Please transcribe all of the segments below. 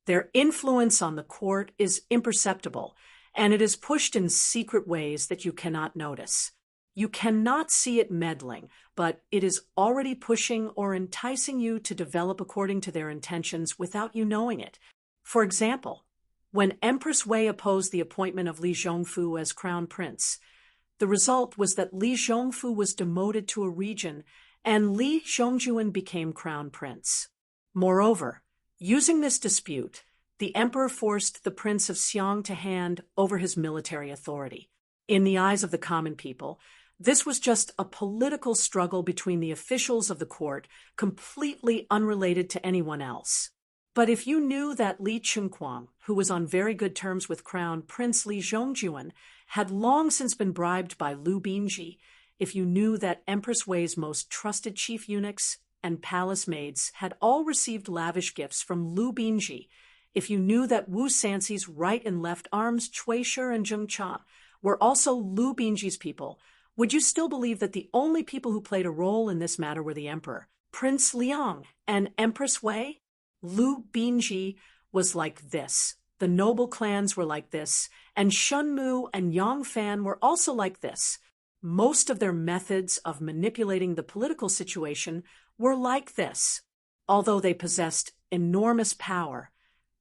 Their influence on the court is imperceptible, and it is pushed in secret ways that you cannot notice. You cannot see it meddling, but it is already pushing or enticing you to develop according to their intentions without you knowing it. For example, when Empress Wei opposed the appointment of Li Zhongfu as crown prince, the result was that Li Zhongfu was demoted to a region and Li Zhongjuan became crown prince. Moreover, using this dispute, the emperor forced the Prince of Xiang to hand over his military authority. In the eyes of the common people, this was just a political struggle between the officials of the court, completely unrelated to anyone else. But if you knew that Li Chunquang, who was on very good terms with Crown Prince Li Zhongjuan, had long since been bribed by Lu Binji, if you knew that Empress Wei's most trusted chief eunuchs and palace maids had all received lavish gifts from Lu Binji, if you knew that Wu Sanxi's right and left arms, Cui Shi and Zheng Cha, were also Lu Binji's people, would you still believe that the only people who played a role in this matter were the emperor, Prince Liang, and Empress Wei? Lu Binji was like this. The noble clans were like this, and Shunmu and Yang Fan were also like this. Most of their methods of manipulating the political situation were like this. Although they possessed enormous power,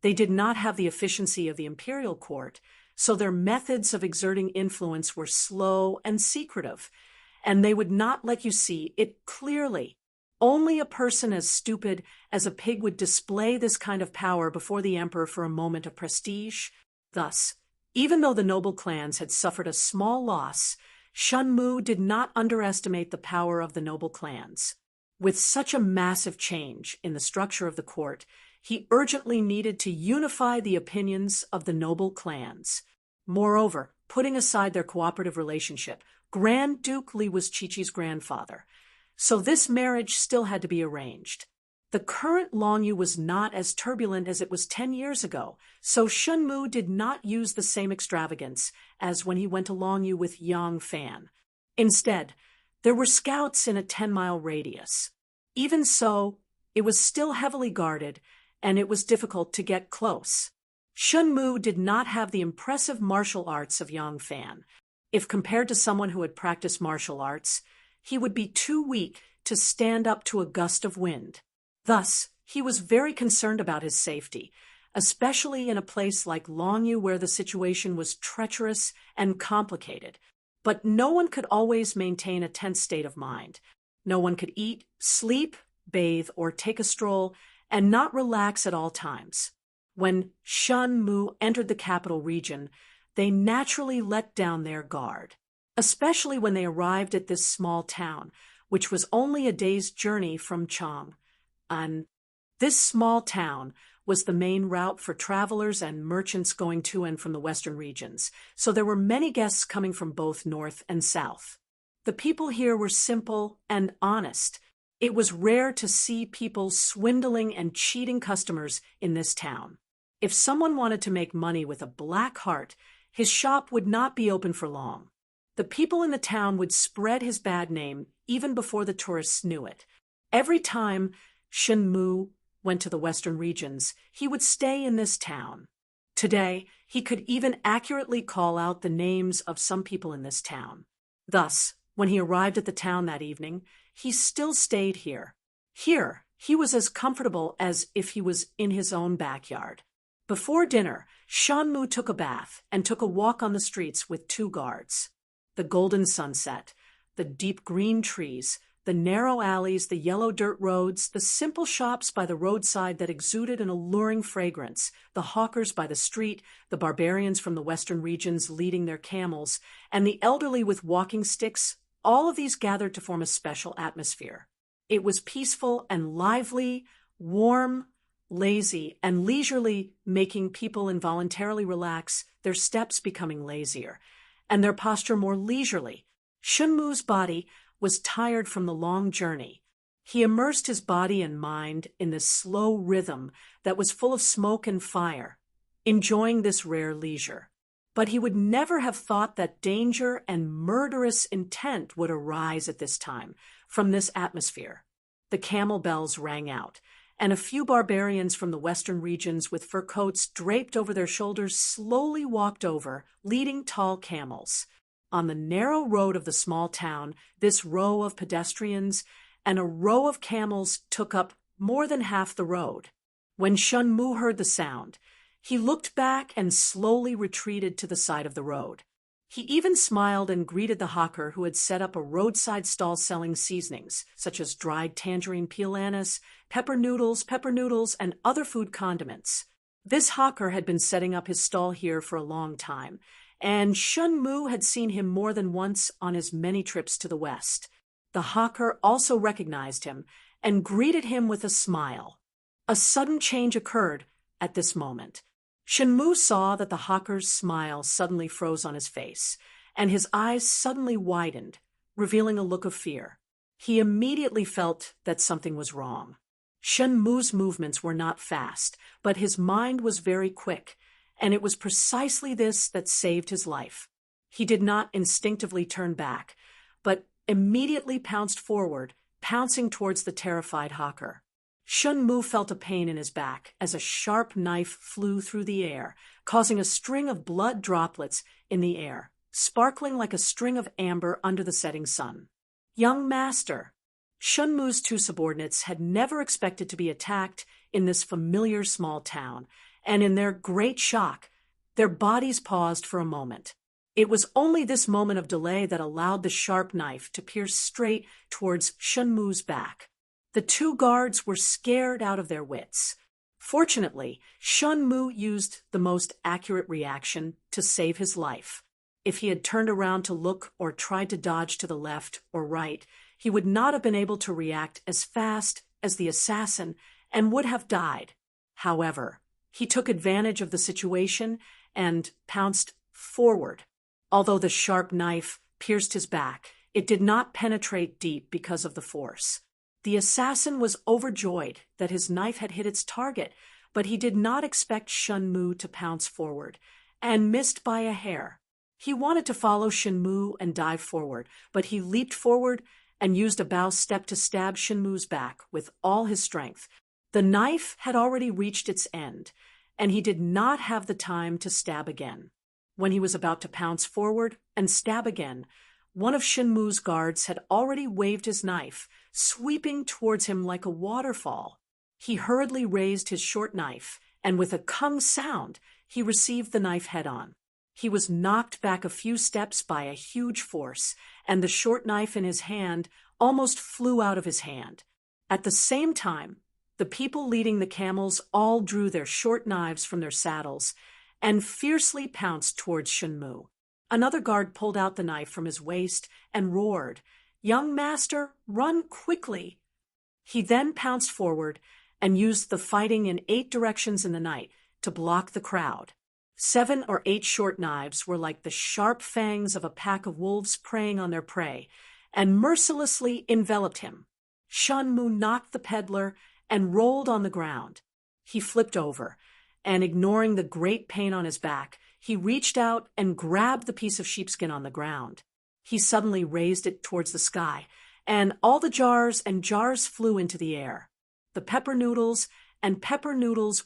they did not have the efficiency of the imperial court, so their methods of exerting influence were slow and secretive, and they would not let you see it clearly. Only a person as stupid as a pig would display this kind of power before the emperor for a moment of prestige. Thus, even though the noble clans had suffered a small loss, Shunmu did not underestimate the power of the noble clans. With such a massive change in the structure of the court, he urgently needed to unify the opinions of the noble clans. Moreover, putting aside their cooperative relationship, Grand Duke Li was Qiqi's grandfather, so this marriage still had to be arranged. The current Longyu was not as turbulent as it was 10 years ago, so Shunmu did not use the same extravagance as when he went to Longyu with Yang Fan. Instead, there were scouts in a 10-mile radius. Even so, it was still heavily guarded, and it was difficult to get close. Shunmu did not have the impressive martial arts of Yang Fan. If compared to someone who had practiced martial arts, he would be too weak to stand up to a gust of wind. Thus, he was very concerned about his safety, especially in a place like Longyu where the situation was treacherous and complicated. But no one could always maintain a tense state of mind. No one could eat, sleep, bathe, or take a stroll, and not relax at all times. When Shunmu entered the capital region, they naturally let down their guard, especially when they arrived at this small town, which was only a day's journey from Chang'an. This small town was the main route for travelers and merchants going to and from the western regions, so there were many guests coming from both north and south. The people here were simple and honest. It was rare to see people swindling and cheating customers in this town. If someone wanted to make money with a black heart, his shop would not be open for long. The people in the town would spread his bad name even before the tourists knew it. Every time Shunmu went to the western regions, he would stay in this town. Today, he could even accurately call out the names of some people in this town. Thus, when he arrived at the town that evening, he still stayed here. Here, he was as comfortable as if he was in his own backyard. Before dinner, Shunmu took a bath and took a walk on the streets with 2 guards. The golden sunset, the deep green trees, the narrow alleys, the yellow dirt roads, the simple shops by the roadside that exuded an alluring fragrance, the hawkers by the street, the barbarians from the western regions leading their camels, and the elderly with walking sticks, all of these gathered to form a special atmosphere. It was peaceful and lively, warm, lazy, and leisurely, making people involuntarily relax, their steps becoming lazier, and their posture more leisurely. Shunmu's body was tired from the long journey. He immersed his body and mind in this slow rhythm that was full of smoke and fire, enjoying this rare leisure. But he would never have thought that danger and murderous intent would arise at this time from this atmosphere. The camel bells rang out, and a few barbarians from the western regions with fur coats draped over their shoulders slowly walked over, leading tall camels. On the narrow road of the small town, this row of pedestrians and a row of camels took up more than half the road. When Shun Mu heard the sound, he looked back and slowly retreated to the side of the road. He even smiled and greeted the hawker who had set up a roadside stall selling seasonings, such as dried tangerine peel anise, pepper noodles, and other food condiments. This hawker had been setting up his stall here for a long time, and Shun Mu had seen him more than once on his many trips to the west. The hawker also recognized him and greeted him with a smile. A sudden change occurred at this moment. Shun Mu saw that the hawker's smile suddenly froze on his face, and his eyes suddenly widened, revealing a look of fear. He immediately felt that something was wrong. Shun Mu's movements were not fast, but his mind was very quick, and it was precisely this that saved his life. He did not instinctively turn back, but immediately pounced forward, pouncing towards the terrified hawker. Shun Mu felt a pain in his back as a sharp knife flew through the air, causing a string of blood droplets in the air, sparkling like a string of amber under the setting sun. Young master! Shun Mu's two subordinates had never expected to be attacked in this familiar small town, and in their great shock, their bodies paused for a moment. It was only this moment of delay that allowed the sharp knife to pierce straight towards Shun Mu's back. The two guards were scared out of their wits. Fortunately, Shun Mu used the most accurate reaction to save his life. If he had turned around to look or tried to dodge to the left or right, he would not have been able to react as fast as the assassin and would have died. However, he took advantage of the situation and pounced forward. Although the sharp knife pierced his back, it did not penetrate deep because of the force. The assassin was overjoyed that his knife had hit its target, but he did not expect Shun Mu to pounce forward, and missed by a hair. He wanted to follow Shun Mu and dive forward, but he leaped forward and used a bow step to stab Shun Mu's back with all his strength. The knife had already reached its end, and he did not have the time to stab again. When he was about to pounce forward and stab again, one of Shun Mu's guards had already waved his knife, sweeping towards him like a waterfall. He hurriedly raised his short knife, and with a kung sound, he received the knife head-on. He was knocked back a few steps by a huge force, and the short knife in his hand almost flew out of his hand. At the same time, the people leading the camels all drew their short knives from their saddles and fiercely pounced towards Shun Mu. Another guard pulled out the knife from his waist and roared, "Young master, run quickly!" He then pounced forward and used the fighting in 8 directions in the night to block the crowd. 7 or 8 short knives were like the sharp fangs of a pack of wolves preying on their prey, and mercilessly enveloped him. Shun Mu knocked the peddler and rolled on the ground. He flipped over, and ignoring the great pain on his back, he reached out and grabbed the piece of sheepskin on the ground. He suddenly raised it towards the sky, and all the jars and jars flew into the air. The pepper noodles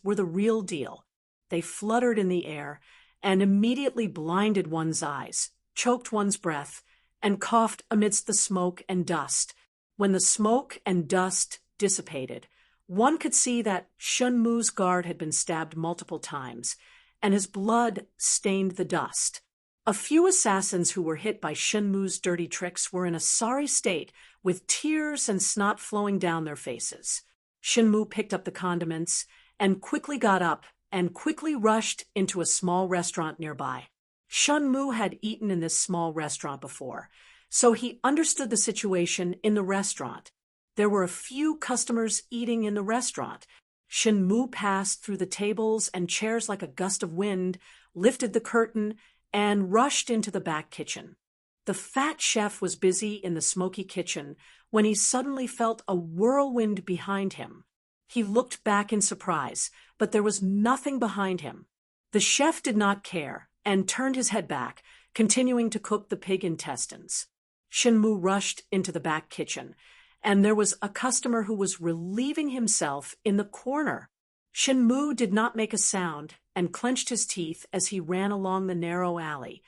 were the real deal. They fluttered in the air and immediately blinded one's eyes, choked one's breath, and coughed amidst the smoke and dust. When the smoke and dust dissipated, one could see that Shun Mu's guard had been stabbed multiple times, and his blood stained the dust. A few assassins who were hit by Shun Mu's dirty tricks were in a sorry state, with tears and snot flowing down their faces. Shun Mu picked up the condiments and quickly got up and quickly rushed into a small restaurant nearby. Shun Mu had eaten in this small restaurant before, so he understood the situation in the restaurant. There were a few customers eating in the restaurant. Shun Mu passed through the tables and chairs like a gust of wind, lifted the curtain, and rushed into the back kitchen. The fat chef was busy in the smoky kitchen when he suddenly felt a whirlwind behind him. He looked back in surprise, but there was nothing behind him. The chef did not care and turned his head back, continuing to cook the pig intestines. Shun Mu rushed into the back kitchen, and there was a customer who was relieving himself in the corner. Shen Mu did not make a sound and clenched his teeth as he ran along the narrow alley,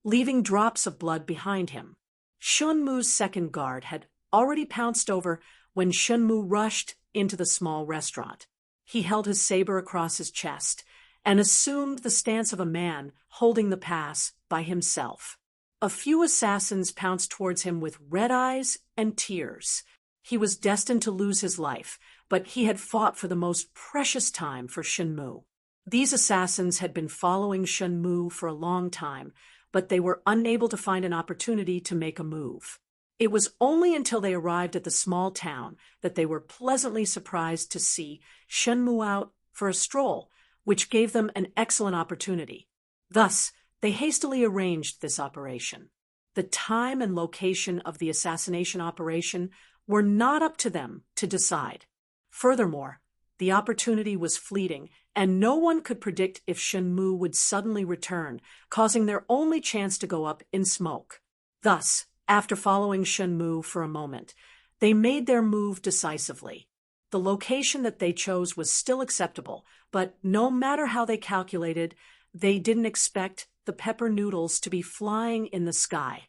leaving drops of blood behind him. Shen Mu's second guard had already pounced over when Shen Mu rushed into the small restaurant. He held his saber across his chest and assumed the stance of a man holding the pass by himself. A few assassins pounced towards him with red eyes and tears. He was destined to lose his life, but he had fought for the most precious time for Shen Mu. These assassins had been following Shen Mu for a long time, but they were unable to find an opportunity to make a move. It was only until they arrived at the small town that they were pleasantly surprised to see Shen Mu out for a stroll, which gave them an excellent opportunity. Thus, they hastily arranged this operation. The time and location of the assassination operation were not up to them to decide. Furthermore, the opportunity was fleeting, and no one could predict if Shen Mu would suddenly return, causing their only chance to go up in smoke. Thus, after following Shen Mu for a moment, they made their move decisively. The location that they chose was still acceptable, but no matter how they calculated, they didn't expect the pepper noodles to be flying in the sky.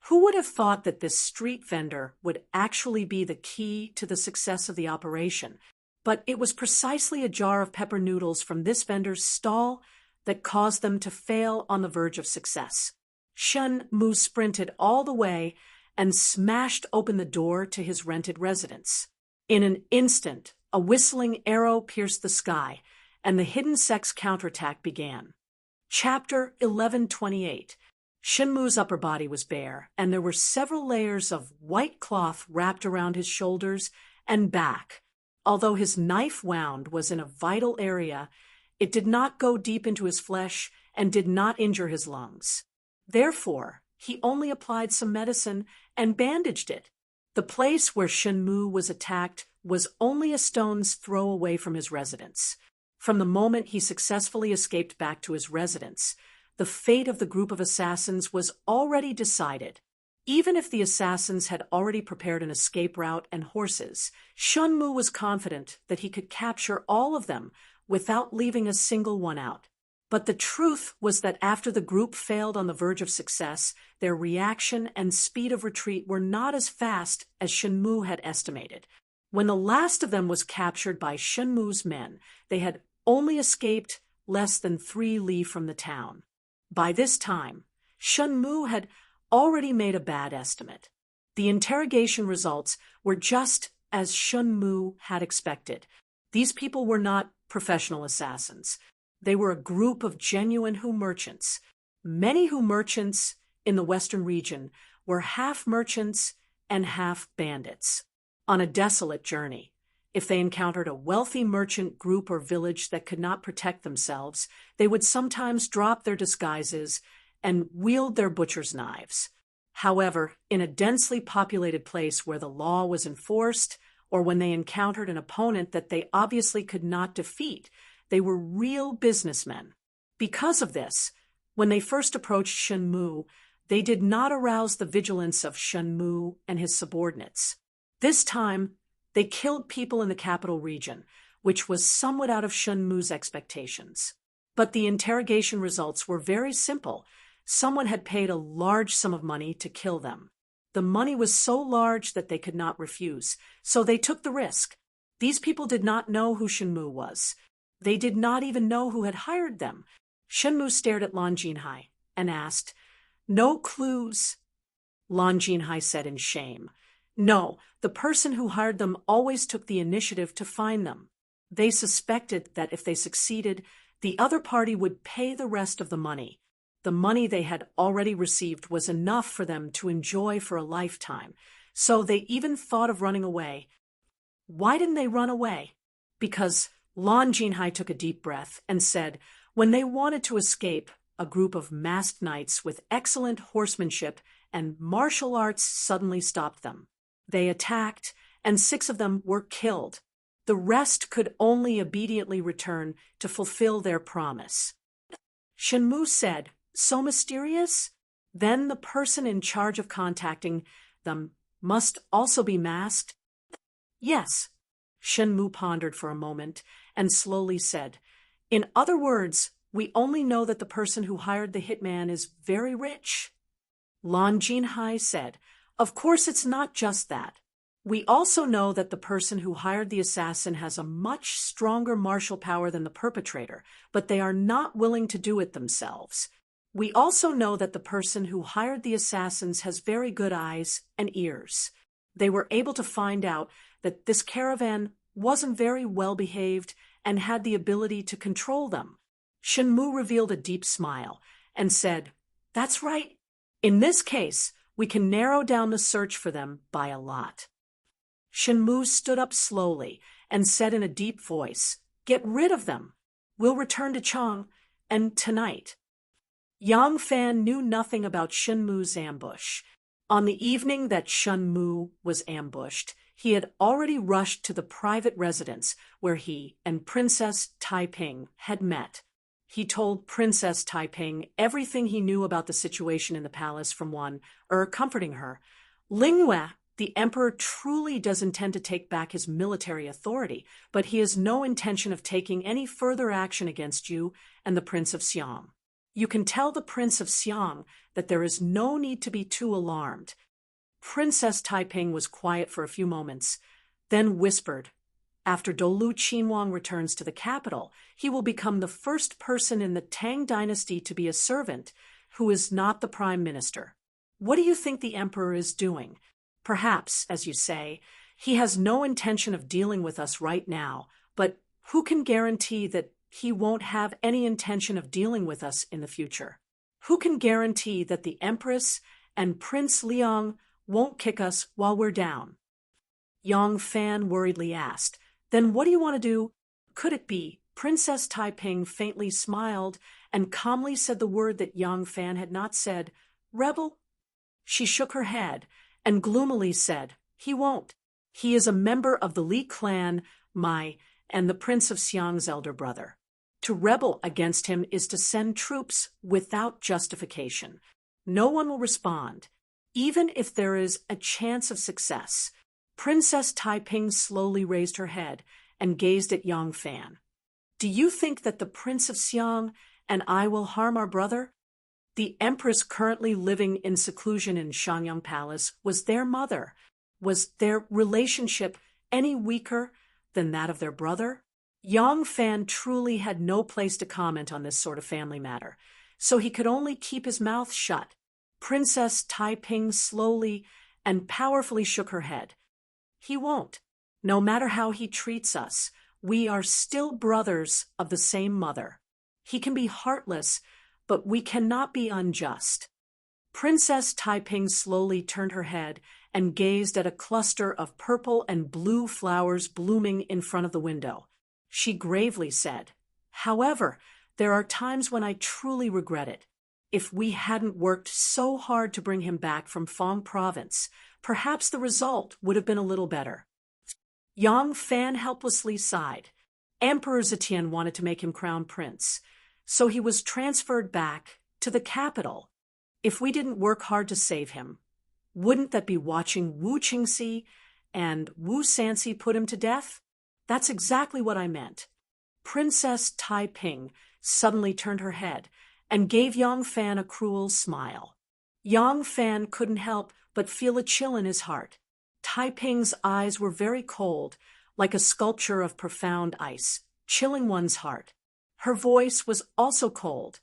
Who would have thought that this street vendor would actually be the key to the success of the operation? But it was precisely a jar of pepper noodles from this vendor's stall that caused them to fail on the verge of success. Shen Mu sprinted all the way and smashed open the door to his rented residence. In an instant, a whistling arrow pierced the sky, and the hidden sex counterattack began. Chapter 1128. Shen Mu's upper body was bare, and there were several layers of white cloth wrapped around his shoulders and back. Although his knife wound was in a vital area, it did not go deep into his flesh and did not injure his lungs. Therefore, he only applied some medicine and bandaged it. The place where Shen Mu was attacked was only a stone's throw away from his residence. From the moment he successfully escaped back to his residence, the fate of the group of assassins was already decided. Even if the assassins had already prepared an escape route and horses, Shen Mu was confident that he could capture all of them without leaving a single one out. But the truth was that after the group failed on the verge of success, their reaction and speed of retreat were not as fast as Shen Mu had estimated. When the last of them was captured by Shen Mu's men, they had only escaped less than 3 li from the town. By this time, Shen Mu had already made a bad estimate. The interrogation results were just as Shen Mu had expected. These people were not professional assassins. They were a group of genuine Hu merchants. Many Hu merchants in the western region were half merchants and half bandits. On a desolate journey, if they encountered a wealthy merchant group or village that could not protect themselves, they would sometimes drop their disguises and wield their butcher's knives. However, in a densely populated place where the law was enforced, or when they encountered an opponent that they obviously could not defeat, they were real businessmen. Because of this, when they first approached Shen Mu, they did not arouse the vigilance of Shen Mu and his subordinates. This time, they killed people in the capital region, which was somewhat out of Shen Mu's expectations. But the interrogation results were very simple. Someone had paid a large sum of money to kill them. The money was so large that they could not refuse, so they took the risk. These people did not know who Shen Mu was. They did not even know who had hired them. Shen Mu stared at Lan Jinhai and asked, "No clues?" Lan Jinhai said in shame, "No, the person who hired them always took the initiative to find them. They suspected that if they succeeded, the other party would pay the rest of the money. The money they had already received was enough for them to enjoy for a lifetime, so they even thought of running away." Why didn't they run away? Because Lan Jinhai took a deep breath and said, when they wanted to escape, a group of masked knights with excellent horsemanship and martial arts suddenly stopped them. They attacked, and 6 of them were killed. The rest could only obediently return to fulfill their promise. Shen Mu said, "So mysterious? Then the person in charge of contacting them must also be masked?" Yes. Shen Mu pondered for a moment and slowly said, in other words, we only know that the person who hired the hitman is very rich. Lan Jinhai said, of course it's not just that. We also know that the person who hired the assassin has a much stronger martial power than the perpetrator, but they are not willing to do it themselves. We also know that the person who hired the assassins has very good eyes and ears. They were able to find out that this caravan wasn't very well behaved and had the ability to control them. Shen Mu revealed a deep smile and said, that's right. In this case, we can narrow down the search for them by a lot. Shen Mu stood up slowly and said in a deep voice, get rid of them. We'll return to Chang, and tonight. Yang Fan knew nothing about Shen Mu's ambush. On the evening that Shen Mu was ambushed, he had already rushed to the private residence where he and Princess Taiping had met. He told Princess Taiping everything he knew about the situation in the palace from comforting her. Lingyue, the emperor, truly does intend to take back his military authority, but he has no intention of taking any further action against you and the Prince of Xiang. You can tell the Prince of Xiang that there is no need to be too alarmed. Princess Taiping was quiet for a few moments, then whispered, after Dolu Qinhuang returns to the capital, he will become the first person in the Tang dynasty to be a servant who is not the prime minister. What do you think the emperor is doing? Perhaps, as you say, he has no intention of dealing with us right now, but who can guarantee that he won't have any intention of dealing with us in the future? Who can guarantee that the Empress and Prince Liang won't kick us while we're down? Yang Fan worriedly asked, then what do you want to do? Could it be? Princess Taiping faintly smiled and calmly said the word that Yang Fan had not said, rebel? She shook her head and gloomily said, he won't. He is a member of the Li clan, and the Prince of Xiang's elder brother. To rebel against him is to send troops without justification. No one will respond, even if there is a chance of success. Princess Taiping slowly raised her head and gazed at Yang Fan. Do you think that the Prince of Xiang and I will harm our brother? The Empress currently living in seclusion in Shangyang Palace was their mother. Was their relationship any weaker than that of their brother? Yang Fan truly had no place to comment on this sort of family matter, so he could only keep his mouth shut. Princess Taiping slowly and powerfully shook her head. He won't. No matter how he treats us, we are still brothers of the same mother. He can be heartless, but we cannot be unjust. Princess Taiping slowly turned her head and gazed at a cluster of purple and blue flowers blooming in front of the window. She gravely said, however, there are times when I truly regret it. If we hadn't worked so hard to bring him back from Fong province, perhaps the result would have been a little better. Yang Fan helplessly sighed. Emperor Zetian wanted to make him crown prince, so he was transferred back to the capital. If we didn't work hard to save him, wouldn't that be watching Wu Qingxi and Wu Sanxi put him to death? That's exactly what I meant. Princess Taiping suddenly turned her head and gave Yang Fan a cruel smile. Yang Fan couldn't help but feel a chill in his heart. Taiping's eyes were very cold, like a sculpture of profound ice, chilling one's heart. Her voice was also cold.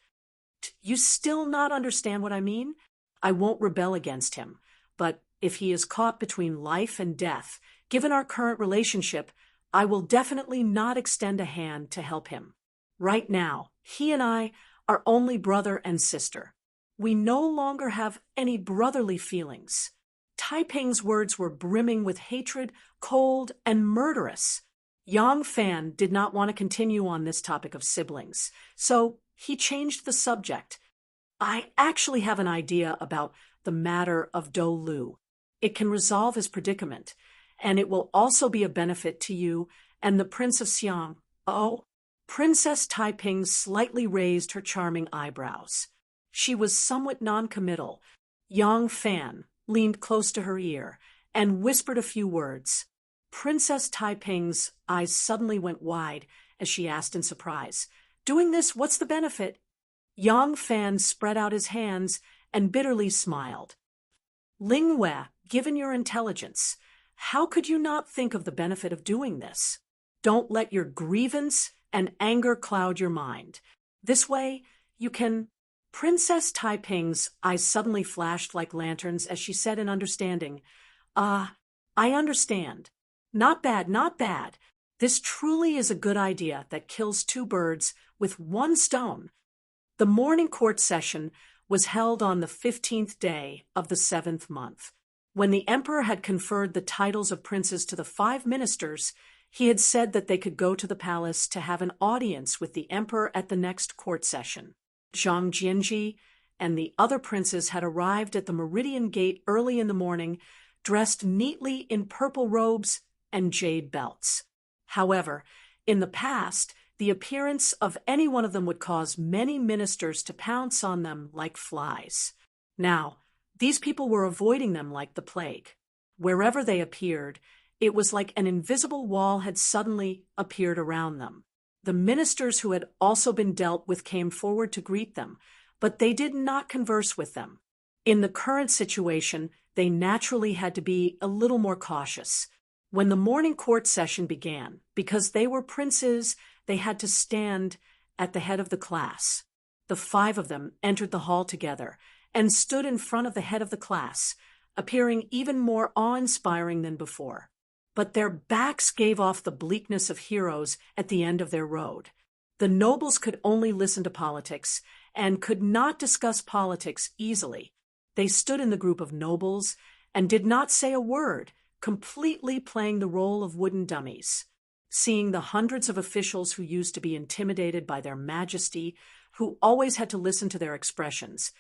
You still not understand what I mean? I won't rebel against him, but if he is caught between life and death, given our current relationship, I will definitely not extend a hand to help him. Right now, he and I are only brother and sister. We no longer have any brotherly feelings. Taiping's words were brimming with hatred, cold, and murderous. Yang Fan did not want to continue on this topic of siblings, so he changed the subject. I actually have an idea about the matter of Do Lu. It can resolve his predicament, and it will also be a benefit to you and the Prince of Xiang. Oh, Princess Taiping slightly raised her charming eyebrows. She was somewhat noncommittal. Yang Fan leaned close to her ear and whispered a few words. Princess Taiping's eyes suddenly went wide as she asked in surprise, "Doing this, what's the benefit?" Yang Fan spread out his hands and bitterly smiled. "Ling Wei, given your intelligence, how could you not think of the benefit of doing this? Don't let your grievance and anger cloud your mind. This way, you can—" Princess Taiping's eyes suddenly flashed like lanterns as she said in understanding, I understand. Not bad, not bad. This truly is a good idea that kills two birds with one stone." The morning court session was held on the 15th day of the 7th month. When the emperor had conferred the titles of princes to the 5 ministers, he had said that they could go to the palace to have an audience with the emperor at the next court session. Zhang Jianji and the other princes had arrived at the Meridian Gate early in the morning, dressed neatly in purple robes and jade belts. However, in the past, the appearance of any one of them would cause many ministers to pounce on them like flies. Now, these people were avoiding them like the plague. Wherever they appeared, it was like an invisible wall had suddenly appeared around them. The ministers who had also been dealt with came forward to greet them, but they did not converse with them. In the current situation, they naturally had to be a little more cautious. When the morning court session began, because they were princes, they had to stand at the head of the class. The 5 of them entered the hall together and stood in front of the head of the class, appearing even more awe-inspiring than before. But their backs gave off the bleakness of heroes at the end of their road. The nobles could only listen to politics and could not discuss politics easily. They stood in the group of nobles and did not say a word, completely playing the role of wooden dummies. Seeing the hundreds of officials who used to be intimidated by their majesty, who always had to listen to their expressions,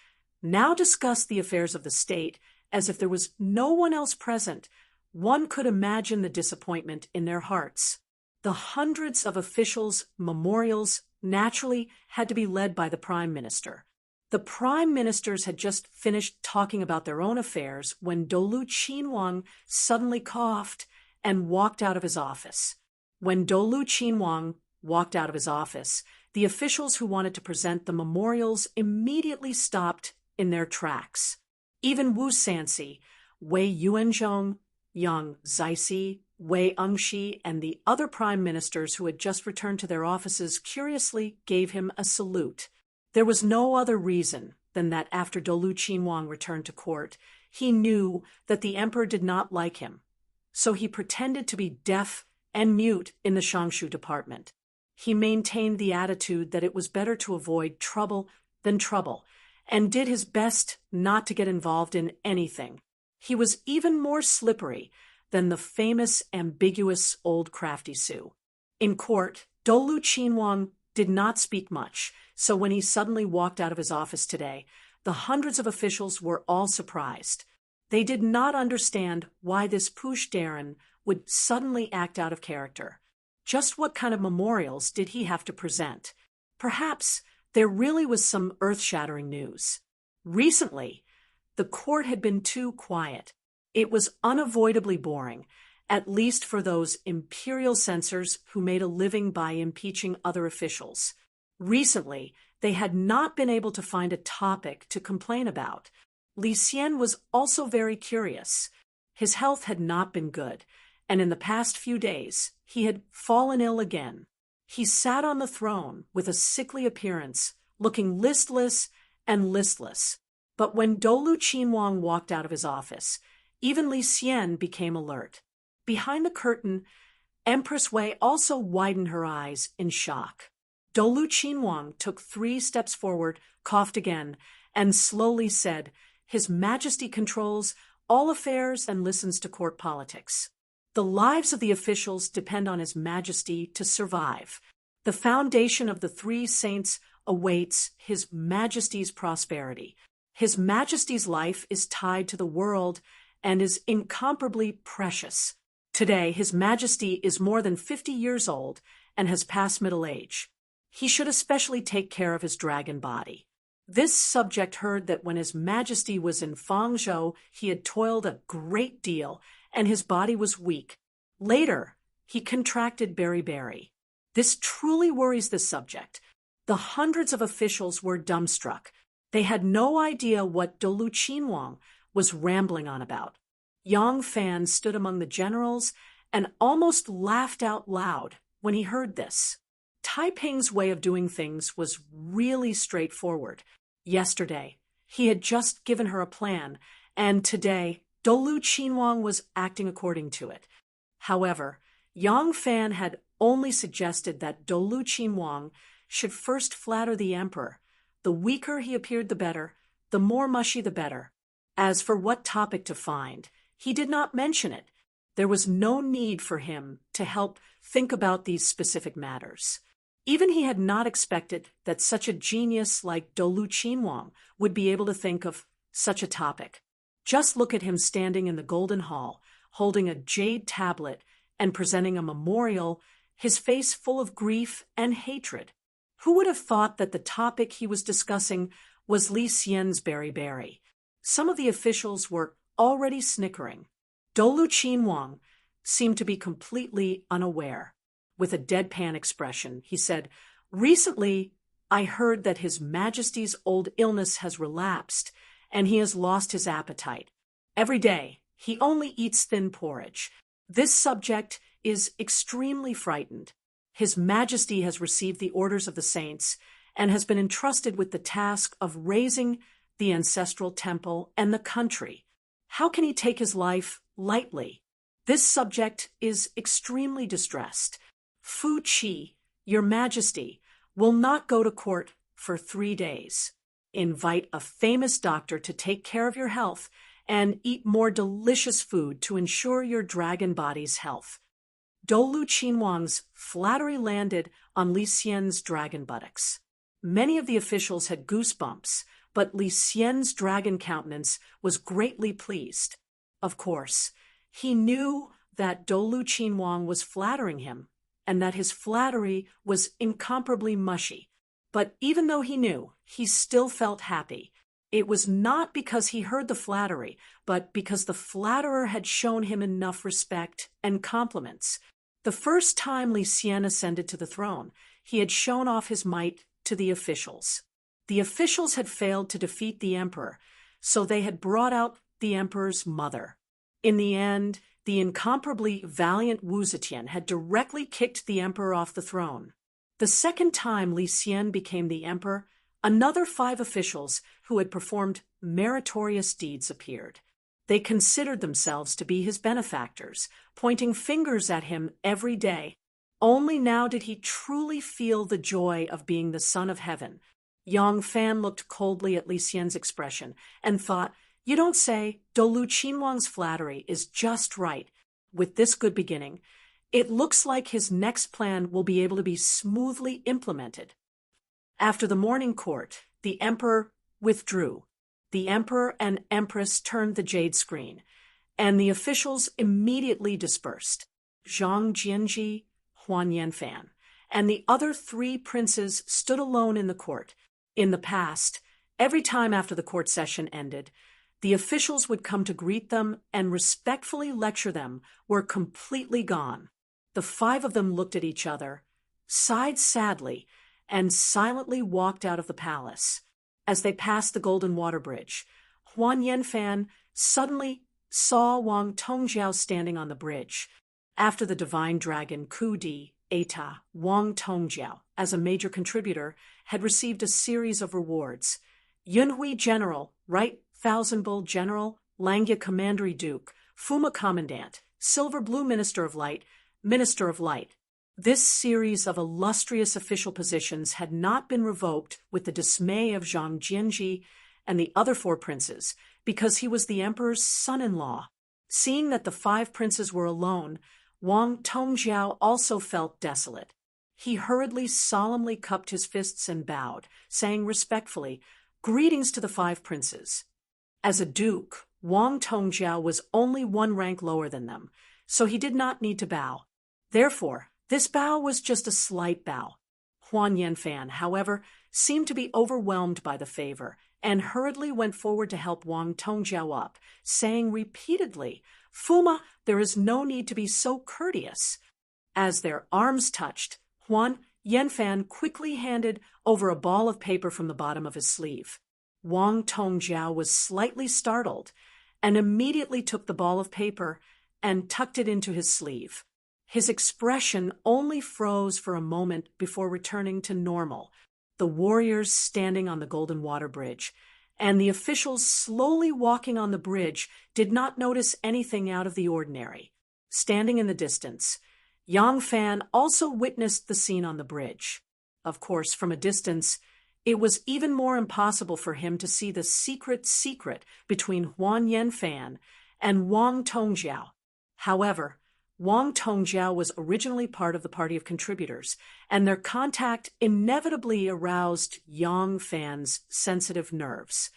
now discussed the affairs of the state as if there was no one else present, one could imagine the disappointment in their hearts. The hundreds of officials' memorials naturally had to be led by the prime minister. The prime ministers had just finished talking about their own affairs when Dolu Qinhuang suddenly coughed and walked out of his office. When Dolu Qinhuang walked out of his office, the officials who wanted to present the memorials immediately stopped in their tracks. Even Wu Sanxi, Wei Yuanzhong, Yang Zaixi, Wei Engshi, and the other prime ministers who had just returned to their offices curiously gave him a salute. There was no other reason than that after Dolu Qinhuang returned to court, he knew that the emperor did not like him. So he pretended to be deaf and mute in the Shangshu department. He maintained the attitude that it was better to avoid trouble than trouble, and did his best not to get involved in anything. He was even more slippery than the famous ambiguous old crafty Su. In court, Dolu Qinhuang did not speak much, so when he suddenly walked out of his office today, the hundreds of officials were all surprised. They did not understand why this Push Darren would suddenly act out of character. Just what kind of memorials did he have to present? Perhaps there really was some earth-shattering news. Recently, the court had been too quiet. It was unavoidably boring, at least for those imperial censors who made a living by impeaching other officials. Recently, they had not been able to find a topic to complain about. Li Xian was also very curious. His health had not been good, and in the past few days, he had fallen ill again. He sat on the throne with a sickly appearance, looking listless and listless. But when Dolu Qinhuang walked out of his office, even Li Xian became alert. Behind the curtain, Empress Wei also widened her eyes in shock. Dolu Qinhuang took 3 steps forward, coughed again, and slowly said, "His Majesty controls all affairs and listens to court politics. The lives of the officials depend on His Majesty to survive. The foundation of the 3 saints awaits His Majesty's prosperity. His Majesty's life is tied to the world and is incomparably precious. Today, His Majesty is more than 50 years old and has passed middle age. He should especially take care of his dragon body." This subject heard that when His Majesty was in Fangzhou, he had toiled a great deal, and his body was weak. Later, he contracted beriberi. This truly worries the subject. The hundreds of officials were dumbstruck. They had no idea what Dolu Qinhuang was rambling on about. Yang Fan stood among the generals and almost laughed out loud when he heard this. Taiping's way of doing things was really straightforward. Yesterday, he had just given her a plan, and today, Dolu Qinhuang was acting according to it. However, Yang Fan had only suggested that Dolu Qinhuang should first flatter the emperor. The weaker he appeared, the better. The more mushy, the better. As for what topic to find, he did not mention it. There was no need for him to help think about these specific matters. Even he had not expected that such a genius like Dolu Qinhuang would be able to think of such a topic. Just look at him standing in the Golden Hall, holding a jade tablet and presenting a memorial, his face full of grief and hatred. Who would have thought that the topic he was discussing was Li Xian's beriberi? Some of the officials were already snickering. Dolu Qinhuang seemed to be completely unaware. With a deadpan expression, he said, "Recently, I heard that His Majesty's old illness has relapsed, and he has lost his appetite. Every day, he only eats thin porridge. This subject is extremely frightened. His Majesty has received the orders of the saints and has been entrusted with the task of raising the ancestral temple and the country. How can he take his life lightly? This subject is extremely distressed. Fu Qi, Your Majesty, will not go to court for 3 days. Invite a famous doctor to take care of your health and eat more delicious food to ensure your dragon body's health." Dolu Qinhuang's flattery landed on Li Xian's dragon buttocks. Many of the officials had goosebumps, but Li Xian's dragon countenance was greatly pleased. Of course, he knew that Dolu Qinhuang was flattering him, and that his flattery was incomparably mushy. But even though he knew, he still felt happy. It was not because he heard the flattery, but because the flatterer had shown him enough respect and compliments. The first time Li Xian ascended to the throne, he had shown off his might to the officials. The officials had failed to defeat the emperor, so they had brought out the emperor's mother. In the end, the incomparably valiant Wu Zetian had directly kicked the emperor off the throne. The second time Li Xian became the emperor, another 5 officials who had performed meritorious deeds appeared. They considered themselves to be his benefactors, pointing fingers at him every day. Only now did he truly feel the joy of being the son of heaven. Yang Fan looked coldly at Li Xian's expression and thought, "You don't say. Dolu Qinhuang's flattery is just right. With this good beginning, it looks like his next plan will be able to be smoothly implemented." After the morning court, the emperor withdrew. The emperor and empress turned the jade screen, and the officials immediately dispersed. Zhang Jianji, Huan Yanfan, and the other 3 princes stood alone in the court. In the past, every time after the court session ended, the officials would come to greet them and respectfully lecture them were completely gone. The 5 of them looked at each other, sighed sadly, and silently walked out of the palace. As they passed the Golden Water Bridge, Huan Yanfan suddenly saw Wang Tongjiao standing on the bridge. After the divine dragon Ku Di Eta, Wang Tongjiao, as a major contributor, had received a series of rewards. Yunhui General, Right Thousand Bull General, Langya Commandery Duke, Fuma Commandant, Silver Blue Minister of Light, Minister of Light. This series of illustrious official positions had not been revoked with the dismay of Zhang Jianji and the other 4 princes, because he was the emperor's son-in-law. Seeing that the 5 princes were alone, Wang Tongjiao also felt desolate. He hurriedly, solemnly cupped his fists and bowed, saying respectfully, "Greetings to the 5 princes." As a duke, Wang Tongjiao was only 1 rank lower than them, so he did not need to bow. Therefore, this bow was just a slight bow. Huan Yanfan, however, seemed to be overwhelmed by the favor and hurriedly went forward to help Wang Tongjiao up, saying repeatedly, "Fuma, there is no need to be so courteous." As their arms touched, Huan Yanfan quickly handed over a ball of paper from the bottom of his sleeve. Wang Tongjiao was slightly startled and immediately took the ball of paper and tucked it into his sleeve. His expression only froze for a moment before returning to normal, the warriors standing on the Golden Water Bridge, and the officials slowly walking on the bridge did not notice anything out of the ordinary. Standing in the distance, Yang Fan also witnessed the scene on the bridge. Of course, from a distance, it was even more impossible for him to see the secret between Huan Yanfan and Wang Tongjiao. However, Wang Tongjiao was originally part of the party of contributors, and their contact inevitably aroused Yang Fan's sensitive nerves.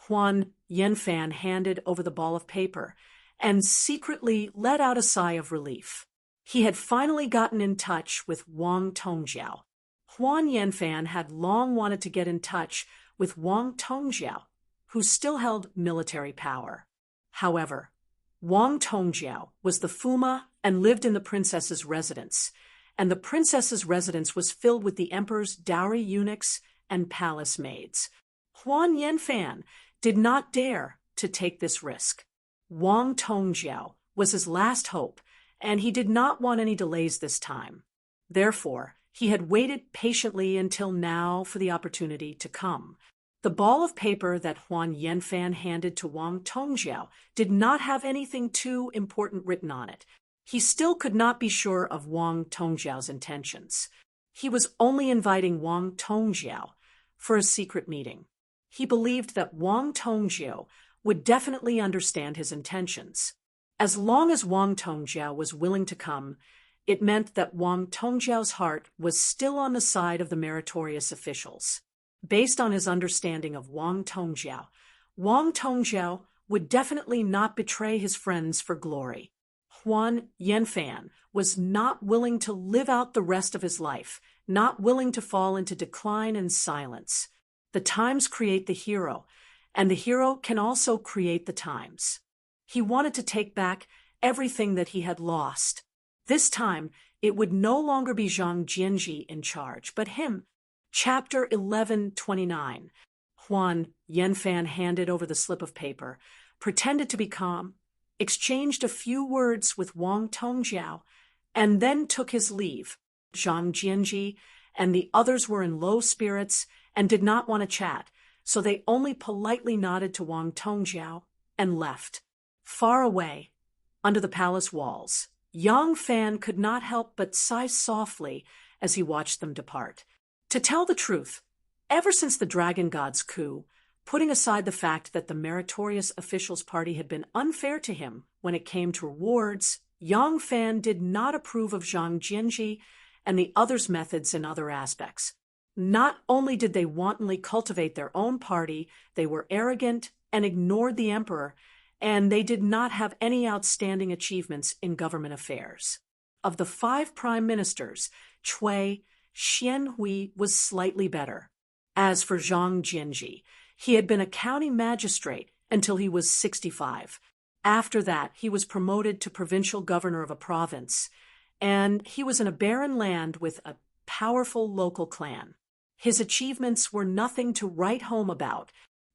Huan Yanfan handed over the ball of paper and secretly let out a sigh of relief. He had finally gotten in touch with Wang Tongjiao. Huan Yanfan had long wanted to get in touch with Wang Tongjiao, who still held military power. However, Wang Tongjiao was the Fuma and lived in the princess's residence, and the princess's residence was filled with the emperor's dowry eunuchs and palace maids. Huan Yanfan did not dare to take this risk. Wang Tongjiao was his last hope, and he did not want any delays this time. Therefore, he had waited patiently until now for the opportunity to come. The ball of paper that Huan Yanfan handed to Wang Tongjiao did not have anything too important written on it. He still could not be sure of Wang Tongjiao's intentions. He was only inviting Wang Tongjiao for a secret meeting. He believed that Wang Tongjiao would definitely understand his intentions. As long as Wang Tongjiao was willing to come, it meant that Wang Tongjiao's heart was still on the side of the meritorious officials. Based on his understanding of Wang Tongjiao would definitely not betray his friends for glory. Huan Yanfan was not willing to live out the rest of his life, not willing to fall into decline and silence. The times create the hero, and the hero can also create the times. He wanted to take back everything that he had lost. This time, it would no longer be Zhang Jianji in charge, but him. Chapter 1129. Huan Yanfan handed over the slip of paper, pretended to be calm, exchanged a few words with Wang Tongjiao, and then took his leave. Zhang Jianji and the others were in low spirits and did not want to chat, so they only politely nodded to Wang Tongjiao and left. Far away, under the palace walls, Yang Fan could not help but sigh softly as he watched them depart. To tell the truth, ever since the Dragon God's coup, putting aside the fact that the meritorious officials' party had been unfair to him when it came to rewards, Yang Fan did not approve of Zhang Jianji and the others' methods in other aspects. Not only did they wantonly cultivate their own party, they were arrogant and ignored the emperor, and they did not have any outstanding achievements in government affairs. Of the 5 prime ministers, Xianhui was slightly better. As for Zhang Jianji, he had been a county magistrate until he was 65. After that, he was promoted to provincial governor of a province, and he was in a barren land with a powerful local clan. His achievements were nothing to write home about,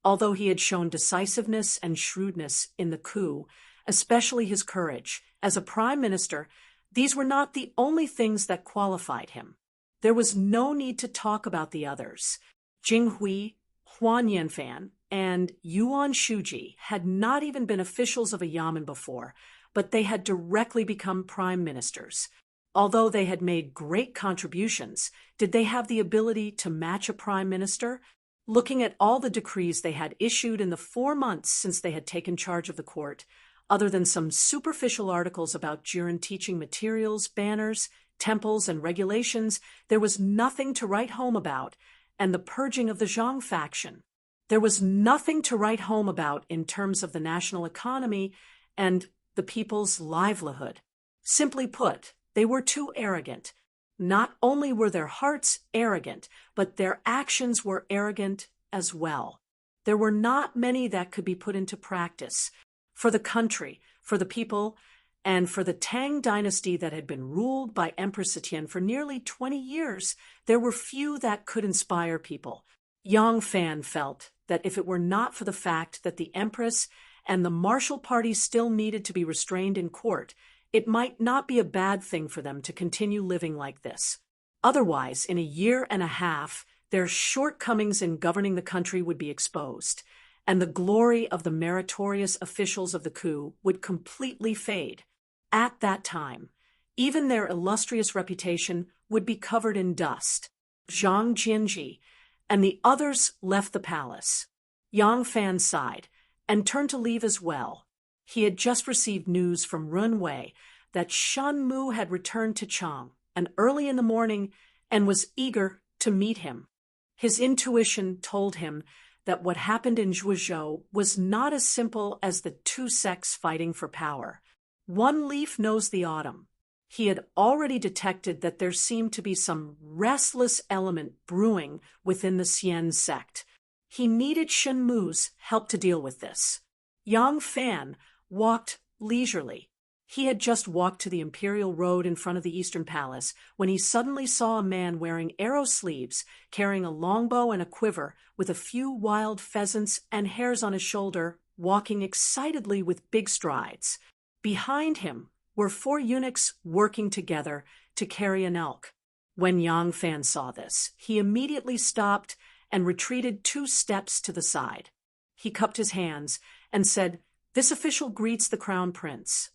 although he had shown decisiveness and shrewdness in the coup, especially his courage. As a prime minister, these were not the only things that qualified him. There was no need to talk about the others. Jinghui, Huan Yanfan, and Yuan Shuji had not even been officials of a yamen before, but they had directly become prime ministers. Although they had made great contributions, did they have the ability to match a prime minister? Looking at all the decrees they had issued in the 4 months since they had taken charge of the court, other than some superficial articles about Jiren teaching materials, banners, temples, and regulations, there was nothing to write home about, and the purging of the Zhang faction. There was nothing to write home about in terms of the national economy and the people's livelihood. Simply put, they were too arrogant. Not only were their hearts arrogant, but their actions were arrogant as well. There were not many that could be put into practice. For the country, for the people, and for the Tang dynasty that had been ruled by Empress Etienne for nearly 20 years, there were few that could inspire people. Yang Fan felt that if it were not for the fact that the Empress and the martial party still needed to be restrained in court, it might not be a bad thing for them to continue living like this. Otherwise, in a year and a half, their shortcomings in governing the country would be exposed, and the glory of the meritorious officials of the coup would completely fade. At that time, even their illustrious reputation would be covered in dust. Zhang Jianji and the others left the palace. Yang Fan sighed and turned to leave as well. He had just received news from Runwei that Shan Mu had returned to Chang, and early in the morning, and was eager to meet him. His intuition told him that what happened in Zhuozhou was not as simple as the two sects fighting for power. One leaf knows the autumn. He had already detected that there seemed to be some restless element brewing within the Xian sect. He needed Shan Mu's help to deal with this. Yang Fan walked leisurely. He had just walked to the imperial road in front of the Eastern Palace when he suddenly saw a man wearing arrow sleeves, carrying a longbow and a quiver, with a few wild pheasants and hares on his shoulder, walking excitedly with big strides. Behind him were 4 eunuchs working together to carry an elk. When Yang Fan saw this, he immediately stopped and retreated 2 steps to the side. He cupped his hands and said, "This official greets the crown prince."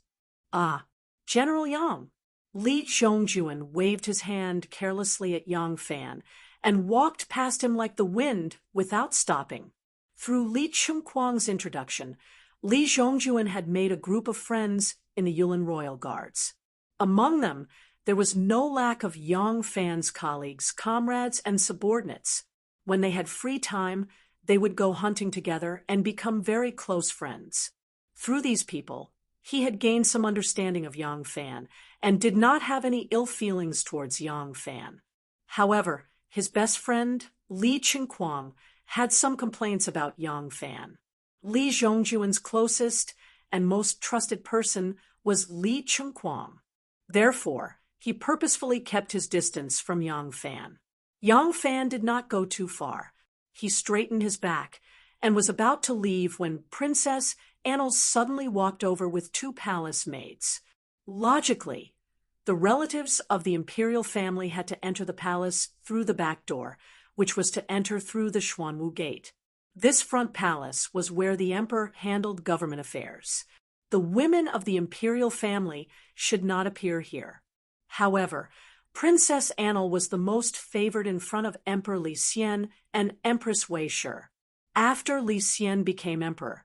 "Ah, General Yang." Li Zhongjuan waved his hand carelessly at Yang Fan and walked past him like the wind without stopping. Through Li Chunquang's introduction, Li Zhongjuan had made a group of friends in the Yulin Royal Guards. Among them, there was no lack of Yang Fan's colleagues, comrades, and subordinates. When they had free time, they would go hunting together and become very close friends. Through these people, he had gained some understanding of Yang Fan and did not have any ill feelings towards Yang Fan. However, his best friend, Li Qingquang, had some complaints about Yang Fan. Li Zhongjuan's closest and most trusted person was Li Qingquang. Therefore, he purposefully kept his distance from Yang Fan. Yang Fan did not go too far. He straightened his back and was about to leave when Princess Annel suddenly walked over with 2 palace maids. Logically, the relatives of the imperial family had to enter the palace through the back door, which was to enter through the Xuanwu Gate. This front palace was where the emperor handled government affairs. The women of the imperial family should not appear here. However, Princess Annel was the most favored in front of Emperor Li Xian and Empress Wei Shi. After Li Xian became emperor,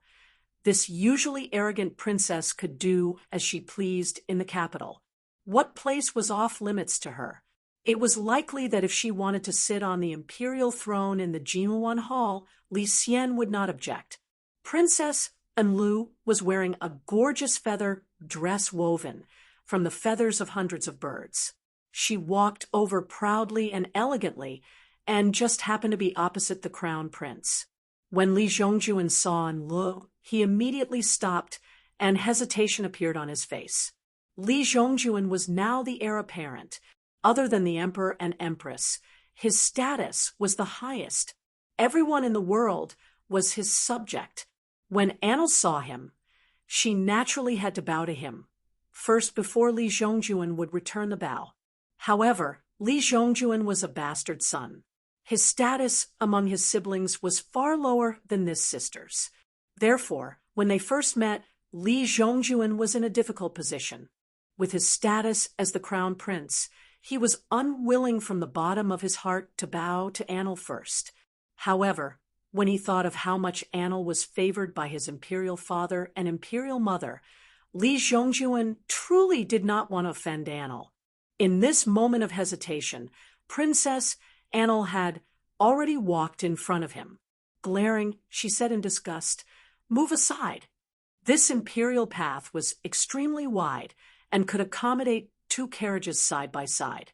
this usually arrogant princess could do as she pleased in the capital. What place was off limits to her? It was likely that if she wanted to sit on the imperial throne in the Jinwan Hall, Li Xian would not object. Princess Enlu was wearing a gorgeous feather dress woven from the feathers of hundreds of birds. She walked over proudly and elegantly and just happened to be opposite the crown prince. When Li Zhongjuan saw Enlu, he immediately stopped and hesitation appeared on his face. Li Zhongjuan was now the heir apparent. Other than the emperor and empress, his status was the highest. Everyone in the world was his subject. When Annel saw him, she naturally had to bow to him, first before Li Zhongjuan would return the bow. However, Li Zhongjuan was a bastard son. His status among his siblings was far lower than this sister's. Therefore, when they first met, Li Zhongjuan was in a difficult position. With his status as the crown prince, he was unwilling from the bottom of his heart to bow to Annel first. However, when he thought of how much Annel was favored by his imperial father and imperial mother, Li Zhongjuan truly did not want to offend Annel. In this moment of hesitation, Princess Annel had already walked in front of him. Glaring, she said in disgust, "Move aside." This imperial path was extremely wide and could accommodate 2 carriages side by side.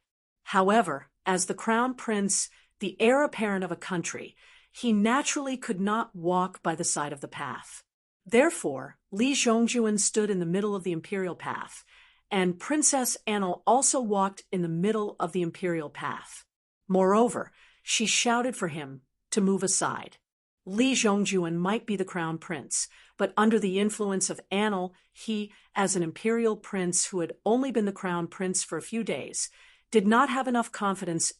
However, as the crown prince, the heir apparent of a country, he naturally could not walk by the side of the path. Therefore, Li Zhongjuan stood in the middle of the imperial path, and Princess Anil also walked in the middle of the imperial path. Moreover, she shouted for him to move aside. Li Zhongjuan might be the crown prince, but under the influence of Anil, he, as an imperial prince who had only been the crown prince for a few days, did not have enough confidence.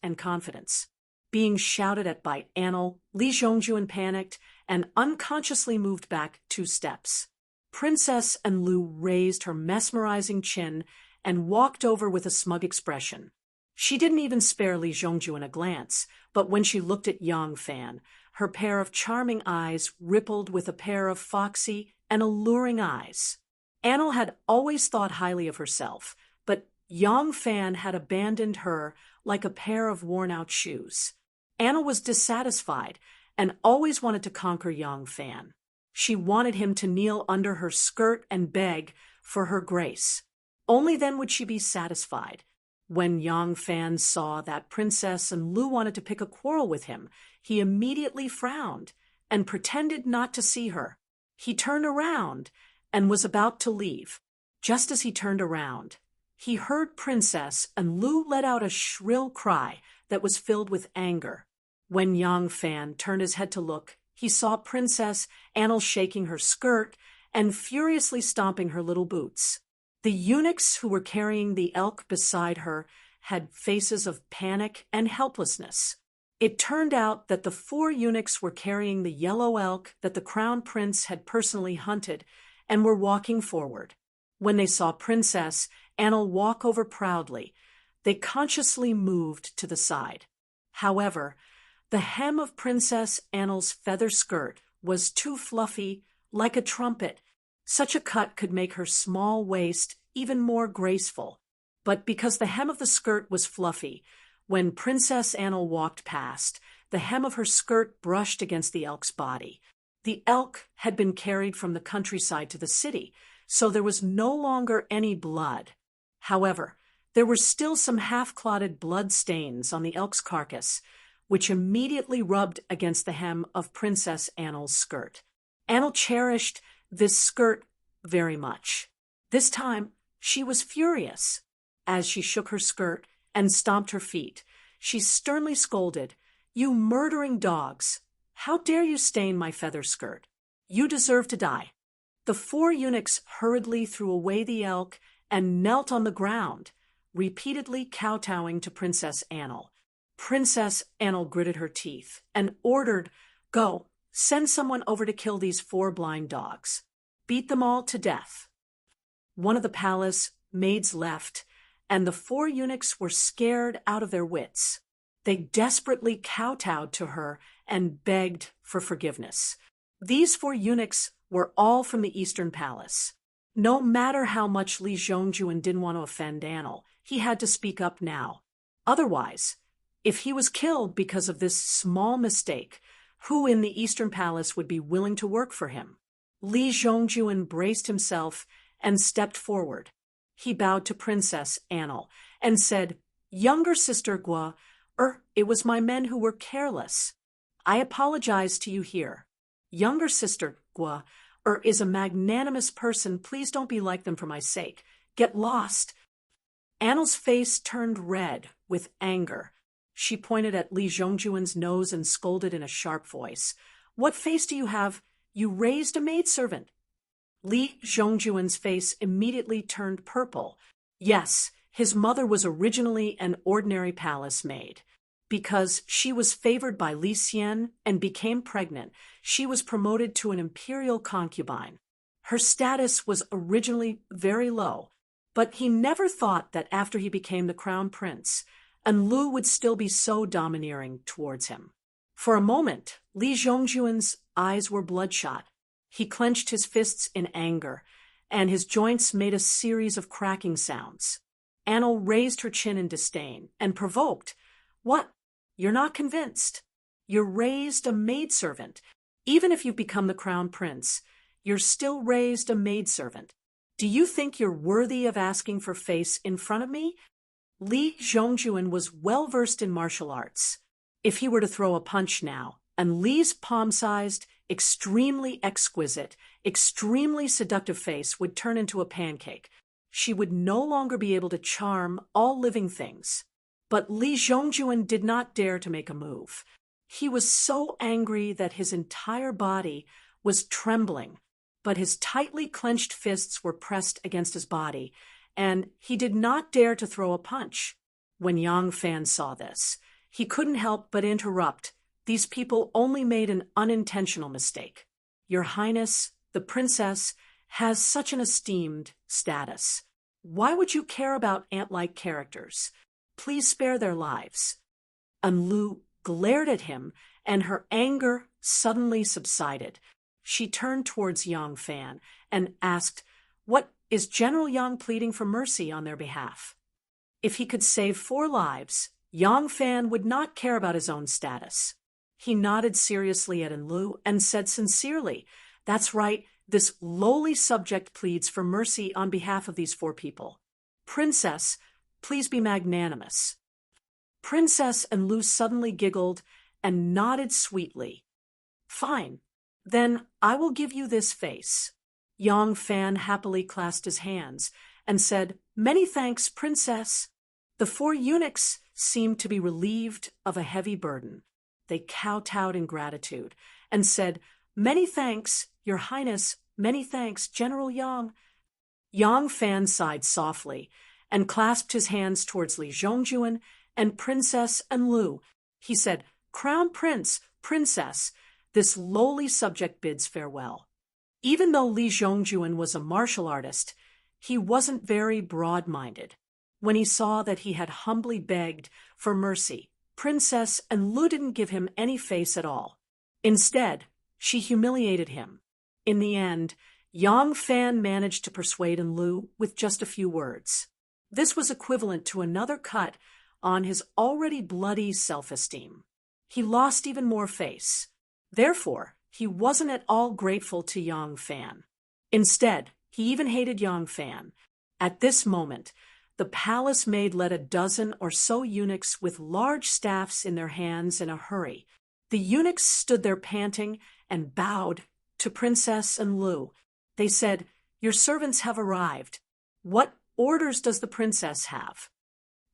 Being shouted at by Anil, Li Zhongjuan panicked and unconsciously moved back 2 steps. Princess Anlu raised her mesmerizing chin and walked over with a smug expression. She didn't even spare Li Zhongjuan a glance, but when she looked at Yang Fan, her pair of charming eyes rippled with a pair of foxy and alluring eyes. Anil had always thought highly of herself, but Yang Fan had abandoned her like a pair of worn-out shoes. Anil was dissatisfied and always wanted to conquer Yang Fan. She wanted him to kneel under her skirt and beg for her grace. Only then would she be satisfied. When Yang Fan saw that Princess Anlu wanted to pick a quarrel with him, he immediately frowned and pretended not to see her. He turned around and was about to leave. Just as he turned around, he heard Princess Anlu let out a shrill cry that was filled with anger. When Yang Fan turned his head to look, he saw Princess Anil shaking her skirt and furiously stomping her little boots. The eunuchs who were carrying the elk beside her had faces of panic and helplessness. It turned out that the 4 eunuchs were carrying the yellow elk that the crown prince had personally hunted and were walking forward. When they saw Princess Anil walk over proudly, they consciously moved to the side. However, the hem of Princess Anil's feather skirt was too fluffy, like a trumpet. Such a cut could make her small waist even more graceful. But because the hem of the skirt was fluffy, when Princess Anil walked past, the hem of her skirt brushed against the elk's body. The elk had been carried from the countryside to the city, so there was no longer any blood. However, there were still some half-clotted blood stains on the elk's carcass, which immediately rubbed against the hem of Princess Anil's skirt. Anil cherished this skirt very much. This time, she was furious. As she shook her skirt and stomped her feet, she sternly scolded, "You murdering dogs! How dare you stain my feather skirt? You deserve to die." The 4 eunuchs hurriedly threw away the elk and knelt on the ground, repeatedly kowtowing to Princess Anil. Princess Anil gritted her teeth and ordered, "Go, send someone over to kill these 4 blind dogs. Beat them all to death." One of the palace maids left, and the 4 eunuchs were scared out of their wits. They desperately kowtowed to her and begged for forgiveness. These 4 eunuchs were all from the Eastern Palace. No matter how much Li Zhongjuan didn't want to offend Anil, he had to speak up now. Otherwise, if he was killed because of this small mistake, who in the Eastern Palace would be willing to work for him? Li Zhongjuan braced himself and stepped forward. He bowed to Princess Anil and said, "Younger sister Gua, it was my men who were careless. I apologize to you here. Younger sister Gua, is a magnanimous person. Please don't be like them for my sake. Get lost." Anil's face turned red with anger. She pointed at Li Zhongjuan's nose and scolded in a sharp voice, "What face do you have? You raised a maidservant." Li Zhongjuan's face immediately turned purple. Yes, his mother was originally an ordinary palace maid. Because she was favored by Li Xian and became pregnant, she was promoted to an imperial concubine. Her status was originally very low, but he never thought that after he became the crown prince, Anlu would still be so domineering towards him. For a moment, Li Zhongjuan's eyes were bloodshot. He clenched his fists in anger, and his joints made a series of cracking sounds. Anil raised her chin in disdain and provoked, "What? You're not convinced? You're raised a maidservant. Even if you've become the crown prince, you're still raised a maidservant. Do you think you're worthy of asking for face in front of me?" Li Zhongjuan was well-versed in martial arts. If he were to throw a punch now, and Li's palm-sized, extremely exquisite, extremely seductive face would turn into a pancake, she would no longer be able to charm all living things. But Li Zhongjuan did not dare to make a move. He was so angry that his entire body was trembling, but his tightly clenched fists were pressed against his body, and he did not dare to throw a punch. When Yang Fan saw this, he couldn't help but interrupt. These people only made an unintentional mistake. Your Highness, the princess, has such an esteemed status. Why would you care about ant-like characters? Please spare their lives. And Lu glared at him, and her anger suddenly subsided. She turned towards Yang Fan and asked, "What is General Yang pleading for mercy on their behalf?" If he could save 4 lives, Yang Fan would not care about his own status. He nodded seriously at Enlu and said sincerely, "That's right, this lowly subject pleads for mercy on behalf of these 4 people. Princess, please be magnanimous." Princess Enlu suddenly giggled and nodded sweetly. "Fine, then I will give you this face." Yang Fan happily clasped his hands and said, "Many thanks, Princess." The 4 eunuchs seemed to be relieved of a heavy burden. They kowtowed in gratitude and said, "Many thanks, Your Highness, many thanks, General Yang." Yang Fan sighed softly and clasped his hands towards Li Zhongjuan and Princess Enlu. He said, "Crown Prince, Princess, this lowly subject bids farewell." Even though Li Zhongjuan was a martial artist, he wasn't very broad-minded. When he saw that he had humbly begged for mercy, Princess Enlu didn't give him any face at all. Instead, she humiliated him. In the end, Yang Fan managed to persuade Enlu with just a few words. This was equivalent to another cut on his already bloody self-esteem. He lost even more face. Therefore, he wasn't at all grateful to Yang Fan. Instead, he even hated Yang Fan. At this moment, the palace maid led a dozen or so eunuchs with large staffs in their hands in a hurry. The eunuchs stood there panting and bowed to Princess Enlu. They said, "Your servants have arrived. What orders does the princess have?"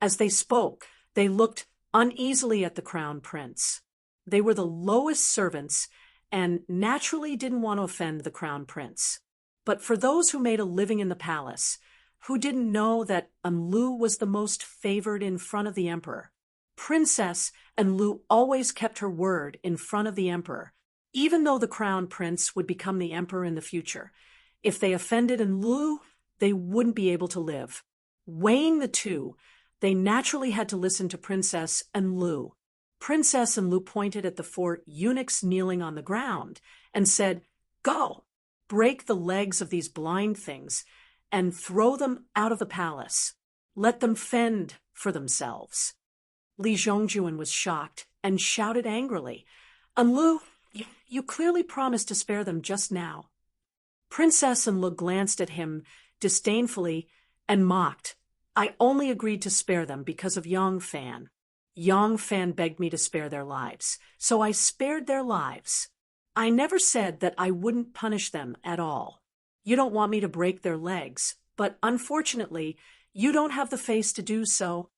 As they spoke, they looked uneasily at the crown prince. They were the lowest servants and naturally didn't want to offend the crown prince. But for those who made a living in the palace, who didn't know that Enlu was the most favored in front of the emperor, Princess Enlu always kept her word in front of the emperor, even though the crown prince would become the emperor in the future. If they offended Enlu, they wouldn't be able to live. Weighing the two, they naturally had to listen to Princess Enlu. Princess Enlu pointed at the 4 eunuchs kneeling on the ground and said, "Go, break the legs of these blind things and throw them out of the palace. Let them fend for themselves." Li Zhongjuan was shocked and shouted angrily, "Enlu, you clearly promised to spare them just now." Princess Enlu glanced at him disdainfully and mocked, "I only agreed to spare them because of Yang Fan. Yang Fan begged me to spare their lives, so I spared their lives. I never said that I wouldn't punish them at all. You don't want me to break their legs, but unfortunately, you don't have the face to do so."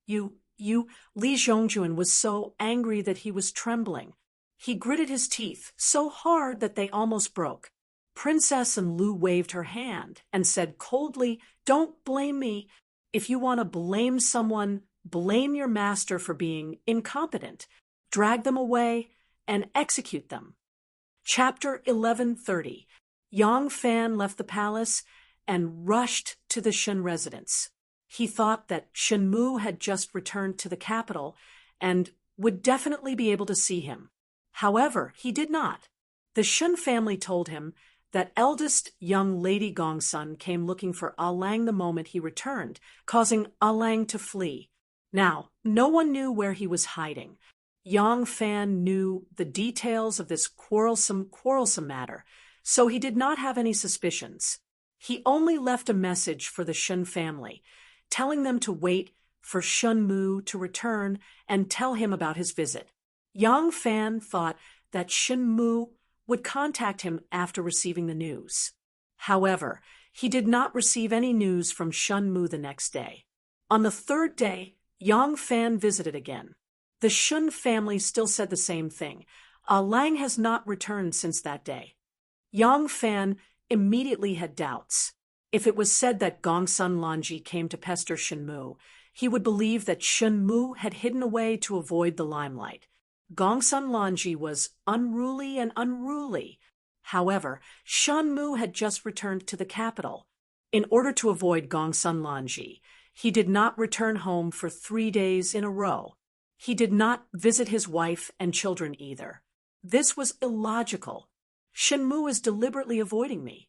Li Zhongjuan was so angry that he was trembling. He gritted his teeth so hard that they almost broke. Princess Enlu waved her hand and said coldly, "Don't blame me. If you want to blame someone, blame your master for being incompetent. Drag them away and execute them." Chapter 1130. Yang Fan left the palace and rushed to the Shun residence. He thought that Shenmu had just returned to the capital and would definitely be able to see him. However, he did not. The Shun family told him that eldest young Lady Gongsun came looking for Alang the moment he returned, causing Alang to flee. Now, no one knew where he was hiding. Yang Fan knew the details of this quarrelsome matter, so he did not have any suspicions. He only left a message for the Shun family, telling them to wait for Shun Mu to return and tell him about his visit. Yang Fan thought that Shun Mu would contact him after receiving the news. However, he did not receive any news from Shun Mu the next day. On the third day, Yang Fan visited again. The Shun family still said the same thing. Lang has not returned since that day. Yang Fan immediately had doubts. If it was said that Gongsun Lanji came to pester Shun Mu, he would believe that Shun Mu had hidden away to avoid the limelight. Gongsun Lanji was unruly and unruly. However, Shun Mu had just returned to the capital. In order to avoid Gongsun Lanji, he did not return home for 3 days in a row. He did not visit his wife and children either. This was illogical. Shun Mu is deliberately avoiding me.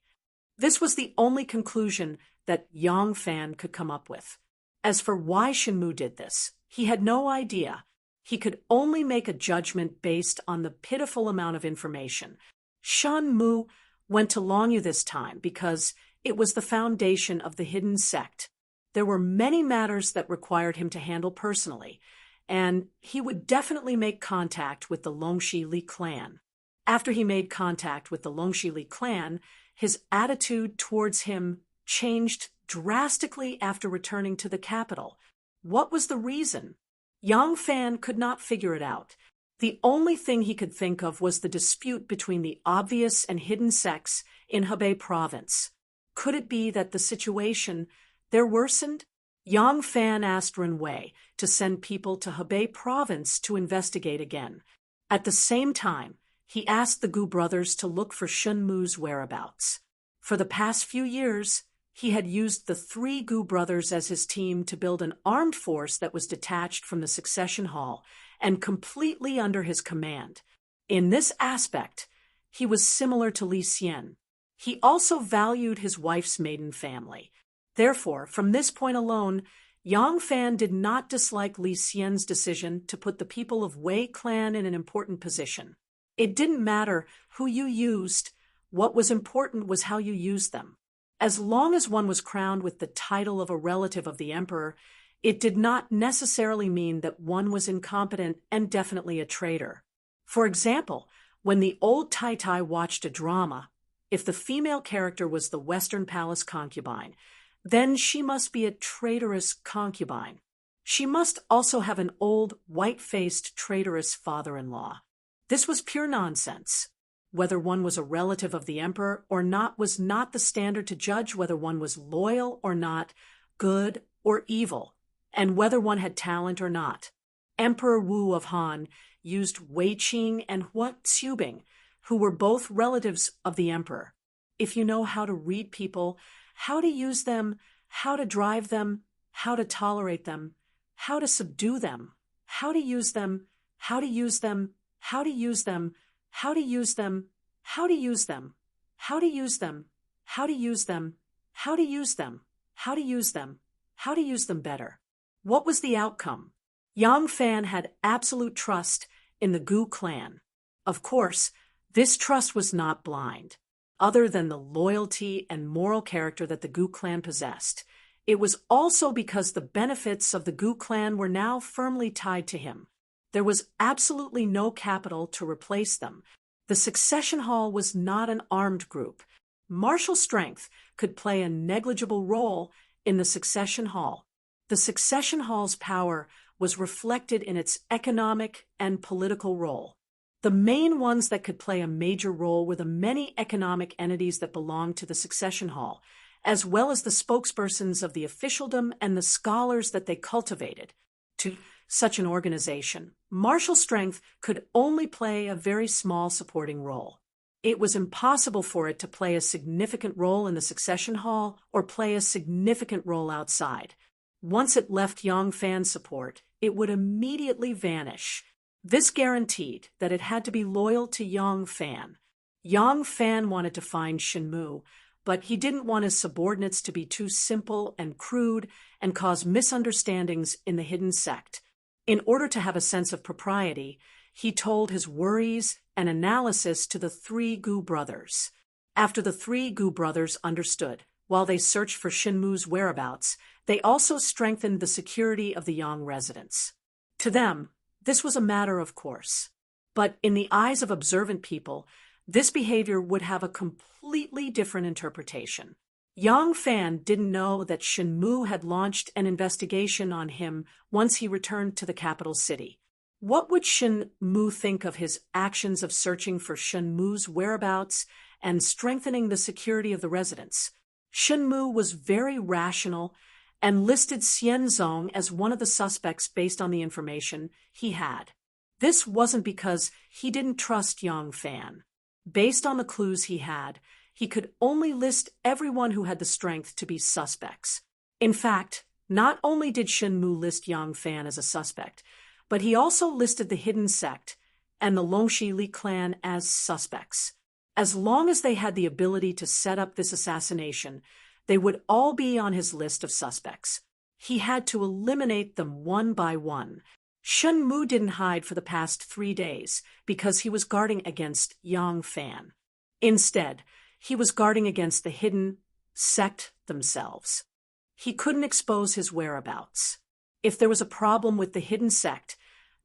This was the only conclusion that Yang Fan could come up with. As for why Shun Mu did this, he had no idea. He could only make a judgment based on the pitiful amount of information. Shun Mu went to Longyu this time because it was the foundation of the hidden sect. There were many matters that required him to handle personally, and he would definitely make contact with the Longxi Li clan. After he made contact with the Longxi Li clan, his attitude towards him changed drastically after returning to the capital. What was the reason? Yang Fan could not figure it out. The only thing he could think of was the dispute between the obvious and hidden sects in Hebei province. Could it be that the situation there worsened? Yang Fan asked Ren Wei to send people to Hebei province to investigate again. At the same time, he asked the Gu brothers to look for Shun Mu's whereabouts. For the past few years, he had used the 3 Gu brothers as his team to build an armed force that was detached from the succession hall and completely under his command. In this aspect, he was similar to Li Xian. He also valued his wife's maiden family. Therefore, from this point alone, Yang Fan did not dislike Li Xian's decision to put the people of Wei clan in an important position. It didn't matter who you used. What was important was how you used them. As long as one was crowned with the title of a relative of the emperor, it did not necessarily mean that one was incompetent and definitely a traitor. For example, when the old Tai Tai watched a drama, if the female character was the Western Palace concubine, then she must be a traitorous concubine. She must also have an old, white-faced, traitorous father-in-law. This was pure nonsense. Whether one was a relative of the emperor or not was not the standard to judge whether one was loyal or not, good or evil, and whether one had talent or not. Emperor Wu of Han used Wei Qing and Hua Xubing, who were both relatives of the emperor. If you know how to read people, how to use them, how to drive them, how to tolerate them, how to subdue them, how to use them, how to use them, how to use them, how to use them, how to use them, how to use them, how to use them, how to use them, how to use them, how to use them better. What was the outcome? Yang Fan had absolute trust in the Gu clan. Of course, this trust was not blind. Other than the loyalty and moral character that the Gu clan possessed, it was also because the benefits of the Gu clan were now firmly tied to him. There was absolutely no capital to replace them. The succession hall was not an armed group. Martial strength could play a negligible role in the succession hall. The succession hall's power was reflected in its economic and political role. The main ones that could play a major role were the many economic entities that belonged to the succession hall, as well as the spokespersons of the officialdom and the scholars that they cultivated. To such an organization, martial strength could only play a very small supporting role. It was impossible for it to play a significant role in the succession hall or play a significant role outside. Once it left Yang Fan's support, it would immediately vanish. This guaranteed that it had to be loyal to Yang Fan. Yang Fan wanted to find Shun Mu, but he didn't want his subordinates to be too simple and crude and cause misunderstandings in the hidden sect. In order to have a sense of propriety, he told his worries and analysis to the 3 Gu brothers. After the 3 Gu brothers understood While they searched for Shinmu's whereabouts, they also strengthened the security of the Yang residence. To them, this was a matter of course. But in the eyes of observant people, this behavior would have a completely different interpretation. Yang Fan didn't know that Shinmu had launched an investigation on him once he returned to the capital city. What would Shinmu think of his actions of searching for Shinmu's whereabouts and strengthening the security of the residence? Shinmu was very rational and listed Xianzong as one of the suspects based on the information he had. This wasn't because he didn't trust Yang Fan. Based on the clues he had, he could only list everyone who had the strength to be suspects. In fact, not only did Shinmu list Yang Fan as a suspect, but he also listed the hidden sect and the Longxi Li clan as suspects. As long as they had the ability to set up this assassination, they would all be on his list of suspects. He had to eliminate them one by one. Shinmu didn't hide for the past 3 days because he was guarding against Yang Fan. Instead, he was guarding against the hidden sect themselves. He couldn't expose his whereabouts. If there was a problem with the hidden sect,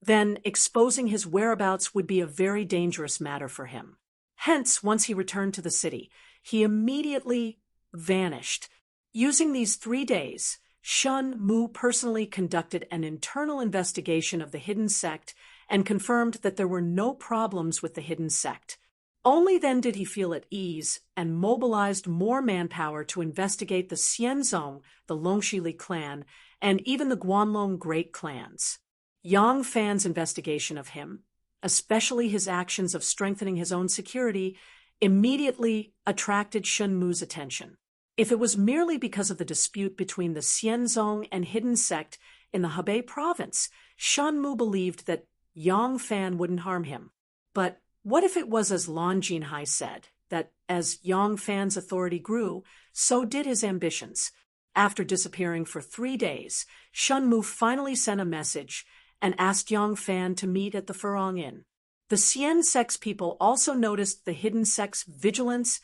then exposing his whereabouts would be a very dangerous matter for him. Hence, once he returned to the city, he immediately vanished. Using these 3 days, Shinmu personally conducted an internal investigation of the hidden sect and confirmed that there were no problems with the hidden sect. Only then did he feel at ease and mobilized more manpower to investigate the Xianzong, the Longxi Li clan, and even the Guanlong Great clans. Yang Fan's investigation of him, especially his actions of strengthening his own security, immediately attracted Shinmu's attention. If it was merely because of the dispute between the Xianzong and hidden sect in the Hebei province, Shinmu believed that Yang Fan wouldn't harm him. But what if it was as Lan Jinhai said, that as Yang Fan's authority grew, so did his ambitions? After disappearing for 3 days, Shinmu finally sent a message and asked Yang Fan to meet at the Furong Inn. The Xian sect's people also noticed the hidden sect's vigilance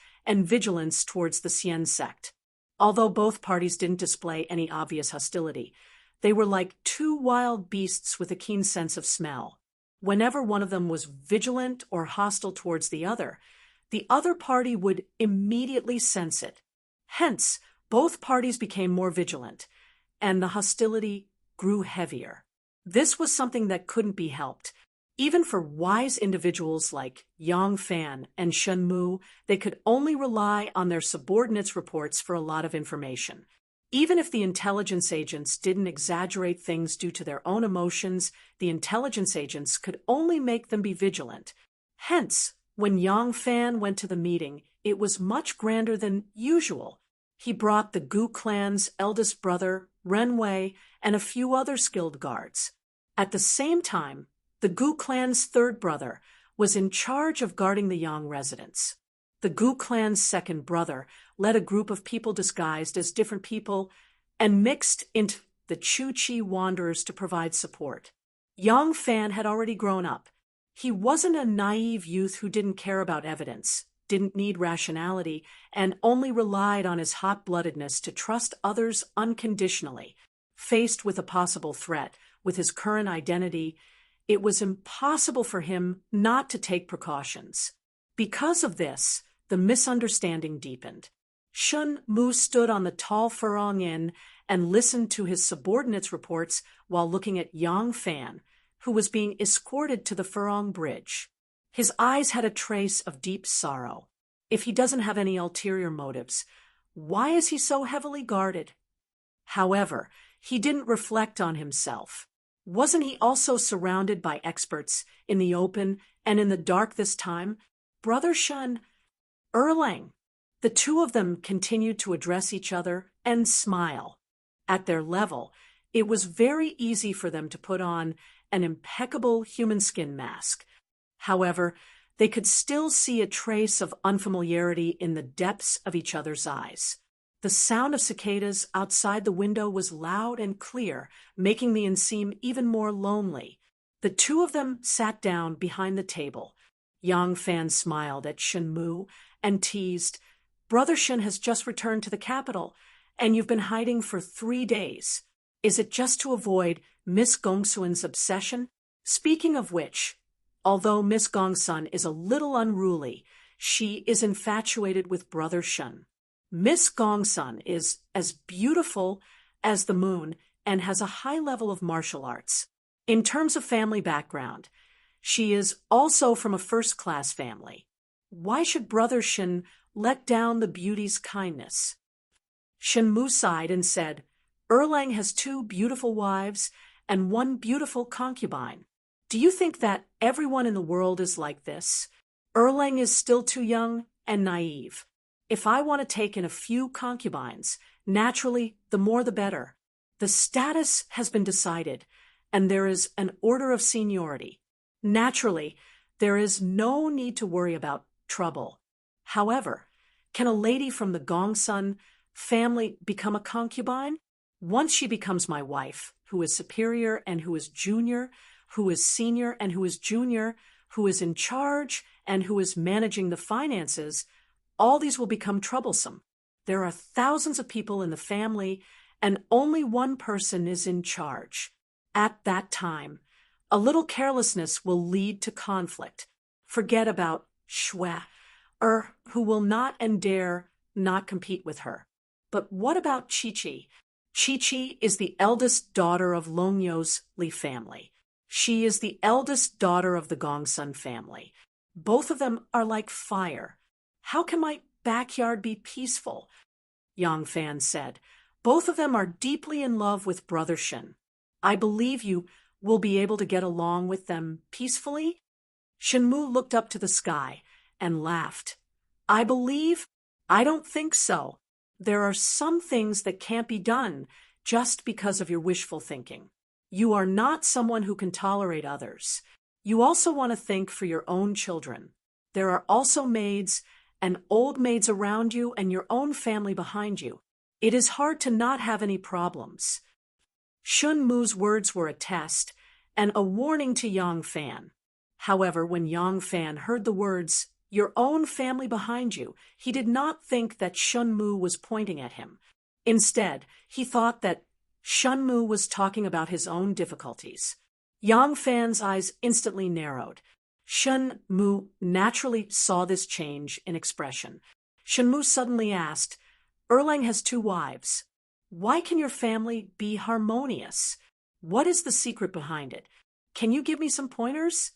towards the Xian sect. Although both parties didn't display any obvious hostility, they were like 2 wild beasts with a keen sense of smell. Whenever one of them was vigilant or hostile towards the other party would immediately sense it. Hence, both parties became more vigilant, and the hostility grew heavier. This was something that couldn't be helped. Even for wise individuals like Yang Fan and Shinmu, they could only rely on their subordinates' reports for a lot of information. Even if the intelligence agents didn't exaggerate things due to their own emotions, the intelligence agents could only make them be vigilant. Hence, when Yang Fan went to the meeting, it was much grander than usual. He brought the Gu clan's eldest brother, Ren Wei, and a few other skilled guards. At the same time, the Gu clan's third brother was in charge of guarding the Yang residence. The Gu clan's second brother led a group of people disguised as different people and mixed into the Chu Chi wanderers to provide support. Yang Fan had already grown up. He wasn't a naive youth who didn't care about evidence, didn't need rationality, and only relied on his hot-bloodedness to trust others unconditionally. Faced with a possible threat, with his current identity, it was impossible for him not to take precautions. Because of this, the misunderstanding deepened. Shinmu stood on the tall Furong Inn and listened to his subordinates' reports while looking at Yang Fan, who was being escorted to the Furong Bridge. His eyes had a trace of deep sorrow. If he doesn't have any ulterior motives, why is he so heavily guarded? However, he didn't reflect on himself. Wasn't he also surrounded by experts in the open and in the dark this time? Brother Shun, Erlang. The two of them continued to address each other and smile. At their level, it was very easy for them to put on an impeccable human skin mask. However, they could still see a trace of unfamiliarity in the depths of each other's eyes. The sound of cicadas outside the window was loud and clear, making the inn seem even more lonely. The two of them sat down behind the table. Yang Fan smiled at Shinmu and teased, Brother Shen has just returned to the capital, and you've been hiding for 3 days. Is it just to avoid Miss Gongsuan's obsession? Speaking of which, although Miss Gongsun is a little unruly, she is infatuated with Brother Shen. Miss Gongsun is as beautiful as the moon and has a high level of martial arts. In terms of family background, she is also from a first-class family. Why should Brother Shen let down the beauty's kindness? Shen Mu sighed and said, Erlang has 2 beautiful wives and 1 beautiful concubine. Do you think that everyone in the world is like this? Erlang is still too young and naive. If I want to take in a few concubines, naturally, the more the better. The status has been decided, and there is an order of seniority. Naturally, there is no need to worry about trouble. However, can a lady from the Gongsun family become a concubine? Once she becomes my wife, who is superior and who is junior, who is senior and who is junior, who is in charge and who is managing the finances, all these will become troublesome. There are thousands of people in the family, and only one person is in charge. At that time, a little carelessness will lead to conflict. Forget about Shui, who will not and dare not compete with her. But what about Chi-Chi? Chi-Chi is the eldest daughter of Long You's Li family. She is the eldest daughter of the Gongsun family. Both of them are like fire. How can my backyard be peaceful? Yang Fan said. Both of them are deeply in love with Brother Shen. I believe you will be able to get along with them peacefully? Shen Mu looked up to the sky and laughed. I don't think so. There are some things that can't be done just because of your wishful thinking. You are not someone who can tolerate others. You also want to think for your own children. There are also maids and old maids around you and your own family behind you. It is hard to not have any problems. Shun Mu's words were a test and a warning to Yang Fan. However, when Yang Fan heard the words, your own family behind you, he did not think that Shun Mu was pointing at him. Instead, he thought that Shun Mu was talking about his own difficulties. Yang Fan's eyes instantly narrowed. Shun Mu naturally saw this change in expression. Shun Mu suddenly asked, Erlang has 2 wives. Why can your family be harmonious? What is the secret behind it? Can you give me some pointers?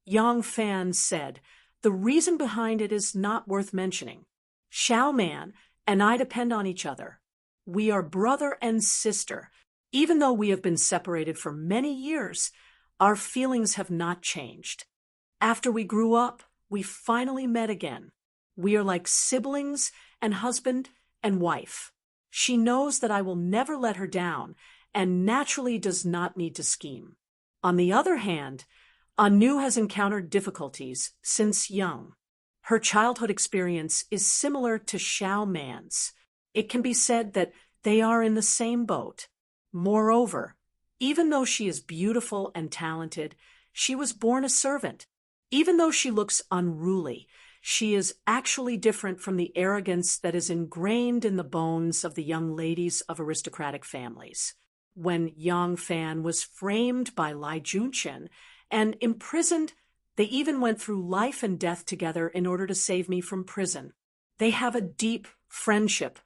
Yang Fan said, the reason behind it is not worth mentioning. Xiao Man and I depend on each other. We are brother and sister. Even though we have been separated for many years, our feelings have not changed. After we grew up, we finally met again. We are like siblings and husband and wife. She knows that I will never let her down and naturally does not need to scheme. On the other hand, Anu has encountered difficulties since young. Her childhood experience is similar to Xiao Man's. It can be said that they are in the same boat. Moreover, even though she is beautiful and talented, she was born a servant. Even though she looks unruly, she is actually different from the arrogance that is ingrained in the bones of the young ladies of aristocratic families. When Yang Fan was framed by Lai Junqian and imprisoned, they even went through life and death together in order to save me from prison. They have a deep friendship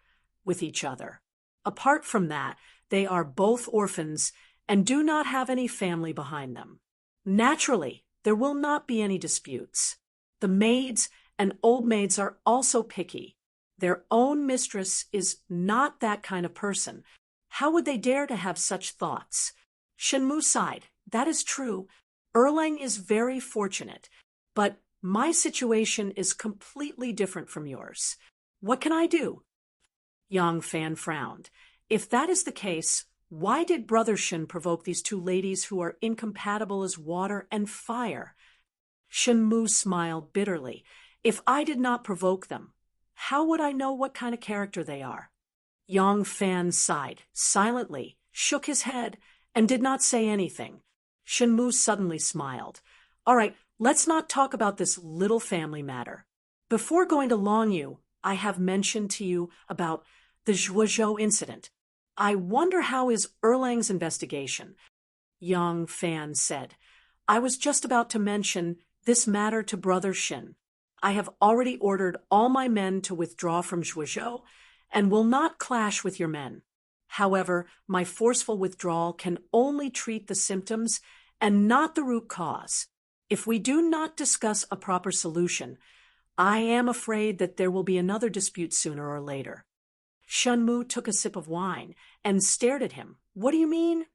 with each other. Apart from that, they are both orphans and do not have any family behind them. Naturally, there will not be any disputes. The maids and old maids are also picky. Their own mistress is not that kind of person. How would they dare to have such thoughts? Shen Mu sighed. That is true. Erlang is very fortunate, but my situation is completely different from yours. What can I do? Yang Fan frowned. If that is the case, why did Brother Shen provoke these 2 ladies who are incompatible as water and fire? Shen Mu smiled bitterly. If I did not provoke them, how would I know what kind of character they are? Yang Fan sighed silently, shook his head, and did not say anything. Shen Mu suddenly smiled. All right, let's not talk about this little family matter. Before going to Longyu, I have mentioned to you about the Zhuozhou incident. I wonder how is Erlang's investigation? Yang Fan said. I was just about to mention this matter to Brother Shin. I have already ordered all my men to withdraw from Zhuozhou and will not clash with your men. However, my forceful withdrawal can only treat the symptoms and not the root cause. If we do not discuss a proper solution, I am afraid that there will be another dispute sooner or later. Shunmu took a sip of wine and stared at him. What do you mean?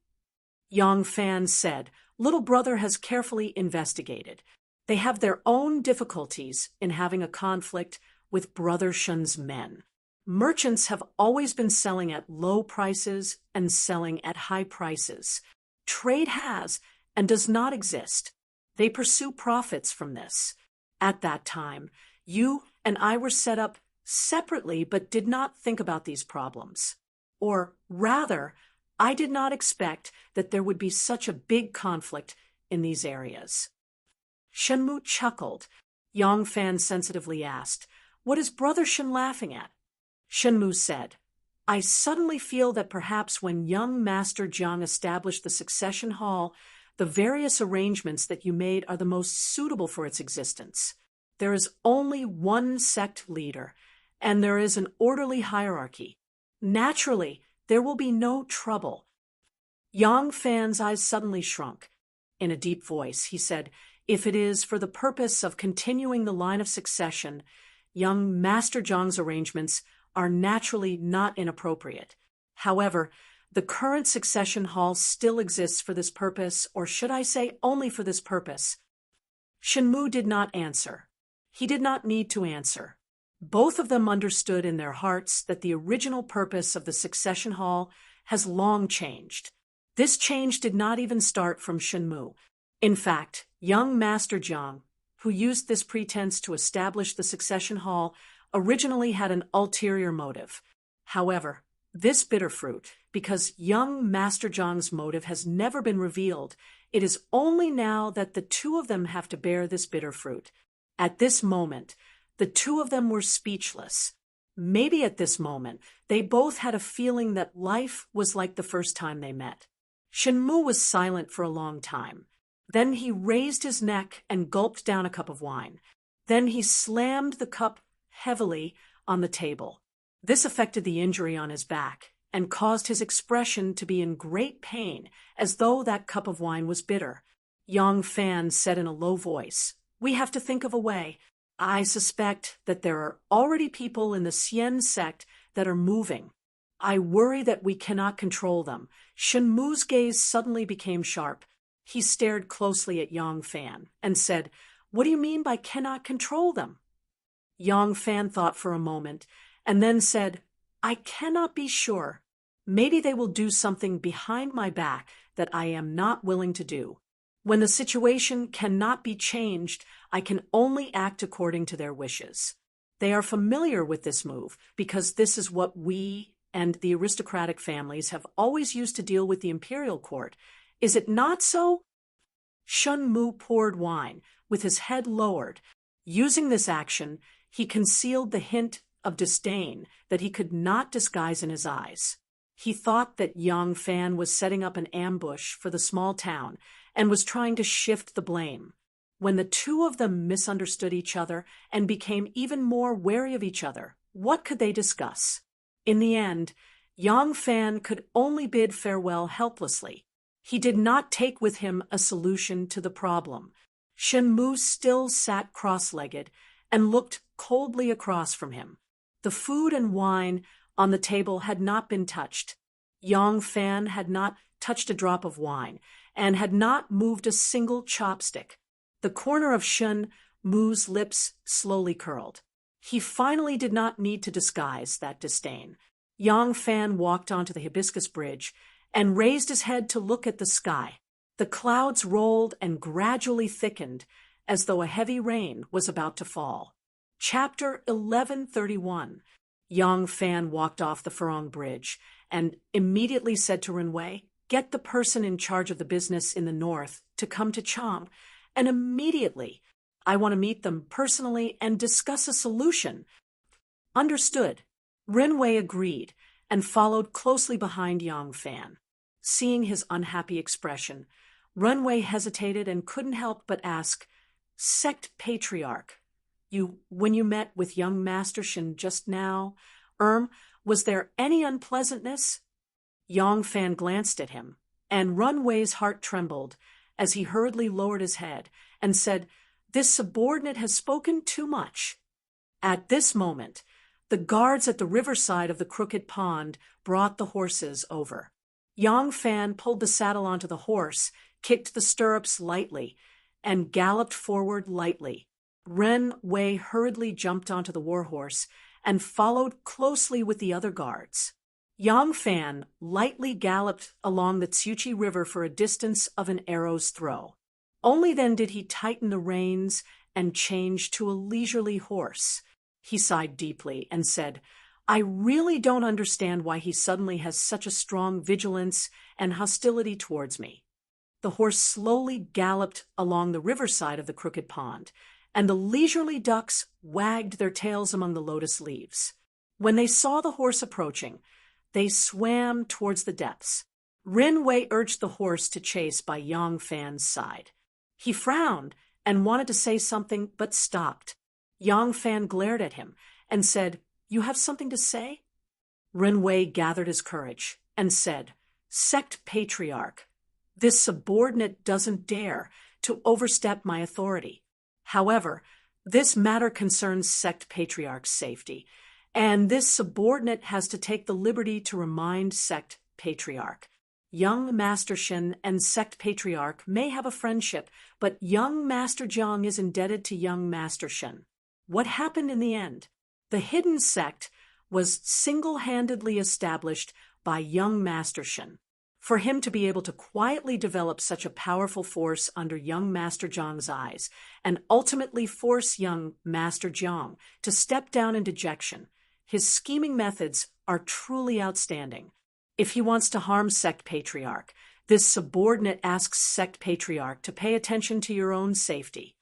Yang Fan said, Little brother has carefully investigated. They have their own difficulties in having a conflict with Brother Shun's men. Merchants have always been selling at low prices and selling at high prices. Trade has and does not exist. They pursue profits from this. At that time, you and I were set up separately but did not think about these problems. Or rather, I did not expect that there would be such a big conflict in these areas. Shenmu chuckled. Yang Fan sensitively asked, What is Brother Shen laughing at? Shenmu said, I suddenly feel that perhaps when young Master Jiang established the succession hall, the various arrangements that you made are the most suitable for its existence. There is only one sect leader, and there is an orderly hierarchy. Naturally, there will be no trouble. Yang Fan's eyes suddenly shrunk. In a deep voice, he said, If it is for the purpose of continuing the line of succession, young Master Jiang's arrangements are naturally not inappropriate. However, the current succession hall still exists for this purpose, or should I say only for this purpose. Shenmu did not answer. He did not need to answer. Both of them understood in their hearts that the original purpose of the succession hall has long changed. This change did not even start from Shenmu. In fact, young Master Jiang, who used this pretense to establish the succession hall, originally had an ulterior motive. However, this bitter fruit, because young Master Jiang's motive has never been revealed, it is only now that the two of them have to bear this bitter fruit. At this moment, the two of them were speechless. Maybe at this moment, they both had a feeling that life was like the first time they met. Shenmu was silent for a long time. Then he raised his neck and gulped down a cup of wine. Then he slammed the cup heavily on the table. This affected the injury on his back and caused his expression to be in great pain, as though that cup of wine was bitter. Yang Fan said in a low voice, We have to think of a way. I suspect that there are already people in the Xian sect that are moving. I worry that we cannot control them. Shenmu's gaze suddenly became sharp. He stared closely at Yang Fan and said, What do you mean by cannot control them? Yang Fan thought for a moment and then said, I cannot be sure. Maybe they will do something behind my back that I am not willing to do. When the situation cannot be changed, I can only act according to their wishes. They are familiar with this move because this is what we and the aristocratic families have always used to deal with the imperial court. Is it not so? Shunmu poured wine, with his head lowered. Using this action, he concealed the hint of disdain that he could not disguise in his eyes. He thought that Yang Fan was setting up an ambush for the small town and was trying to shift the blame. When the two of them misunderstood each other and became even more wary of each other, what could they discuss? In the end, Yang Fan could only bid farewell helplessly. He did not take with him a solution to the problem. Shenmu still sat cross-legged and looked coldly across from him. The food and wine on the table had not been touched. Yang Fan had not touched a drop of wine and had not moved a single chopstick. The corner of Shenmu's lips slowly curled. He finally did not need to disguise that disdain. Yang Fan walked onto the hibiscus bridge and raised his head to look at the sky. The clouds rolled and gradually thickened as though a heavy rain was about to fall. Chapter 1131. Yang Fan walked off the Furong Bridge and immediately said to Renwei, Get the person in charge of the business in the north to come to Chang, and immediately. I want to meet them personally and discuss a solution. Understood. Renwei agreed and followed closely behind Yang Fan. Seeing his unhappy expression, Renwei hesitated and couldn't help but ask, "Sect Patriarch, when you met with young Master Shin just now, was there any unpleasantness?" Yang Fan glanced at him, and Renwei's heart trembled as he hurriedly lowered his head and said, "This subordinate has spoken too much." At this moment, the guards at the riverside of the Crooked Pond brought the horses over. Yang Fan pulled the saddle onto the horse, kicked the stirrups lightly, and galloped forward lightly. Ren Wei hurriedly jumped onto the warhorse and followed closely with the other guards. Yang Fan lightly galloped along the Tsuchi River for a distance of an arrow's throw. Only then did he tighten the reins and change to a leisurely horse. He sighed deeply and said, "I really don't understand why he suddenly has such a strong vigilance and hostility towards me." The horse slowly galloped along the riverside of the Crooked Pond, and the leisurely ducks wagged their tails among the lotus leaves. When they saw the horse approaching, they swam towards the depths. Ren Wei urged the horse to chase by Yang Fan's side. He frowned and wanted to say something, but stopped. Yang Fan glared at him and said, "You have something to say?" Ren Wei gathered his courage and said, "Sect Patriarch, this subordinate doesn't dare to overstep my authority. However, this matter concerns Sect Patriarch's safety, and this subordinate has to take the liberty to remind Sect Patriarch. Young Master Shin and Sect Patriarch may have a friendship, but young Master Jiang is indebted to young Master Shin. What happened in the end? The hidden sect was single-handedly established by young Master Shin. For him to be able to quietly develop such a powerful force under young Master Jiang's eyes and ultimately force young Master Jiang to step down in dejection, his scheming methods are truly outstanding. If he wants to harm Sect Patriarch, this subordinate asks Sect Patriarch to pay attention to your own safety."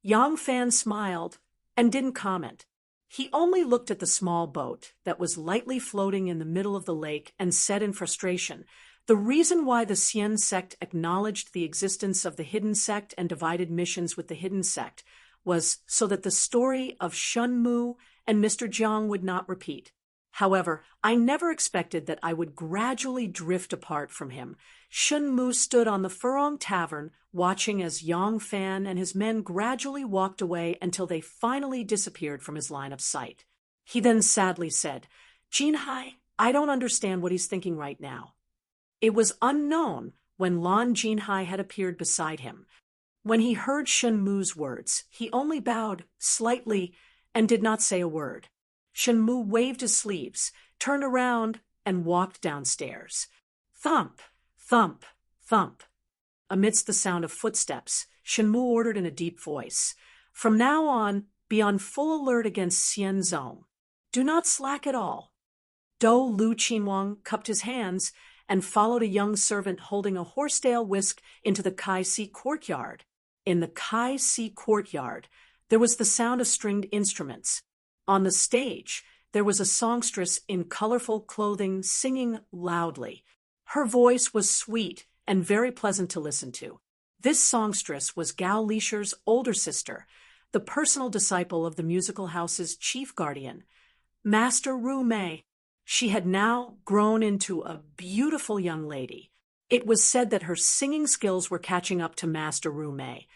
Yang Fan smiled and didn't comment. He only looked at the small boat that was lightly floating in the middle of the lake and said in frustration, "The reason why the Xian sect acknowledged the existence of the hidden sect and divided missions with the hidden sect was so that the story of Shun Mu and Mr. Jiang would not repeat. However, I never expected that I would gradually drift apart from him." Shun Mu stood on the Furong Tavern, watching as Yang Fan and his men gradually walked away until they finally disappeared from his line of sight. He then sadly said, "Jinhai, I don't understand what he's thinking right now." It was unknown when Lan Jinhai had appeared beside him. When he heard Shun Mu's words, he only bowed slightly and did not say a word. Shun Mu waved his sleeves, turned around, and walked downstairs. Thump, thump, thump. Amidst the sound of footsteps, Shun Mu ordered in a deep voice, "From now on, be on full alert against Xian Zong. Do not slack at all." Dou Lu Qinwang cupped his hands and followed a young servant holding a horsetail whisk into the Kai Si courtyard. In the Kai Si courtyard, there was the sound of stringed instruments. On the stage, there was a songstress in colorful clothing singing loudly. Her voice was sweet and very pleasant to listen to. This songstress was Gao Lisher's older sister, the personal disciple of the musical house's chief guardian, Master Ru Mei. She had now grown into a beautiful young lady. It was said that her singing skills were catching up to Master Ru Mei,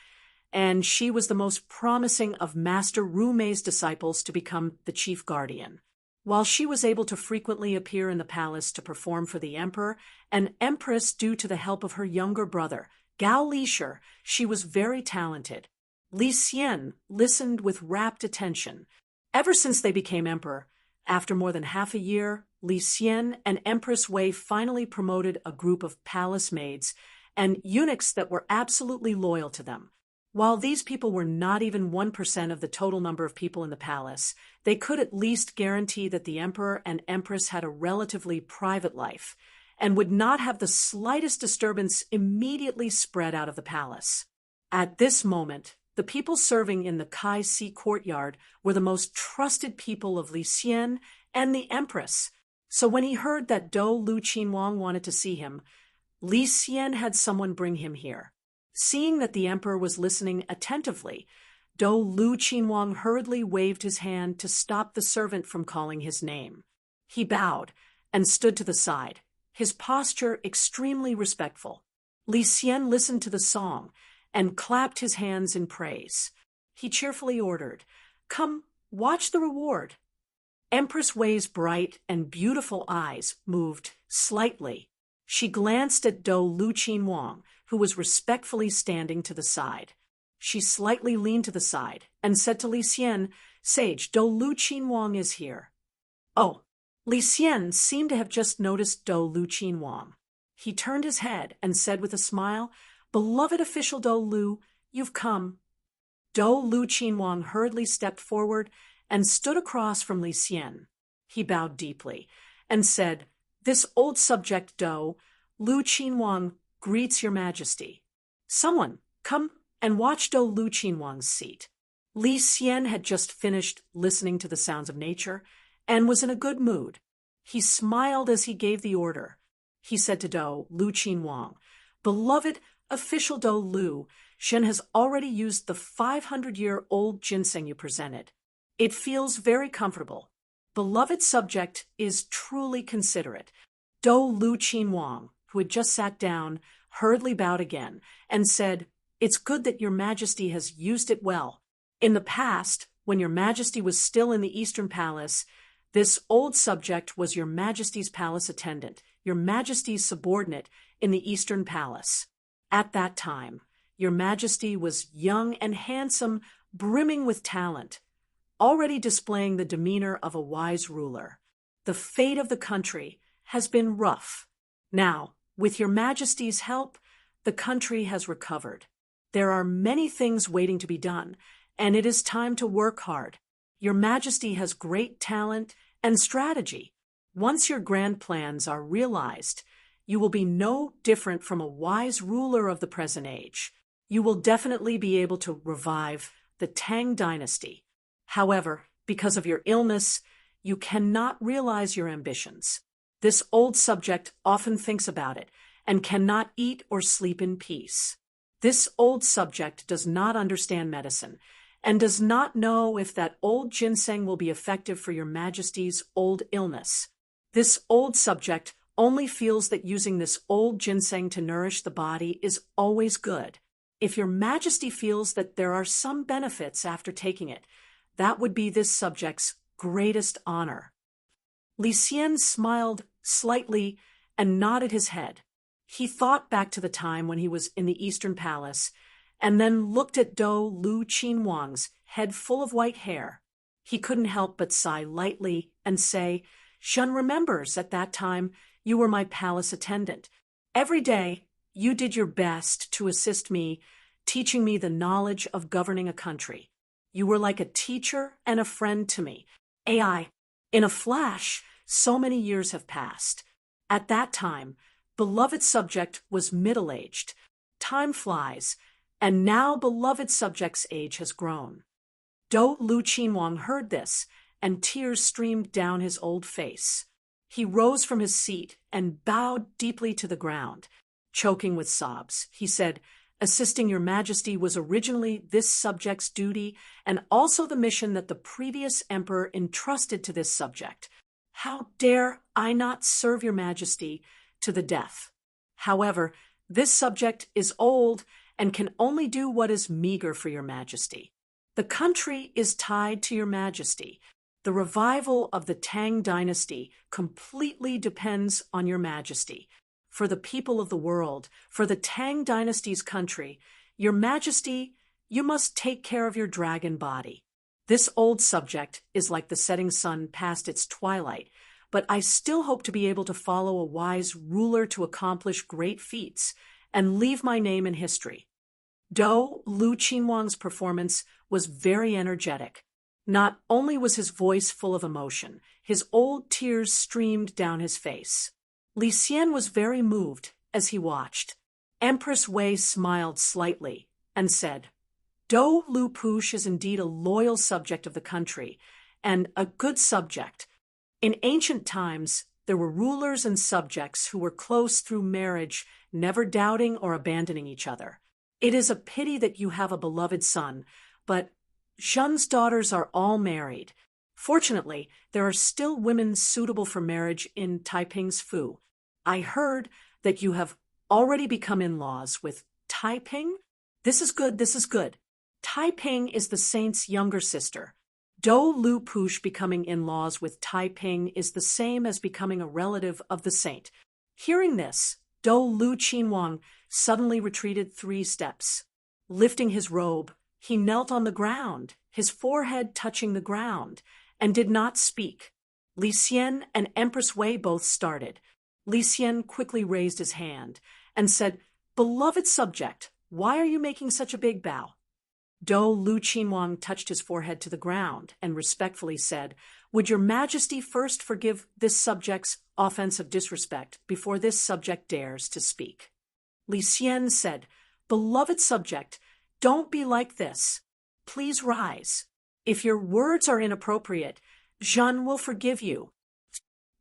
and she was the most promising of Master Ru Mei's disciples to become the chief guardian. While she was able to frequently appear in the palace to perform for the emperor and empress due to the help of her younger brother, Gao Lisher, she was very talented. Li Xian listened with rapt attention. Ever since they became emperor, after more than half a year, Li Xian and Empress Wei finally promoted a group of palace maids and eunuchs that were absolutely loyal to them. While these people were not even 1% of the total number of people in the palace, they could at least guarantee that the emperor and empress had a relatively private life and would not have the slightest disturbance immediately spread out of the palace. At this moment, The people serving in the Kai Si courtyard were the most trusted people of Li Xian and the Empress. So when he heard that Dou Lu Qinhuang wanted to see him, Li Xian had someone bring him here. Seeing that the emperor was listening attentively, Dou Lu Qinhuang hurriedly waved his hand to stop the servant from calling his name. He bowed and stood to the side, his posture extremely respectful. Li Xian listened to the song and clapped his hands in praise. He cheerfully ordered, "Come, watch the reward." Empress Wei's bright and beautiful eyes moved slightly. She glanced at Dou Lu Qinhuang, who was respectfully standing to the side. She slightly leaned to the side and said to Li Xian, "Sage, Dou Lu Qinhuang is here." Oh, Li Xian seemed to have just noticed Dou Lu Qinhuang. He turned his head and said with a smile, "Beloved official Dou Lu, you've come." Dou Lu Qinhuang hurriedly stepped forward and stood across from Li Xian. He bowed deeply and said, "This old subject Dou Lu Qinhuang greets your majesty. Someone, come and watch Dou Lu Qinhuang's seat." Li Xian had just finished listening to the sounds of nature and was in a good mood. He smiled as he gave the order. He said to Dou Lu Qinhuang, "Beloved official Dou Lu, Shen has already used the 500-year-old ginseng you presented. It feels very comfortable. Beloved subject is truly considerate." Dou Lu Qinhuang, who had just sat down, hurriedly bowed again and said, "It's good that your majesty has used it well. In the past, when your majesty was still in the Eastern Palace, this old subject was your majesty's palace attendant, your majesty's subordinate in the Eastern Palace. At that time, your majesty was young and handsome, brimming with talent, already displaying the demeanor of a wise ruler. The fate of the country has been rough. Now, with your majesty's help, the country has recovered. There are many things waiting to be done, and it is time to work hard. Your majesty has great talent and strategy. Once your grand plans are realized, you will be no different from a wise ruler of the present age. You will definitely be able to revive the Tang dynasty. However, because of your illness, you cannot realize your ambitions. This old subject often thinks about it and cannot eat or sleep in peace. This old subject does not understand medicine and does not know if that old ginseng will be effective for your majesty's old illness. This old subject only feels that using this old ginseng to nourish the body is always good. If your majesty feels that there are some benefits after taking it, that would be this subject's greatest honor." Li Xian smiled slightly and nodded his head. He thought back to the time when he was in the Eastern Palace and then looked at Dou Lu Qinhuang's head full of white hair. He couldn't help but sigh lightly and say, "Shun remembers at that time you were my palace attendant. Every day you did your best to assist me, teaching me the knowledge of governing a country. You were like a teacher and a friend to me. AI, in a flash, so many years have passed. At that time, beloved subject was middle-aged. Time flies, and now beloved subject's age has grown." Dou Lu Qinhuang heard this, and tears streamed down his old face. He rose from his seat and bowed deeply to the ground. Choking with sobs, he said, "Assisting your majesty was originally this subject's duty and also the mission that the previous emperor entrusted to this subject. How dare I not serve your majesty to the death? However, this subject is old and can only do what is meager for your majesty. The country is tied to your majesty. The revival of the Tang dynasty completely depends on your majesty. For the people of the world, for the Tang dynasty's country, your majesty, you must take care of your dragon body. This old subject is like the setting sun past its twilight, but I still hope to be able to follow a wise ruler to accomplish great feats and leave my name in history." Dou Lu Qinhuang's performance was very energetic. Not only was his voice full of emotion, his old tears streamed down his face. Li Xian was very moved as he watched. Empress Wei smiled slightly and said, Dou Lu Push is indeed a loyal subject of the country, and a good subject. In ancient times, there were rulers and subjects who were close through marriage, never doubting or abandoning each other. It is a pity that you have a beloved son, but Zhen's daughters are all married. Fortunately, there are still women suitable for marriage in Taiping's Fu. I heard that you have already become in-laws with Taiping. This is good, this is good. Taiping is the saint's younger sister. Dou Lu Push becoming in-laws with Taiping is the same as becoming a relative of the saint. Hearing this, Dou Lu Qinhuang suddenly retreated 3 steps. Lifting his robe, he knelt on the ground, his forehead touching the ground, and did not speak. Li Xian and Empress Wei both started. Li Xian quickly raised his hand and said, "Beloved subject, why are you making such a big bow?" Dou Lu Qinhuang touched his forehead to the ground and respectfully said, "Would your majesty first forgive this subject's offensive disrespect before this subject dares to speak?" Li Xian said, "Beloved subject, don't be like this. Please rise. If your words are inappropriate, Zhen will forgive you."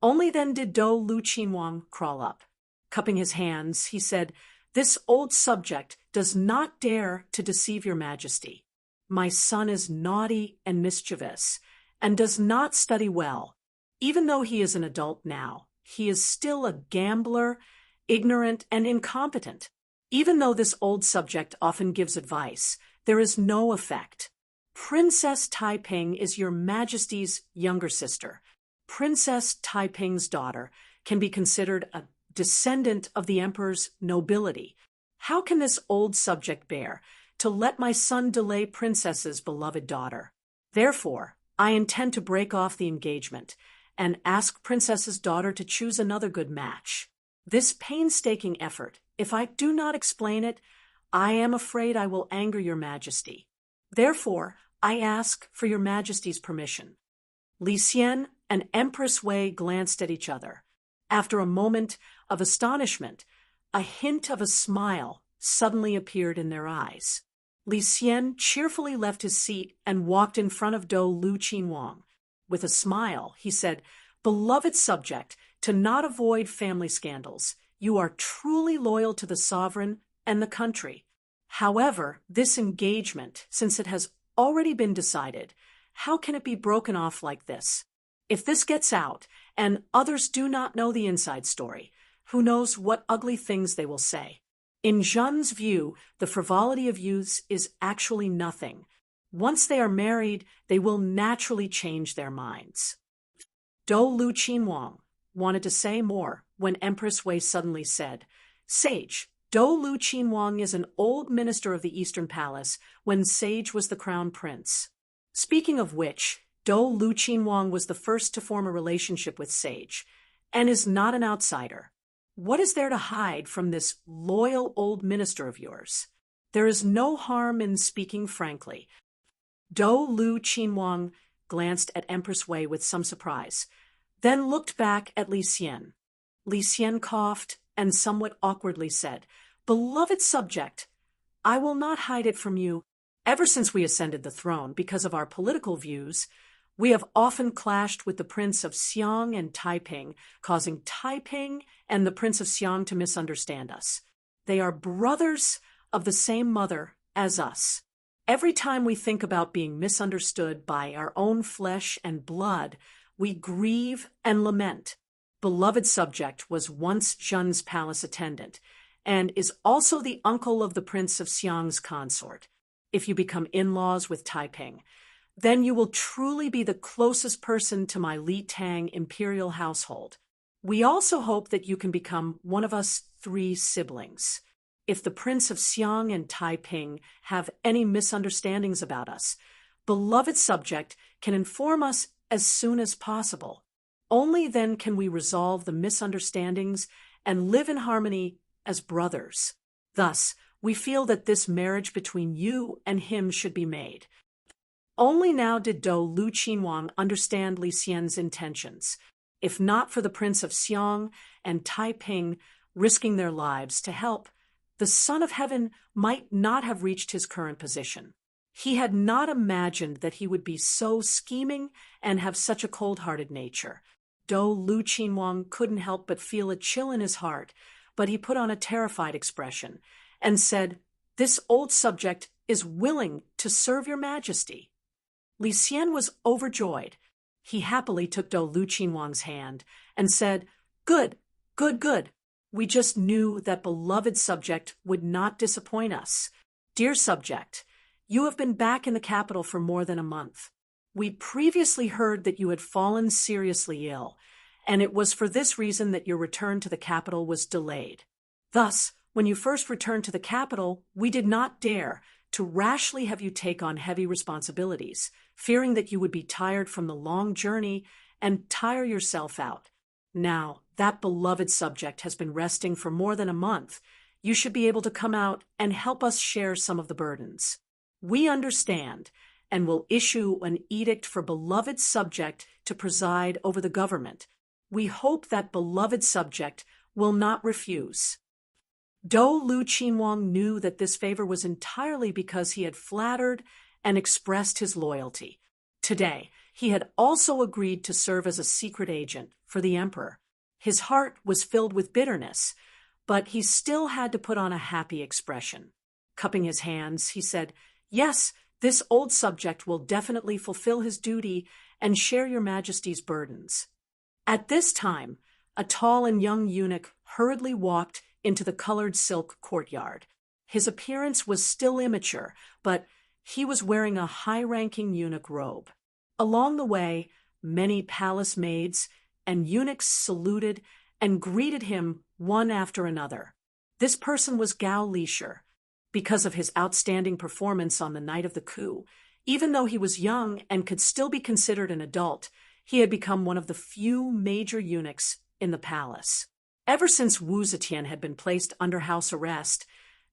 Only then did Dou Lu Qinhuang crawl up. Cupping his hands, he said, "This old subject does not dare to deceive your majesty. My son is naughty and mischievous, and does not study well. Even though he is an adult now, he is still a gambler, ignorant, and incompetent. Even though this old subject often gives advice, there is no effect. Princess Taiping is your majesty's younger sister. Princess Taiping's daughter can be considered a descendant of the emperor's nobility. How can this old subject bear to let my son delay princess's beloved daughter? Therefore, I intend to break off the engagement and ask princess's daughter to choose another good match. This painstaking effort, if I do not explain it, I am afraid I will anger your majesty. Therefore, I ask for your majesty's permission." Li Xian and Empress Wei glanced at each other. After a moment of astonishment, a hint of a smile suddenly appeared in their eyes. Li Xian cheerfully left his seat and walked in front of Dou Lu Qinhuang. With a smile, he said, "Beloved subject, to not avoid family scandals, you are truly loyal to the sovereign and the country. However, this engagement, since it has already been decided, how can it be broken off like this? If this gets out, and others do not know the inside story, who knows what ugly things they will say. In Zhen's view, the frivolity of youths is actually nothing. Once they are married, they will naturally change their minds." Dou Lu Qinhuang wanted to say more when Empress Wei suddenly said, "Sage, Dou Lu Qinhuang is an old minister of the Eastern Palace when Sage was the crown prince. Speaking of which, Dou Lu Qinhuang was the first to form a relationship with Sage, and is not an outsider. What is there to hide from this loyal old minister of yours? There is no harm in speaking frankly." Dou Lu Qinhuang glanced at Empress Wei with some surprise, then looked back at Li Xian. Li Xian coughed and somewhat awkwardly said, "Beloved subject, I will not hide it from you. Ever since we ascended the throne, because of our political views, we have often clashed with the Prince of Xiang and Taiping, causing Taiping and the Prince of Xiang to misunderstand us. They are brothers of the same mother as us. Every time we think about being misunderstood by our own flesh and blood, we grieve and lament. Beloved subject was once Zhen's palace attendant, and is also the uncle of the Prince of Xiang's consort. If you become in-laws with Taiping, then you will truly be the closest person to my Li Tang imperial household. We also hope that you can become one of us 3 siblings. If the Prince of Xiang and Taiping have any misunderstandings about us, beloved subject can inform us as soon as possible. Only then can we resolve the misunderstandings and live in harmony as brothers. Thus, we feel that this marriage between you and him should be made." Only now did Dou Lu Qinhuang understand Li Xian's intentions. If not for the Prince of Xiang and Taiping risking their lives to help, the Son of Heaven might not have reached his current position. He had not imagined that he would be so scheming and have such a cold-hearted nature. Dou Lu Qinhuang couldn't help but feel a chill in his heart, but he put on a terrified expression and said, "This old subject is willing to serve your majesty." Li Xian was overjoyed. He happily took Dou Lu Qinhuang's hand and said, "Good, good, good. We just knew that beloved subject would not disappoint us. Dear subject, you have been back in the capital for more than a month. We previously heard that you had fallen seriously ill, and it was for this reason that your return to the capital was delayed. Thus, when you first returned to the capital, we did not dare to rashly have you take on heavy responsibilities, fearing that you would be tired from the long journey and tire yourself out. Now, that beloved subject has been resting for more than a month. You should be able to come out and help us share some of the burdens. We understand and will issue an edict for beloved subject to preside over the government. We hope that beloved subject will not refuse." Dou Lu Qinhuang knew that this favor was entirely because he had flattered and expressed his loyalty. Today, he had also agreed to serve as a secret agent for the emperor. His heart was filled with bitterness, but he still had to put on a happy expression. Cupping his hands, he said, "Yes, this old subject will definitely fulfill his duty and share your majesty's burdens." At this time, a tall and young eunuch hurriedly walked into the colored silk courtyard. His appearance was still immature, but he was wearing a high-ranking eunuch robe. Along the way, many palace maids and eunuchs saluted and greeted him one after another. This person was Gao Lisher. Because of his outstanding performance on the night of the coup, even though he was young and could still be considered an adult, he had become one of the few major eunuchs in the palace. Ever since Wu Zetian had been placed under house arrest,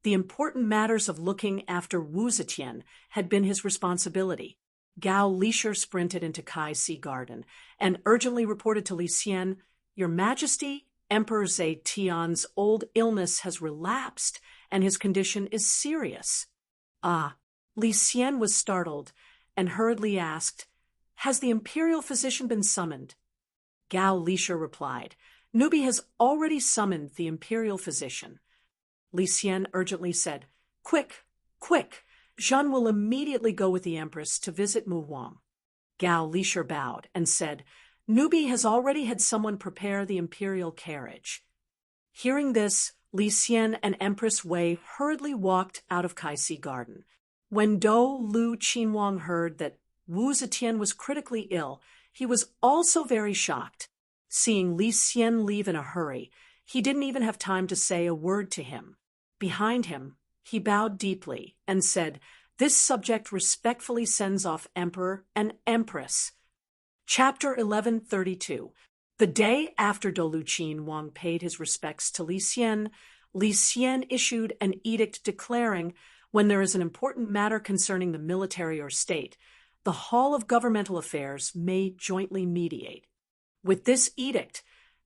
the important matters of looking after Wu Zetian had been his responsibility. Gao Lisher sprinted into Kaixi Garden and urgently reported to Li Xian, "Your Majesty, Emperor Zetian's old illness has relapsed, and his condition is serious." Ah, Li Xian was startled and hurriedly asked, "Has the imperial physician been summoned?" Gao Lisher replied, "Nubi has already summoned the imperial physician." Li Xian urgently said, "Quick, quick! Zhen will immediately go with the empress to visit Mu Huang." Gao Lisher bowed and said, "Nubi has already had someone prepare the imperial carriage." Hearing this, Li Xian and Empress Wei hurriedly walked out of Kaixi Garden. When Dou Lu Qinhuang heard that Wu Zetian was critically ill, he was also very shocked. Seeing Li Xian leave in a hurry, he didn't even have time to say a word to him. Behind him, he bowed deeply and said, "This subject respectfully sends off Emperor and Empress." Chapter 1132. The day after Dou Lu Qinhuang paid his respects to Li Xian issued an edict declaring, when there is an important matter concerning the military or state, the Hall of Governmental Affairs may jointly mediate. With this edict,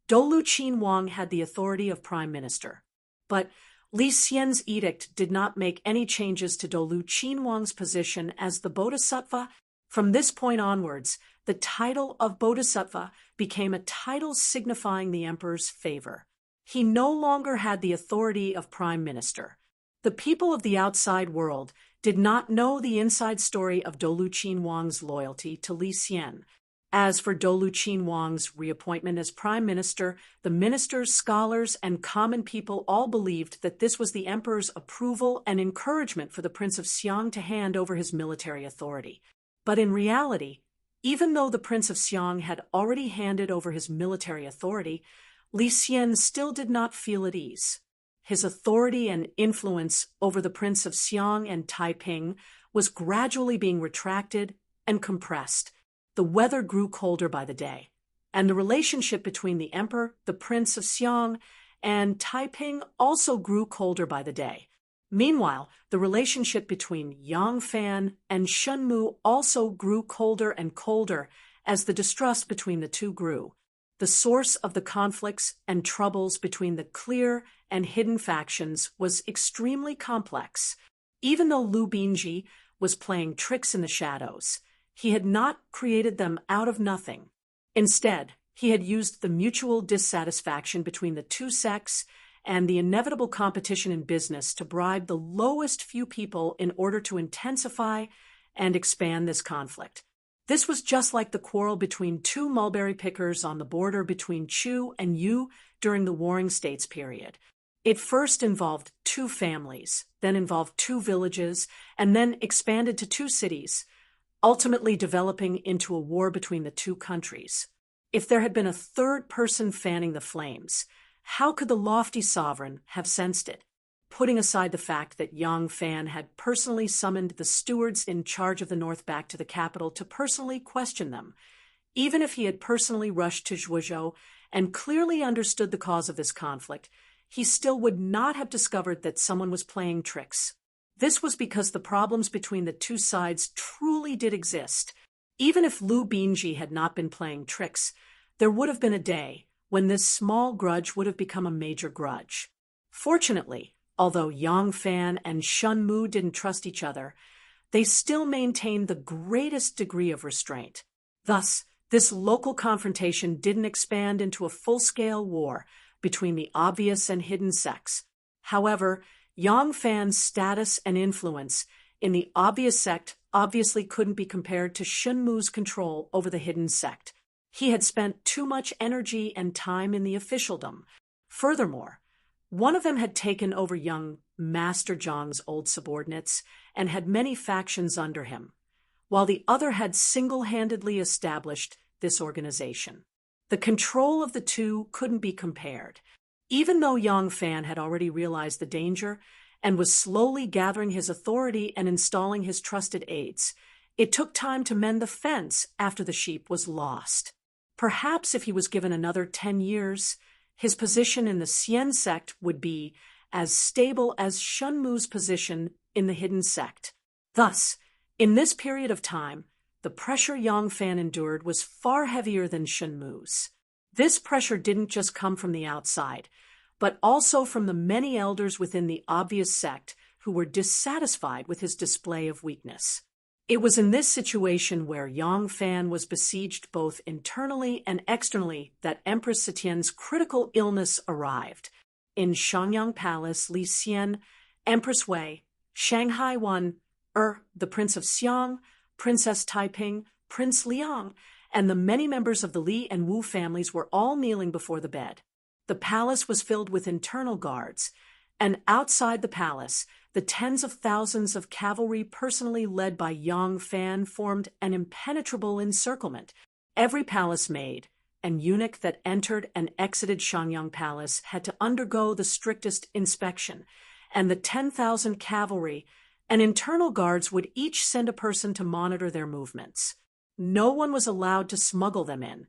Dou Lu Qinhuang had the authority of prime minister. But Li Xian's edict did not make any changes to Dou Lu Qinhuang's position as the Bodhisattva. From this point onwards, the title of Bodhisattva became a title signifying the emperor's favor. He no longer had the authority of prime minister. The people of the outside world did not know the inside story of Dou Lu Qinhuang's loyalty to Li Xian. As for Dou Lu Qinhuang's reappointment as prime minister, the ministers, scholars, and common people all believed that this was the emperor's approval and encouragement for the Prince of Xiang to hand over his military authority. But in reality, even though the Prince of Xiang had already handed over his military authority, Li Xian still did not feel at ease. His authority and influence over the Prince of Xiang and Taiping was gradually being retracted and compressed. The weather grew colder by the day, and the relationship between the emperor, the Prince of Xiang, and Taiping also grew colder by the day. Meanwhile, the relationship between Yang Fan and Shenmu also grew colder and colder as the distrust between the two grew. The source of the conflicts and troubles between the clear and hidden factions was extremely complex. Even though Lu Binji was playing tricks in the shadows. He had not created them out of nothing. Instead, he had used the mutual dissatisfaction between the two sects and the inevitable competition in business to bribe the lowest few people in order to intensify and expand this conflict. This was just like the quarrel between two mulberry pickers on the border between Chu and Yu during the Warring States period. It first involved two families, then involved two villages, and then expanded to two cities, ultimately developing into a war between the two countries. If there had been a third person fanning the flames, how could the lofty sovereign have sensed it? Putting aside the fact that Yang Fan had personally summoned the stewards in charge of the north back to the capital to personally question them, even if he had personally rushed to Zhuozhou and clearly understood the cause of this conflict, he still would not have discovered that someone was playing tricks. This was because the problems between the two sides truly did exist. Even if Lu Binji had not been playing tricks, there would have been a day when this small grudge would have become a major grudge. Fortunately, although Yang Fan and Shun Mu didn't trust each other, they still maintained the greatest degree of restraint. Thus, this local confrontation didn't expand into a full-scale war between the obvious and hidden sects. However, Yang Fan's status and influence in the obvious sect obviously couldn't be compared to Shun Mu's control over the hidden sect. He had spent too much energy and time in the officialdom. Furthermore, one of them had taken over young Master Zhang's old subordinates and had many factions under him, while the other had single-handedly established this organization. The control of the two couldn't be compared. Even though Yang Fan had already realized the danger and was slowly gathering his authority and installing his trusted aides, it took time to mend the fence after the sheep was lost. Perhaps if he was given another 10 years, his position in the Xian sect would be as stable as Shun Mu's position in the hidden sect. Thus, in this period of time, the pressure Yang Fan endured was far heavier than Shun Mu's. This pressure didn't just come from the outside, but also from the many elders within the obvious sect who were dissatisfied with his display of weakness. It was in this situation where Yang Fan was besieged both internally and externally that Empress Setien's critical illness arrived. In Shangyang Palace, Li Xian, Empress Wei, Shanghai Wan, the Prince of Xiang, Princess Taiping, Prince Liang, and the many members of the Li and Wu families were all kneeling before the bed. The palace was filled with internal guards, and outside the palace, the tens of thousands of cavalry personally led by Yang Fan formed an impenetrable encirclement. Every palace maid and eunuch that entered and exited Shangyang Palace had to undergo the strictest inspection, and the 10,000 cavalry and internal guards would each send a person to monitor their movements. No one was allowed to smuggle them in,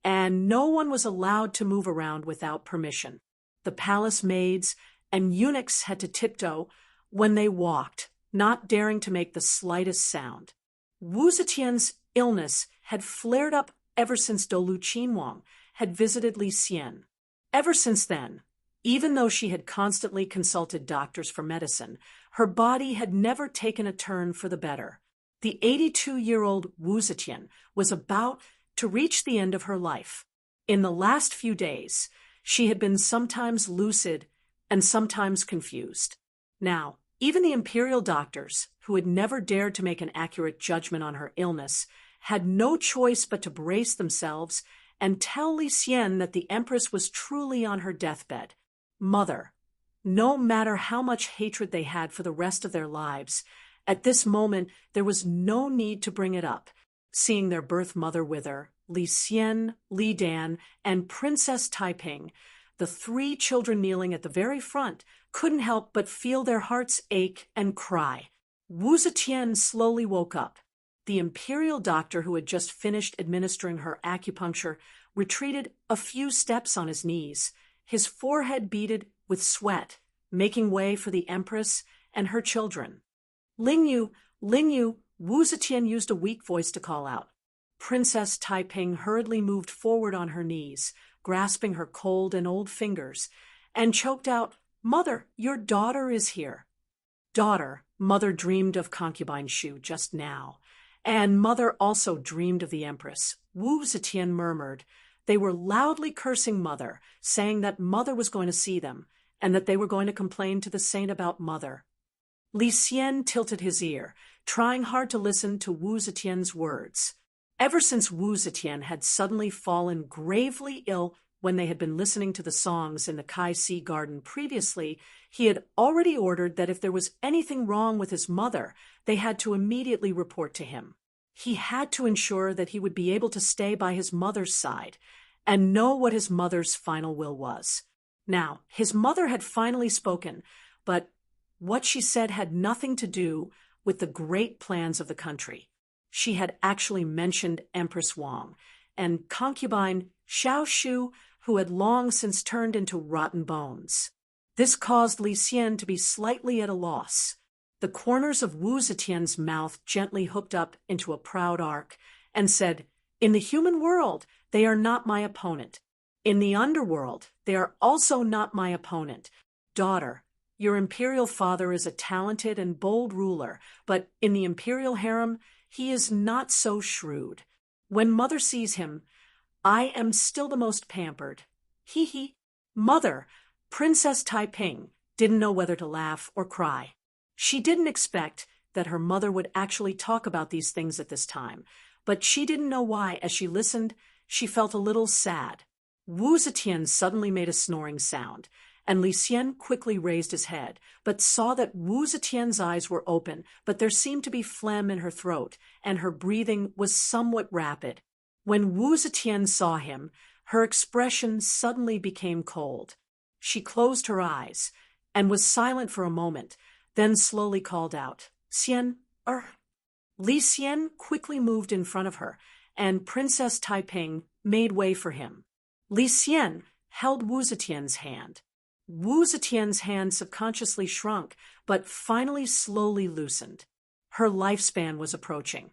and no one was allowed to move around without permission. The palace maids and eunuchs had to tiptoe when they walked, not daring to make the slightest sound. Wu Zetian's illness had flared up ever since Dolu Qinwang had visited Li Xian. Ever since then, even though she had constantly consulted doctors for medicine, her body had never taken a turn for the better. The 82-year-old Wu Zetian was about to reach the end of her life. In the last few days, she had been sometimes lucid and sometimes confused. Now, even the imperial doctors, who had never dared to make an accurate judgment on her illness, had no choice but to brace themselves and tell Li Xian that the empress was truly on her deathbed. Mother, no matter how much hatred they had for the rest of their lives, at this moment there was no need to bring it up. Seeing their birth mother wither, Li Xian, Li Dan, and Princess Taiping, the three children kneeling at the very front, couldn't help but feel their hearts ache and cry. Wu Zetian slowly woke up. The imperial doctor who had just finished administering her acupuncture retreated a few steps on his knees, his forehead beaded with sweat, making way for the empress and her children. Ling Yu, Wu Zetian used a weak voice to call out. Princess Taiping hurriedly moved forward on her knees, grasping her cold and old fingers, and choked out, "Mother, your daughter is here." Daughter, Mother dreamed of concubine Shu just now, and Mother also dreamed of the Empress. Wu Zetian murmured. They were loudly cursing Mother, saying that Mother was going to see them, and that they were going to complain to the saint about Mother. Li Xian tilted his ear, trying hard to listen to Wu Zetian's words. Ever since Wu Zetian had suddenly fallen gravely ill when they had been listening to the songs in the Kai-Si garden previously, he had already ordered that if there was anything wrong with his mother, they had to immediately report to him. He had to ensure that he would be able to stay by his mother's side and know what his mother's final will was. Now, his mother had finally spoken, but what she said had nothing to do with the great plans of the country. She had actually mentioned Empress Wang and concubine Xiao Shu, who had long since turned into rotten bones. This caused Li Xian to be slightly at a loss. The corners of Wu Zetian's mouth gently hooked up into a proud arc and said, "In the human world, they are not my opponent. In the underworld, they are also not my opponent. Daughter, your imperial father is a talented and bold ruler, but in the imperial harem, he is not so shrewd. When Mother sees him, I am still the most pampered. Hee hee." Mother, Princess Taiping, didn't know whether to laugh or cry. She didn't expect that her mother would actually talk about these things at this time, but she didn't know why. As she listened, she felt a little sad. Wu Zetian suddenly made a snoring sound, and Li Xian quickly raised his head, but saw that Wu Zetian's eyes were open, but there seemed to be phlegm in her throat, and her breathing was somewhat rapid. When Wu Zetian saw him, her expression suddenly became cold. She closed her eyes and was silent for a moment, then slowly called out, "Xian, Li Xian quickly moved in front of her, and Princess Taiping made way for him. Li Xian held Wu Zetian's hand. Wu Zetian's hand subconsciously shrunk, but finally slowly loosened. Her lifespan was approaching,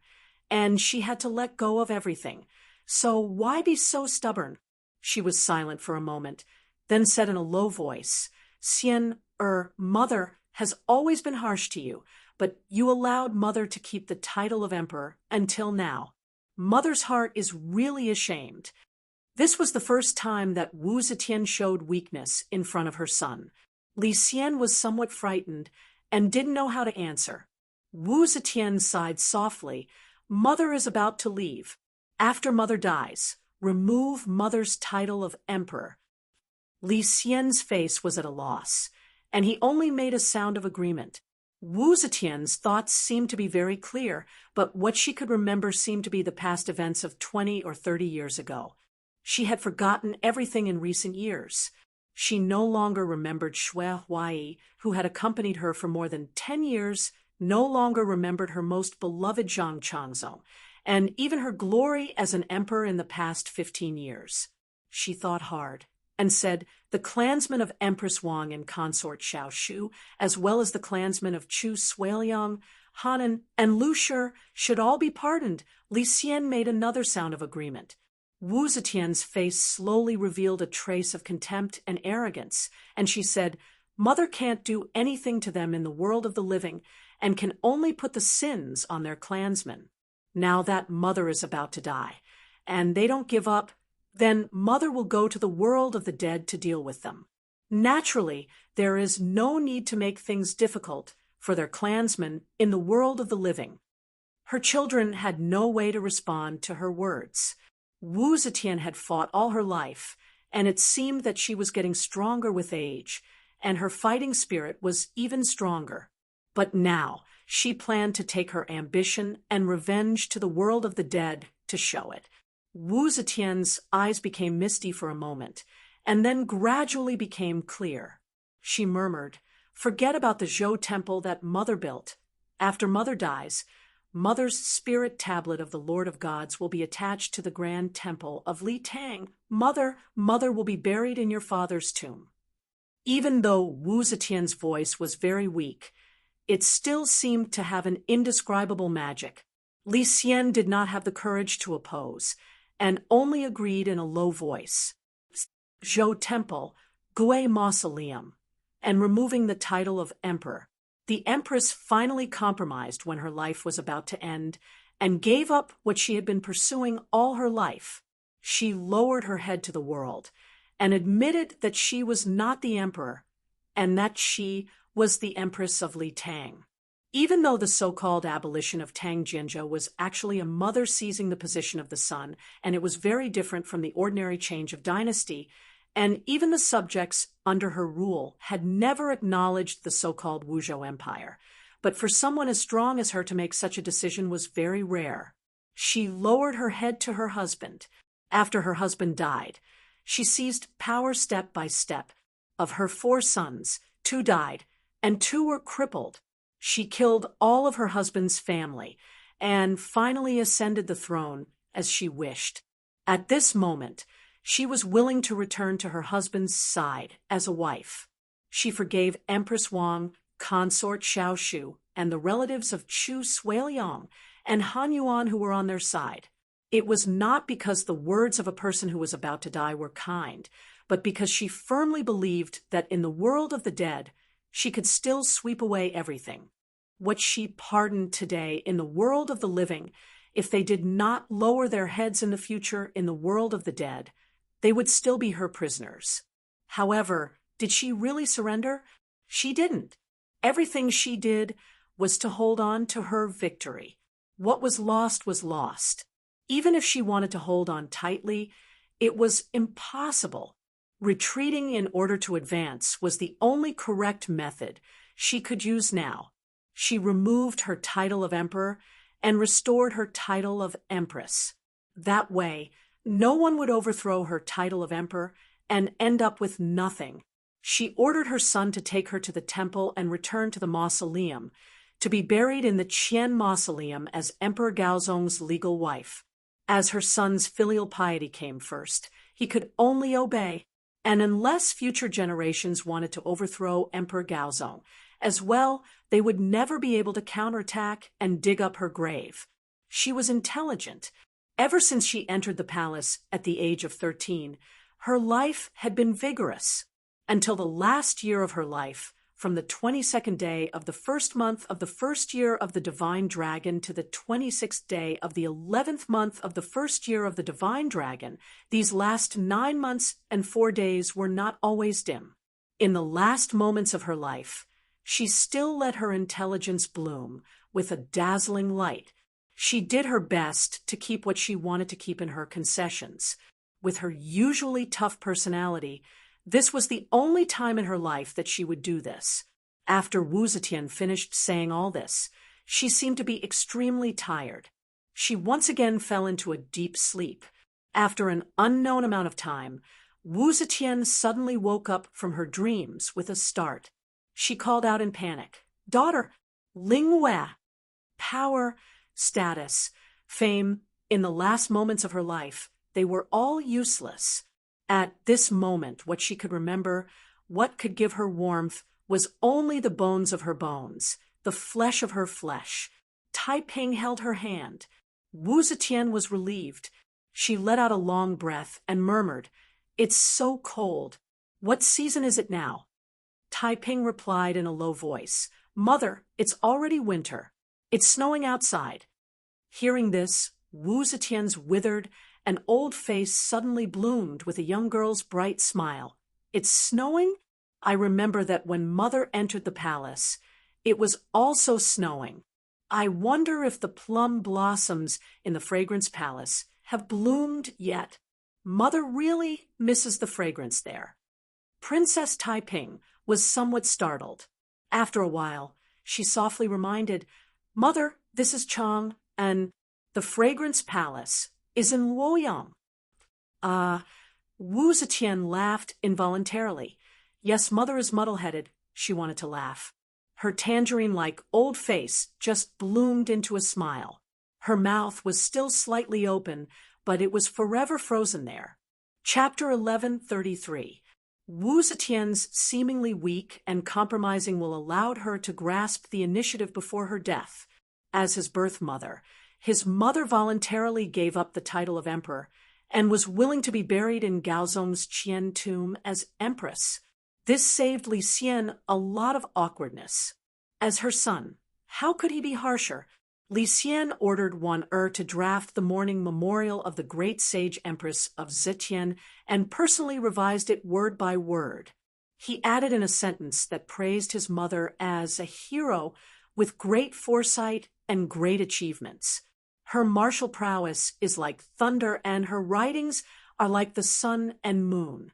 and she had to let go of everything. So why be so stubborn? She was silent for a moment, then said in a low voice, "Xian, Mother has always been harsh to you, but you allowed Mother to keep the title of emperor until now. Mother's heart is really ashamed." This was the first time that Wu Zetian showed weakness in front of her son. Li Xian was somewhat frightened and didn't know how to answer. Wu Zetian sighed softly. "Mother is about to leave. After Mother dies, remove Mother's title of emperor." Li Xian's face was at a loss, and he only made a sound of agreement. Wu Zetian's thoughts seemed to be very clear, but what she could remember seemed to be the past events of 20 or 30 years ago. She had forgotten everything in recent years. She no longer remembered Xue Huai, who had accompanied her for more than 10 years, no longer remembered her most beloved Zhang Changzong, and even her glory as an emperor in the past 15 years. She thought hard and said, "The clansmen of Empress Wang and consort Xiao Shu, as well as the clansmen of Chu Suiliang, Hanan, and Lu Shi, should all be pardoned." Li Xian made another sound of agreement. Wu Zetian's face slowly revealed a trace of contempt and arrogance, and she said, "Mother can't do anything to them in the world of the living, and can only put the sins on their clansmen. Now that Mother is about to die, and they don't give up, then Mother will go to the world of the dead to deal with them. Naturally, there is no need to make things difficult for their clansmen in the world of the living." Her children had no way to respond to her words. Wu Zetian had fought all her life, and it seemed that she was getting stronger with age, and her fighting spirit was even stronger. But now she planned to take her ambition and revenge to the world of the dead to show it. Wu Zetian's eyes became misty for a moment, and then gradually became clear. She murmured, "Forget about the Zhou temple that Mother built. After Mother dies, Mother's spirit tablet of the Lord of Gods will be attached to the grand temple of Li Tang. Mother will be buried in your father's tomb." Even though Wu Zetian's voice was very weak, it still seemed to have an indescribable magic. Li Xian did not have the courage to oppose, and only agreed in a low voice. "Zhou Temple, Gui Mausoleum," and removing the title of emperor. The empress finally compromised when her life was about to end and gave up what she had been pursuing all her life. She lowered her head to the world and admitted that she was not the emperor and that she was the empress of Li Tang. Even though the so-called abolition of Tang Jinzhou was actually a mother seizing the position of the son, and it was very different from the ordinary change of dynasty, and even the subjects under her rule had never acknowledged the so-called Wuzhou Empire. But for someone as strong as her to make such a decision was very rare. She lowered her head to her husband. After her husband died, she seized power step by step. Of her 4 sons, 2 died, and 2 were crippled. She killed all of her husband's family and finally ascended the throne as she wished. At this moment, she was willing to return to her husband's side as a wife. She forgave Empress Wang, consort Xiao Shu, and the relatives of Chu Suiliang and Han Yuan who were on their side. It was not because the words of a person who was about to die were kind, but because she firmly believed that in the world of the dead, she could still sweep away everything. What she pardoned today in the world of the living, if they did not lower their heads in the future in the world of the dead, they would still be her prisoners. However, did she really surrender? She didn't. Everything she did was to hold on to her victory. What was lost was lost. Even if she wanted to hold on tightly, it was impossible. Retreating in order to advance was the only correct method she could use now. She removed her title of emperor and restored her title of empress. That way, no one would overthrow her title of emperor and end up with nothing. She ordered her son to take her to the temple and return to the mausoleum, to be buried in the Qian mausoleum as Emperor Gaozong's legal wife. As her son's filial piety came first, he could only obey. And unless future generations wanted to overthrow Emperor Gaozong, as well, they would never be able to counterattack and dig up her grave. She was intelligent. Ever since she entered the palace at the age of 13, her life had been vigorous. Until the last year of her life, from the 22nd day of the 1st month of the 1st year of the Divine Dragon to the 26th day of the 11th month of the 1st year of the Divine Dragon, these last 9 months and 4 days were not always dim. In the last moments of her life, she still let her intelligence bloom with a dazzling light. She did her best to keep what she wanted to keep in her concessions. With her usually tough personality, this was the only time in her life that she would do this. After Wu Zetian finished saying all this, she seemed to be extremely tired. She once again fell into a deep sleep. After an unknown amount of time, Wu Zetian suddenly woke up from her dreams with a start. She called out in panic, "Daughter, Ling Wei!" Power, status, fame, in the last moments of her life, they were all useless. At this moment, what she could remember, what could give her warmth, was only the bones of her bones, the flesh of her flesh. Tai Ping held her hand. Wu Zetian was relieved. She let out a long breath and murmured, "It's so cold. What season is it now?" Tai Ping replied in a low voice, "Mother, it's already winter. It's snowing outside." Hearing this, Wu Zetian's withered and old face suddenly bloomed with a young girl's bright smile. "It's snowing? I remember that when Mother entered the palace, it was also snowing. I wonder if the plum blossoms in the Fragrance Palace have bloomed yet. Mother really misses the fragrance there." Princess Tai Ping was somewhat startled. After a while, she softly reminded, "Mother, this is Chang, and the Fragrance Palace is in Luoyang." Wu Zetian laughed involuntarily. Yes, Mother is muddle-headed, she wanted to laugh. Her tangerine-like old face just bloomed into a smile. Her mouth was still slightly open, but it was forever frozen there. Chapter 1133. Wu Zetian's seemingly weak and compromising will allowed her to grasp the initiative before her death. As his birth mother, his mother voluntarily gave up the title of emperor and was willing to be buried in Gaozong's Qian tomb as empress. This saved Li Xian a lot of awkwardness. As her son, how could he be harsher? Li Xian ordered Wan to draft the mourning memorial of the great sage empress of Zetian and personally revised it word by word. He added in a sentence that praised his mother as a hero with great foresight and great achievements. Her martial prowess is like thunder, and her writings are like the sun and moon.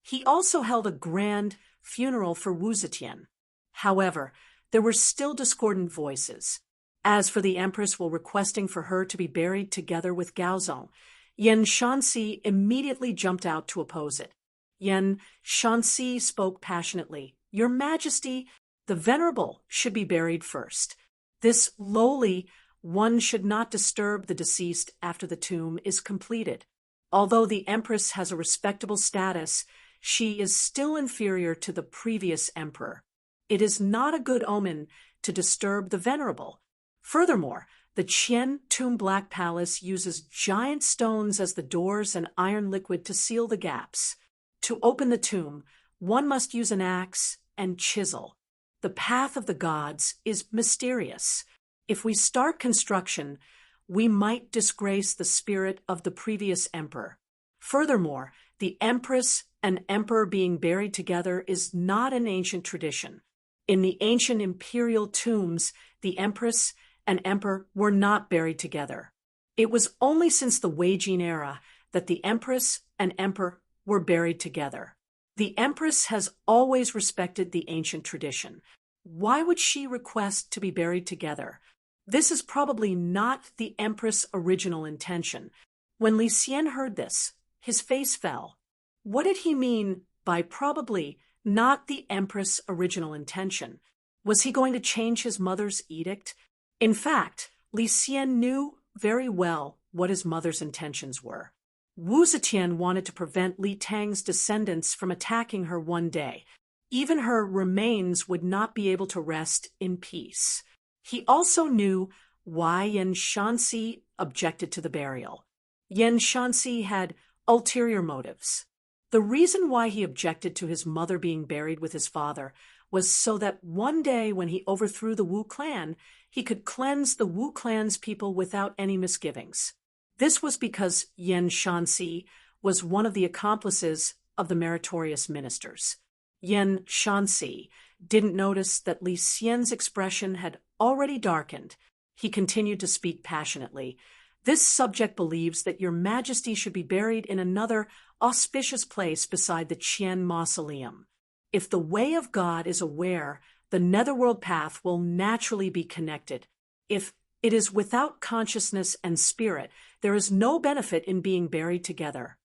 He also held a grand funeral for Wu Zetian. However, there were still discordant voices. As for the empress while requesting for her to be buried together with Gaozong, Yan Shanxi immediately jumped out to oppose it. Yan Shanxi spoke passionately. "Your Majesty, the venerable should be buried first. This lowly one should not disturb the deceased after the tomb is completed. Although the empress has a respectable status, she is still inferior to the previous emperor. It is not a good omen to disturb the venerable. Furthermore, the Qian Tomb Black Palace uses giant stones as the doors and iron liquid to seal the gaps. To open the tomb, one must use an axe and chisel. The path of the gods is mysterious. If we start construction, we might disgrace the spirit of the previous emperor. Furthermore, the empress and emperor being buried together is not an ancient tradition. In the ancient imperial tombs, the empress and emperor were not buried together. It was only since the Wei Jin era that the empress and emperor were buried together. The empress has always respected the ancient tradition. Why would she request to be buried together? This is probably not the empress' original intention. When Li Xian heard this, his face fell. What did he mean by probably not the empress' original intention? Was he going to change his mother's edict? In fact, Li Xian knew very well what his mother's intentions were. Wu Zetian wanted to prevent Li Tang's descendants from attacking her one day. Even her remains would not be able to rest in peace. He also knew why Yan Shanxi objected to the burial. Yan Shanxi had ulterior motives. The reason why he objected to his mother being buried with his father was so that one day when he overthrew the Wu clan, he could cleanse the Wu clan's people without any misgivings. This was because Yan Shanxi was one of the accomplices of the meritorious ministers. Yan Shanxi didn't notice that Li Xian's expression had already darkened. He continued to speak passionately. "This subject believes that your Majesty should be buried in another auspicious place beside the Qian mausoleum. If the way of God is aware, the netherworld path will naturally be connected. If it is without consciousness and spirit, there is no benefit in being buried together."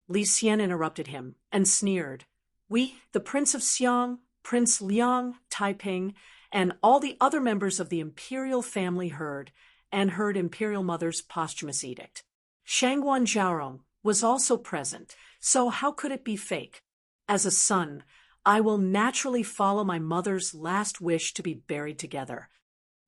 Li Xian interrupted him and sneered. "We, the Prince of Xiang, Prince Liang, Taiping, and all the other members of the imperial family heard Imperial Mother's posthumous edict. Shangguan Zhaorong was also present, so how could it be fake? As a son, I will naturally follow my mother's last wish to be buried together."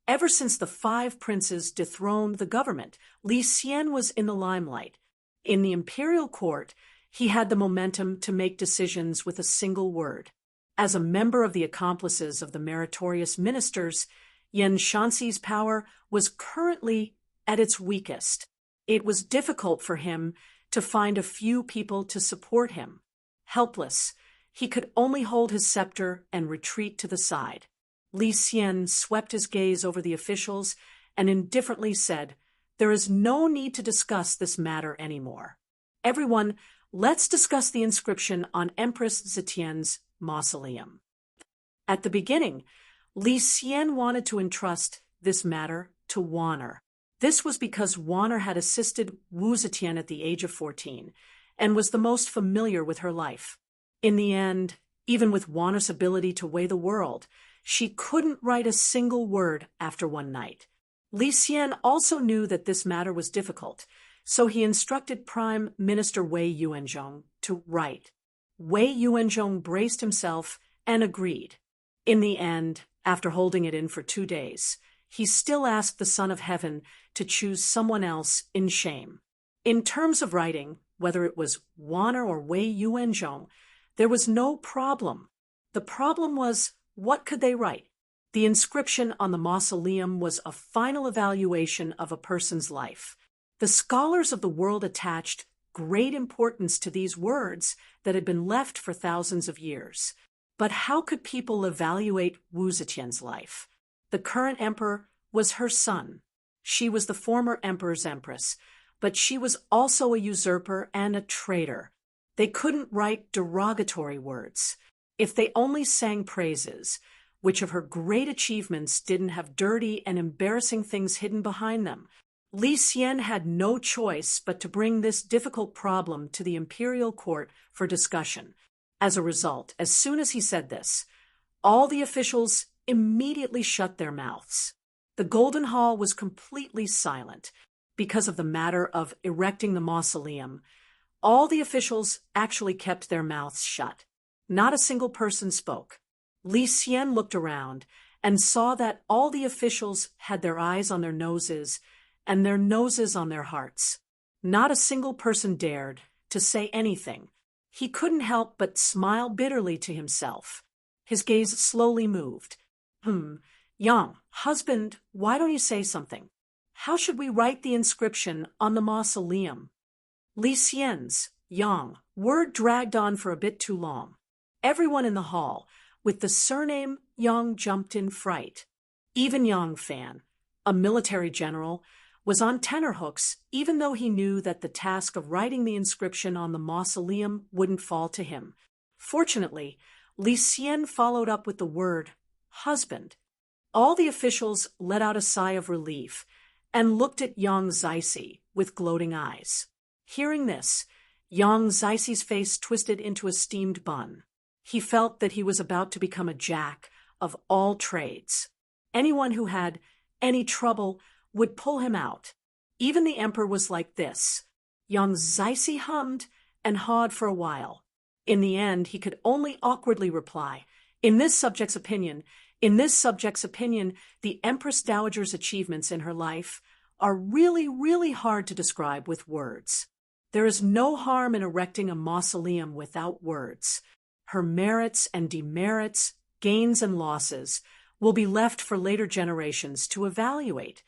Ever since the 5 princes dethroned the government, Li Xian was in the limelight. In the imperial court, he had the momentum to make decisions with a single word. As a member of the accomplices of the meritorious ministers, Yan Shanxi's power was currently at its weakest. It was difficult for him to find a few people to support him. Helpless, he could only hold his scepter and retreat to the side. Li Xian swept his gaze over the officials and indifferently said, "There is no need to discuss this matter anymore. Everyone, let's discuss the inscription on Empress Zetian's mausoleum." At the beginning, Li Xian wanted to entrust this matter to Wan'er. This was because Wan'er had assisted Wu Zetian at the age of 14 and was the most familiar with her life. In the end, even with Wan'er's ability to weigh the world, she couldn't write a single word after one night. Li Xian also knew that this matter was difficult, so he instructed Prime Minister Wei Yuanzhong to write. Wei Yuanzhong braced himself and agreed. In the end, after holding it in for 2 days, he still asked the Son of Heaven to choose someone else in shame. In terms of writing, whether it was Wan'er or Wei Yuanzhong, there was no problem. The problem was, what could they write? The inscription on the mausoleum was a final evaluation of a person's life. The scholars of the world attached great importance to these words that had been left for thousands of years. But how could people evaluate Wu Zetian's life? The current emperor was her son. She was the former emperor's empress, but she was also a usurper and a traitor. They couldn't write derogatory words. If they only sang praises, which of her great achievements didn't have dirty and embarrassing things hidden behind them? Li Xian had no choice but to bring this difficult problem to the imperial court for discussion. As a result, as soon as he said this, all the officials immediately shut their mouths. The Golden Hall was completely silent. Because of the matter of erecting the mausoleum, all the officials actually kept their mouths shut. Not a single person spoke. Li Xian looked around and saw that all the officials had their eyes on their noses and their noses on their hearts. Not a single person dared to say anything. He couldn't help but smile bitterly to himself. His gaze slowly moved. Yang, husband, why don't you say something? How should we write the inscription on the mausoleum? Li Xian's, Yang, word dragged on for a bit too long. Everyone in the hall, with the surname Yang, jumped in fright. Even Yang Fan, a military general, was on tenterhooks, even though he knew that the task of writing the inscription on the mausoleum wouldn't fall to him. Fortunately, Li Xian followed up with the word husband. All the officials let out a sigh of relief and looked at Yang Zixi with gloating eyes. Hearing this, Yang Zixi's face twisted into a steamed bun. He felt that he was about to become a jack of all trades. Anyone who had any trouble would pull him out. Even the emperor was like this. Yang Zixi hummed and hawed for a while. In the end, he could only awkwardly reply, In this subject's opinion, the Empress Dowager's achievements in her life are really, really hard to describe with words. There is no harm in erecting a mausoleum without words. Her merits and demerits, gains and losses, will be left for later generations to evaluate.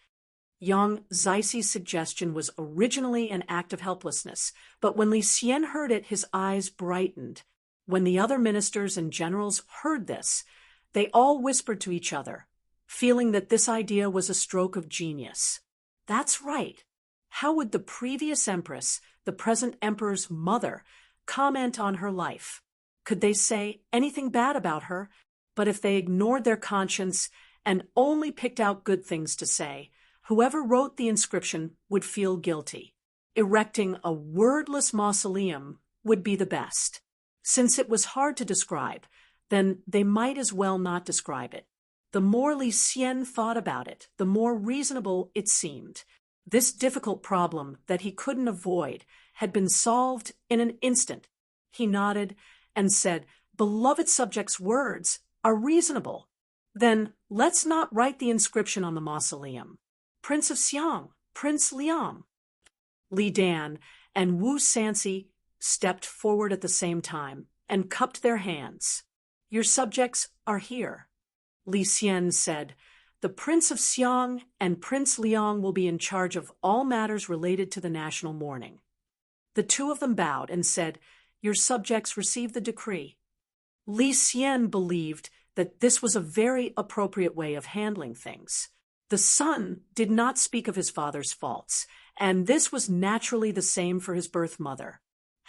Yang Zixi's suggestion was originally an act of helplessness, but when Li Xian heard it, his eyes brightened. When the other ministers and generals heard this, they all whispered to each other, feeling that this idea was a stroke of genius. That's right. How would the previous empress, the present emperor's mother, comment on her life? Could they say anything bad about her? But if they ignored their conscience and only picked out good things to say, whoever wrote the inscription would feel guilty. Erecting a wordless mausoleum would be the best. Since it was hard to describe, then they might as well not describe it. The more Li Xian thought about it, the more reasonable it seemed. This difficult problem that he couldn't avoid had been solved in an instant. He nodded and said, "Beloved subject's words are reasonable. Then let's not write the inscription on the mausoleum. Prince of Xiang, Prince Liang." Li Dan and Wu Sanxi stepped forward at the same time and cupped their hands. "Your subjects are here." Li Xian said, "The Prince of Xiang and Prince Liang will be in charge of all matters related to the national mourning." The two of them bowed and said, "Your subjects receive the decree." Li Xian believed that this was a very appropriate way of handling things. The son did not speak of his father's faults, and this was naturally the same for his birth mother.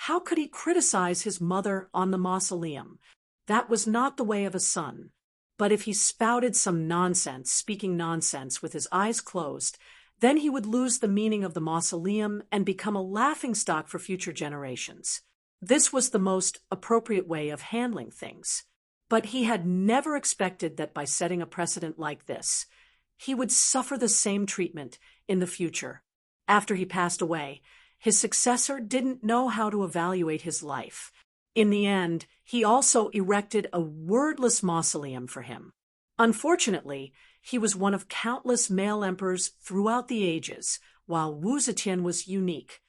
How could he criticize his mother on the mausoleum? That was not the way of a son. But if he spouted some nonsense, speaking nonsense with his eyes closed, then he would lose the meaning of the mausoleum and become a laughingstock for future generations. This was the most appropriate way of handling things. But he had never expected that by setting a precedent like this, he would suffer the same treatment in the future. After he passed away, his successor didn't know how to evaluate his life. In the end, he also erected a wordless mausoleum for him. Unfortunately, he was one of countless male emperors throughout the ages, while Wu Zetian was unique.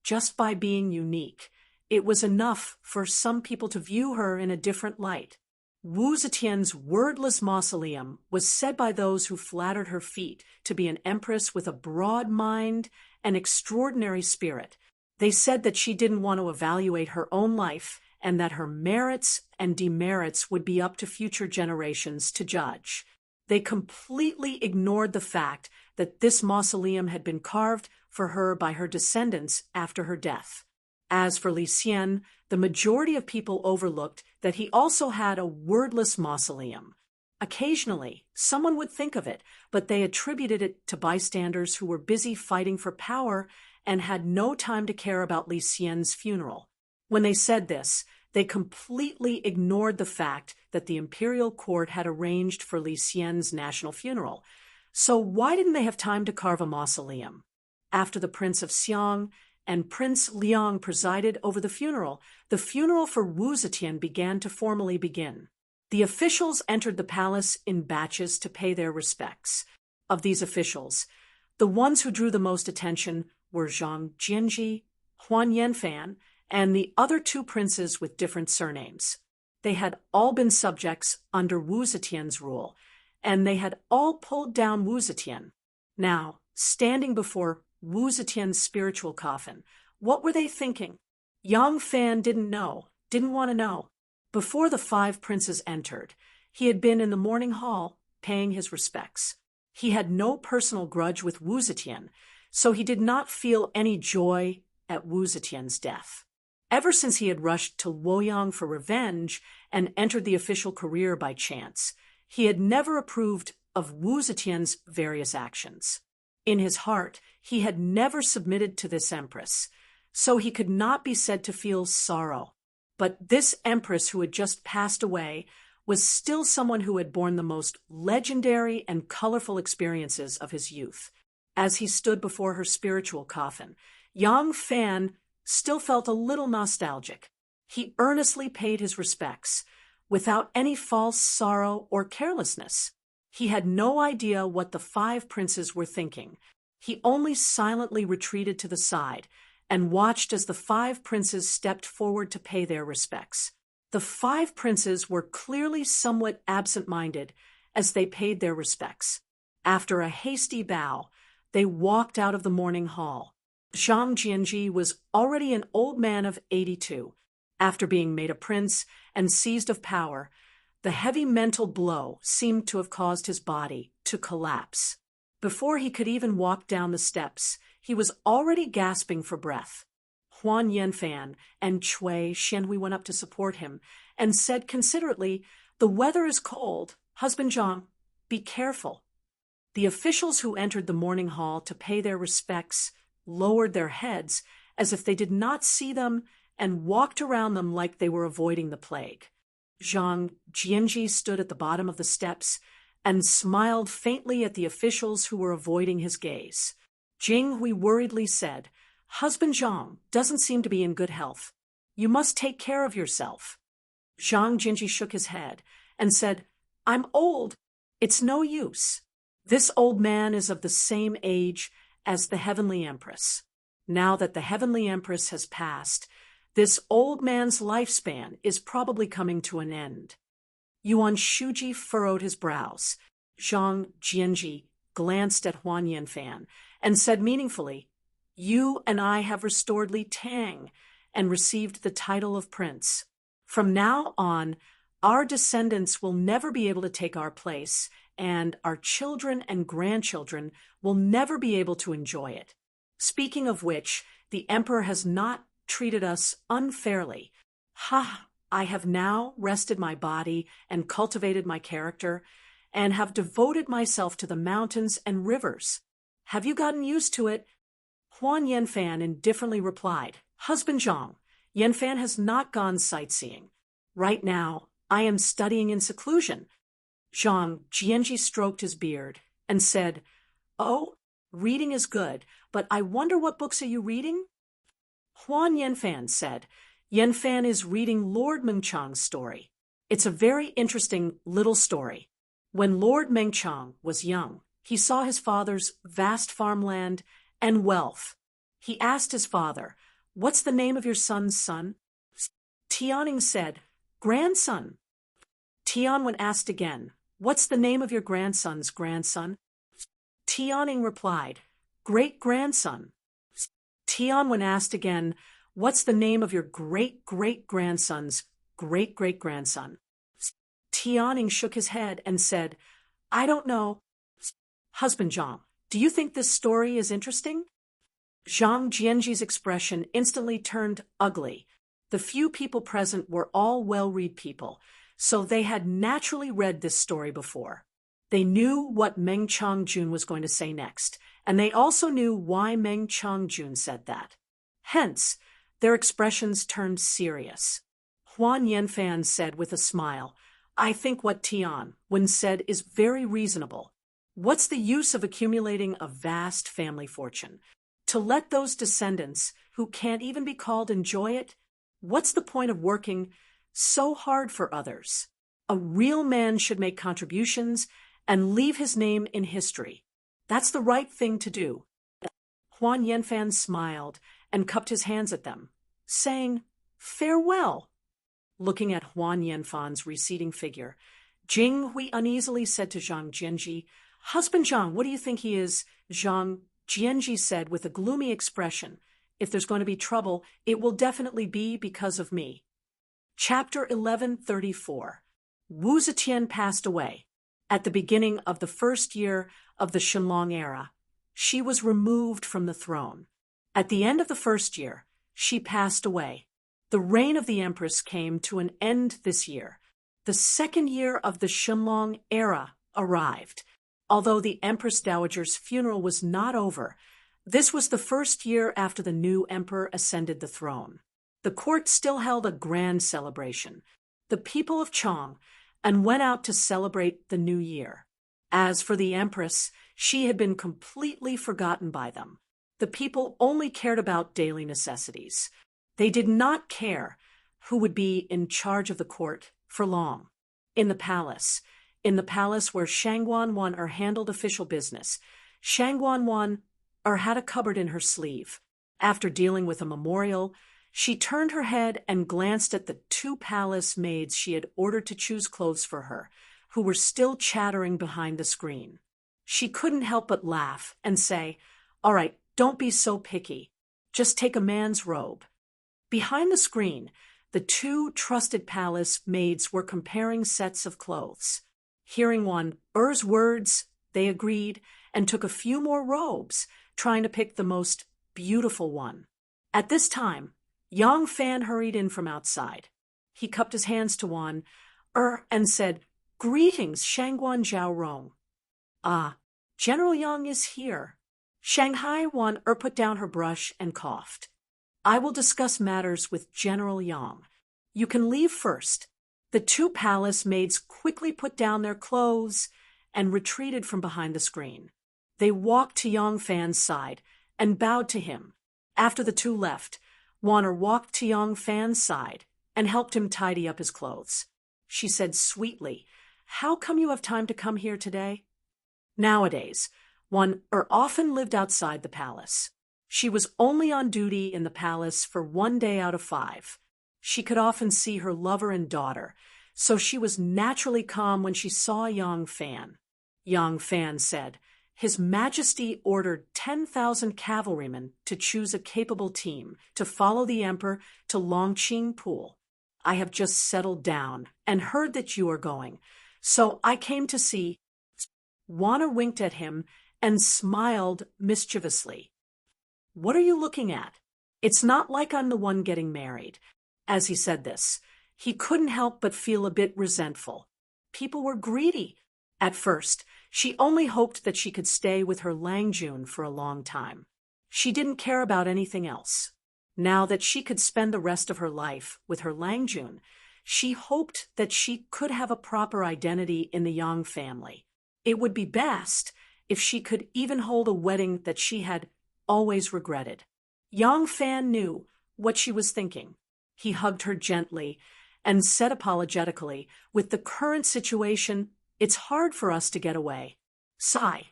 Just by being unique, it was enough for some people to view her in a different light. Wu Zetian's wordless mausoleum was said by those who flattered her feet to be an empress with a broad mind and extraordinary spirit. They said that she didn't want to evaluate her own life and that her merits and demerits would be up to future generations to judge. They completely ignored the fact that this mausoleum had been carved for her by her descendants after her death. As for Li Xian, the majority of people overlooked that he also had a wordless mausoleum. Occasionally, someone would think of it, but they attributed it to bystanders who were busy fighting for power and had no time to care about Li Xian's funeral. When they said this, they completely ignored the fact that the imperial court had arranged for Li Xian's national funeral. So why didn't they have time to carve a mausoleum? After the Prince of Xiang and Prince Liang presided over the funeral for Wu Zetian began to formally begin. The officials entered the palace in batches to pay their respects. Of these officials, the ones who drew the most attention were Zhang Jianji, Huan Yanfan, and the other two princes with different surnames. They had all been subjects under Wu Zetian's rule, and they had all pulled down Wu Zetian. Now, standing before Wu Zetian's spiritual coffin, what were they thinking? Yang Fan didn't want to know. Before the 5 princes entered, he had been in the morning hall paying his respects. He had no personal grudge with Wu Zetian, so he did not feel any joy at Wu Zetian's death. Ever since he had rushed to Luoyang for revenge and entered the official career by chance, he had never approved of Wu Zetian's various actions. In his heart, he had never submitted to this empress, so he could not be said to feel sorrow. But this empress who had just passed away was still someone who had borne the most legendary and colorful experiences of his youth. As he stood before her spiritual coffin, Yang Fan still felt a little nostalgic. He earnestly paid his respects, without any false sorrow or carelessness. He had no idea what the 5 princes were thinking. He only silently retreated to the side and watched as the 5 princes stepped forward to pay their respects. The 5 princes were clearly somewhat absent-minded as they paid their respects. After a hasty bow, they walked out of the morning hall. Zhang Jianji was already an old man of 82. After being made a prince and seized of power, the heavy mental blow seemed to have caused his body to collapse. Before he could even walk down the steps, he was already gasping for breath. Huan Yanfan and Cui Xianhui went up to support him and said considerately, "The weather is cold. Husband Zhang, be careful." The officials who entered the morning hall to pay their respects lowered their heads as if they did not see them and walked around them like they were avoiding the plague. Zhang Jianji stood at the bottom of the steps and smiled faintly at the officials who were avoiding his gaze. Jing Hui worriedly said, "Husband Zhang doesn't seem to be in good health. You must take care of yourself." Zhang Jianji shook his head and said, "I'm old. It's no use. This old man is of the same age as the Heavenly Empress. Now that the Heavenly Empress has passed, this old man's lifespan is probably coming to an end." Yuan Shuji furrowed his brows. Zhang Jianji glanced at Huan Yanfan and said meaningfully, "You and I have restored Li Tang and received the title of prince. From now on, our descendants will never be able to take our place, and our children and grandchildren will never be able to enjoy it. Speaking of which, the emperor has not treated us unfairly. I have now rested my body and cultivated my character, and have devoted myself to the mountains and rivers. Have you gotten used to it?" Huan Yanfan indifferently replied, "Husband Zhang, Yanfan has not gone sightseeing. Right now, I am studying in seclusion." Zhang Jianji stroked his beard and said, "Oh, reading is good, but I wonder what books are you reading?" Huan Yanfan said, "Yanfan is reading Lord Mengchang's story. It's a very interesting little story. When Lord Mengchang was young, he saw his father's vast farmland and wealth. He asked his father, 'What's the name of your son's son?' Tianing said, 'Grandson.' Tianwen asked again, "What's the name of your grandson's grandson?" Tianning replied, "Great-grandson." Tianwen asked again, "What's the name of your great-great-grandson's great-great-grandson?" Tianning shook his head and said, "I don't know." "Husband Zhang, do you think this story is interesting?" Zhang Jianji's expression instantly turned ugly. The few people present were all well-read people, so they had naturally read this story before. They knew what Meng Changjun was going to say next, and they also knew why Meng Changjun said that. Hence, their expressions turned serious. Huan Yanfan said with a smile, "I think what Tianwen said is very reasonable. What's the use of accumulating a vast family fortune? To let those descendants, who can't even be called enjoy it? What's the point of working so hard for others? A real man should make contributions and leave his name in history. That's the right thing to do." Huan Yanfan smiled and cupped his hands at them, saying, "Farewell." Looking at Huan Yanfan's receding figure, Jing Hui uneasily said to Zhang Jianji, "Husband Zhang, what do you think he is?" Zhang Jianji said with a gloomy expression, "If there's going to be trouble, it will definitely be because of me." Chapter 1134. Wu Zetian passed away. At the beginning of the first year of the Shenlong era, she was removed from the throne. At the end of the first year, she passed away. The reign of the empress came to an end this year. The second year of the Shenlong era arrived. Although the Empress Dowager's funeral was not over, this was the first year after the new emperor ascended the throne. The court still held a grand celebration. The people of Chong and went out to celebrate the new year. As for the empress, she had been completely forgotten by them. The people only cared about daily necessities. They did not care who would be in charge of the court for long. In the palace where Shangguan handled official business, Shangguan had a cupboard in her sleeve. After dealing with a memorial, she turned her head and glanced at the two palace maids she had ordered to choose clothes for her, who were still chattering behind the screen. She couldn't help but laugh and say, "All right, don't be so picky. Just take a man's robe." Behind the screen, the two trusted palace maids were comparing sets of clothes. Hearing Er's words, they agreed and took a few more robes, trying to pick the most beautiful one. At this time, Yang Fan hurried in from outside. He cupped his hands to and said, "Greetings, Shangguan Zhao Rong." "Ah, General Yang is here." Shanghai put down her brush and coughed. "I will discuss matters with General Yang. You can leave first." The two palace maids quickly put down their clothes and retreated from behind the screen. They walked to Yang Fan's side and bowed to him. After the two left, Wanner walked to Yang Fan's side and helped him tidy up his clothes. She said sweetly, "How come you have time to come here today?" Nowadays, often lived outside the palace. She was only on duty in the palace for 1 day out of 5. She could often see her lover and daughter, so she was naturally calm when she saw Yang Fan. Yang Fan said, "His Majesty ordered 10,000 cavalrymen to choose a capable team to follow the emperor to Longqing Pool. I have just settled down and heard that you are going, so I came to see." Wanner winked at him and smiled mischievously. "What are you looking at? It's not like I'm the one getting married." As he said this, he couldn't help but feel a bit resentful. People were greedy. At first, she only hoped that she could stay with her Langjun for a long time. She didn't care about anything else. Now that she could spend the rest of her life with her Langjun, she hoped that she could have a proper identity in the Yang family. It would be best if she could even hold a wedding that she had always regretted. Yang Fan knew what she was thinking. He hugged her gently and said apologetically, "With the current situation, it's hard for us to get away." Sigh.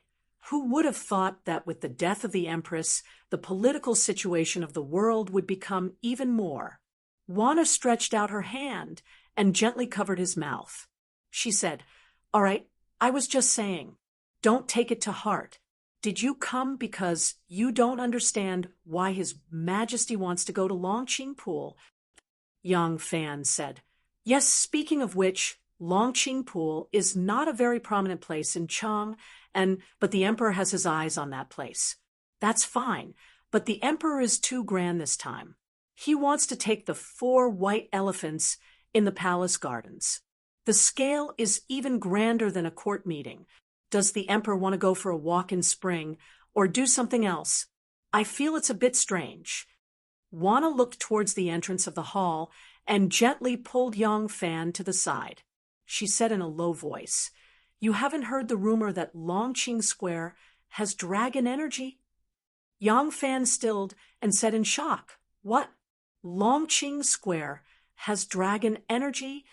Who would have thought that with the death of the Empress, the political situation of the world would become even more? Wanna stretched out her hand and gently covered his mouth. She said, "All right, I was just saying. Don't take it to heart. Did you come because you don't understand why His Majesty wants to go to Longqing Pool?" Yang Fan said, "Yes, speaking of which, Longqing Pool is not a very prominent place in Cheng, but the emperor has his eyes on that place. That's fine, but the emperor is too grand this time. He wants to take the 4 white elephants in the palace gardens. The scale is even grander than a court meeting. Does the emperor want to go for a walk in spring or do something else? I feel it's a bit strange." Wana looked towards the entrance of the hall and gently pulled Yang Fan to the side. She said in a low voice, "You haven't heard the rumor that Longqing Square has dragon energy?" Yang Fan stilled and said in shock, "What? Longqing Square has dragon energy?"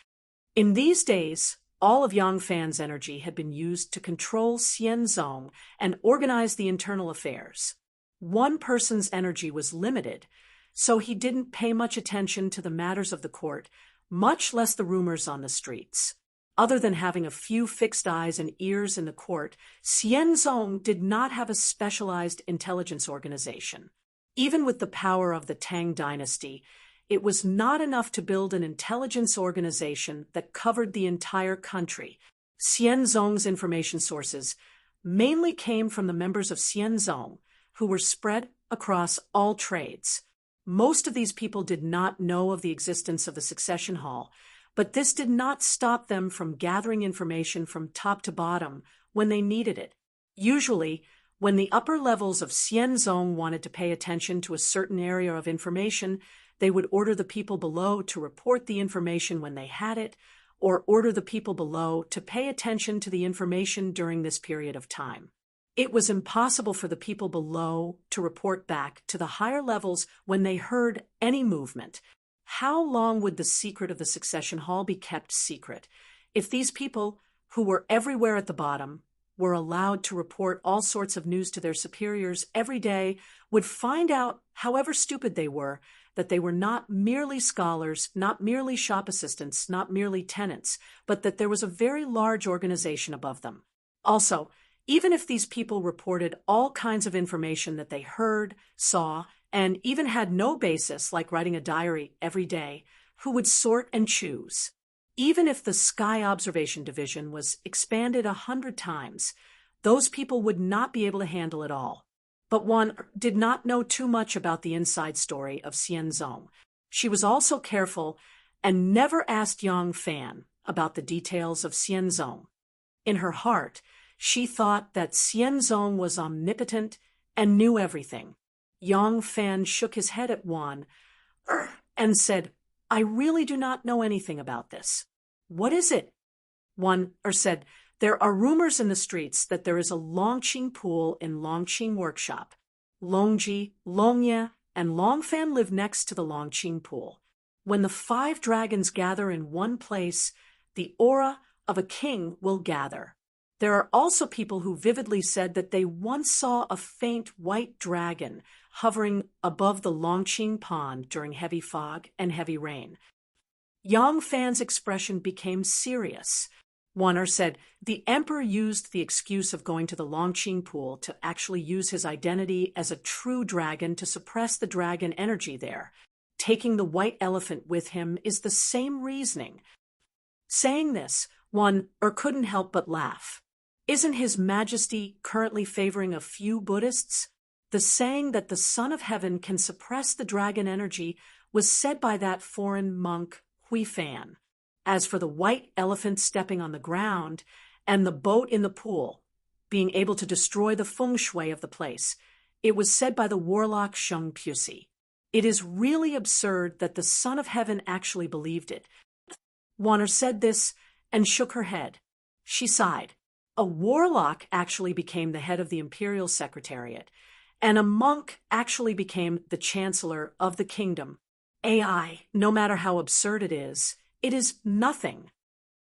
In these days, all of Yang Fan's energy had been used to control Xianzong and organize the internal affairs. One person's energy was limited, so he didn't pay much attention to the matters of the court, much less the rumors on the streets. Other than having a few fixed eyes and ears in the court, Xianzong did not have a specialized intelligence organization. Even with the power of the Tang dynasty, it was not enough to build an intelligence organization that covered the entire country. Xianzong's information sources mainly came from the members of Xianzong, who were spread across all trades. Most of these people did not know of the existence of the succession hall, but this did not stop them from gathering information from top to bottom when they needed it. Usually, when the upper levels of Xianzong wanted to pay attention to a certain area of information, they would order the people below to report the information when they had it, or order the people below to pay attention to the information during this period of time. It was impossible for the people below to report back to the higher levels when they heard any movement. How long would the secret of the succession hall be kept secret? If these people, who were everywhere at the bottom, were allowed to report all sorts of news to their superiors every day, would find out, however stupid they were, that they were not merely scholars, not merely shop assistants, not merely tenants, but that there was a very large organization above them. Also, even if these people reported all kinds of information that they heard, saw, and even had no basis, like writing a diary every day, who would sort and choose? Even if the Sky Observation Division was expanded 100 times, those people would not be able to handle it all. But one did not know too much about the inside story of Xianzong. She was also careful and never asked Yang Fan about the details of Xianzong. In her heart, she thought that Xianzong was omnipotent and knew everything. Yang Fan shook his head at Wan and said, "I really do not know anything about this." "What is it?" Wan said, "There are rumors in the streets that there is a Longqing Pool in Longqing Workshop. Longji, Longye, and Longfan live next to the Longqing Pool. When the 5 dragons gather in one place, the aura of a king will gather. There are also people who vividly said that they once saw a faint white dragon hovering above the Longqing Pond during heavy fog and heavy rain." Yang Fan's expression became serious. Wan said, "The emperor used the excuse of going to the Longqing Pool to actually use his identity as a true dragon to suppress the dragon energy there. Taking the white elephant with him is the same reasoning." Saying this, Wan couldn't help but laugh. Isn't His Majesty currently favoring a few Buddhists? The saying that the Son of Heaven can suppress the dragon energy was said by that foreign monk, Hui Fan. As for the white elephant stepping on the ground and the boat in the pool being able to destroy the feng shui of the place, it was said by the warlock Sheng Pusi. It is really absurd that the Son of Heaven actually believed it. Wan said this and shook her head. She sighed. A warlock actually became the head of the imperial secretariat, and a monk actually became the chancellor of the kingdom. AI, no matter how absurd it is nothing.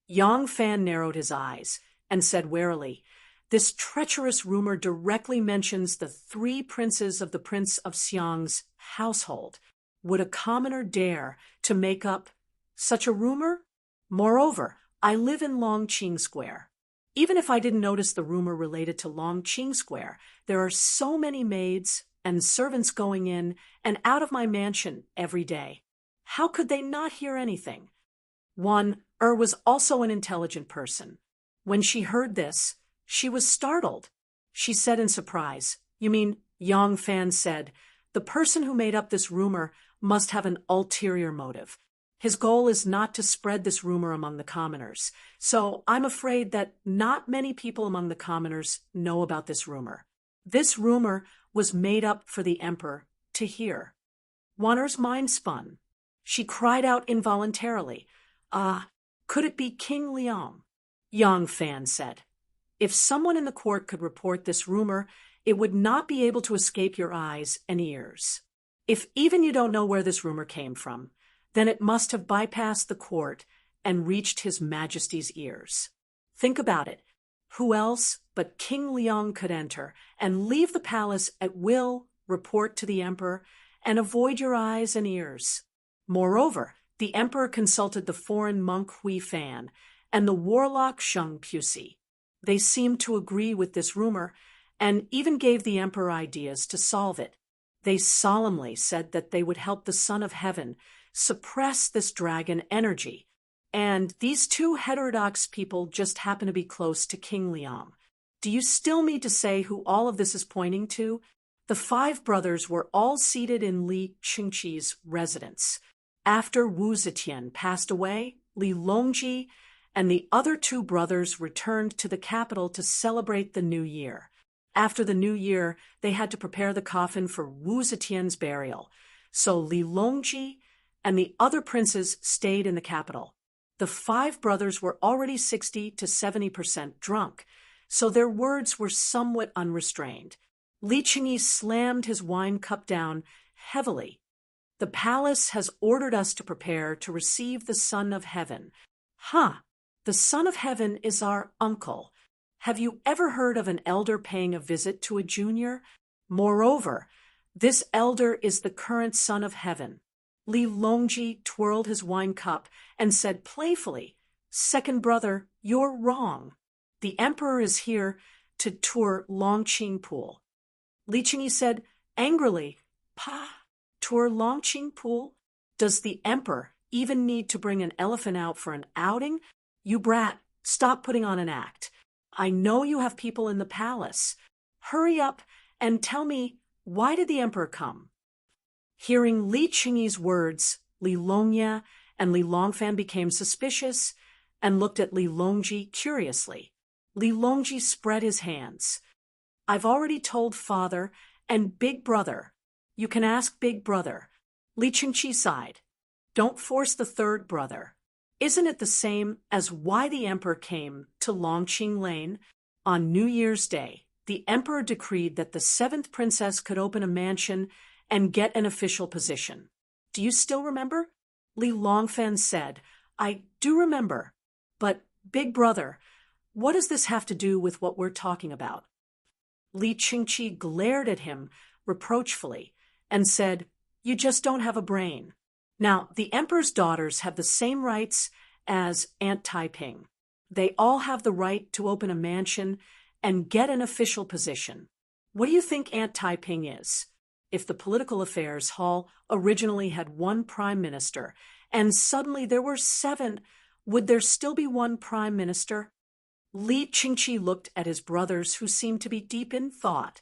Yang Fan narrowed his eyes and said warily, "This treacherous rumor directly mentions the 3 princes of the Prince of Xiang's household. Would a commoner dare to make up such a rumor? Moreover, I live in Longqing Square. Even if I didn't notice the rumor related to Longqing Square, there are so many maids and servants going in and out of my mansion every day. How could they not hear anything? Was also an intelligent person. When she heard this, she was startled. She said in surprise, "You mean," Yang Fan said, "the person who made up this rumor must have an ulterior motive. His goal is not to spread this rumor among the commoners, so I'm afraid that not many people among the commoners know about this rumor. This rumor was made up for the emperor to hear." Wanner's mind spun. She cried out involuntarily, could it be King Liang?" Yang Fan said, "If someone in the court could report this rumor, it would not be able to escape your eyes and ears. If even you don't know where this rumor came from, then it must have bypassed the court and reached His Majesty's ears. Think about it. Who else but King Liang could enter and leave the palace at will, report to the emperor, and avoid your eyes and ears? Moreover, the emperor consulted the foreign monk Hui Fan and the warlock Sheng Pusi. They seemed to agree with this rumor and even gave the emperor ideas to solve it. They solemnly said that they would help the Son of Heaven suppress this dragon energy. And these two heterodox people just happen to be close to King Liang. Do you still need to say who all of this is pointing to? The 5 brothers were all seated in Li Qingqi's residence. After Wu Zetian passed away, Li Longji and the other 2 brothers returned to the capital to celebrate the new year. After the new year, they had to prepare the coffin for Wu Zetian's burial. So Li Longji and the other princes stayed in the capital. The 5 brothers were already 60 to 70% drunk, so their words were somewhat unrestrained. Li Qingyi slammed his wine cup down heavily. "The palace has ordered us to prepare to receive the Son of Heaven." The Son of Heaven is our uncle. Have you ever heard of an elder paying a visit to a junior? Moreover, this elder is the current Son of Heaven. Li Longji twirled his wine cup and said playfully, "Second brother, you're wrong. The emperor is here to tour Longqing Pool." Li Qingyi said angrily, "Tour Longqing Pool? Does the emperor even need to bring an elephant out for an outing? You brat, stop putting on an act. I know you have people in the palace. Hurry up and tell me, why did the emperor come?" Hearing Li Qingyi's words, Li Longya and Li Longfan became suspicious and looked at Li Longji curiously. Li Longji spread his hands. "I've already told father and big brother. You can ask big brother." Li Qingqi sighed. "Don't force the 3rd brother. Isn't it the same as why the emperor came to Longqing Lane? On New Year's Day, the emperor decreed that the 7th princess could open a mansion and get an official position. Do you still remember?" Li Longfan said, "I do remember. But, big brother, what does this have to do with what we're talking about?" Li Qingqi glared at him reproachfully and said, "You just don't have a brain. Now, the emperor's daughters have the same rights as Aunt Taiping. They all have the right to open a mansion and get an official position. What do you think Aunt Taiping is? If the Political Affairs Hall originally had 1 prime minister and suddenly there were 7, would there still be 1 prime minister?" Li Qingqi looked at his brothers, who seemed to be deep in thought.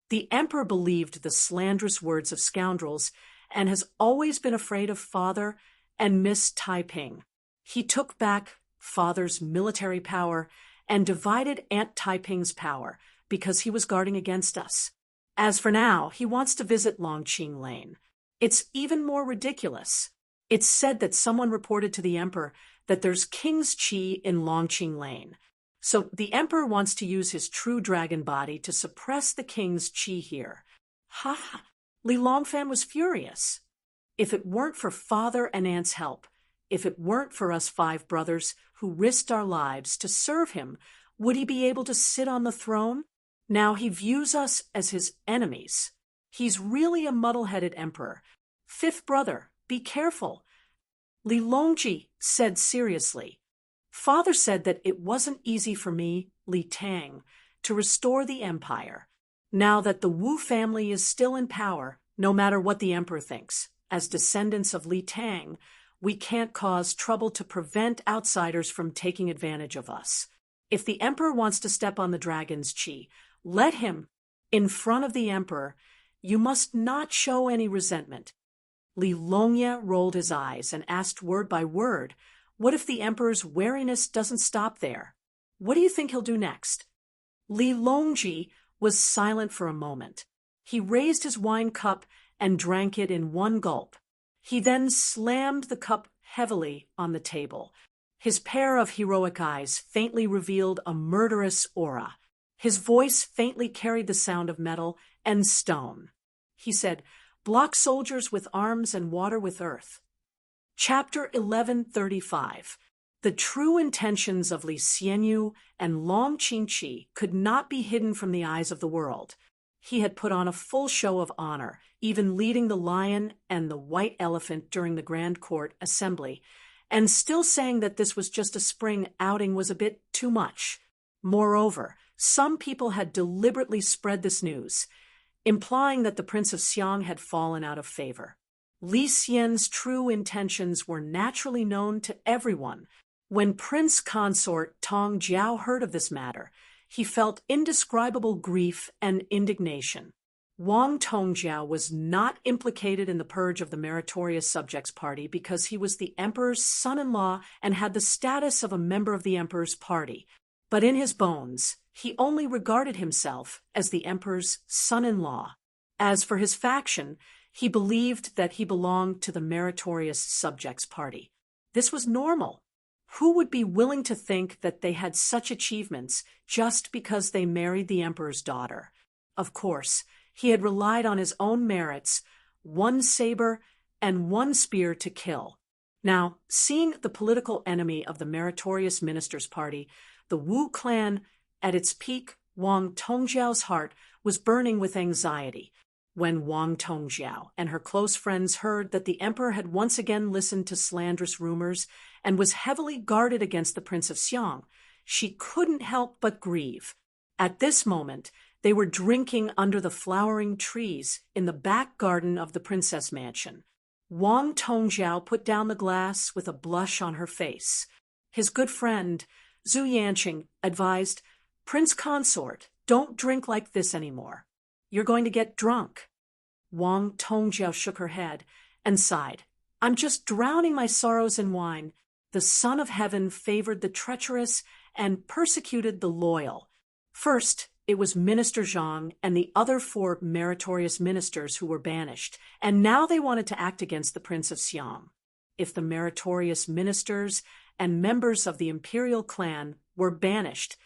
The emperor believed the slanderous words of scoundrels and has always been afraid of father and Miss Taiping. He took back father's military power and divided Aunt Taiping's power because he was guarding against us. As for now, he wants to visit Longqing Lane. It's even more ridiculous. It's said that someone reported to the emperor that there's king's qi in Longqing Lane. So the emperor wants to use his true dragon body to suppress the king's qi here. Li Longfan was furious. If it weren't for father and aunt's help, if it weren't for us 5 brothers who risked our lives to serve him, would he be able to sit on the throne? Now he views us as his enemies. He's really a muddle-headed emperor. 5th brother, be careful. Li Longji said seriously. Father said that it wasn't easy for me, Li Tang, to restore the empire. Now that the Wu family is still in power, no matter what the emperor thinks, as descendants of Li Tang, we can't cause trouble to prevent outsiders from taking advantage of us. If the emperor wants to step on the dragon's qi, let him. In front of the emperor, you must not show any resentment. Li Longye rolled his eyes and asked word by word, what if the emperor's wariness doesn't stop there? What do you think he'll do next? Li Longji was silent for a moment. He raised his wine cup and drank it in one gulp. He then slammed the cup heavily on the table. His pair of heroic eyes faintly revealed a murderous aura. His voice faintly carried the sound of metal and stone. He said, block soldiers with arms and water with earth. Chapter 1135. The true intentions of Li Xianyu and Long Qingqi could not be hidden from the eyes of the world. He had put on a full show of honor, even leading the lion and the white elephant during the Grand Court assembly, and still saying that this was just a spring outing was a bit too much. Moreover, some people had deliberately spread this news, implying that the Prince of Xiang had fallen out of favor. Li Xian's true intentions were naturally known to everyone. When Prince Consort Tong Jiao heard of this matter, he felt indescribable grief and indignation. Wang Tongjiao was not implicated in the purge of the Meritorious Subjects Party because he was the emperor's son-in-law and had the status of a member of the emperor's party. But in his bones, he only regarded himself as the emperor's son-in-law. As for his faction, he believed that he belonged to the Meritorious Subjects Party. This was normal. Who would be willing to think that they had such achievements just because they married the emperor's daughter? Of course, he had relied on his own merits, one saber and one spear to kill. Now, seeing the political enemy of the Meritorious Ministers' Party, the Wu clan, at its peak, Wang Tongjiao's heart was burning with anxiety. When Wang Tongjiao and her close friends heard that the emperor had once again listened to slanderous rumors and was heavily guarded against the Prince of Xiang, she couldn't help but grieve. At this moment, they were drinking under the flowering trees in the back garden of the princess mansion. Wang Tongjiao put down the glass with a blush on her face. His good friend, Zhu Yanqing, advised, Prince Consort, don't drink like this anymore. You're going to get drunk. Wang Tongjiao shook her head and sighed. I'm just drowning my sorrows in wine. The Son of Heaven favored the treacherous and persecuted the loyal. First, it was Minister Zhang and the other 4 meritorious ministers who were banished, and now they wanted to act against the Prince of Xiang. If the meritorious ministers and members of the imperial clan were banished,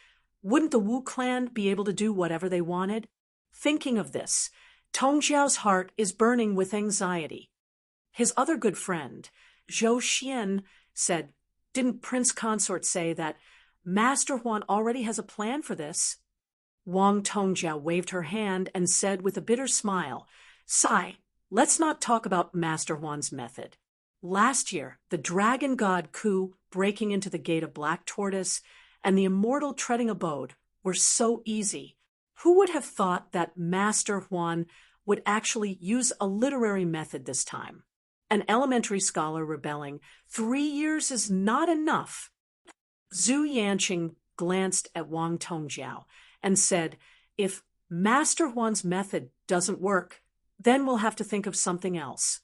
wouldn't the Wu clan be able to do whatever they wanted? Thinking of this, Tongjiao's heart is burning with anxiety. His other good friend, Zhou Xian, said, Didn't Prince Consort say that Master Huan already has a plan for this? Wang Tongjiao waved her hand and said with a bitter smile, Sai, let's not talk about Master Huan's method. Last year, the dragon god Ku breaking into the gate of Black Tortoise and the immortal treading abode were so easy. Who would have thought that Master Huan would actually use a literary method this time? An elementary scholar rebelling, 3 years is not enough. Zhu Yanqing glanced at Wang Tongjiao and said, if Master Huan's method doesn't work, then we'll have to think of something else.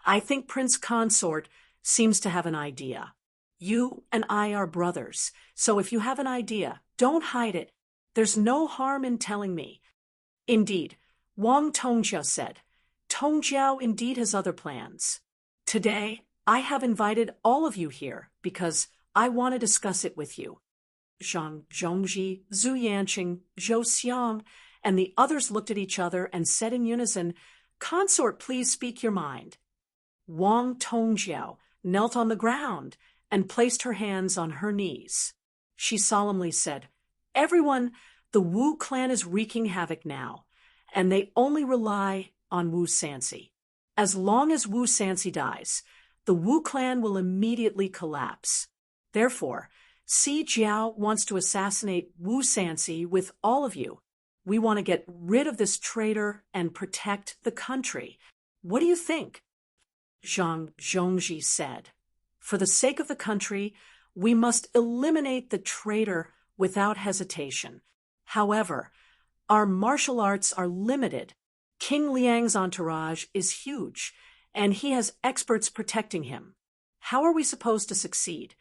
I think Prince Consort seems to have an idea. You and I are brothers, so if you have an idea, don't hide it. There's no harm in telling me. Indeed, Wang Tongjiao said, Tongjiao indeed has other plans. Today, I have invited all of you here because I want to discuss it with you. Zhang Zhongji, Zhu Yanqing, Zhou Xiang, and the others looked at each other and said in unison, Consort, please speak your mind. Wang Tongjiao knelt on the ground and placed her hands on her knees. She solemnly said, Everyone, the Wu clan is wreaking havoc now, and they only rely on Wu Sanxi. As long as Wu Sanxi dies, the Wu clan will immediately collapse. Therefore, Si Jiao wants to assassinate Wu Sanxi with all of you. We want to get rid of this traitor and protect the country. What do you think? Zhang Zhongji said. For the sake of the country, we must eliminate the traitor without hesitation. However, our martial arts are limited. King Liang's entourage is huge, and he has experts protecting him. How are we supposed to succeed?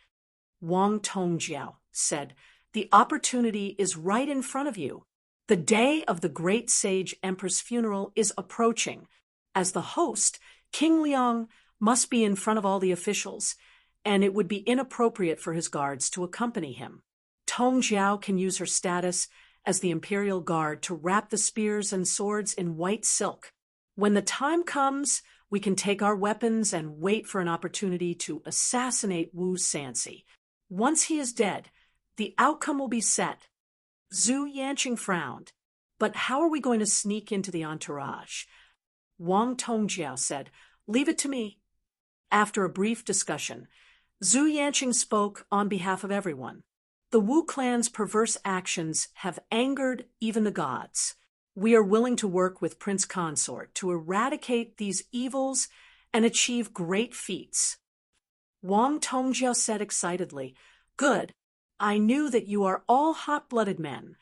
Wang Tongjiao said, the opportunity is right in front of you. The day of the great sage emperor's funeral is approaching. As the host, King Liang must be in front of all the officials, and it would be inappropriate for his guards to accompany him. Tongjiao can use her status as the imperial guard to wrap the spears and swords in white silk. When the time comes, we can take our weapons and wait for an opportunity to assassinate Wu Sanxi. Once he is dead, the outcome will be set. Zhu Yanqing frowned. But how are we going to sneak into the entourage? Wang Tongjiao said, leave it to me. After a brief discussion, Zhu Yanqing spoke on behalf of everyone. The Wu clan's perverse actions have angered even the gods. We are willing to work with Prince Consort to eradicate these evils and achieve great feats. Wang Tongjiao said excitedly, good. I knew that you are all hot-blooded men.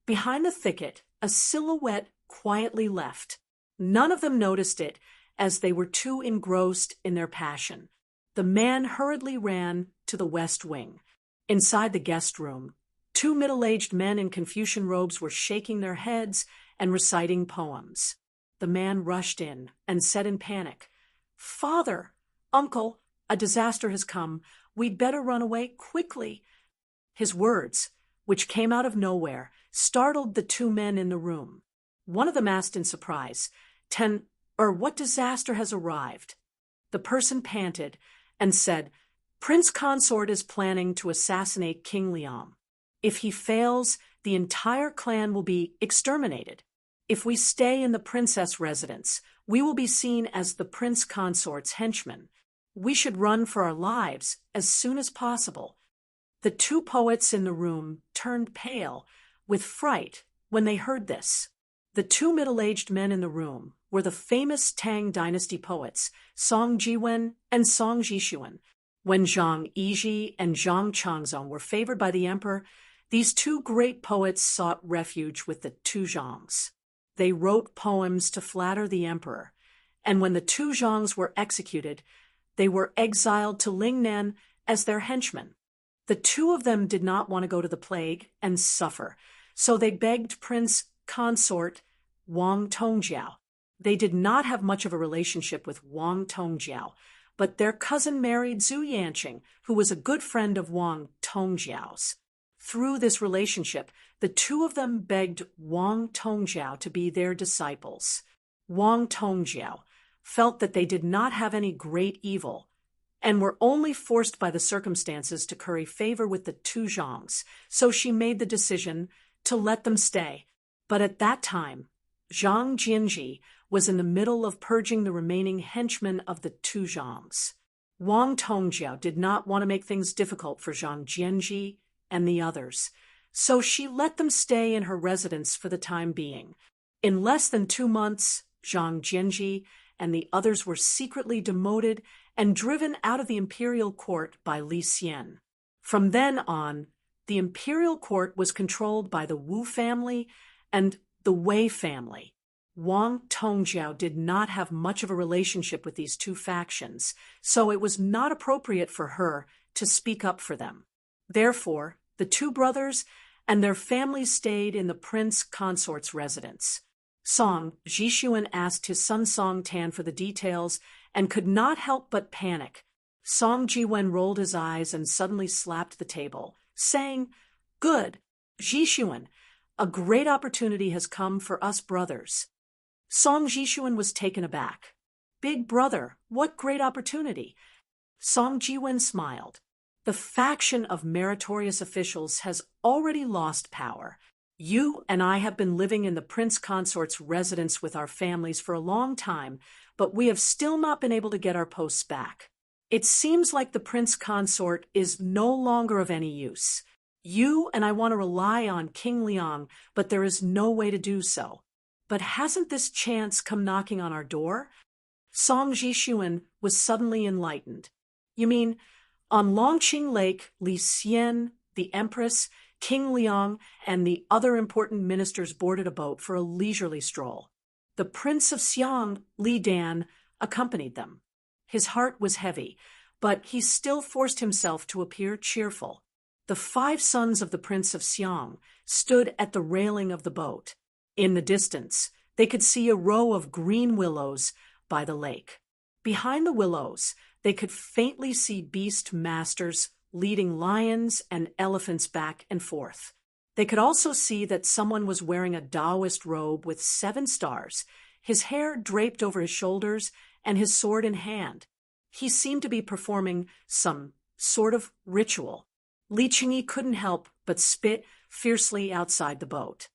Behind the thicket, a silhouette quietly left. None of them noticed it, as they were too engrossed in their passion. The man hurriedly ran to the west wing. Inside the guest room, two middle-aged men in Confucian robes were shaking their heads and reciting poems. The man rushed in and said in panic, Father, Uncle, a disaster has come. We'd better run away quickly. His words, which came out of nowhere, startled the two men in the room. One of them asked in surprise, what disaster has arrived? The person panted and said, Prince Consort is planning to assassinate King Liang. If he fails, the entire clan will be exterminated. If we stay in the princess residence, we will be seen as the Prince Consort's henchmen. We should run for our lives as soon as possible. The two poets in the room turned pale with fright when they heard this. The two middle-aged men in the room were the famous Tang dynasty poets, Song Jiwen and Song Jixuan. When Zhang Yizhi and Zhang Changzong were favored by the emperor, these two great poets sought refuge with the two Zhangs. They wrote poems to flatter the emperor, and when the two Zhangs were executed, they were exiled to Lingnan as their henchmen. The two of them did not want to go to the plague and suffer, so they begged Prince Consort Wang Tongjiao. They did not have much of a relationship with Wang Tongjiao, but their cousin married Zhu Yanqing, who was a good friend of Wang Tongjiao's. Through this relationship, the two of them begged Wang Tongjiao to be their disciples. Wang Tongjiao felt that they did not have any great evil and were only forced by the circumstances to curry favor with the two Zhangs, so she made the decision to let them stay. But at that time, Zhang Jianji was in the middle of purging the remaining henchmen of the two Zhangs. Wang Tongjiao did not want to make things difficult for Zhang Jianji and the others, so she let them stay in her residence for the time being. In less than 2 months, Zhang Jianji and the others were secretly demoted and driven out of the imperial court by Li Xian. From then on, the imperial court was controlled by the Wu family and the Wei family. Wang Tongjiao did not have much of a relationship with these two factions, so it was not appropriate for her to speak up for them. Therefore, the two brothers and their families stayed in the prince consort's residence. Song Jixuan asked his son Song Tan for the details and could not help but panic. Song Jiwen rolled his eyes and suddenly slapped the table, saying, Good, Jixuan, a great opportunity has come for us brothers. Song Jixuan was taken aback. Big brother, what great opportunity? Song Jiwen smiled. The faction of meritorious officials has already lost power. You and I have been living in the prince consort's residence with our families for a long time, but we have still not been able to get our posts back. It seems like the prince consort is no longer of any use. You and I want to rely on King Liang, but there is no way to do so. But hasn't this chance come knocking on our door? Song Jishuan was suddenly enlightened. You mean, on Longqing Lake, Li Xian, the empress, King Liang, and the other important ministers boarded a boat for a leisurely stroll. The Prince of Xiang, Li Dan, accompanied them. His heart was heavy, but he still forced himself to appear cheerful. The 5 sons of the Prince of Xiang stood at the railing of the boat. In the distance, they could see a row of green willows by the lake. Behind the willows, they could faintly see beast masters leading lions and elephants back and forth. They could also see that someone was wearing a Taoist robe with 7 stars, his hair draped over his shoulders and his sword in hand. He seemed to be performing some sort of ritual. Li Qingyi couldn't help but spit fiercely outside the boat.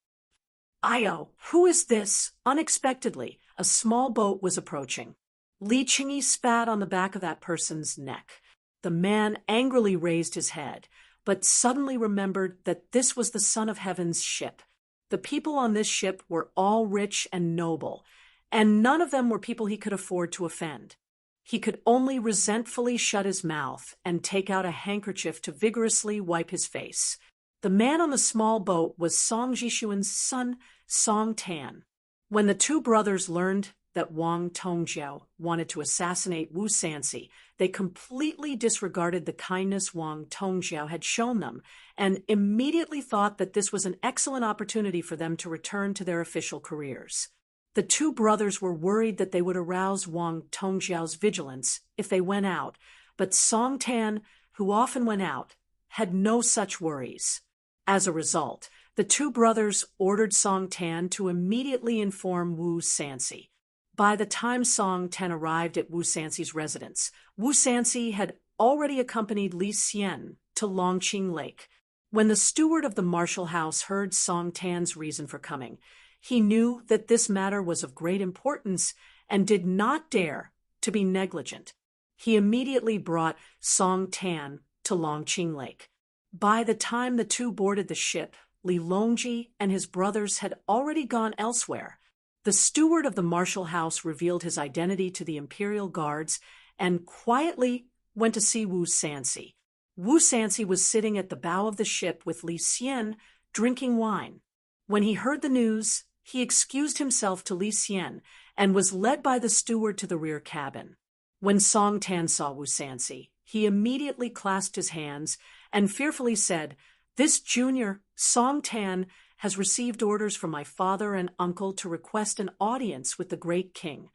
"Io, who is this?" Unexpectedly, a small boat was approaching. Li Qingyi spat on the back of that person's neck. The man angrily raised his head, but suddenly remembered that this was the Son of Heaven's ship. The people on this ship were all rich and noble, and none of them were people he could afford to offend. He could only resentfully shut his mouth and take out a handkerchief to vigorously wipe his face. The man on the small boat was Song Jishuan's son, Song Tan. When the 2 brothers learned that Wang Tongjiao wanted to assassinate Wu Sansi, they completely disregarded the kindness Wang Tongjiao had shown them and immediately thought that this was an excellent opportunity for them to return to their official careers. The 2 brothers were worried that they would arouse Wang Tongjiao's vigilance if they went out, but Song Tan, who often went out, had no such worries. As a result, the 2 brothers ordered Song Tan to immediately inform Wu Sansi. By the time Song Tan arrived at Wu Sansi's residence, Wu Sansi had already accompanied Li Xian to Longqing Lake. When the steward of the martial house heard Song Tan's reason for coming, he knew that this matter was of great importance and did not dare to be negligent. He immediately brought Song Tan to Longqing Lake. By the time the 2 boarded the ship, Li Longji and his brothers had already gone elsewhere. The steward of the martial house revealed his identity to the imperial guards and quietly went to see Wu Sansi. Wu Sansi was sitting at the bow of the ship with Li Xian, drinking wine. When he heard the news, he excused himself to Li Xian and was led by the steward to the rear cabin. When Song Tan saw Wu Sansi, he immediately clasped his hands and fearfully said, "This junior, Song Tan, has received orders from my father and uncle to request an audience with the great king."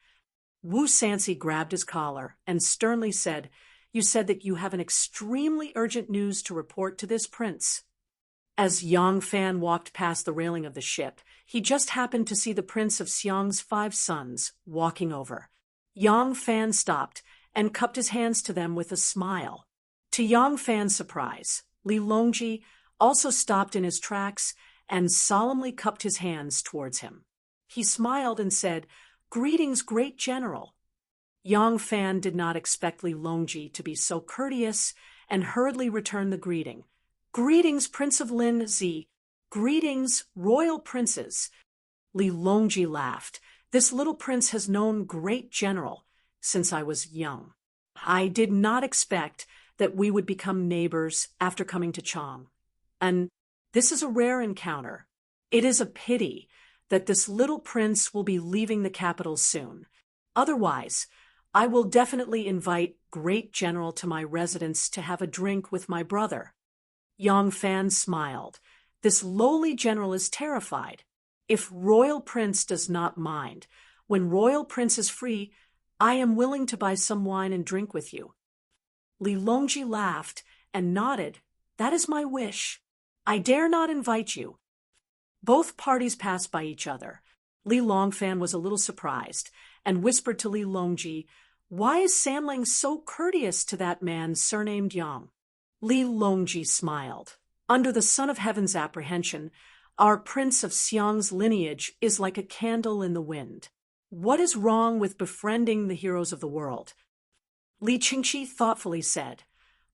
Wu Sansi grabbed his collar and sternly said, "You said that you have an extremely urgent news to report to this prince." As Yang Fan walked past the railing of the ship, he just happened to see the Prince of Xiang's 5 sons walking over. Yang Fan stopped and cupped his hands to them with a smile. To Yang Fan's surprise, Li Longji also stopped in his tracks and solemnly cupped his hands towards him. He smiled and said, "Greetings, great general." Yang Fan did not expect Li Longji to be so courteous and hurriedly returned the greeting. "Greetings, Prince of Lin Zi. Greetings, royal princes." Li Longji laughed. "This little prince has known great general since I was young. I did not expect that we would become neighbors after coming to Chang. And this is a rare encounter. It is a pity that this little prince will be leaving the capital soon. Otherwise, I will definitely invite great general to my residence to have a drink with my brother." Yang Fan smiled. This lowly general is terrified. If royal prince does not mind, when royal prince is free, I am willing to buy some wine and drink with you. Li Longji laughed and nodded. "That is my wish. I dare not invite you." Both parties passed by each other. Li Longfan was a little surprised and whispered to Li Longji, "Why is Samling so courteous to that man surnamed Yang?" Li Longji smiled. "Under the Son of Heaven's apprehension, our Prince of Xiang's lineage is like a candle in the wind. What is wrong with befriending the heroes of the world? Li Qingxi thoughtfully said,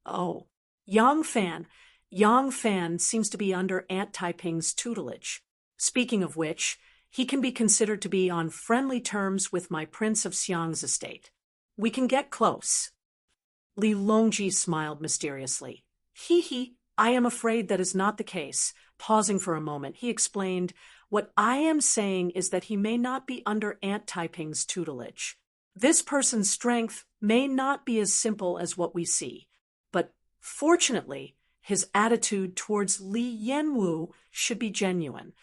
"Oh, Yang Fan. Yang Fan seems to be under Aunt Taiping's tutelage. Speaking of which, he can be considered to be on friendly terms with my Prince of Xiang's estate. We can get close." Li Longji smiled mysteriously. "Hee, I am afraid that is not the case." Pausing for a moment, he explained, "What I am saying is that he may not be under Aunt Taiping's tutelage. This person's strength may not be as simple as what we see, but fortunately, his attitude towards Li Yanwu should be genuine.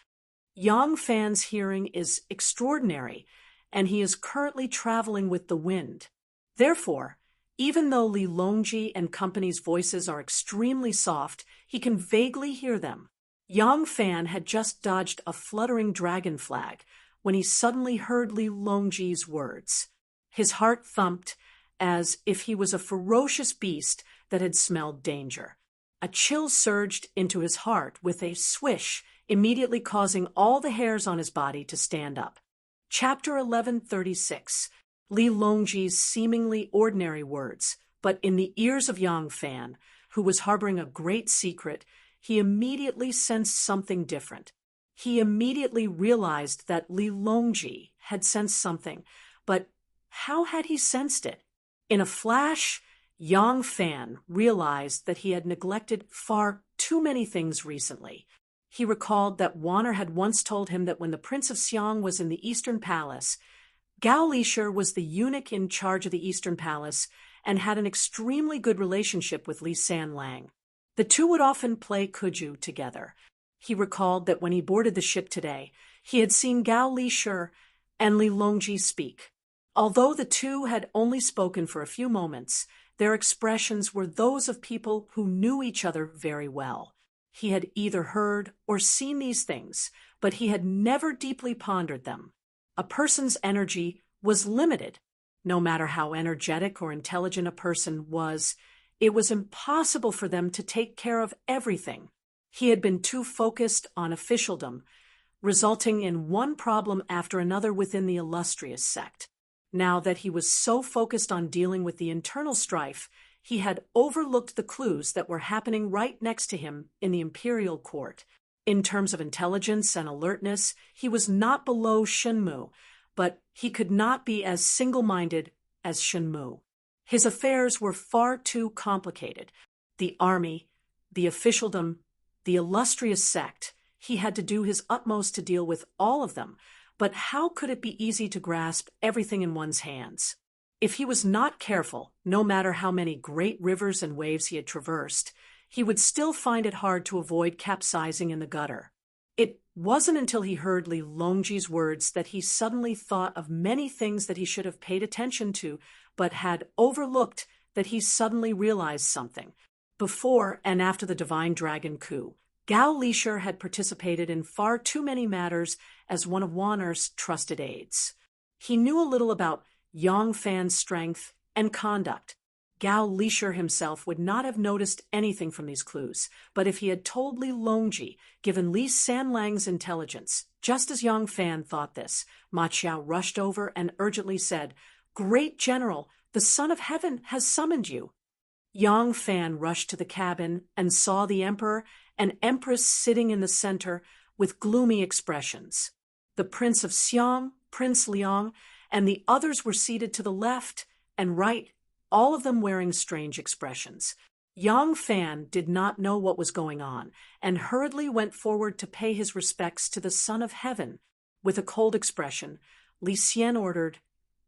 Yang Fan's hearing is extraordinary, and he is currently traveling with the wind. Therefore, even though Li Longji and company's voices are extremely soft, he can vaguely hear them." Yang Fan had just dodged a fluttering dragon flag when he suddenly heard Li Longji's words. His heart thumped as if he was a ferocious beast that had smelled danger. A chill surged into his heart with a swish, immediately causing all the hairs on his body to stand up. Chapter 1136. Li Longji's seemingly ordinary words, but in the ears of Yang Fan, who was harboring a great secret, he immediately sensed something different. He immediately realized that Li Longji had sensed something, but how had he sensed it? In a flash, Yang Fan realized that he had neglected far too many things recently. He recalled that Wanner had once told him that when the Prince of Xiang was in the Eastern Palace, Gao Lishur was the eunuch in charge of the Eastern Palace and had an extremely good relationship with Li Sanlang. The two would often play kuju together. He recalled that when he boarded the ship today, he had seen Gao Lishur and Li Longji speak. Although the two had only spoken for a few moments, their expressions were those of people who knew each other very well. He had either heard or seen these things, but he had never deeply pondered them. A person's energy was limited. No matter how energetic or intelligent a person was, it was impossible for them to take care of everything. He had been too focused on officialdom, resulting in one problem after another within the illustrious sect. Now that he was so focused on dealing with the internal strife, he had overlooked the clues that were happening right next to him in the imperial court. In terms of intelligence and alertness, he was not below Shenmu, but he could not be as single-minded as Shenmu. His affairs were far too complicated. The army, the officialdom, the illustrious sect, he had to do his utmost to deal with all of them, but how could it be easy to grasp everything in one's hands? If he was not careful, no matter how many great rivers and waves he had traversed, he would still find it hard to avoid capsizing in the gutter. It wasn't until he heard Li Longji's words that he suddenly thought of many things that he should have paid attention to, but had overlooked, that he suddenly realized something. Before and after the Divine Dragon coup, Gao Lishur had participated in far too many matters as one of Wanner's trusted aides. He knew a little about Yang Fan's strength and conduct. Gao Lishur himself would not have noticed anything from these clues, but if he had told Li Longji, given Li Sanlang's intelligence, just as Yang Fan thought this, Ma Qiao rushed over and urgently said, "Great General, the Son of Heaven has summoned you." Yang Fan rushed to the cabin and saw the Emperor and Empress sitting in the center with gloomy expressions. The Prince of Xiang, Prince Liang, and the others were seated to the left and right, all of them wearing strange expressions. Yang Fan did not know what was going on, and hurriedly went forward to pay his respects to the Son of Heaven. With a cold expression, Li Xian ordered,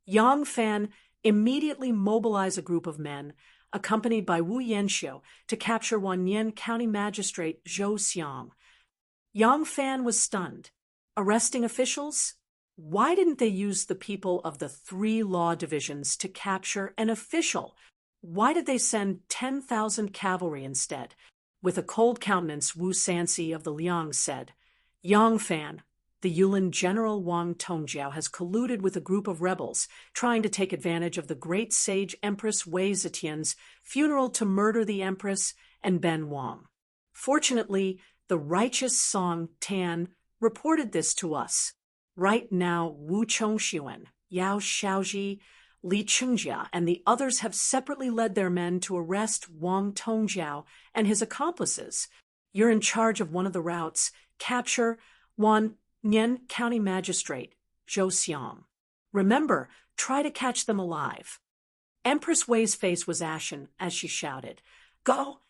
"Yang Fan, immediately mobilize a group of men, accompanied by Wu Yanxiu, to capture Wanyan County Magistrate Zhou Xiang." Yang Fan was stunned. Arresting officials? Why didn't they use the people of the 3 law divisions to capture an official? Why did they send 10,000 cavalry instead? With a cold countenance, Wu Sanxi of the Liang said, "Yang Fan, the Yulin General Wang Tongjiao has colluded with a group of rebels, trying to take advantage of the great sage Empress Wei Zetian's funeral to murder the Empress and Ben Wang. Fortunately, the righteous Song Tan reported this to us. Right now, Wu Chongxuan, Yao Xiaoji, Li Chengjia and the others have separately led their men to arrest Wang Tongjiao and his accomplices. You're in charge of one of the routes. Capture Wan Nian County Magistrate Zhou Xiang. Remember, try to catch them alive." Empress Wei's face was ashen as she shouted, "Go!"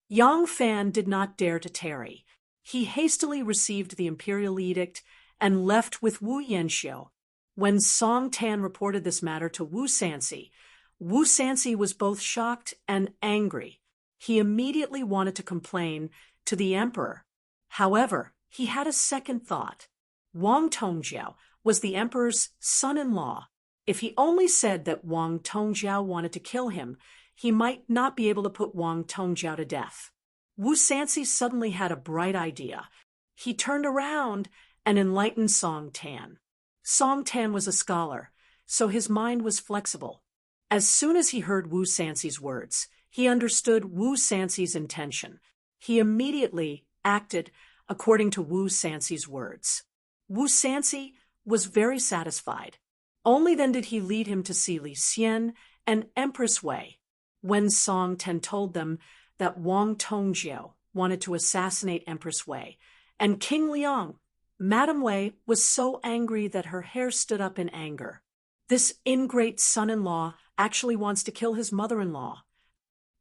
Yang Fan did not dare to tarry. He hastily received the imperial edict and left with Wu Yanxiu. When Song Tan reported this matter to Wu Sanxi was both shocked and angry. He immediately wanted to complain to the emperor. However, he had a second thought. Wang Tongjiao was the emperor's son-in-law. If he only said that Wang Tongjiao wanted to kill him, he might not be able to put Wang Tongjiao to death. Wu Sanxi suddenly had a bright idea. He turned around and enlightened Song Tan. Song Tan was a scholar, so his mind was flexible. As soon as he heard Wu Sanxi's words, he understood Wu Sanxi's intention. He immediately acted according to Wu Sanxi's words. Wu Sanxi was very satisfied. Only then did he lead him to see Li Xian and Empress Wei. When Song Tan told them that Wang Tongjiao wanted to assassinate Empress Wei and King Liang, Madame Wei was so angry that her hair stood up in anger. This ingrate son-in-law actually wants to kill his mother-in-law.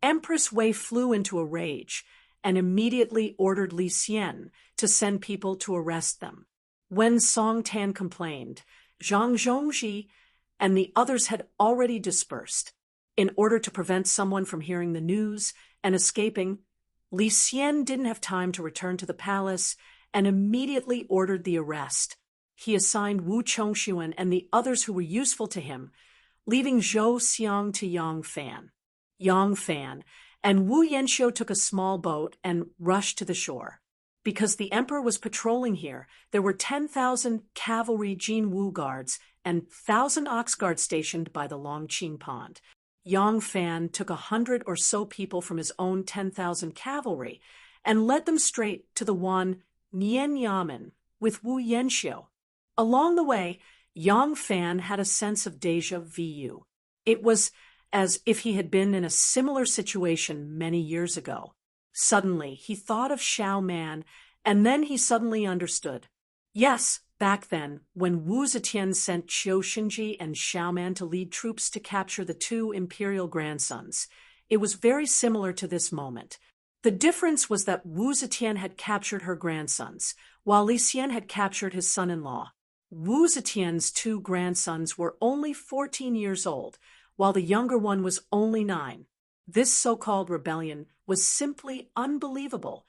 Empress Wei flew into a rage and immediately ordered Li Xian to send people to arrest them. When Song Tan complained, Zhang Zhongji and the others had already dispersed. In order to prevent someone from hearing the news and escaping, Li Xian didn't have time to return to the palace and immediately ordered the arrest. He assigned Wu Chongxuan and the others who were useful to him, leaving Zhou Xiang to Yang Fan. Yang Fan and Wu Yanxiu took a small boat and rushed to the shore. Because the emperor was patrolling here, there were 10,000 cavalry Jin Wu guards and 1,000 ox guards stationed by the Longqing Pond. Yang Fan took 100 or so people from his own 10,000 cavalry and led them straight to the Wan Nian Yamen with Wu Yanxiu. Along the way, Yang Fan had a sense of déjà vu. It was as if he had been in a similar situation many years ago. Suddenly, he thought of Xiao Man, and then he suddenly understood. Yes, back then, when Wu Zetian sent Qiu Xinji and Xiao Man to lead troops to capture the two imperial grandsons, it was very similar to this moment. The difference was that Wu Zetian had captured her grandsons, while Li Xian had captured his son-in-law. Wu Zetian's two grandsons were only 14 years old, while the younger one was only 9. This so-called rebellion was simply unbelievable.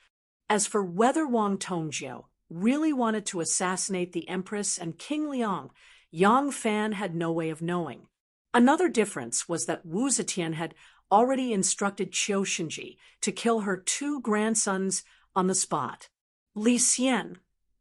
As for whether Wang Tongjiao really wanted to assassinate the Empress and King Liang, Yang Fan had no way of knowing. Another difference was that Wu Zetian had already instructed Qiu Xinji to kill her two grandsons on the spot. Li Xian,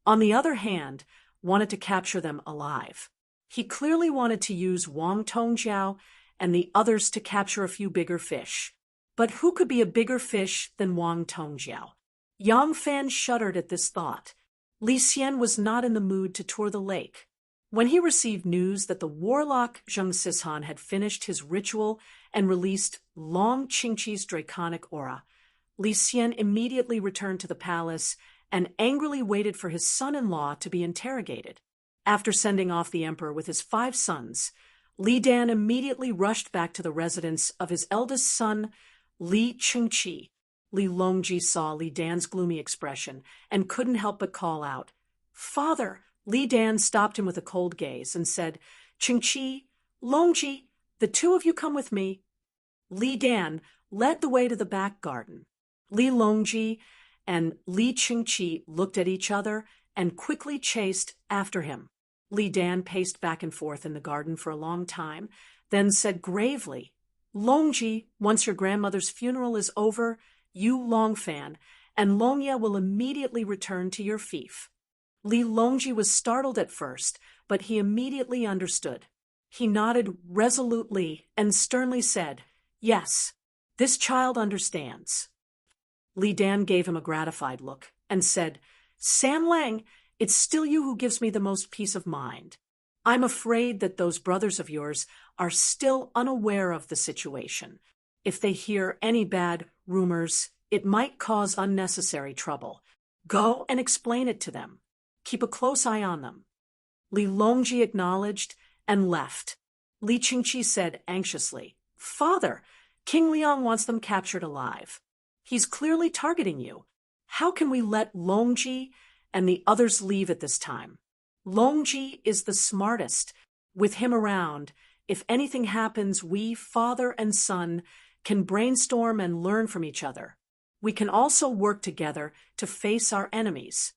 on the other hand, wanted to capture them alive. He clearly wanted to use Wang Tongjiao and the others to capture a few bigger fish. But who could be a bigger fish than Wang Tongjiao? Yang Fan shuddered at this thought. Li Xian was not in the mood to tour the lake. When he received news that the warlock Zheng Sishan had finished his ritual and released Long Qingqi's draconic aura, Li Xian immediately returned to the palace and angrily waited for his son-in-law to be interrogated. After sending off the emperor with his 5 sons, Li Dan immediately rushed back to the residence of his eldest son, Li Chengqi. Li Longji saw Li Dan's gloomy expression and couldn't help but call out, "Father!" Li Dan stopped him with a cold gaze and said, "Chengqi, Longji, the two of you come with me." Li Dan led the way to the back garden. Li Longji and Li Chengqi looked at each other and quickly chased after him. Li Dan paced back and forth in the garden for a long time, then said gravely, "Longji, once your grandmother's funeral is over, you Longfan and Longya will immediately return to your fief." Li Longji was startled at first, but he immediately understood. He nodded resolutely and sternly said, "Yes, this child understands." Li Dan gave him a gratified look and said, "San Lang, it's still you who gives me the most peace of mind. I'm afraid that those brothers of yours are still unaware of the situation. If they hear any bad rumors, it might cause unnecessary trouble. Go and explain it to them. Keep a close eye on them." Li Longji acknowledged and left. Li Qingqi said anxiously, "Father, King Liang wants them captured alive. He's clearly targeting you. How can we let Longji and the others leave at this time? Longji is the smartest. With him around, if anything happens, we, father and son, can brainstorm and learn from each other. We can also work together to face our enemies."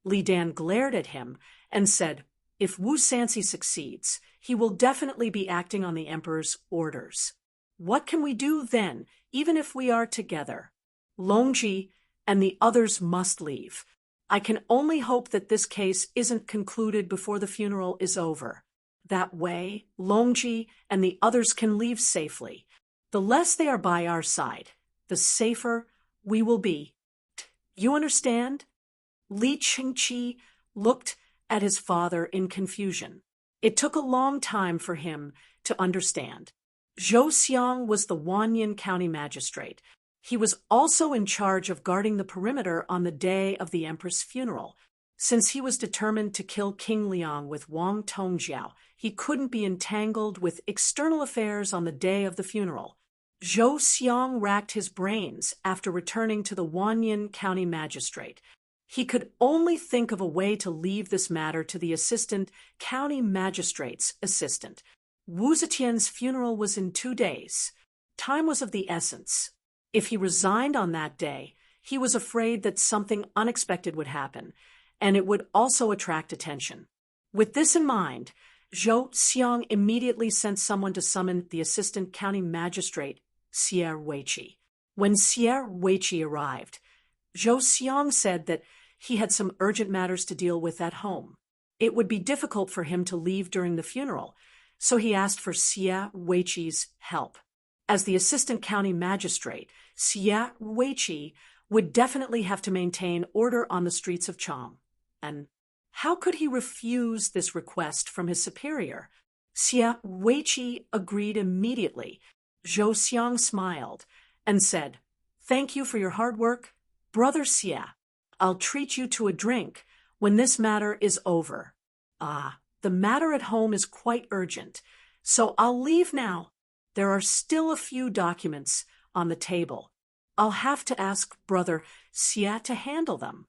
Li Dan glared at him and said, "If Wu Sanxi succeeds, he will definitely be acting on the emperor's orders. What can we do then, even if we are together? Longji and the others must leave. I can only hope that this case isn't concluded before the funeral is over. That way, Longji and the others can leave safely. The less they are by our side, the safer we will be. You understand?" Li Qingqi looked at his father in confusion. It took a long time for him to understand. Zhou Xiang was the Wanyan County magistrate. He was also in charge of guarding the perimeter on the day of the empress' funeral. Since he was determined to kill King Liang with Wang Tongjiao, he couldn't be entangled with external affairs on the day of the funeral. Zhou Xiang racked his brains after returning to the Wanyan County magistrate. He could only think of a way to leave this matter to the assistant county magistrate's assistant. Wu Zetian's funeral was in 2 days. Time was of the essence. If he resigned on that day, he was afraid that something unexpected would happen, and it would also attract attention. With this in mind, Zhou Xiang immediately sent someone to summon the assistant county magistrate, Xie Weiqi. When Xie Weiqi arrived, Zhou Xiang said that he had some urgent matters to deal with at home. It would be difficult for him to leave during the funeral, so he asked for Xie Weiqi's help. As the assistant county magistrate, Xie Weiqi would definitely have to maintain order on the streets of Chang. And how could he refuse this request from his superior? Xie Weiqi agreed immediately. Zhou Xiang smiled and said, "Thank you for your hard work, Brother Xie. I'll treat you to a drink when this matter is over. The matter at home is quite urgent, so I'll leave now. There are still a few documents on the table. I'll have to ask Brother Xie to handle them."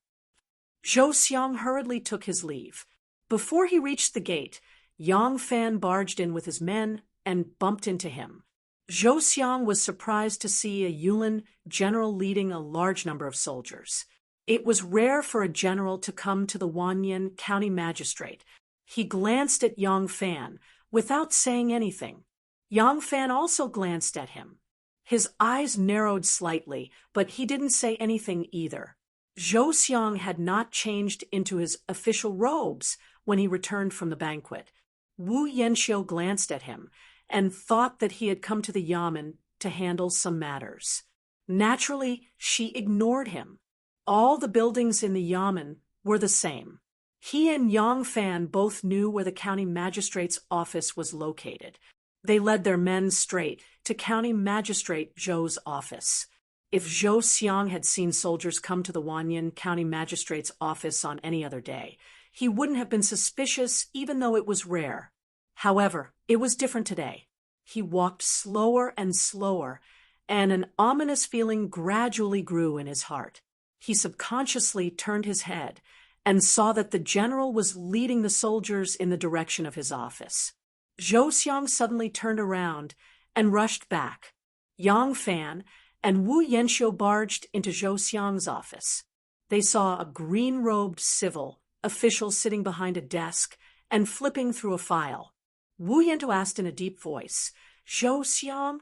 Zhou Xiang hurriedly took his leave. Before he reached the gate, Yang Fan barged in with his men and bumped into him. Zhou Xiang was surprised to see a Yulin general leading a large number of soldiers. It was rare for a general to come to the Wanyan County magistrate. He glanced at Yang Fan without saying anything. Yang Fan also glanced at him. His eyes narrowed slightly, but he didn't say anything either. Zhou Xiang had not changed into his official robes when he returned from the banquet. Wu Yanxiu glanced at him and thought that he had come to the yamen to handle some matters. Naturally, she ignored him. All the buildings in the yamen were the same. He and Yang Fan both knew where the county magistrate's office was located. They led their men straight to County Magistrate Zhou's office. If Zhou Xiang had seen soldiers come to the Wanyan County Magistrate's office on any other day, he wouldn't have been suspicious even though it was rare. However, it was different today. He walked slower and slower, and an ominous feeling gradually grew in his heart. He subconsciously turned his head and saw that the general was leading the soldiers in the direction of his office. Zhou Xiang suddenly turned around and rushed back. Yang Fan and Wu Yanxiu barged into Zhou Xiang's office. They saw a green-robed civil official sitting behind a desk and flipping through a file. Wu Yanxiu asked in a deep voice, "Zhou Xiang?"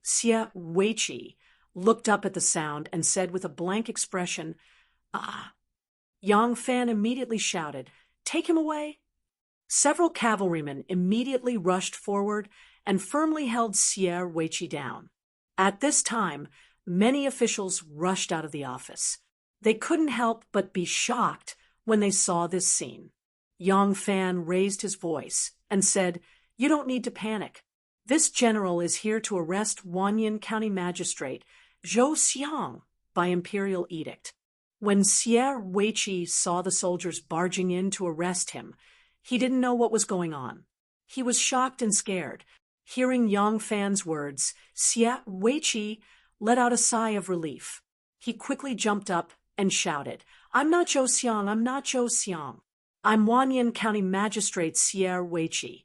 Xie Weiqi looked up at the sound and said with a blank expression, "Ah." Yang Fan immediately shouted, "Take him away." Several cavalrymen immediately rushed forward and firmly held Xie Weiqi down. At this time, many officials rushed out of the office. They couldn't help but be shocked when they saw this scene. Yang Fan raised his voice and said, You don't need to panic. This general is here to arrest Wanyan County Magistrate Zhou Xiang by imperial edict. When Xie Weiqi saw the soldiers barging in to arrest him, he didn't know what was going on. He was shocked and scared. Hearing Yang Fan's words, Xie Weiqi let out a sigh of relief. He quickly jumped up and shouted, "I'm not Zhou Xiang, I'm not Zhou Xiang. I'm Wanyan County Magistrate Xie Weiqi."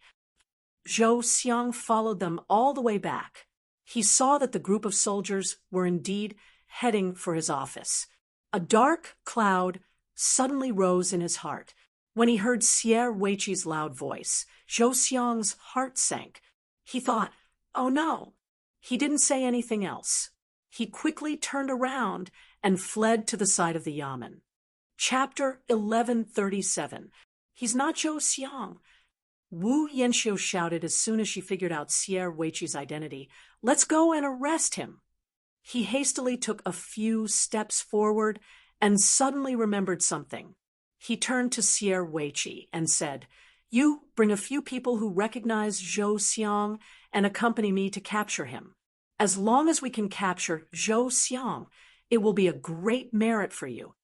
Zhou Xiang followed them all the way back. He saw that the group of soldiers were indeed heading for his office. A dark cloud suddenly rose in his heart. When he heard Xie Weiqi's loud voice, Zhou Xiang's heart sank. He thought, "Oh no." He didn't say anything else. He quickly turned around and fled to the side of the yamen. Chapter 1137. He's not Zhou Xiang. Wu Yanxiu shouted as soon as she figured out Xie Weiqi's identity. "Let's go and arrest him." He hastily took a few steps forward and suddenly remembered something. He turned to Xie Weiqi and said, "You bring a few people who recognize Zhou Xiang and accompany me to capture him. As long as we can capture Zhou Xiang, it will be a great merit for you."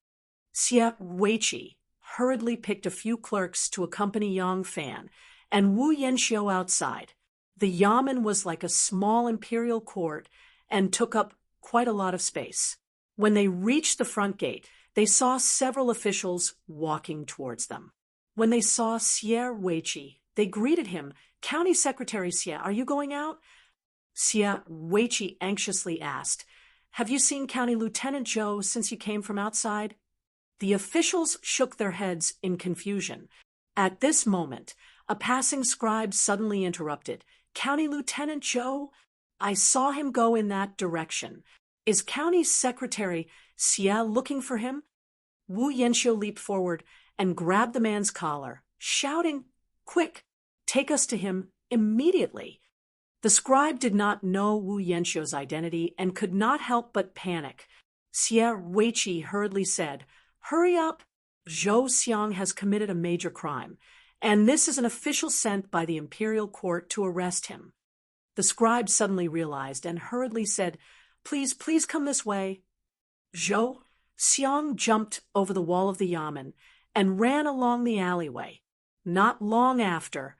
Xie Weiqi hurriedly picked a few clerks to accompany Yang Fan and Wu Yanxiu outside. The yamen was like a small imperial court and took up quite a lot of space. When they reached the front gate, they saw several officials walking towards them. When they saw Xie Weiqi, they greeted him. "County Secretary Xie, are you going out?" Xie Weiqi anxiously asked, "Have you seen County Lieutenant Zhou since you came from outside?" The officials shook their heads in confusion. At this moment, a passing scribe suddenly interrupted. "County Lieutenant Zhou? I saw him go in that direction. Is County Secretary Xie looking for him?" Wu Yanxiu leaped forward and grabbed the man's collar, shouting, "Quick, take us to him immediately." The scribe did not know Wu Yanxiu's identity and could not help but panic. Xie Weiqi hurriedly said, "Hurry up. Zhou Xiang has committed a major crime, and this is an official sent by the imperial court to arrest him." The scribe suddenly realized and hurriedly said, "Please, please come this way." Zhou Xiang jumped over the wall of the yamen and ran along the alleyway. Not long after,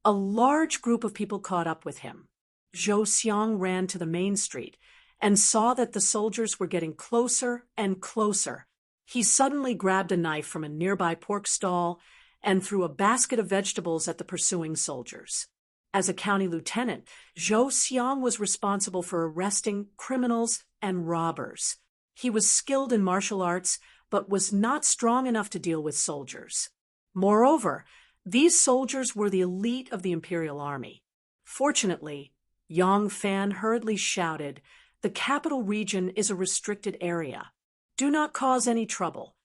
a large group of people caught up with him. Zhou Xiang ran to the main street and saw that the soldiers were getting closer and closer. He suddenly grabbed a knife from a nearby pork stall and threw a basket of vegetables at the pursuing soldiers. As a county lieutenant, Zhou Xiang was responsible for arresting criminals and robbers. He was skilled in martial arts, but was not strong enough to deal with soldiers. Moreover, these soldiers were the elite of the imperial army. Fortunately, Yang Fan hurriedly shouted, "The capital region is a restricted area. Do not cause any trouble."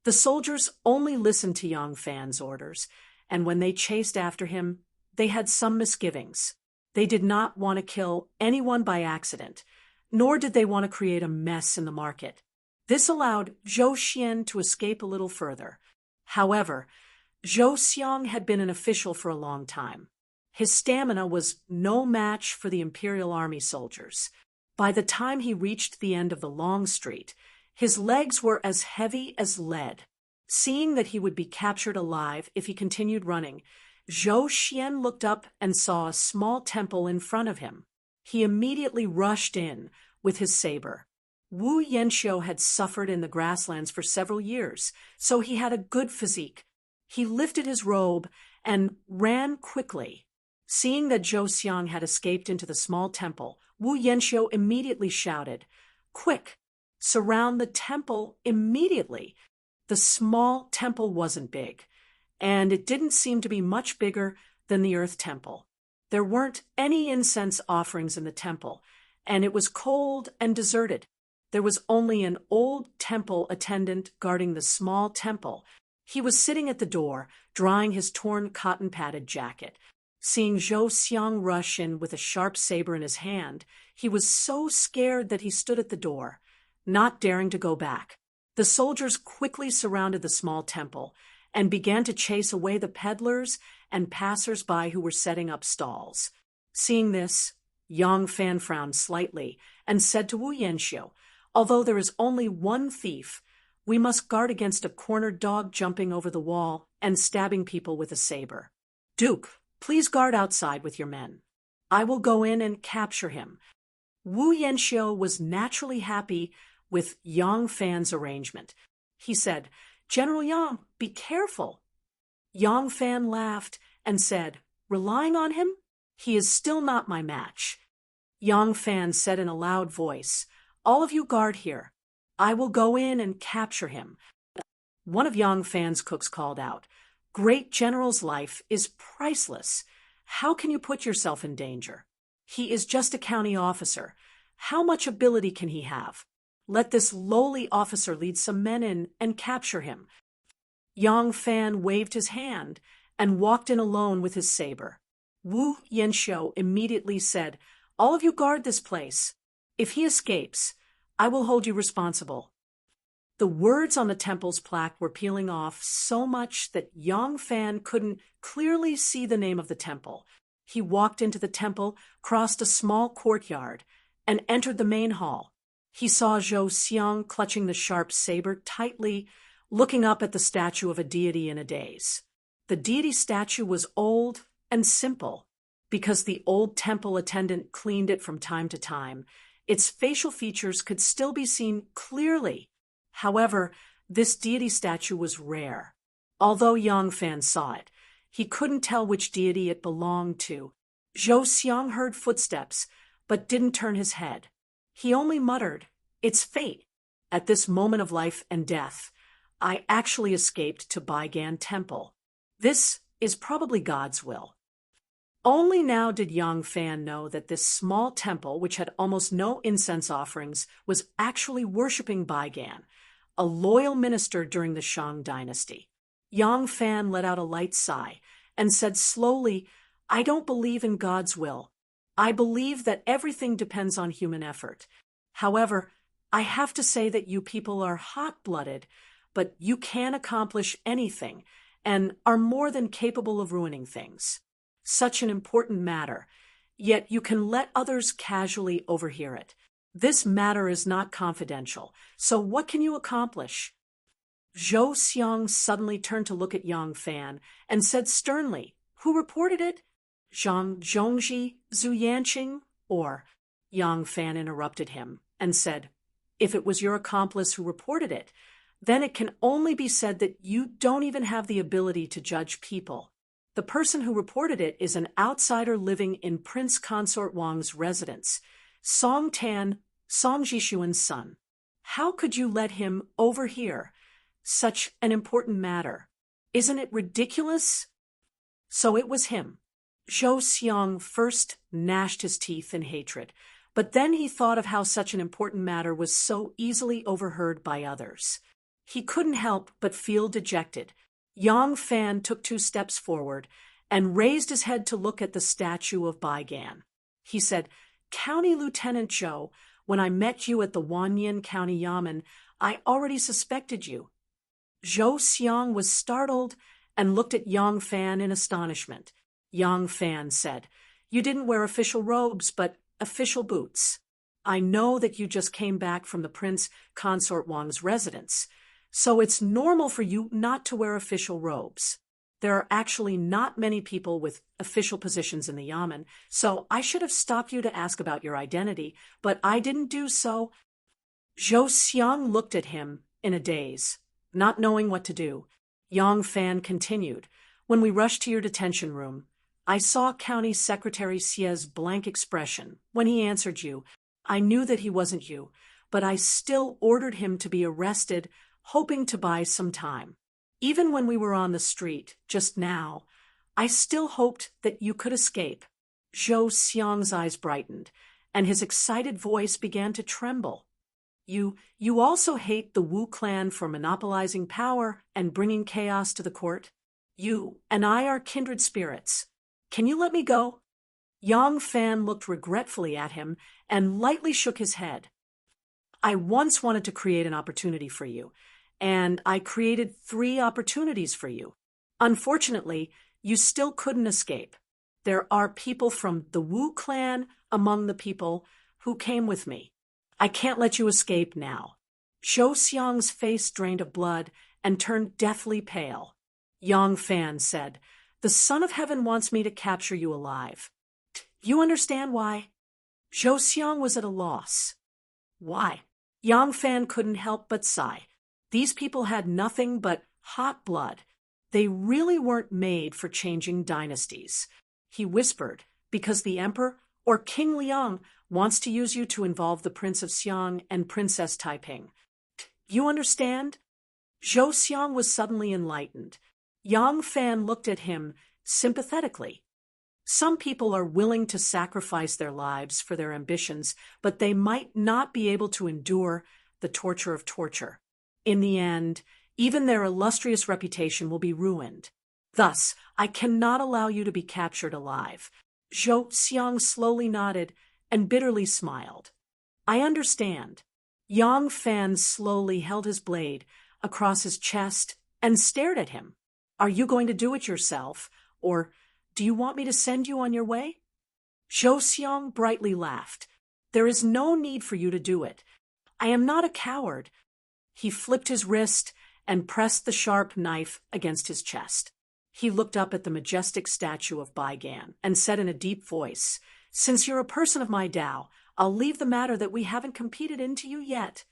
The soldiers only listened to Yang Fan's orders, and when they chased after him, they had some misgivings. They did not want to kill anyone by accident, nor did they want to create a mess in the market. This allowed Zhou Xian to escape a little further. However, Zhou Xiang had been an official for a long time. His stamina was no match for the imperial army soldiers. By the time he reached the end of the long street, his legs were as heavy as lead. Seeing that he would be captured alive if he continued running, Zhou Xian looked up and saw a small temple in front of him. He immediately rushed in with his saber. Wu Yanxiu had suffered in the grasslands for several years, so he had a good physique. He lifted his robe and ran quickly. Seeing that Zhou Xiang had escaped into the small temple, Wu Yanxiu immediately shouted, "Quick, surround the temple immediately." The small temple wasn't big, and it didn't seem to be much bigger than the Earth Temple. There weren't any incense offerings in the temple, and it was cold and deserted. There was only an old temple attendant guarding the small temple. He was sitting at the door, drying his torn cotton-padded jacket. Seeing Zhou Xiang rush in with a sharp saber in his hand, he was so scared that he stood at the door, not daring to go back. The soldiers quickly surrounded the small temple, and began to chase away the peddlers and passers-by who were setting up stalls. Seeing this, Yang Fan frowned slightly and said to Wu Yanxiu, "Although there is only one thief, we must guard against a cornered dog jumping over the wall and stabbing people with a saber. Duke, please guard outside with your men. I will go in and capture him." Wu Yanxiu was naturally happy with Yang Fan's arrangement. He said, "General Yang, be careful." Yang Fan laughed and said, "Relying on him? He is still not my match." Yang Fan said in a loud voice, "All of you guard here. I will go in and capture him." One of Yang Fan's cooks called out, "Great General's life is priceless. How can you put yourself in danger? He is just a county officer. How much ability can he have? Let this lowly officer lead some men in and capture him." Yang Fan waved his hand and walked in alone with his saber. Wu Yanxiu immediately said, "All of you guard this place. If he escapes, I will hold you responsible." The words on the temple's plaque were peeling off so much that Yang Fan couldn't clearly see the name of the temple. He walked into the temple, crossed a small courtyard, and entered the main hall. He saw Zhou Xiang clutching the sharp saber tightly, looking up at the statue of a deity in a daze. The deity statue was old and simple. Because the old temple attendant cleaned it from time to time, its facial features could still be seen clearly. However, this deity statue was rare. Although Yang Fan saw it, he couldn't tell which deity it belonged to. Zhou Xiang heard footsteps, but didn't turn his head. He only muttered, "It's fate. At this moment of life and death, I actually escaped to Baigan Temple. This is probably God's will." Only now did Yang Fan know that this small temple, which had almost no incense offerings, was actually worshipping Baigan, a loyal minister during the Shang dynasty. Yang Fan let out a light sigh and said slowly, "I don't believe in God's will. I believe that everything depends on human effort. However, I have to say that you people are hot-blooded, but you can accomplish anything and are more than capable of ruining things. Such an important matter, yet you can let others casually overhear it. This matter is not confidential, so what can you accomplish?" Zhou Xiang suddenly turned to look at Yang Fan and said sternly, "Who reported it? Zhang Zhongji Zhu Yanqing?" Or Yang Fan interrupted him and said, "If it was your accomplice who reported it, then it can only be said that you don't even have the ability to judge people. The person who reported it is an outsider living in Prince Consort Wang's residence, Song Tan, Song Jishuan's son. How could you let him overhear such an important matter? Isn't it ridiculous?" So it was him. Zhou Xiang first gnashed his teeth in hatred, but then he thought of how such an important matter was so easily overheard by others. He couldn't help but feel dejected. Yang Fan took 2 steps forward and raised his head to look at the statue of Baigan. He said, "County Lieutenant Zhou, when I met you at the Wanyan County Yamen, I already suspected you." Zhou Xiang was startled and looked at Yang Fan in astonishment. Yang Fan said, "You didn't wear official robes, but official boots. I know that you just came back from the Prince Consort Wang's residence, so it's normal for you not to wear official robes. There are actually not many people with official positions in the Yamen, so I should have stopped you to ask about your identity, but I didn't do so." Zhou Xiang looked at him in a daze, not knowing what to do. Yang Fan continued, "When we rushed to your detention room, I saw County Secretary Xie's blank expression. When he answered you, I knew that he wasn't you, but I still ordered him to be arrested, hoping to buy some time. Even when we were on the street, just now, I still hoped that you could escape." Zhou Xiang's eyes brightened, and his excited voice began to tremble. You also hate the Wu clan for monopolizing power and bringing chaos to the court? You and I are kindred spirits. Can you let me go?" Yang Fan looked regretfully at him and lightly shook his head. "I once wanted to create an opportunity for you, and I created 3 opportunities for you. Unfortunately, you still couldn't escape. There are people from the Wu clan among the people who came with me. I can't let you escape now." Zhou Xiang's face drained of blood and turned deathly pale. Yang Fan said, "The Son of Heaven wants me to capture you alive. You understand why?" Zhou Xiang was at a loss. Why? Yang Fan couldn't help but sigh. These people had nothing but hot blood. They really weren't made for changing dynasties. He whispered, "Because the Emperor, or King Liang, wants to use you to involve the Prince of Xiang and Princess Taiping. You understand?" Zhou Xiang was suddenly enlightened. Yang Fan looked at him sympathetically. Some people are willing to sacrifice their lives for their ambitions, but they might not be able to endure the torture of torture. In the end, even their illustrious reputation will be ruined. Thus, I cannot allow you to be captured alive." Zhou Xiang slowly nodded and bitterly smiled. "I understand." Yang Fan slowly held his blade across his chest and stared at him. "Are you going to do it yourself, or do you want me to send you on your way?" Zhou Xiang brightly laughed. "There is no need for you to do it. I am not a coward." He flipped his wrist and pressed the sharp knife against his chest. He looked up at the majestic statue of Bai Gan and said in a deep voice, "Since you're a person of my Tao, I'll leave the matter that we haven't competed into you yet."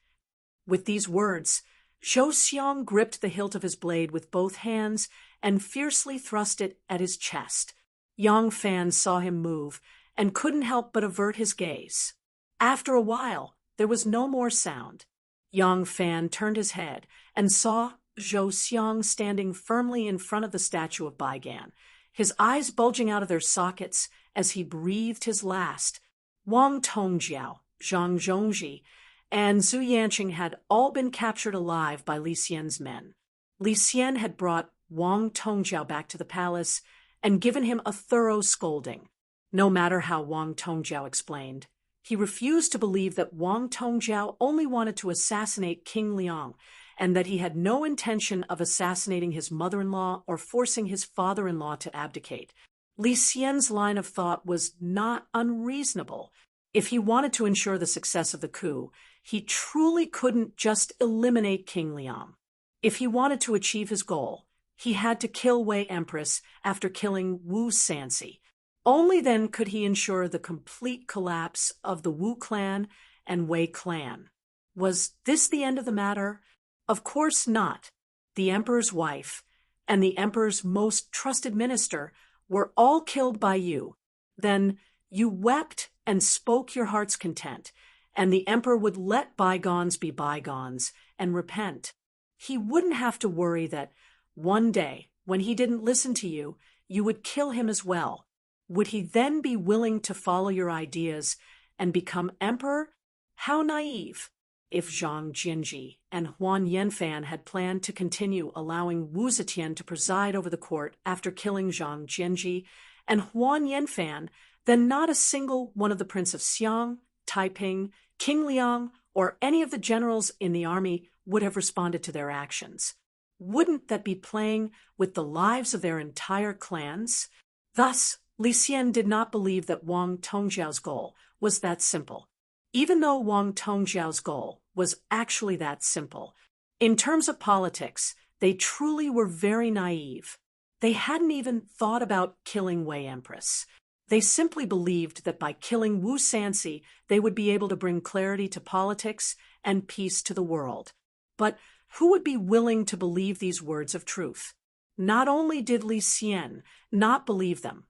With these words, Zhou Xiang gripped the hilt of his blade with both hands and fiercely thrust it at his chest. Yang Fan saw him move and couldn't help but avert his gaze. After a while, there was no more sound. Yang Fan turned his head and saw Zhou Xiang standing firmly in front of the statue of Bai Gan, his eyes bulging out of their sockets as he breathed his last. Wang Tongjiao, Zhang Zhongji, and Zhu Yanqing had all been captured alive by Li Xian's men. Li Xian had brought Wang Tongjiao back to the palace and given him a thorough scolding. No matter how Wang Tongjiao explained, he refused to believe that Wang Tongjiao only wanted to assassinate King Liang, and that he had no intention of assassinating his mother-in-law or forcing his father-in-law to abdicate. Li Xian's line of thought was not unreasonable. If he wanted to ensure the success of the coup, he truly couldn't just eliminate King Liang. If he wanted to achieve his goal, he had to kill Wei Empress after killing Wu Sanxi. Only then could he ensure the complete collapse of the Wu clan and Wei clan. Was this the end of the matter? Of course not. The emperor's wife and the emperor's most trusted minister were all killed by you. Then you wept and spoke your heart's content, and the emperor would let bygones be bygones and repent. He wouldn't have to worry that one day, when he didn't listen to you, you would kill him as well. Would he then be willing to follow your ideas and become emperor? How naive! If Zhang Jinji and Huan Yanfan had planned to continue allowing Wu Zetian to preside over the court after killing Zhang Jinji and Huan Yanfan, then not a single one of the Prince of Xiang, Taiping, King Liang, or any of the generals in the army would have responded to their actions. Wouldn't that be playing with the lives of their entire clans? Thus, Li Xian did not believe that Wang Tongjiao's goal was that simple. Even though Wang Tongjiao's goal was actually that simple, in terms of politics, they truly were very naive. They hadn't even thought about killing Wei Empress. They simply believed that by killing Wu Sanxi, they would be able to bring clarity to politics and peace to the world. But who would be willing to believe these words of truth? Not only did Li Xian not believe them,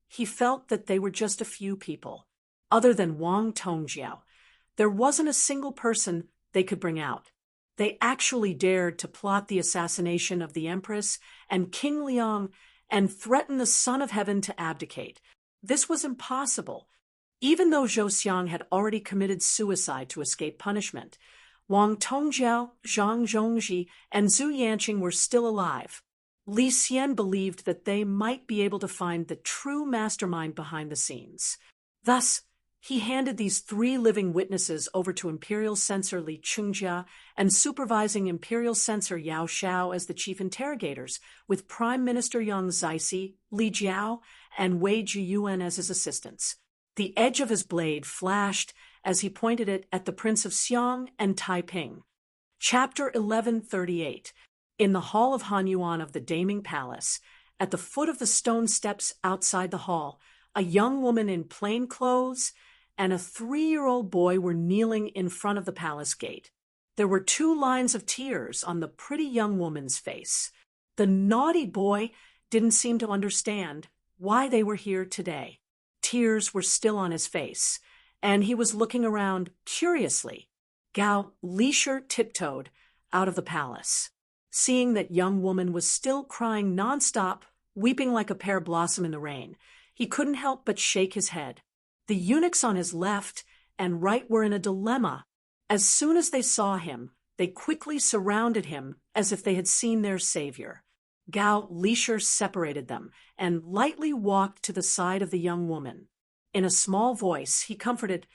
he felt that they were just a few people. Other than Wang Tongjiao, there wasn't a single person they could bring out. They actually dared to plot the assassination of the Empress and King Liang and threaten the Son of Heaven to abdicate. This was impossible. Even though Zhou Xiang had already committed suicide to escape punishment, Wang Tongjiao, Zhang Zhongji, and Zhu Yanqing were still alive. Li Xian believed that they might be able to find the true mastermind behind the scenes. Thus, He handed these 3 living witnesses over to Imperial Censor Li Chungjia and supervising Imperial Censor Yao Xiao as the chief interrogators, with Prime Minister Yang Zixi, Li Jiao, and Wei Jiyuan as his assistants. The edge of his blade flashed as he pointed it at the Prince of Xiang and Taiping. Chapter 1138. In the hall of Han Yuan of the Daming Palace, at the foot of the stone steps outside the hall, a young woman in plain clothes and a 3-year-old boy were kneeling in front of the palace gate. There were 2 lines of tears on the pretty young woman's face. The naughty boy didn't seem to understand why they were here today. Tears were still on his face, and he was looking around curiously. Gao Lisher tiptoed out of the palace. Seeing that young woman was still crying nonstop, weeping like a pear blossom in the rain, he couldn't help but shake his head. The eunuchs on his left and right were in a dilemma. As soon as they saw him, they quickly surrounded him as if they had seen their savior. Gao Lisher separated them and lightly walked to the side of the young woman. In a small voice, he comforted,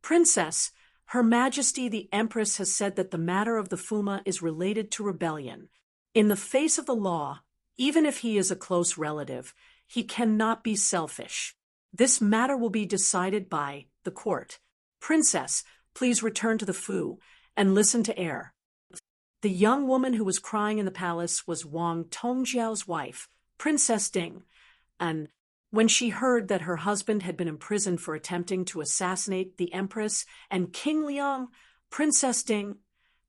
"Princess, Her Majesty the Empress has said that the matter of the Fuma is related to rebellion. In the face of the law, even if he is a close relative, he cannot be selfish. This matter will be decided by the court. Princess, please return to the Fu and listen to air." The young woman who was crying in the palace was Wang Tongjiao's wife, Princess Ding, and when she heard that her husband had been imprisoned for attempting to assassinate the Empress and King Liang, Princess Ding,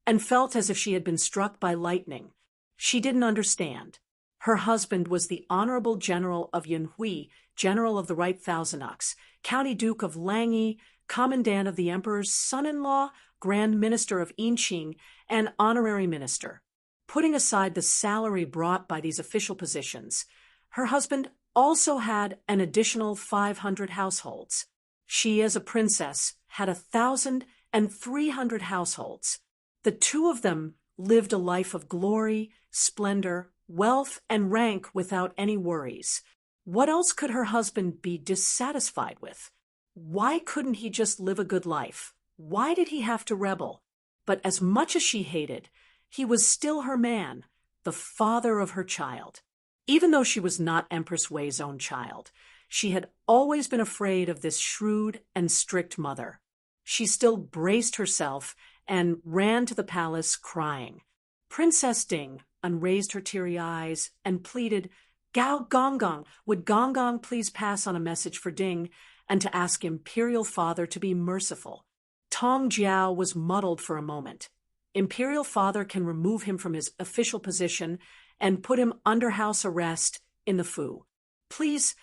and felt as if she had been struck by lightning. She didn't understand. Her husband was the Honorable General of Yunhui, General of the Right Thousandux, County Duke of Langyi, Commandant of the Emperor's son-in-law, Grand Minister of Inqing, and Honorary Minister. Putting aside the salary brought by these official positions, her husband also had an additional 500 households. She, as a princess, had 1,300 households. The 2 of them lived a life of glory, splendor, wealth, and rank without any worries. What else could her husband be dissatisfied with? Why couldn't he just live a good life? Why did he have to rebel? But as much as she hated, he was still her man, the father of her child. Even though she was not Empress Wei's own child, she had always been afraid of this shrewd and strict mother. She still braced herself and ran to the palace crying. Princess Ding unraised her teary eyes and pleaded, "Gao Gonggong, would Gonggong please pass on a message for Ding and to ask Imperial Father to be merciful?" Tong Jiao was muddled for a moment. Imperial Father can remove him from his official position and put him under house arrest in the Fu. Please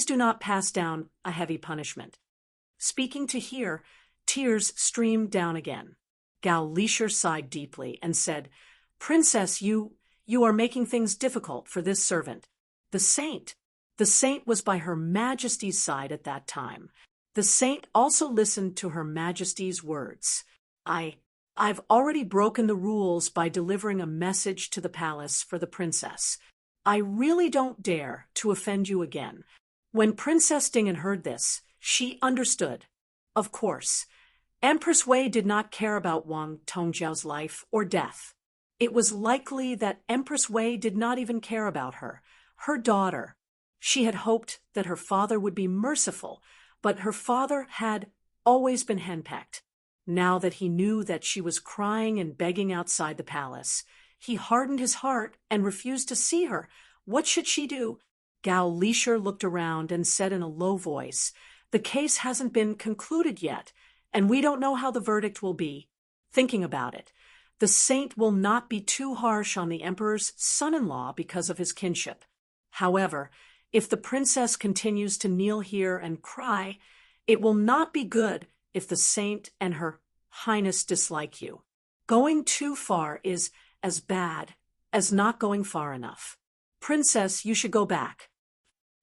do not pass down a heavy punishment." Speaking to hear, tears streamed down again. Gao Lisher sighed deeply and said, "Princess, you are making things difficult for this servant. The saint was by Her Majesty's side at that time. The saint also listened to Her Majesty's words. I've already broken the rules by delivering a message to the palace for the princess. I really don't dare to offend you again." When Princess Dingen heard this, she understood. Of course, Empress Wei did not care about Wang Tongjiao's life or death. It was likely that Empress Wei did not even care about her daughter. She had hoped that her father would be merciful, but her father had always been henpecked. Now that he knew that she was crying and begging outside the palace, he hardened his heart and refused to see her. What should she do? Gao Lisher looked around and said in a low voice, "The case hasn't been concluded yet, and we don't know how the verdict will be. Thinking about it, the saint will not be too harsh on the emperor's son-in-law because of his kinship. However, if the princess continues to kneel here and cry, it will not be good if the saint and her highness dislike you. Going too far is as bad as not going far enough. Princess, you should go back."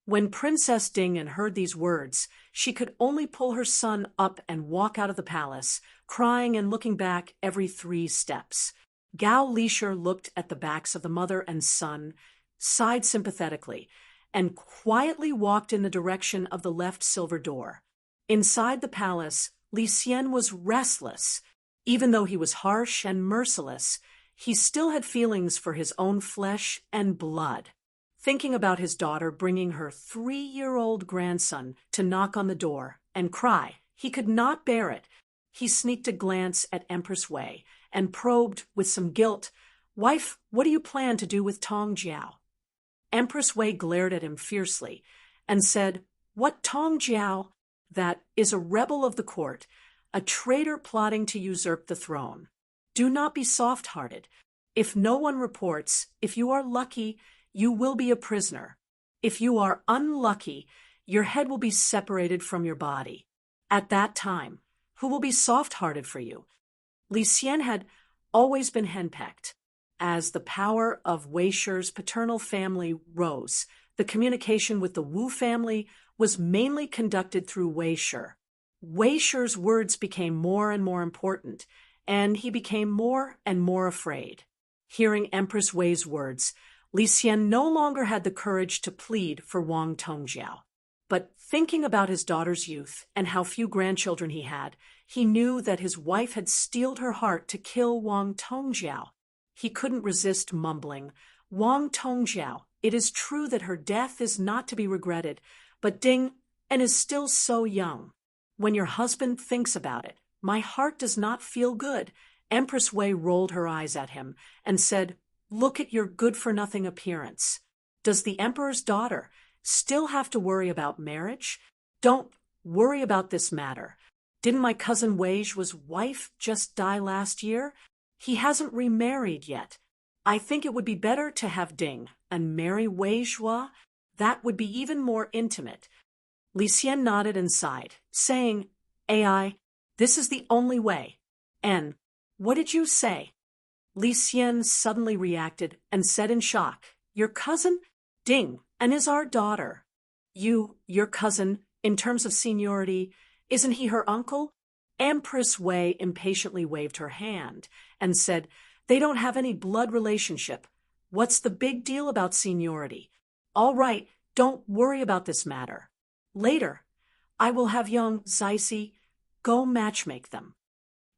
When Princess Dingen heard these words, she could only pull her son up and walk out of the palace, crying and looking back every 3 steps. Gao Lisher looked at the backs of the mother and son, sighed sympathetically, and quietly walked in the direction of the left silver door. Inside the palace, Li Xian was restless. Even though he was harsh and merciless, he still had feelings for his own flesh and blood. Thinking about his daughter bringing her 3-year-old grandson to knock on the door and cry, he could not bear it. He sneaked a glance at Empress Wei and probed with some guilt, "Wife, what do you plan to do with Tong Jiao?" Empress Wei glared at him fiercely and said, "What Tong Jiao? That is a rebel of the court, a traitor plotting to usurp the throne. Do not be soft-hearted. If no one reports, if you are lucky, you will be a prisoner. If you are unlucky, your head will be separated from your body. At that time, who will be soft-hearted for you?" Li Xian had always been henpecked. As the power of Wei Shi's paternal family rose, the communication with the Wu family was mainly conducted through Wei Shi. Wei Shi's words became more and more important, and he became more and more afraid. Hearing Empress Wei's words, Li Xian no longer had the courage to plead for Wang Tongjiao. But thinking about his daughter's youth and how few grandchildren he had, he knew that his wife had steeled her heart to kill Wang Tongjiao. He couldn't resist mumbling, "Wang Tongjiao, it is true that her death is not to be regretted, but Ding and is still so young. When your husband thinks about it, my heart does not feel good." Empress Wei rolled her eyes at him and said, "Look at your good-for-nothing appearance. Does the emperor's daughter still have to worry about marriage? Don't worry about this matter. Didn't my cousin Wei Zhu's wife just die last year? He hasn't remarried yet. I think it would be better to have Ding and marry Wei Zhu. That would be even more intimate." Li Xian nodded and sighed, saying, "AI, this is the only way." "And what did you say?" Li Xian suddenly reacted and said in shock, "Your cousin? Ding and is our daughter. Your cousin, in terms of seniority, isn't he her uncle?" Empress Wei impatiently waved her hand and said, "They don't have any blood relationship. What's the big deal about seniority? All right, don't worry about this matter. Later, I will have young Zaisi go matchmake them."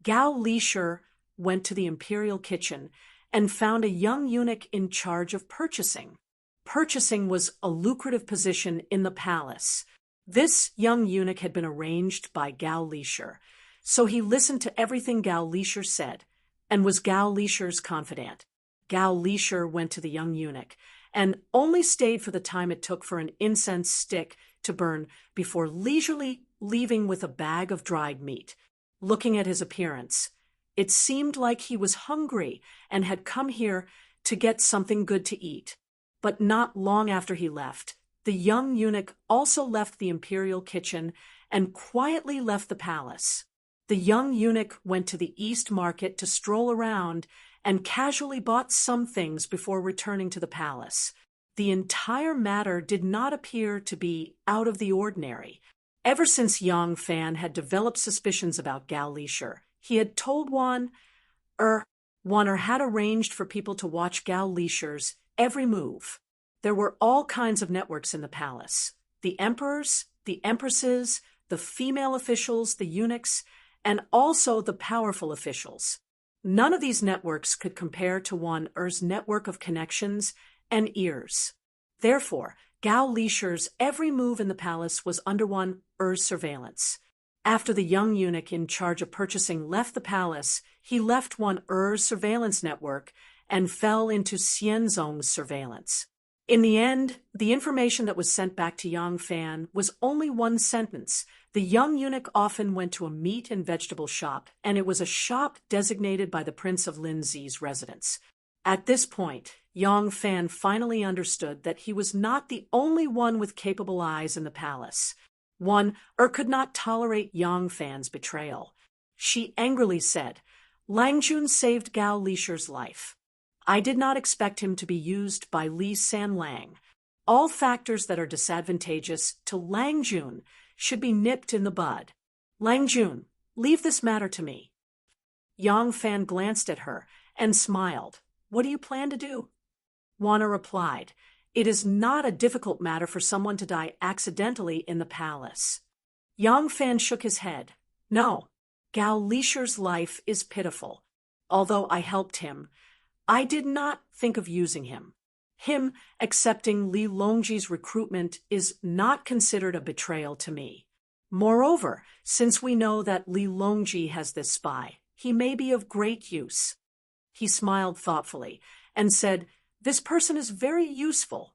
Gao Lishi went to the imperial kitchen and found a young eunuch in charge of purchasing. Purchasing was a lucrative position in the palace. This young eunuch had been arranged by Gao Lishi, so he listened to everything Gao Lishi said and was Gao Lishi's confidant. Gao Lishi went to the young eunuch and only stayed for the time it took for an incense stick to burn before leisurely leaving with a bag of dried meat. Looking at his appearance, it seemed like he was hungry and had come here to get something good to eat. But not long after he left, the young eunuch also left the imperial kitchen and quietly left the palace. The young eunuch went to the East Market to stroll around and casually bought some things before returning to the palace. The entire matter did not appear to be out of the ordinary. Ever since Yang Fan had developed suspicions about Gao Lishi, he had told Wan had arranged for people to watch Gao Lishi's every move. There were all kinds of networks in the palace: the emperors, the empresses, the female officials, the eunuchs, and also the powerful officials. None of these networks could compare to Wan Er's network of connections and ears. Therefore, Gao Lishi's every move in the palace was under Wan Er's surveillance. After the young eunuch in charge of purchasing left the palace, he left Wan Er's surveillance network and fell into Xianzong's surveillance. In the end, the information that was sent back to Yang Fan was only one sentence. The young eunuch often went to a meat and vegetable shop, and it was a shop designated by the Prince of Linzi's residence. At this point, Yang Fan finally understood that he was not the only one with capable eyes in the palace. Wan could not tolerate Yang Fan's betrayal. She angrily said, "Lang Jun saved Gao Lishi's life. I did not expect him to be used by Li Sanlang. All factors that are disadvantageous to Lang Jun should be nipped in the bud. Lang Jun, leave this matter to me." Yang Fan glanced at her and smiled. "What do you plan to do?" Wana replied, "It is not a difficult matter for someone to die accidentally in the palace." Yang Fan shook his head. No, Gao Lisher's life is pitiful. Although I helped him, I did not think of using him. Him accepting Li Longji's recruitment is not considered a betrayal to me. Moreover, since we know that Li Longji has this spy, he may be of great use. He smiled thoughtfully and said, "This person is very useful."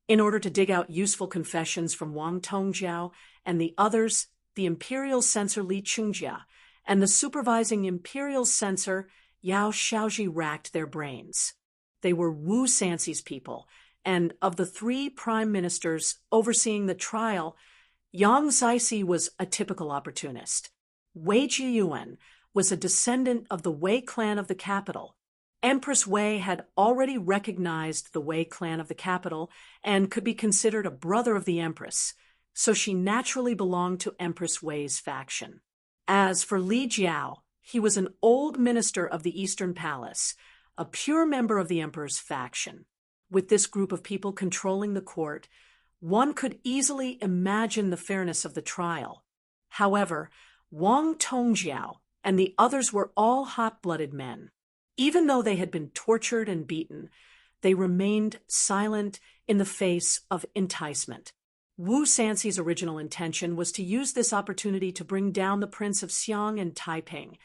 In order to dig out useful confessions from Wang Tongjiao and the others, the imperial censor Li Qingjia and the supervising imperial censor Yao Xiaozhi racked their brains. They were Wu Sanxi's people, and of the 3 prime ministers overseeing the trial, Yang Zixi was a typical opportunist. Wei Jiyuan was a descendant of the Wei clan of the capital. Empress Wei had already recognized the Wei clan of the capital and could be considered a brother of the empress, so she naturally belonged to Empress Wei's faction. As for Li Jiao, he was an old minister of the Eastern Palace, a pure member of the emperor's faction. With this group of people controlling the court, one could easily imagine the fairness of the trial. However, Wang Tongjiao and the others were all hot-blooded men. Even though they had been tortured and beaten, they remained silent in the face of enticement. Wu Sanxi's original intention was to use this opportunity to bring down the Prince of Xiang and Taiping,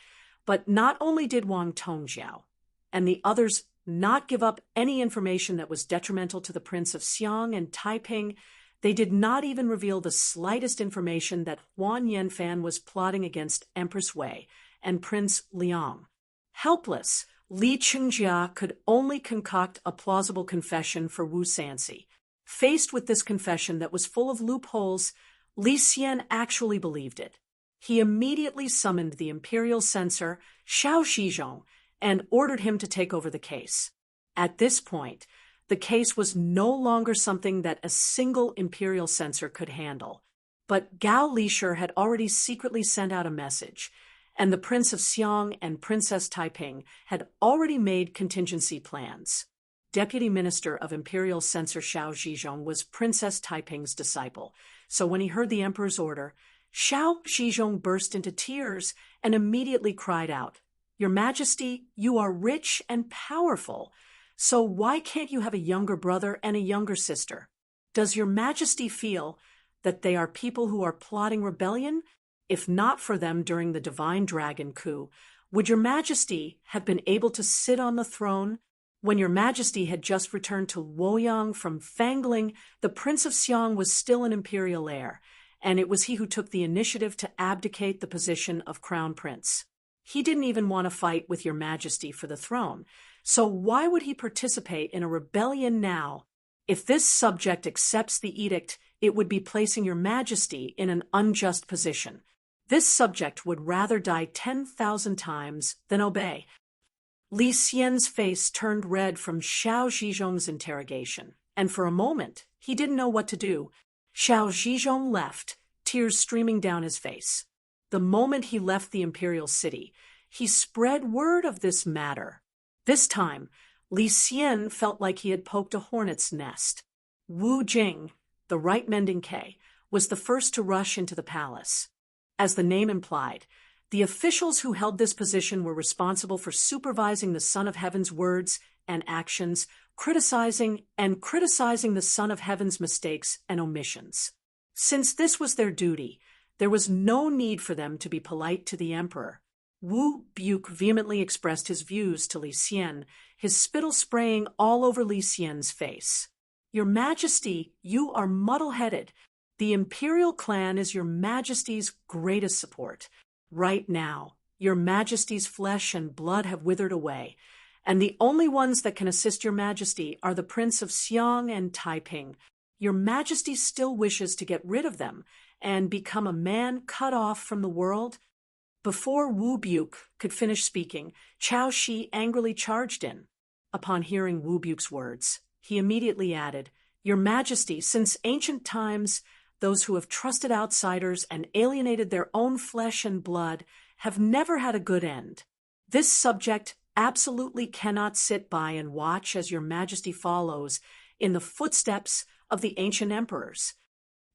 but not only did Wang Tongjiao and the others not give up any information that was detrimental to the Prince of Xiang and Taiping, they did not even reveal the slightest information that Huan Yanfan was plotting against Empress Wei and Prince Liang. Helpless, Li Qingjia could only concoct a plausible confession for Wu Sanxi. Faced with this confession that was full of loopholes, Li Xian actually believed it. He immediately summoned the imperial censor, Xiao Shizhong, and ordered him to take over the case. At this point, the case was no longer something that a single imperial censor could handle. But Gao Lisher had already secretly sent out a message, and the Prince of Xiang and Princess Taiping had already made contingency plans. Deputy Minister of Imperial Censor Xiao Shizhong was Princess Taiping's disciple, so when he heard the emperor's order, Xiao Shizhong burst into tears and immediately cried out, "Your Majesty, you are rich and powerful, so why can't you have a younger brother and a younger sister? Does your Majesty feel that they are people who are plotting rebellion? If not for them during the Divine Dragon coup, would your Majesty have been able to sit on the throne? When your Majesty had just returned to Luoyang from Fangling, the Prince of Xiang was still an imperial heir, and it was he who took the initiative to abdicate the position of Crown Prince. He didn't even want to fight with your Majesty for the throne, so why would he participate in a rebellion now? If this subject accepts the edict, it would be placing your Majesty in an unjust position. This subject would rather die 10,000 times than obey." Li Xian's face turned red from Xiao Shizhong's interrogation, and for a moment he didn't know what to do. Xiao Shizhong left, tears streaming down his face. The moment he left the imperial city, he spread word of this matter. This time, Li Xian felt like he had poked a hornet's nest. Wu Jing, the right mending K, was the first to rush into the palace. As the name implied, the officials who held this position were responsible for supervising the Son of Heaven's words and actions, criticizing the Son of Heaven's mistakes and omissions. Since this was their duty, there was no need for them to be polite to the emperor. Wu Buke vehemently expressed his views to Li Xian, his spittle spraying all over Li Xian's face. "Your Majesty, you are muddle-headed. The imperial clan is your Majesty's greatest support. Right now, your Majesty's flesh and blood have withered away, and the only ones that can assist your Majesty are the Prince of Xiang and Taiping. Your Majesty still wishes to get rid of them and become a man cut off from the world?" Before Wu Buke could finish speaking, Chao Shi angrily charged in. Upon hearing Wu Buke's words, he immediately added, "Your Majesty, since ancient times, those who have trusted outsiders and alienated their own flesh and blood have never had a good end. This subject absolutely cannot sit by and watch as your Majesty follows in the footsteps of the ancient emperors."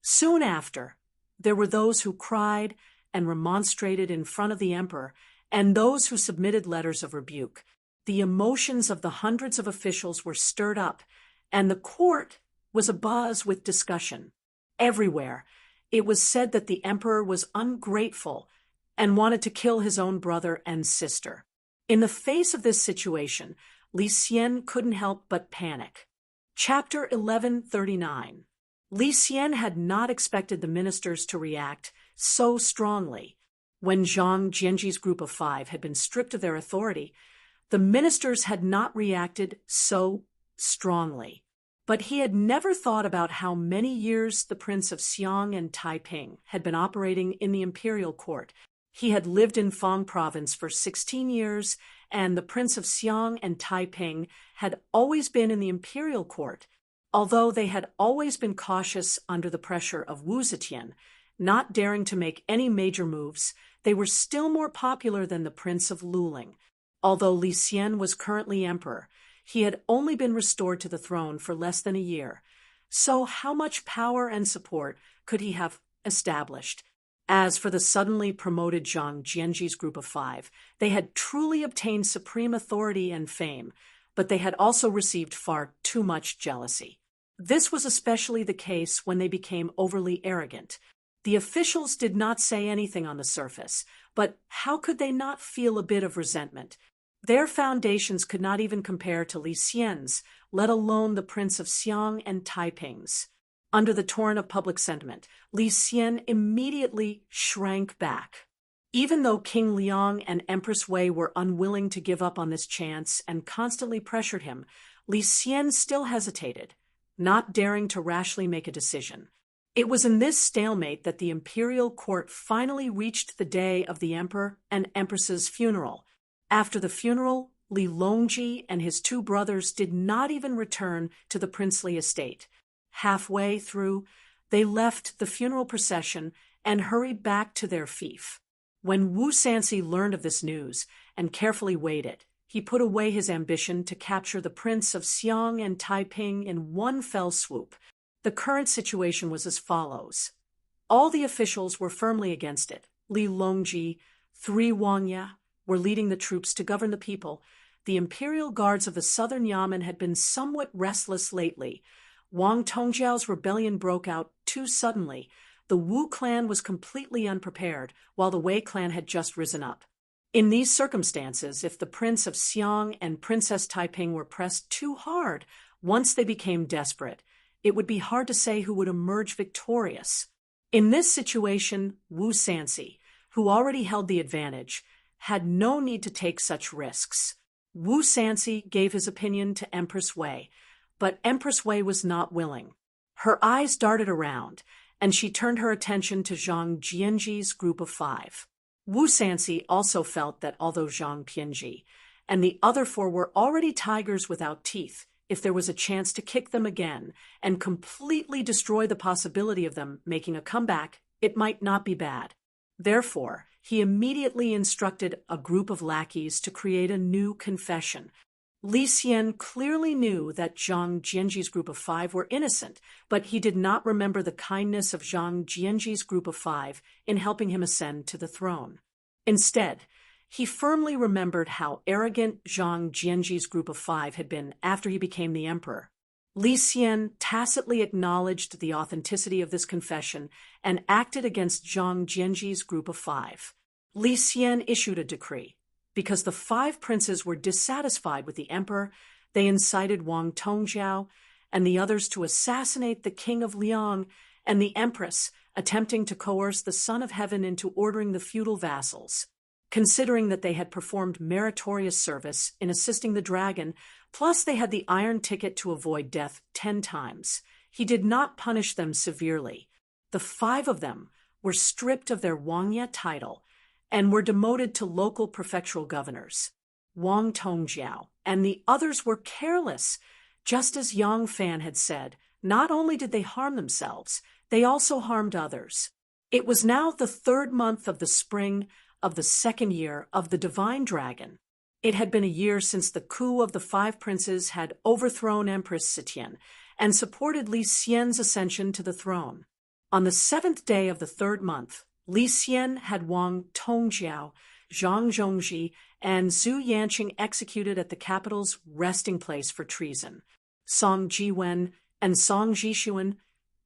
Soon after, There were those who cried and remonstrated in front of the emperor, and those who submitted letters of rebuke. The emotions of the hundreds of officials were stirred up, and the court was abuzz with discussion. Everywhere, it was said that the emperor was ungrateful and wanted to kill his own brother and sister. In the face of this situation, Li Xian couldn't help but panic. Chapter 1139. Li Xian had not expected the ministers to react so strongly. When Zhang Jianji's group of 5 had been stripped of their authority, the ministers had not reacted so strongly. But he had never thought about how many years the Prince of Xiang and Taiping had been operating in the imperial court. He had lived in Fang province for 16 years, and the Prince of Xiang and Taiping had always been in the imperial court. Although they had always been cautious under the pressure of Wu Zetian, not daring to make any major moves, they were still more popular than the Prince of Luling. Although Li Xian was currently emperor, he had only been restored to the throne for less than a year. So how much power and support could he have established? As for the suddenly promoted Zhang Jianji's group of 5, they had truly obtained supreme authority and fame, but they had also received far too much jealousy. This was especially the case when they became overly arrogant. The officials did not say anything on the surface, but how could they not feel a bit of resentment? Their foundations could not even compare to Li Xian's, let alone the Prince of Xiang and Taiping's. Under the torrent of public sentiment, Li Xian immediately shrank back. Even though King Liang and Empress Wei were unwilling to give up on this chance and constantly pressured him, Li Xian still hesitated, not daring to rashly make a decision. It was in this stalemate that the imperial court finally reached the day of the emperor and empress's funeral. After the funeral, Li Longji and his 2 brothers did not even return to the princely estate. Halfway through, they left the funeral procession and hurried back to their fief. When Wu Sanxi learned of this news and carefully weighed it, he put away his ambition to capture the Prince of Xiang and Taiping in one fell swoop. The current situation was as follows. All the officials were firmly against it. Li Longji, 3 Wangya, were leading the troops to govern the people. The imperial guards of the southern Yamen had been somewhat restless lately. Wang Tongjiao's rebellion broke out too suddenly. The Wu clan was completely unprepared, while the Wei clan had just risen up. In these circumstances, if the Prince of Xiang and Princess Taiping were pressed too hard, once they became desperate, it would be hard to say who would emerge victorious. In this situation, Wu Sanxi, who already held the advantage, had no need to take such risks. Wu Sanxi gave his opinion to Empress Wei, but Empress Wei was not willing. Her eyes darted around, and she turned her attention to Zhang Jianji's group of 5. Wu Sanxi also felt that although Zhang Pianji and the other 4 were already tigers without teeth, if there was a chance to kick them again and completely destroy the possibility of them making a comeback, it might not be bad. Therefore, he immediately instructed a group of lackeys to create a new confession. Li Xian clearly knew that Zhang Jianji's group of 5 were innocent, but he did not remember the kindness of Zhang Jianji's group of 5 in helping him ascend to the throne. Instead, he firmly remembered how arrogant Zhang Jianji's group of 5 had been after he became the emperor. Li Xian tacitly acknowledged the authenticity of this confession and acted against Zhang Jianji's group of 5. Li Xian issued a decree. Because the 5 princes were dissatisfied with the emperor, they incited Wang Tongjiao and the others to assassinate the king of Liang and the empress, attempting to coerce the son of heaven into ordering the feudal vassals. Considering that they had performed meritorious service in assisting the dragon, plus they had the iron ticket to avoid death 10 times, he did not punish them severely. The 5 of them were stripped of their Wangya title and were demoted to local prefectural governors. Wang Tongjiao and the others were careless. Just as Yang Fan had said, not only did they harm themselves, they also harmed others. It was now the 3rd month of the spring of the 2nd year of the divine dragon. It had been a year since the coup of the 5 princes had overthrown Empress Zetian and supported Li Xian's ascension to the throne. On the 7th day of the 3rd month, Li Xian had Wang Tongjiao, Zhang Zhongji, and Zhu Yanqing executed at the capital's resting place for treason. Song Jiwen and Song Jixuan,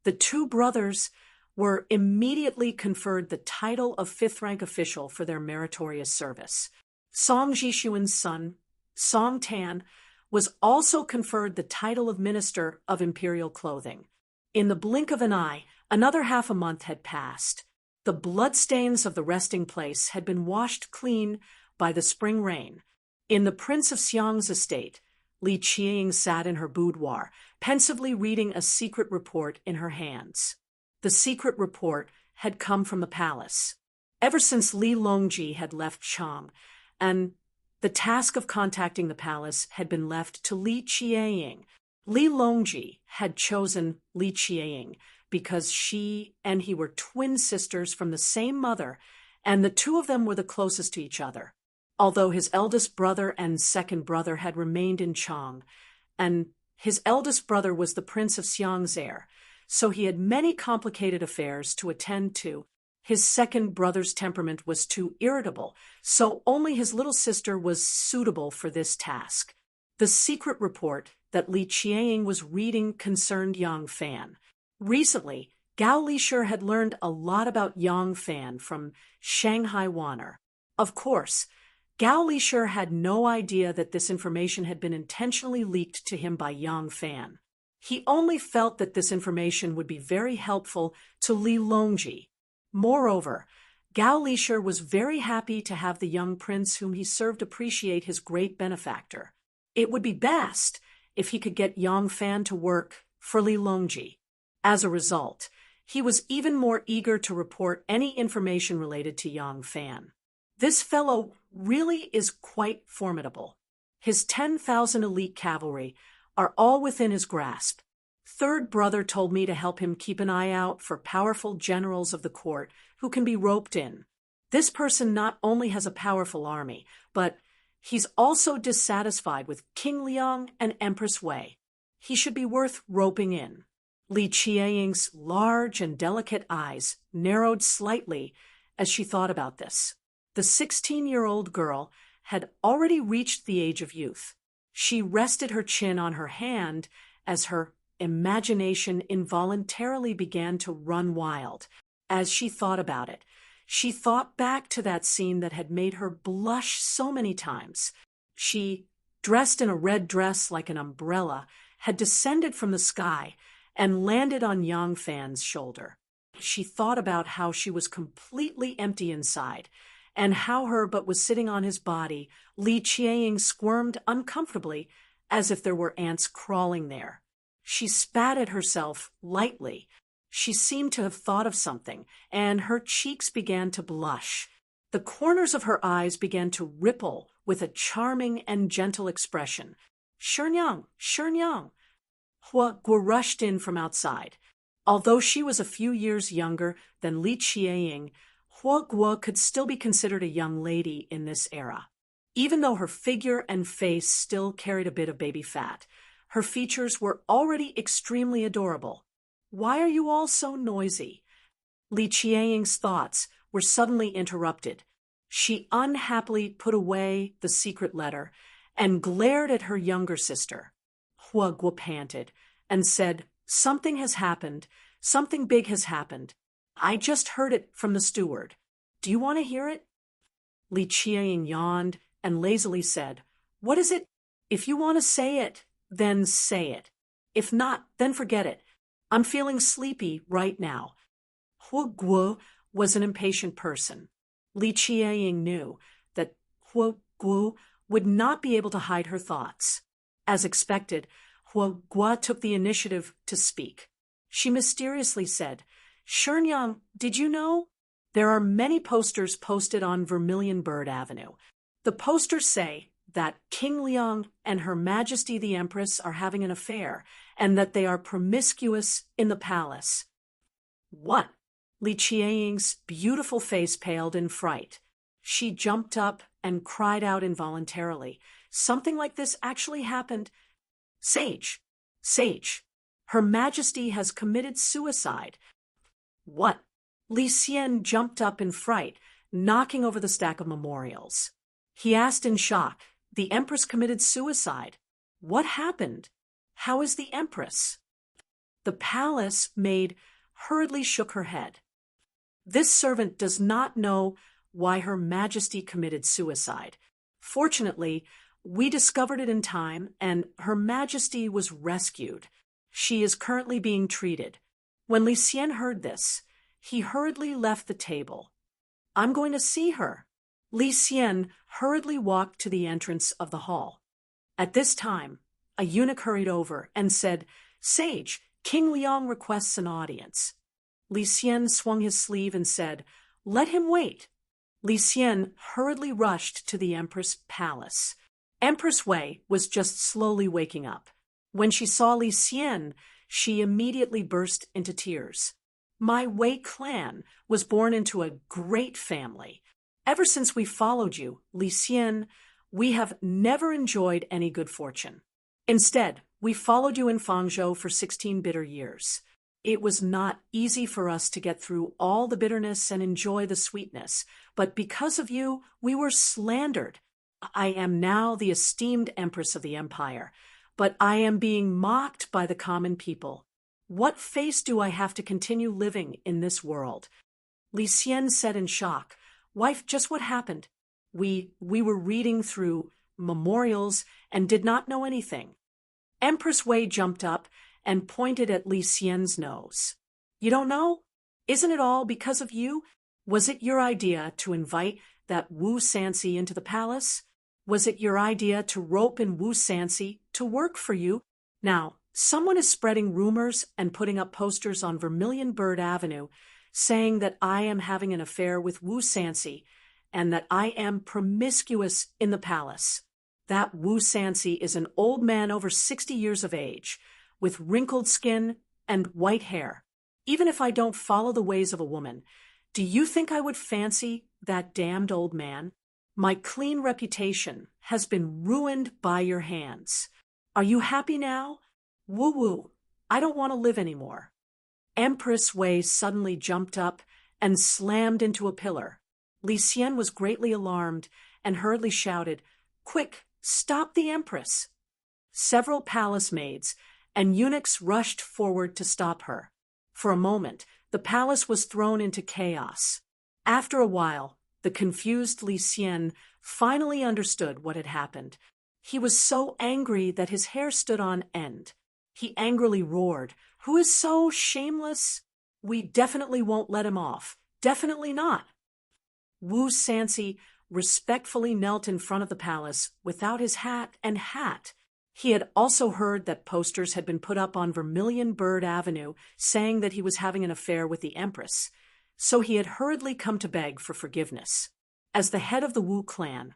the two brothers, were immediately conferred the title of 5th-rank official for their meritorious service. Song Jixuan's son, Song Tan, was also conferred the title of Minister of Imperial Clothing. In the blink of an eye, another half a month had passed. The bloodstains of the resting place had been washed clean by the spring rain. In the Prince of Xiang's estate, Li Qiang sat in her boudoir, pensively reading a secret report in her hands. The secret report had come from the palace. Ever since Li Longji had left Chang, and the task of contacting the palace had been left to Li Qiang. Li Longji had chosen Li Qiang because she and he were twin sisters from the same mother, and the two of them were the closest to each other. Although his eldest brother and second brother had remained in Chang, and his eldest brother was the Prince of Xiang's heir, so he had many complicated affairs to attend to. His second brother's temperament was too irritable, so only his little sister was suitable for this task. The secret report that Li Qiang was reading concerned Yang Fan. Recently, Gao Lishur had learned a lot about Yang Fan from Shanghai Wanner. Of course, Gao Lishur had no idea that this information had been intentionally leaked to him by Yang Fan. He only felt that this information would be very helpful to Li Longji. Moreover, Gao Lishur was very happy to have the young prince whom he served appreciate his great benefactor. It would be best if he could get Yang Fan to work for Li Longji. As a result, he was even more eager to report any information related to Yang Fan. This fellow really is quite formidable. His 10,000 elite cavalry are all within his grasp. Third brother told me to help him keep an eye out for powerful generals of the court who can be roped in. This person not only has a powerful army, but he's also dissatisfied with King Liang and Empress Wei. He should be worth roping in. Li Qiang's large and delicate eyes narrowed slightly as she thought about this. The 16-year-old girl had already reached the age of youth. She rested her chin on her hand as her imagination involuntarily began to run wild. As she thought about it, she thought back to that scene that had made her blush so many times. She, dressed in a red dress like an umbrella, had descended from the sky and landed on Yang Fan's shoulder. She thought about how she was completely empty inside, and how her but was sitting on his body. Li Qiang squirmed uncomfortably as if there were ants crawling there. She spat at herself lightly. She seemed to have thought of something, and her cheeks began to blush. The corners of her eyes began to ripple with a charming and gentle expression. Shenyang, Shenyang. Hua Guo rushed in from outside. Although she was a few years younger than Li Qiang, Hua Guo could still be considered a young lady in this era. Even though her figure and face still carried a bit of baby fat, her features were already extremely adorable. Why are you all so noisy? Li Qiang's thoughts were suddenly interrupted. She unhappily put away the secret letter and glared at her younger sister. Hua Guo panted and said, "Something has happened. Something big has happened. I just heard it from the steward. Do you want to hear it?" Li Qiang yawned and lazily said, "What is it? If you want to say it, then say it. If not, then forget it. I'm feeling sleepy right now." Hua Guo was an impatient person. Li Qiang knew that Hua Guo would not be able to hide her thoughts. As expected, Hua Guo took the initiative to speak. She mysteriously said, "Shenyang, did you know? There are many posters posted on Vermilion Bird Avenue. The posters say that King Liang and Her Majesty the Empress are having an affair, and that they are promiscuous in the palace." "What?" Li Qiang's beautiful face paled in fright. She jumped up and cried out involuntarily. "Something like this actually happened. Sage! Sage! Her Majesty has committed suicide." What? Li Xian jumped up in fright, knocking over the stack of memorials. He asked in shock, "The Empress committed suicide. What happened? How is the Empress?" The palace maid hurriedly shook her head. "This servant does not know why Her Majesty committed suicide. Fortunately, we discovered it in time, and Her Majesty was rescued. She is currently being treated." When Li Xian heard this, he hurriedly left the table. "I'm going to see her." Li Xian hurriedly walked to the entrance of the hall. At this time, a eunuch hurried over and said, "Sage, King Liang requests an audience." Li Xian swung his sleeve and said, "Let him wait." Li Xian hurriedly rushed to the Empress' palace. Empress Wei was just slowly waking up. When she saw Li Xian, she immediately burst into tears. "My Wei clan was born into a great family. Ever since we followed you, Li Xian, we have never enjoyed any good fortune. Instead, we followed you in Fangzhou for 16 bitter years. It was not easy for us to get through all the bitterness and enjoy the sweetness, but because of you, we were slandered. I am now the esteemed Empress of the Empire, but I am being mocked by the common people. What face do I have to continue living in this world?" Li Xian said in shock, "Wife, just what happened? We were reading through memorials and did not know anything." Empress Wei jumped up and pointed at Li Xian's nose. "You don't know? Isn't it all because of you? Was it your idea to invite that Wu Sansi into the palace? Was it your idea to rope in Wu Sansi to work for you? Now, someone is spreading rumors and putting up posters on Vermilion Bird Avenue saying that I am having an affair with Wu Sansi and that I am promiscuous in the palace. That Wu Sansi is an old man over 60 years of age, with wrinkled skin and white hair. Even if I don't follow the ways of a woman, do you think I would fancy that damned old man? My clean reputation has been ruined by your hands. Are you happy now? Woo-woo, I don't want to live anymore." Empress Wei suddenly jumped up and slammed into a pillar. Li Xian was greatly alarmed and hurriedly shouted, "Quick, stop the Empress!" Several palace maids and eunuchs rushed forward to stop her. For a moment, the palace was thrown into chaos. After a while, the confused Li Xian finally understood what had happened. He was so angry that his hair stood on end. He angrily roared, "Who is so shameless? We definitely won't let him off. Definitely not." Wu Sansi respectfully knelt in front of the palace without his hat and hat. He had also heard that posters had been put up on Vermilion Bird Avenue saying that he was having an affair with the Empress, so he had hurriedly come to beg for forgiveness. As the head of the Wu clan,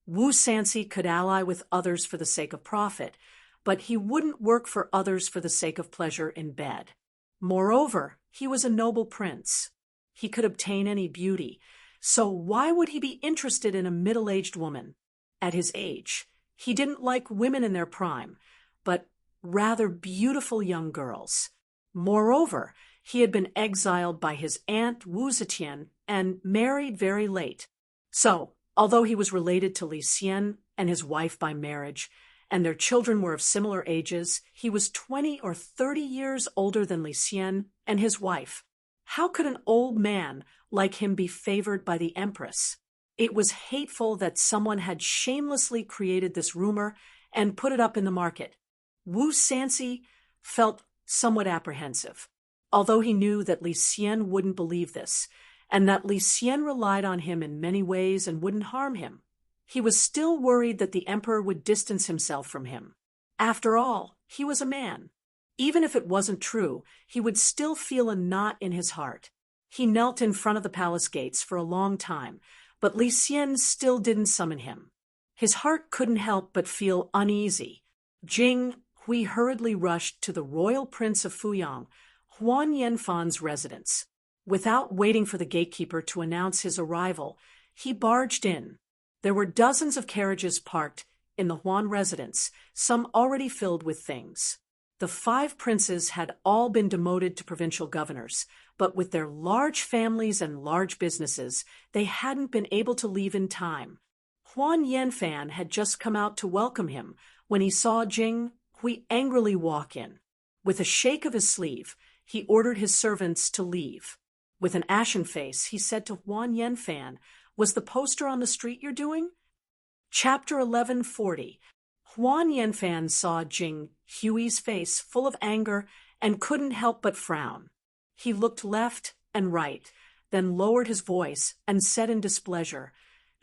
Wu Sansi could ally with others for the sake of profit, but he wouldn't work for others for the sake of pleasure in bed. Moreover, he was a noble prince. He could obtain any beauty, so why would he be interested in a middle-aged woman? At his age, he didn't like women in their prime, but rather beautiful young girls. Moreover, he had been exiled by his aunt Wu Zetian and married very late. So, although he was related to Li Xian and his wife by marriage, and their children were of similar ages, he was 20 or 30 years older than Li Xian and his wife. How could an old man like him be favored by the Empress? It was hateful that someone had shamelessly created this rumor and put it up in the market. Wu Sansi felt somewhat apprehensive, although he knew that Li Xian wouldn't believe this, and that Li Xian relied on him in many ways and wouldn't harm him. He was still worried that the emperor would distance himself from him. After all, he was a man. Even if it wasn't true, he would still feel a knot in his heart. He knelt in front of the palace gates for a long time, but Li Xian still didn't summon him. His heart couldn't help but feel uneasy. Jing Hui hurriedly rushed to the royal prince of Fuyang, Huan Yanfan's residence. Without waiting for the gatekeeper to announce his arrival, he barged in. There were dozens of carriages parked in the Huan residence, some already filled with things. The 5 princes had all been demoted to provincial governors, but with their large families and large businesses, they hadn't been able to leave in time. Huan Yanfan had just come out to welcome him when he saw Jing Hui angrily walk in. With a shake of his sleeve, he ordered his servants to leave. With an ashen face, he said to Huan Yanfan, "Was the poster on the street you're doing?" Chapter 1140. Huan Yanfan saw Jing Hui's face full of anger and couldn't help but frown. He looked left and right, then lowered his voice and said in displeasure,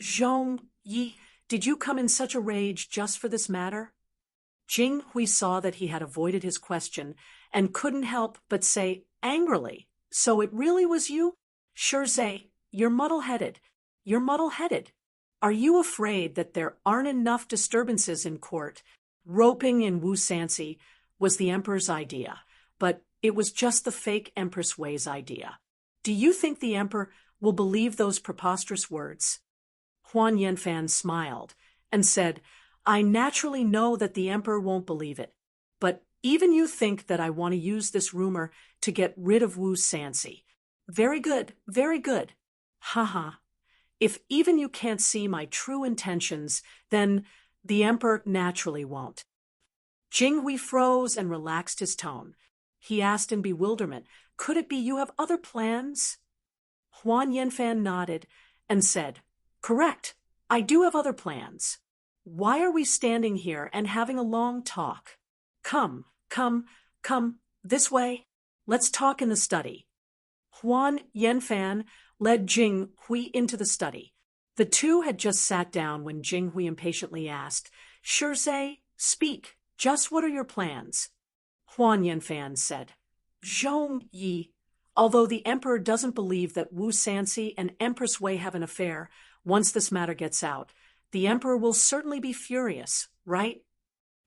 "Zhong Yi, did you come in such a rage just for this matter?" Jing Hui saw that he had avoided his question and couldn't help but say angrily, "So it really was you? Shirzai, you're muddle-headed. You're muddle-headed. Are you afraid that there aren't enough disturbances in court? Roping in Wu Sansi was the emperor's idea, but it was just the fake Empress Wei's idea. Do you think the emperor will believe those preposterous words?" Huan Yanfan smiled and said, "I naturally know that the emperor won't believe it, but even you think that I want to use this rumor to get rid of Wu Sansi. Very good, very good. Haha. If even you can't see my true intentions, then the emperor naturally won't." Jing Hui froze and relaxed his tone. He asked in bewilderment, "Could it be you have other plans?" Huan Yanfan nodded and said, "Correct. I do have other plans. Why are we standing here and having a long talk? Come, this way. Let's talk in the study." Huan Yanfan led Jing Hui into the study. The two had just sat down when Jing Hui impatiently asked, "Shirzai, speak. Just what are your plans?" Huan Yanfan said, "Zhong Yi, although the emperor doesn't believe that Wu Sansi and Empress Wei have an affair, once this matter gets out, the emperor will certainly be furious, right?"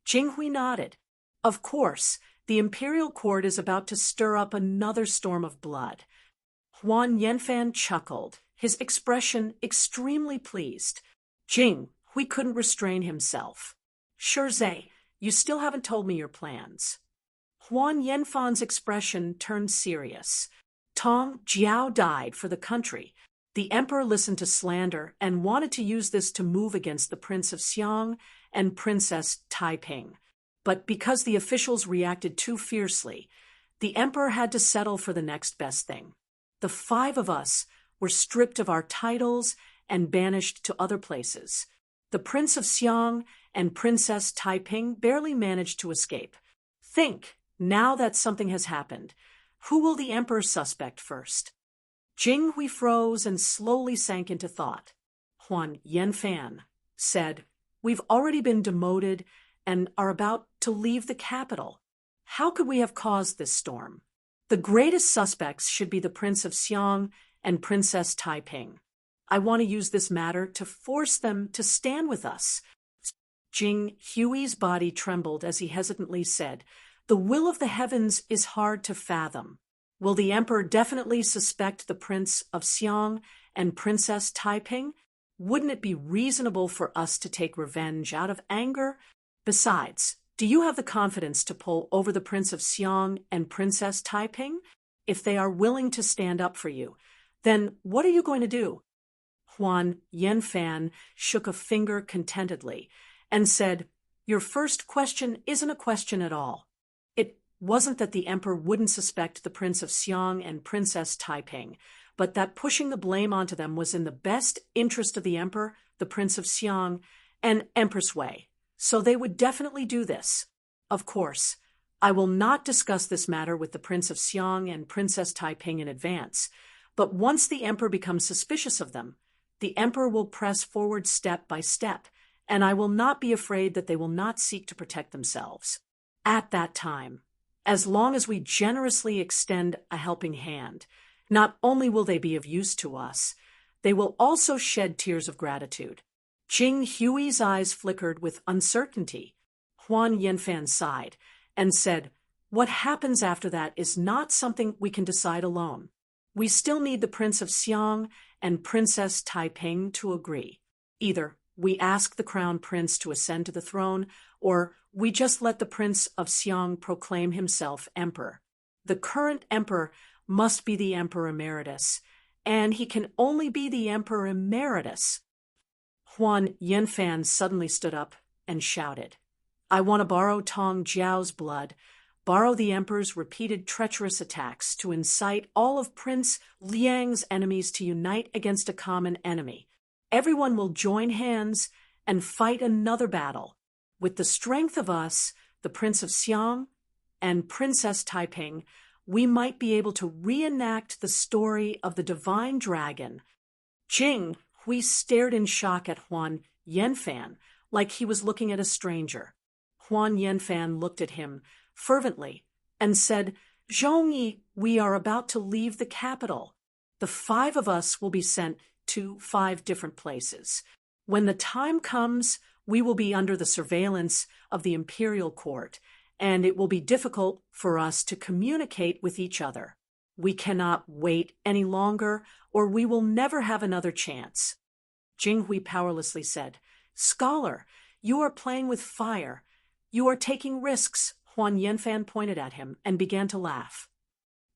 Jing Hui nodded. Of course, the imperial court is about to stir up another storm of blood. Huan Yanfan chuckled, his expression extremely pleased. Jing Hui couldn't restrain himself. "Shirzai, you still haven't told me your plans." Huan Yanfan's expression turned serious. Tong Jiao died for the country. The emperor listened to slander and wanted to use this to move against the Prince of Xiang and Princess Taiping. But because the officials reacted too fiercely, the emperor had to settle for the next best thing. The 5 of us were stripped of our titles and banished to other places. The Prince of Xiang and Princess Taiping barely managed to escape. Think, now that something has happened, who will the emperor suspect first? Jing Hui froze and slowly sank into thought. Huan Yanfan said, "We've already been demoted and are about to leave the capital. How could we have caused this storm? The greatest suspects should be the Prince of Xiang and Princess Taiping. I want to use this matter to force them to stand with us." Jing Hui's body trembled as he hesitantly said, "The will of the heavens is hard to fathom. Will the emperor definitely suspect the Prince of Xiang and Princess Taiping? Wouldn't it be reasonable for us to take revenge out of anger? Besides, do you have the confidence to pull over the Prince of Xiang and Princess Taiping? If they are willing to stand up for you, then what are you going to do?" Huan Yanfan shook a finger contentedly and said, "Your first question isn't a question at all. It wasn't that the emperor wouldn't suspect the Prince of Xiang and Princess Taiping, but that pushing the blame onto them was in the best interest of the emperor, the Prince of Xiang, and Empress Wei. So they would definitely do this. Of course, I will not discuss this matter with the Prince of Xiang and Princess Taiping in advance, but once the emperor becomes suspicious of them, the emperor will press forward step by step, and I will not be afraid that they will not seek to protect themselves. At that time, as long as we generously extend a helping hand, not only will they be of use to us, they will also shed tears of gratitude." Jing Hui's eyes flickered with uncertainty. Huan Yanfan sighed and said, "What happens after that is not something we can decide alone. We still need the Prince of Xiang and Princess Taiping to agree. Either We ask the crown prince to ascend to the throne, or we just let the Prince of Xiang proclaim himself emperor. The current emperor must be the emperor emeritus, and he can only be the emperor emeritus. Huan Yanfan suddenly stood up and shouted, I want to borrow Tong Jiao's blood, borrow the emperor's repeated treacherous attacks to incite all of Prince Liang's enemies to unite against a common enemy. Everyone will join hands and fight another battle. With the strength of us, the Prince of Xiang and Princess Taiping, we might be able to reenact the story of the divine dragon. Jing Hui stared in shock at Huan Yanfan, like he was looking at a stranger. Huan Yanfan looked at him fervently and said, Zhongyi, we are about to leave the capital. The 5 of us will be sent to 5 different places. When the time comes, we will be under the surveillance of the imperial court, and it will be difficult for us to communicate with each other. We cannot wait any longer, or we will never have another chance. Jinghui powerlessly said, Scholar, you are playing with fire. You are taking risks. Huan Yanfan pointed at him and began to laugh.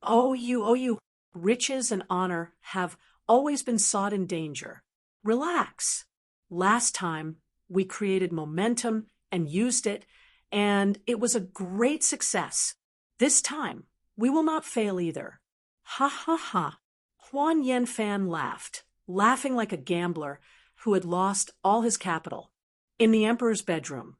Oh, you. Riches and honor have always been sought in danger. Relax. Last time, we created momentum and used it, and it was a great success. This time, we will not fail either. Ha ha ha. Huan Yanfan laughed, laughing like a gambler who had lost all his capital. In the emperor's bedroom,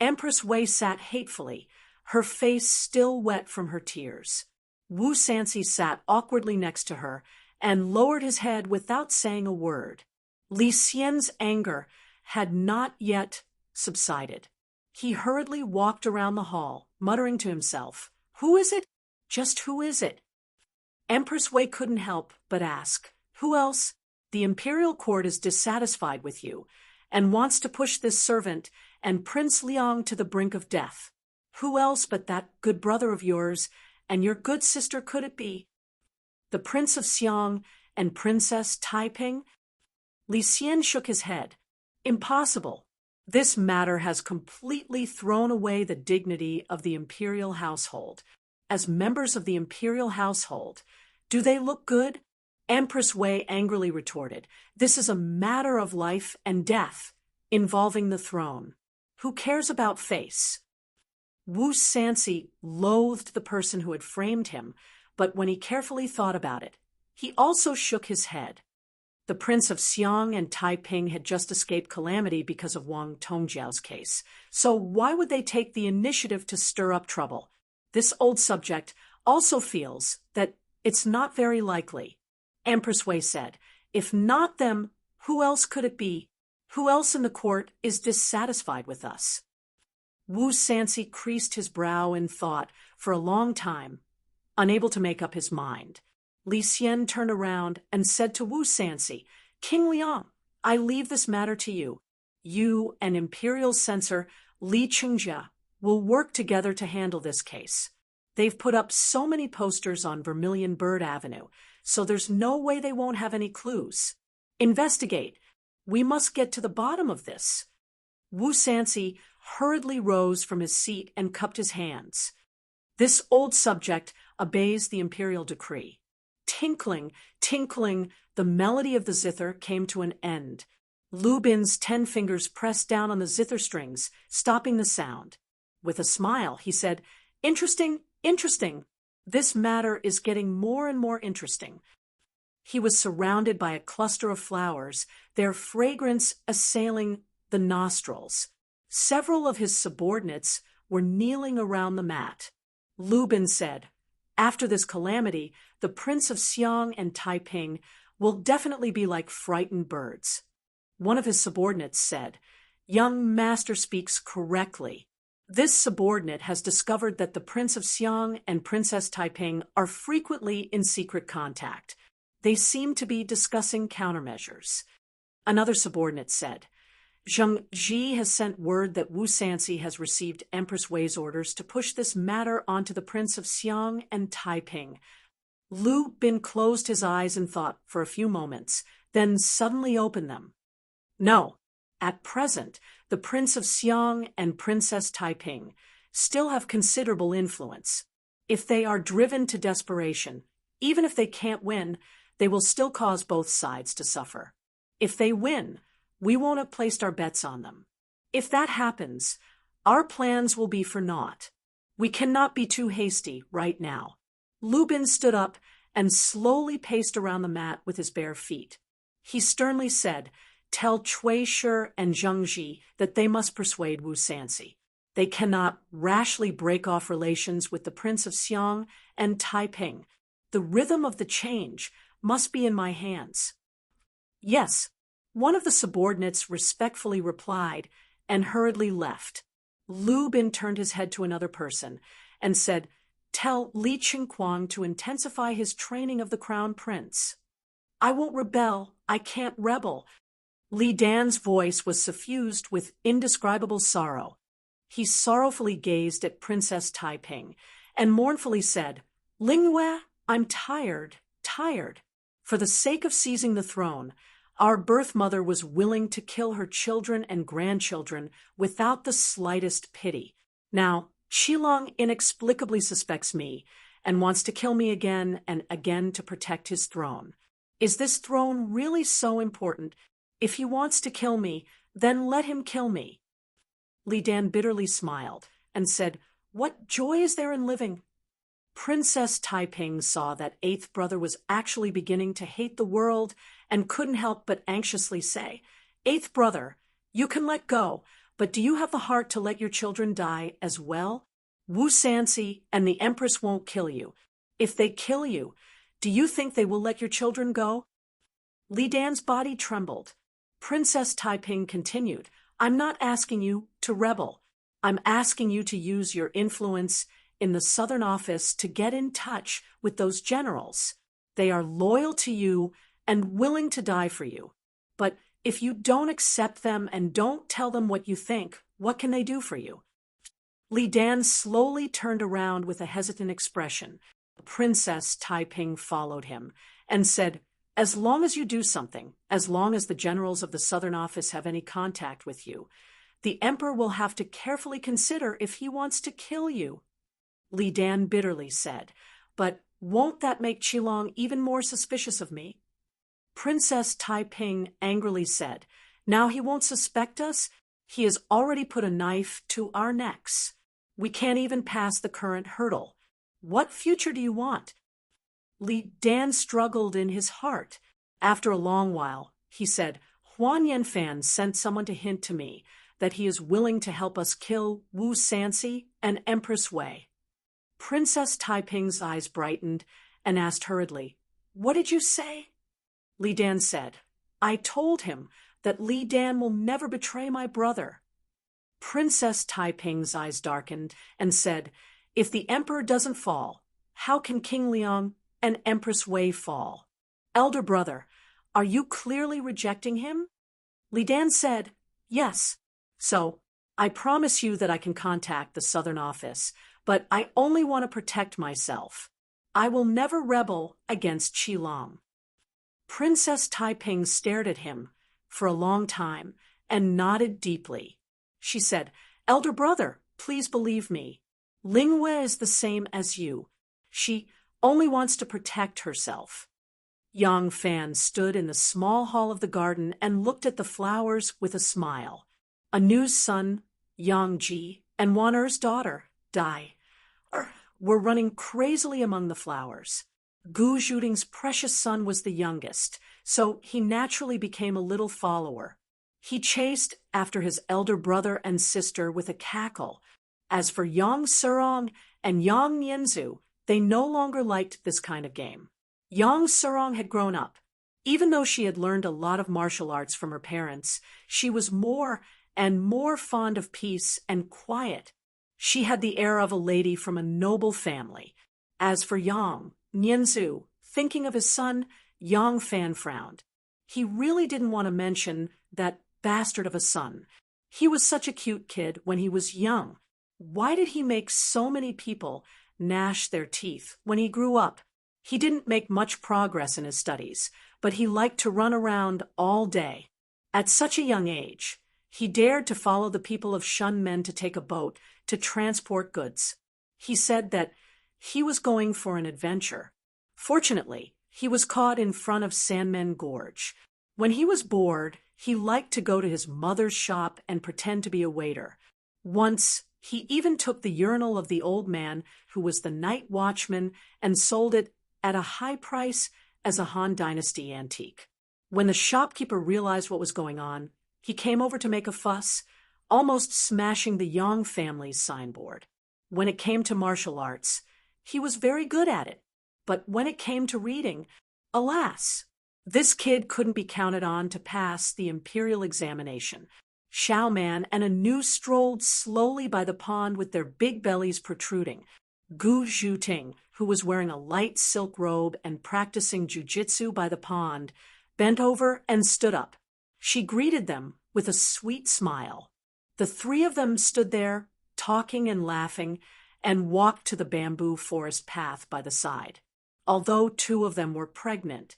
Empress Wei sat hatefully, her face still wet from her tears. Wu Sanxi sat awkwardly next to her and lowered his head without saying a word. Li Xian's anger had not yet subsided. He hurriedly walked around the hall, muttering to himself, Who is it? Just who is it? Empress Wei couldn't help but ask, Who else? The imperial court is dissatisfied with you and wants to push this servant and Prince Liang to the brink of death. Who else but that good brother of yours and your good sister could it be? The Prince of Xiang and Princess Taiping? Li Xian shook his head. Impossible. This matter has completely thrown away the dignity of the imperial household. As members of the imperial household, do they look good? Empress Wei angrily retorted, This is a matter of life and death, involving the throne. Who cares about face? Wu Sanxi loathed the person who had framed him, but when he carefully thought about it, he also shook his head. The Prince of Xiang and Taiping had just escaped calamity because of Wang Tongjiao's case, so why would they take the initiative to stir up trouble? This old subject also feels that it's not very likely. Empress Wei said, If not them, who else could it be? Who else in the court is dissatisfied with us? Wu Sanxi creased his brow in thought for a long time, unable to make up his mind. Li Xian turned around and said to Wu Sanxi, King Liang, I leave this matter to you. You and Imperial Censor Li Qingjia will work together to handle this case. They've put up so many posters on Vermilion Bird Avenue, so there's no way they won't have any clues. Investigate. We must get to the bottom of this. Wu Sanxi hurriedly rose from his seat and cupped his hands. This old subject obeys the imperial decree. Tinkling, tinkling, the melody of the zither came to an end. Lu Bin's 10 fingers pressed down on the zither strings, stopping the sound. With a smile, he said, Interesting, interesting. This matter is getting more and more interesting. He was surrounded by a cluster of flowers, their fragrance assailing the nostrils. Several of his subordinates were kneeling around the mat. Lu Bin said, After this calamity, the Prince of Xiang and Taiping will definitely be like frightened birds. One of his subordinates said, Young master speaks correctly. This subordinate has discovered that the Prince of Xiang and Princess Taiping are frequently in secret contact. They seem to be discussing countermeasures. Another subordinate said, Zheng Ji has sent word that Wu Sanxi has received Empress Wei's orders to push this matter onto the Prince of Xiang and Taiping. Lu Bin closed his eyes in thought for a few moments, then suddenly opened them. No, at present, the Prince of Xiang and Princess Taiping still have considerable influence. If they are driven to desperation, even if they can't win, they will still cause both sides to suffer. If they win, we won't have placed our bets on them. If that happens, our plans will be for naught. We cannot be too hasty right now. Lu Bin stood up and slowly paced around the mat with his bare feet. He sternly said, "Tell Cui Shi and Zheng Ji that they must persuade Wu Sansi. They cannot rashly break off relations with the Prince of Xiang and Taiping. The rhythm of the change must be in my hands." "Yes," one of the subordinates respectfully replied and hurriedly left. Lu Bin turned his head to another person and said, "Tell Li Qingquang to intensify his training of the Crown Prince." "I won't rebel. I can't rebel." Li Dan's voice was suffused with indescribable sorrow. He sorrowfully gazed at Princess Taiping and mournfully said, "Lingyue, I'm tired. For the sake of seizing the throne, our birth mother was willing to kill her children and grandchildren without the slightest pity. Now, Qilong inexplicably suspects me and wants to kill me again and again to protect his throne. Is this throne really so important? If he wants to kill me, then let him kill me." Li Dan bitterly smiled and said, "What joy is there in living?" Princess Taiping saw that eighth brother was actually beginning to hate the world and couldn't help but anxiously say, "Eighth brother, you can let go, but do you have the heart to let your children die as well? Wu Sansi and the Empress won't kill you. If they kill you, do you think they will let your children go?" Li Dan's body trembled. Princess Taiping continued, "I'm not asking you to rebel. I'm asking you to use your influence in the Southern Office to get in touch with those generals. They are loyal to you and willing to die for you. But if you don't accept them and don't tell them what you think, what can they do for you?" Li Dan slowly turned around with a hesitant expression. Princess Taiping followed him and said, "As long as you do something, as long as the generals of the Southern Office have any contact with you, the emperor will have to carefully consider if he wants to kill you." Li Dan bitterly said, "But won't that make Qilong even more suspicious of me?" Princess Taiping angrily said, "Now he won't suspect us. He has already put a knife to our necks. We can't even pass the current hurdle. What future do you want?" Li Dan struggled in his heart. After a long while, he said, "Huan Yanfan sent someone to hint to me that he is willing to help us kill Wu Sansi and Empress Wei." Princess Taiping's eyes brightened and asked hurriedly, "What did you say?" Li Dan said, "I told him that Li Dan will never betray my brother." Princess Taiping's eyes darkened and said, "If the emperor doesn't fall, how can King Liang and Empress Wei fall? Elder brother, are you clearly rejecting him?" Li Dan said, "Yes. So, I promise you that I can contact the Southern Office, but I only want to protect myself. I will never rebel against Qilong." Princess Taiping stared at him for a long time and nodded deeply. She said, "Elder brother, please believe me. Lingyue is the same as you. She only wants to protect herself." Yang Fan stood in the small hall of the garden and looked at the flowers with a smile. Anu's son, Yang Ji, and Wan Er's daughter, Dai, were running crazily among the flowers. Gu Zhuding's precious son was the youngest, so he naturally became a little follower. He chased after his elder brother and sister with a cackle. As for Yang Surong and Yang Nianzu, they no longer liked this kind of game. Yang Surong had grown up. Even though she had learned a lot of martial arts from her parents, she was more and more fond of peace and quiet. She had the air of a lady from a noble family. As for Yang Nianzu, thinking of his son, Yang Fan frowned. He really didn't want to mention that bastard of a son. He was such a cute kid when he was young. Why did he make so many people gnash their teeth when he grew up? He didn't make much progress in his studies, but he liked to run around all day. At such a young age, He dared to follow the people of Shun men to take a boat to transport goods. He said that he was going for an adventure. Fortunately, he was caught in front of Sandmen Gorge. When he was bored, he liked to go to his mother's shop and pretend to be a waiter. Once, he even took the urinal of the old man who was the night watchman and sold it at a high price as a Han Dynasty antique. When the shopkeeper realized what was going on, he came over to make a fuss, almost smashing the Yang family's signboard. When it came to martial arts, he was very good at it. But when it came to reading, alas, this kid couldn't be counted on to pass the imperial examination. Xiao Man and Anu strolled slowly by the pond with their big bellies protruding. Gu Zhuting, who was wearing a light silk robe and practicing jujitsu by the pond, bent over and stood up. She greeted them with a sweet smile. The three of them stood there, talking and laughing, and walked to the bamboo forest path by the side. Although two of them were pregnant,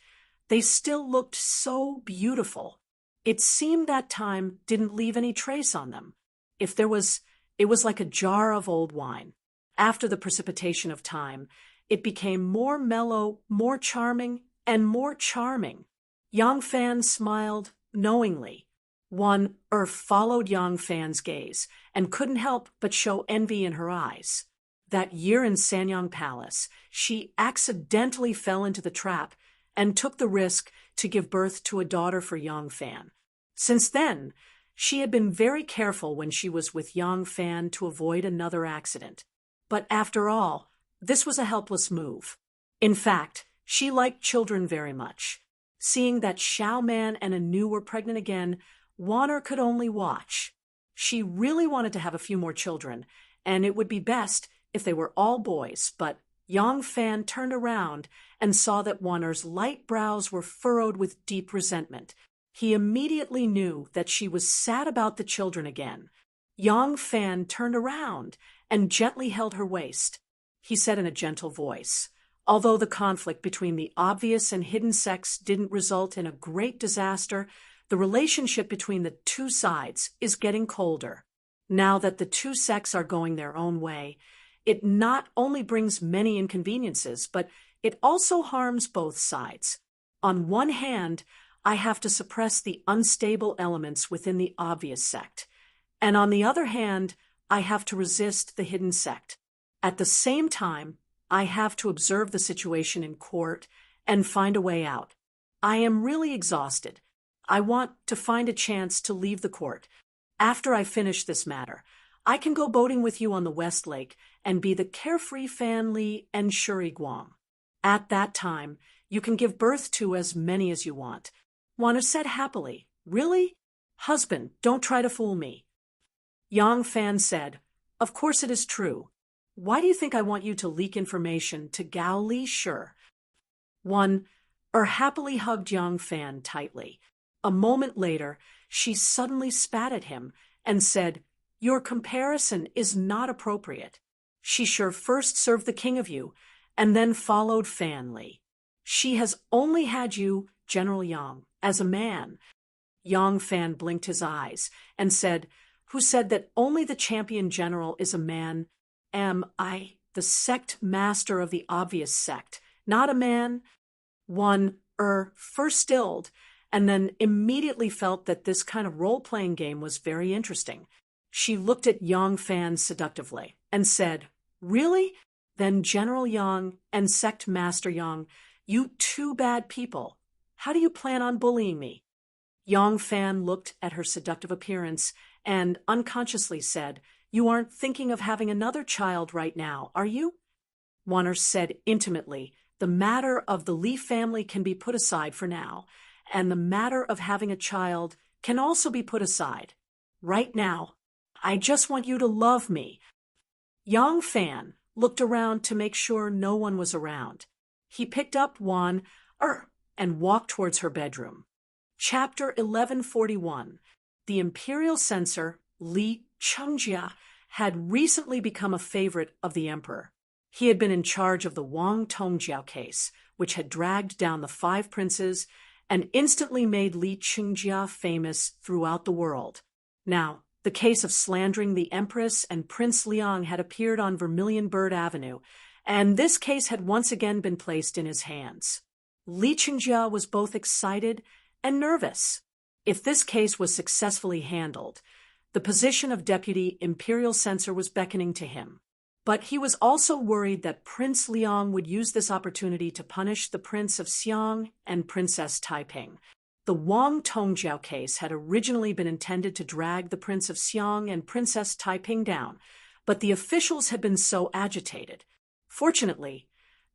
they still looked so beautiful. It seemed that time didn't leave any trace on them. If there was, it was like a jar of old wine. After the precipitation of time, it became more mellow, more charming, and more charming. Yang Fan smiled knowingly. One followed Yang Fan's gaze and couldn't help but show envy in her eyes. That year in Sanyang Palace, she accidentally fell into the trap and took the risk to give birth to a daughter for Yang Fan. Since then, she had been very careful when she was with Yang Fan to avoid another accident. But after all, this was a helpless move. In fact, she liked children very much. Seeing that Xiao Man and Anu were pregnant again, Wanner could only watch. She really wanted to have a few more children, and it would be best if they were all boys, but Yang Fan turned around and saw that Wanner's light brows were furrowed with deep resentment. He immediately knew that she was sad about the children again. Yang Fan turned around and gently held her waist. He said in a gentle voice, "Although the conflict between the obvious and hidden sects didn't result in a great disaster, the relationship between the two sides is getting colder. Now that the two sects are going their own way, it not only brings many inconveniences, but it also harms both sides. On one hand, I have to suppress the unstable elements within the obvious sect, and on the other hand, I have to resist the hidden sect. At the same time, I have to observe the situation in court and find a way out. I am really exhausted. I want to find a chance to leave the court. After I finish this matter, I can go boating with you on the West Lake and be the carefree Fan Li and Shuri Guang. At that time, you can give birth to as many as you want." Wanner said happily, "Really? Husband, don't try to fool me." Yang Fan said, "Of course it is true. Why do you think I want you to leak information to Gao Li? Sure." One happily hugged Yang Fan tightly. A moment later, she suddenly spat at him and said, "Your comparison is not appropriate. She sure first served the king of you, and then followed Fan Li. She has only had you, General Yang, as a man." Yang Fan blinked his eyes and said, "Who said that only the champion general is a man? Am I the sect master of the obvious sect, not a man?" One first stilled, and then immediately felt that this kind of role-playing game was very interesting. She looked at Yang Fan seductively and said, "Really? Then General Yang and Sect Master Yang, you two bad people. How do you plan on bullying me?" Yang Fan looked at her seductive appearance and unconsciously said, "You aren't thinking of having another child right now, are you?" Wanner said intimately, "The matter of the Li family can be put aside for now, and the matter of having a child can also be put aside. Right now, I just want you to love me." Yang Fan looked around to make sure no one was around. He picked up Wan and walked towards her bedroom. Chapter 1141. The imperial censor, Li Chengjia, had recently become a favorite of the emperor. He had been in charge of the Wang Tongjiao case, which had dragged down the 5 princes and instantly made Li Chengjia famous throughout the world. Now, the case of slandering the Empress and Prince Liang had appeared on Vermilion Bird Avenue, and this case had once again been placed in his hands. Li Qingjia was both excited and nervous. If this case was successfully handled, the position of deputy imperial censor was beckoning to him. But he was also worried that Prince Liang would use this opportunity to punish the Prince of Xiang and Princess Taiping. The Wang Tongjiao case had originally been intended to drag the Prince of Xiang and Princess Taiping down, but the officials had been so agitated. Fortunately,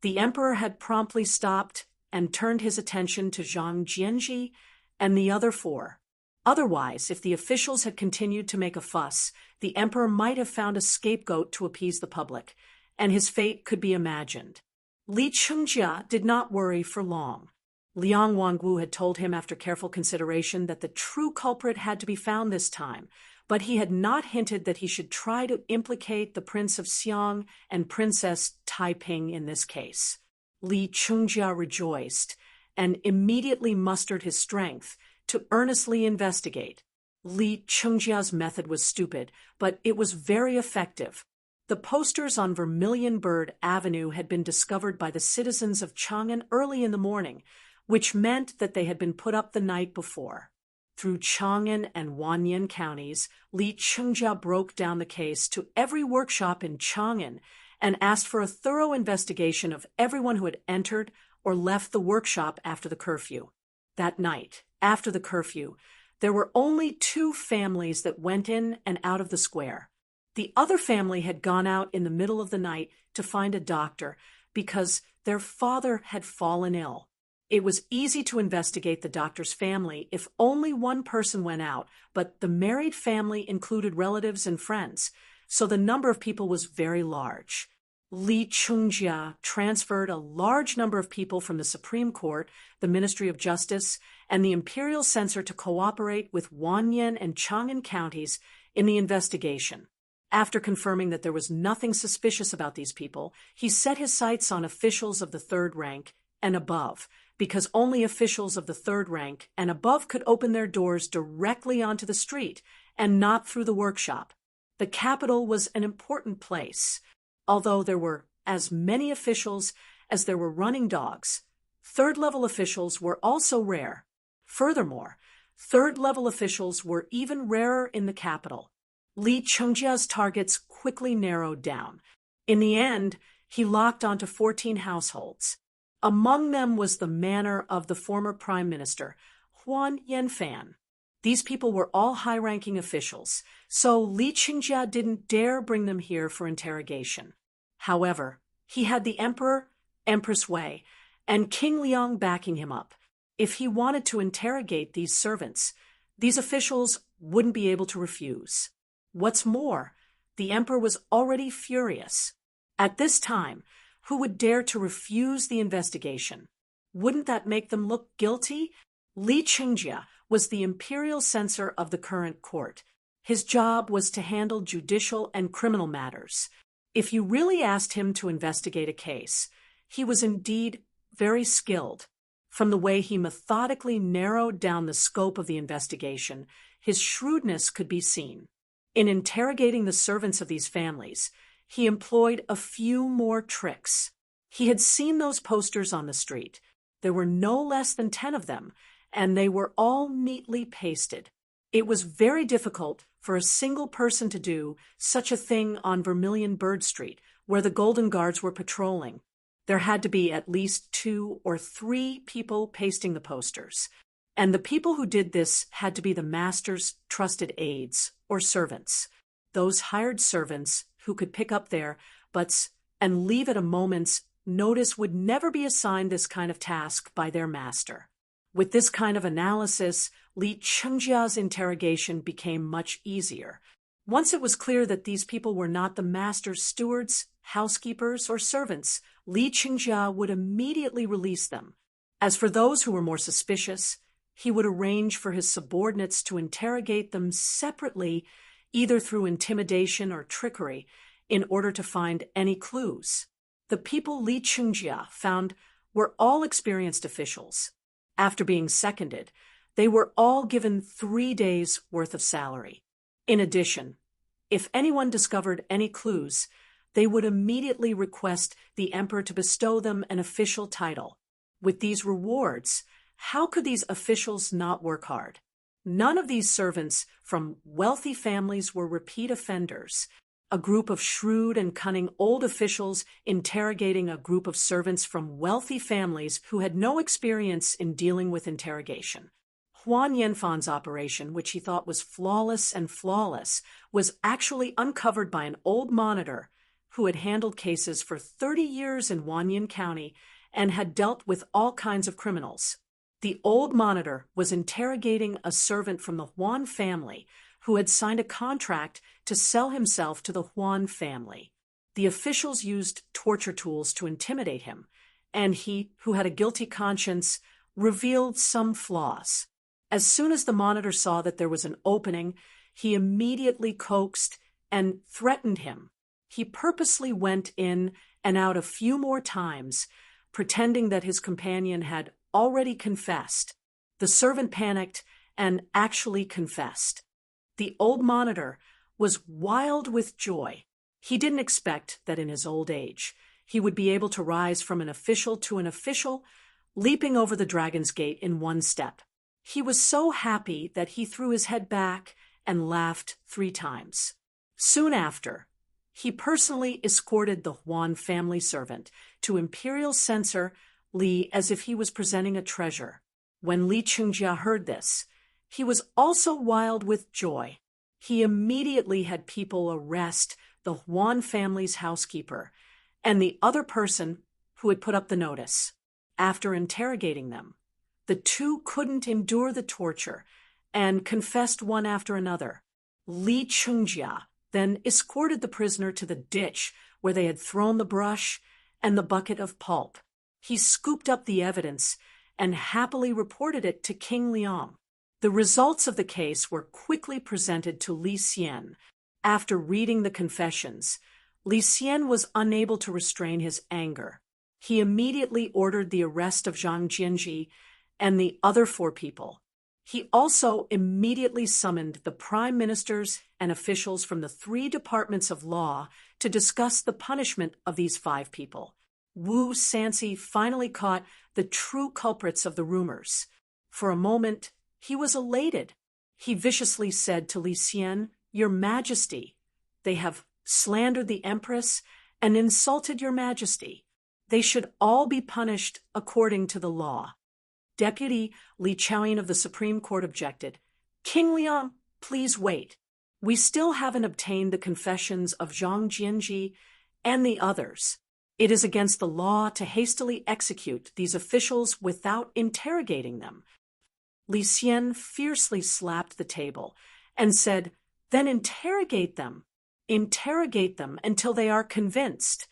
the emperor had promptly stopped and turned his attention to Zhang Jianji and the other four. Otherwise, if the officials had continued to make a fuss, the emperor might have found a scapegoat to appease the public, and his fate could be imagined. Li Qingjia did not worry for long. Liang Wangwu had told him after careful consideration that the true culprit had to be found this time, but he had not hinted that he should try to implicate the Prince of Xiang and Princess Taiping in this case. Li Qingjia rejoiced and immediately mustered his strength to earnestly investigate. Li Qingjia's method was stupid, but it was very effective. The posters on Vermilion Bird Avenue had been discovered by the citizens of Chang'an early in the morning, which meant that they had been put up the night before. Through Chang'an and Wanyan counties, Li Qingjia broke down the case to every workshop in Chang'an and asked for a thorough investigation of everyone who had entered or left the workshop after the curfew. That night, after the curfew, there were only 2 families that went in and out of the square. The other family had gone out in the middle of the night to find a doctor because their father had fallen ill. It was easy to investigate the doctor's family if only one person went out, but the married family included relatives and friends, so the number of people was very large. Li Qingjia transferred a large number of people from the Supreme Court, the Ministry of Justice, and the Imperial Censor to cooperate with Wanyan and Chang'an counties in the investigation. After confirming that there was nothing suspicious about these people, he set his sights on officials of the 3rd rank and above, because only officials of the 3rd rank and above could open their doors directly onto the street and not through the workshop. The capital was an important place. Although there were as many officials as there were running dogs, 3rd-level officials were also rare. Furthermore, 3rd-level officials were even rarer in the capital. Li Qingjia's targets quickly narrowed down. In the end, he locked onto 14 households. Among them was the manor of the former prime minister, Huan Yanfan. These people were all high-ranking officials, so Li Qingjia didn't dare bring them here for interrogation. However, he had the emperor, Empress Wei, and King Liang backing him up. If he wanted to interrogate these servants, these officials wouldn't be able to refuse. What's more, the emperor was already furious. At this time, who would dare to refuse the investigation? Wouldn't that make them look guilty? Li Qingjia was the imperial censor of the current court. His job was to handle judicial and criminal matters. If you really asked him to investigate a case, he was indeed very skilled. From the way he methodically narrowed down the scope of the investigation, his shrewdness could be seen. In interrogating the servants of these families, he employed a few more tricks. He had seen those posters on the street. There were no less than 10 of them, and they were all neatly pasted. It was very difficult for a single person to do such a thing on Vermilion Bird Street, where the Golden Guards were patrolling. There had to be at least 2 or 3 people pasting the posters, and the people who did this had to be the master's trusted aides or servants, those hired servants who could pick up their butts and leave at a moment's notice would never be assigned this kind of task by their master. With this kind of analysis, Li Qingjia's interrogation became much easier. Once it was clear that these people were not the master's stewards, housekeepers, or servants, Li Qingjia would immediately release them. As for those who were more suspicious, he would arrange for his subordinates to interrogate them separately, either through intimidation or trickery, in order to find any clues. The people Li Qingjia found were all experienced officials. After being seconded, they were all given 3 days' worth of salary. In addition, if anyone discovered any clues, they would immediately request the emperor to bestow them an official title. With these rewards, how could these officials not work hard? None of these servants from wealthy families were repeat offenders. A group of shrewd and cunning old officials interrogating a group of servants from wealthy families who had no experience in dealing with interrogation. Huan Yanfan's operation, which he thought was flawless, was actually uncovered by an old monitor who had handled cases for 30 years in Wanyan County and had dealt with all kinds of criminals. The old monitor was interrogating a servant from the Huan family who had signed a contract to sell himself to the Huan family. The officials used torture tools to intimidate him, and he, who had a guilty conscience, revealed some flaws. As soon as the monitor saw that there was an opening, he immediately coaxed and threatened him. He purposely went in and out a few more times, pretending that his companion had already confessed. The servant panicked and actually confessed. The old monitor was wild with joy. He didn't expect that in his old age he would be able to rise from an official to an official, leaping over the Dragon's Gate in one step. He was so happy that he threw his head back and laughed 3 times. Soon after, he personally escorted the Huan family servant to Imperial Censor Li as if he was presenting a treasure. When Li Qingjia heard this, he was also wild with joy. He immediately had people arrest the Huan family's housekeeper and the other person who had put up the notice. After interrogating them, the two couldn't endure the torture and confessed one after another. Li Qingjia then escorted the prisoner to the ditch where they had thrown the brush and the bucket of pulp. He scooped up the evidence and happily reported it to King Liang. The results of the case were quickly presented to Li Xian. After reading the confessions, Li Xian was unable to restrain his anger. He immediately ordered the arrest of Zhang Jianji and the other 4 people. He also immediately summoned the prime ministers and officials from the 3 departments of law to discuss the punishment of these 5 people. Wu Sanxi finally caught the true culprits of the rumors. For a moment, he was elated. He viciously said to Li Xian, "Your Majesty, they have slandered the Empress and insulted Your Majesty. They should all be punished according to the law." Deputy Li Chaoyin of the Supreme Court objected. "King Liang, please wait. We still haven't obtained the confessions of Zhang Jianji and the others. It is against the law to hastily execute these officials without interrogating them." Li Xian fiercely slapped the table and said, "Then interrogate them. Interrogate them until they are convinced."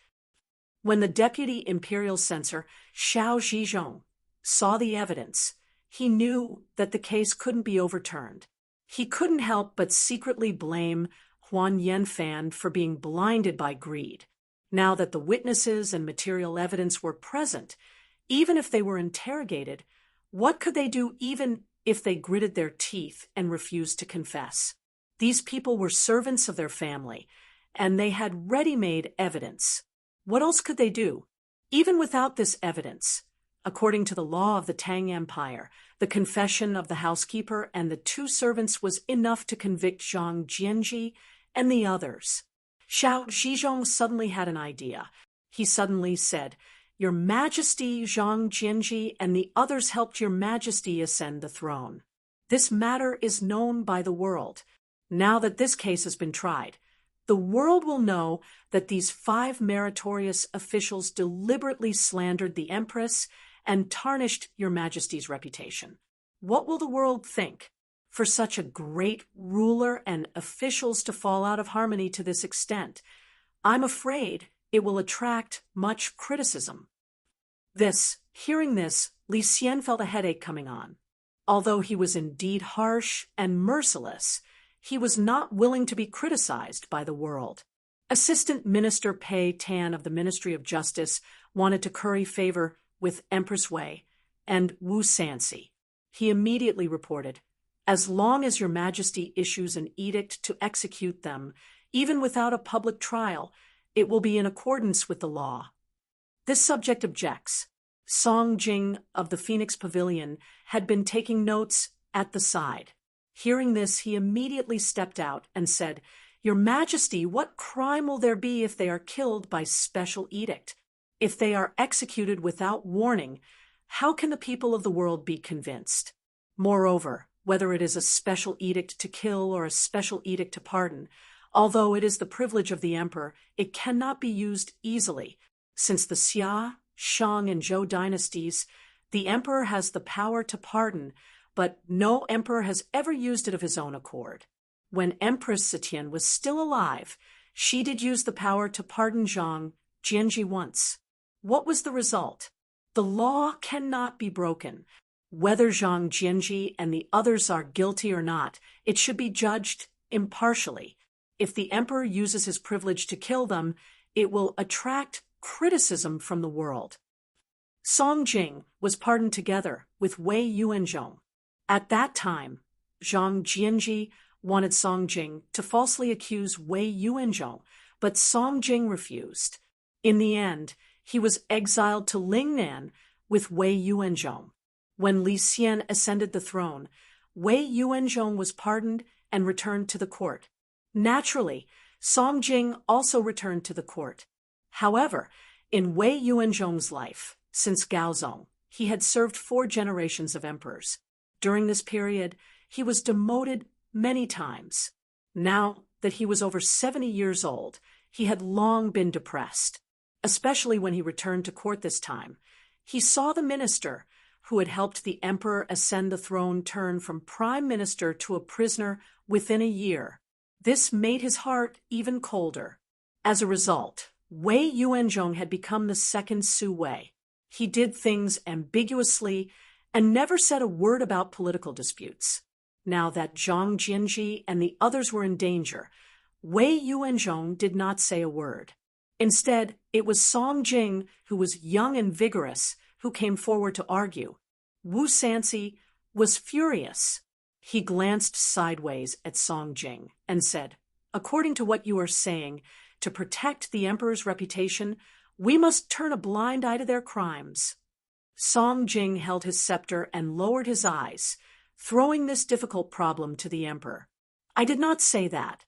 When the deputy imperial censor, Xiao Zhizhong, saw the evidence, he knew that the case couldn't be overturned. He couldn't help but secretly blame Huan Yanfan for being blinded by greed. Now that the witnesses and material evidence were present, even if they were interrogated, what could they do even if they gritted their teeth and refused to confess? These people were servants of their family, and they had ready-made evidence. What else could they do? Even without this evidence, according to the law of the Tang Empire, the confession of the housekeeper and the 2 servants was enough to convict Zhang Jianji and the others. Xiao Zhizhong suddenly had an idea. He suddenly said, "Your Majesty, Zhang Jianji, and the others helped Your Majesty ascend the throne. This matter is known by the world. Now that this case has been tried, the world will know that these 5 meritorious officials deliberately slandered the Empress and tarnished Your Majesty's reputation. What will the world think? For such a great ruler and officials to fall out of harmony to this extent, I'm afraid it will attract much criticism." Hearing this, Li Xian felt a headache coming on. Although he was indeed harsh and merciless, he was not willing to be criticized by the world. Assistant Minister Pei Tan of the Ministry of Justice wanted to curry favor with Empress Wei and Wu Sanxi. He immediately reported, As long as your majesty issues an edict to execute them, even without a public trial, it will be in accordance with the law. This subject objects. Song Jing of the Phoenix Pavilion had been taking notes at the side. Hearing this, he immediately stepped out and said, "Your Majesty, what crime will there be if they are killed by special edict? If they are executed without warning, how can the people of the world be convinced? Moreover, whether it is a special edict to kill or a special edict to pardon, although it is the privilege of the emperor, it cannot be used easily. Since the Xia, Shang, and Zhou dynasties, the emperor has the power to pardon, but no emperor has ever used it of his own accord. When Empress Zetian was still alive, she did use the power to pardon Zhang Jianji once. What was the result? The law cannot be broken. Whether Zhang Jianji and the others are guilty or not, it should be judged impartially. If the emperor uses his privilege to kill them, it will attract criticism from the world." Song Jing was pardoned together with Wei Yuanzhong. At that time, Zhang Jianji wanted Song Jing to falsely accuse Wei Yuanzhong, but Song Jing refused. In the end, he was exiled to Lingnan with Wei Yuanzhong. When Li Xian ascended the throne, Wei Yuanzhong was pardoned and returned to the court. Naturally, Song Jing also returned to the court. However, in Wei Yuanzhong's life, since Gaozong, he had served 4 generations of emperors. During this period, he was demoted many times. Now that he was over 70 years old, he had long been depressed. Especially when he returned to court this time, he saw the minister who had helped the emperor ascend the throne turn from prime minister to a prisoner within a year. This made his heart even colder. As a result, Wei Yuanzhong had become the second Su Wei. He did things ambiguously and never said a word about political disputes. Now that Zhang Jianji and the others were in danger, Wei Yuanzhong did not say a word. Instead, it was Song Jing, who was young and vigorous, who came forward to argue. Wu Sanxi was furious. He glanced sideways at Song Jing and said, "According to what you are saying, to protect the emperor's reputation, we must turn a blind eye to their crimes." Song Jing held his scepter and lowered his eyes, throwing this difficult problem to the emperor. "I did not say that.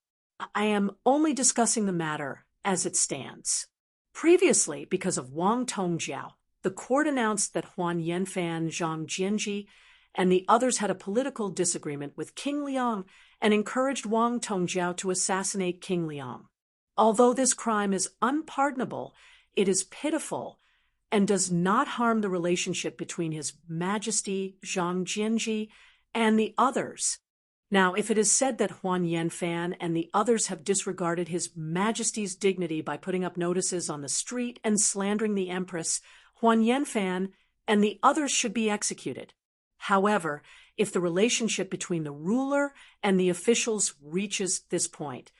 I am only discussing the matter as it stands." Previously, because of Wang Tongjiao, the court announced that Huan Yanfan, Zhang Jianji, and the others had a political disagreement with King Liang and encouraged Wang Tongjiao to assassinate King Liang. Although this crime is unpardonable, it is pitiful and does not harm the relationship between His Majesty Zhang Jianji and the others. Now, if it is said that Huan Yanfan and the others have disregarded His Majesty's dignity by putting up notices on the street and slandering the Empress, Huan Yanfan and the others should be executed. However, if the relationship between the ruler and the officials reaches this point,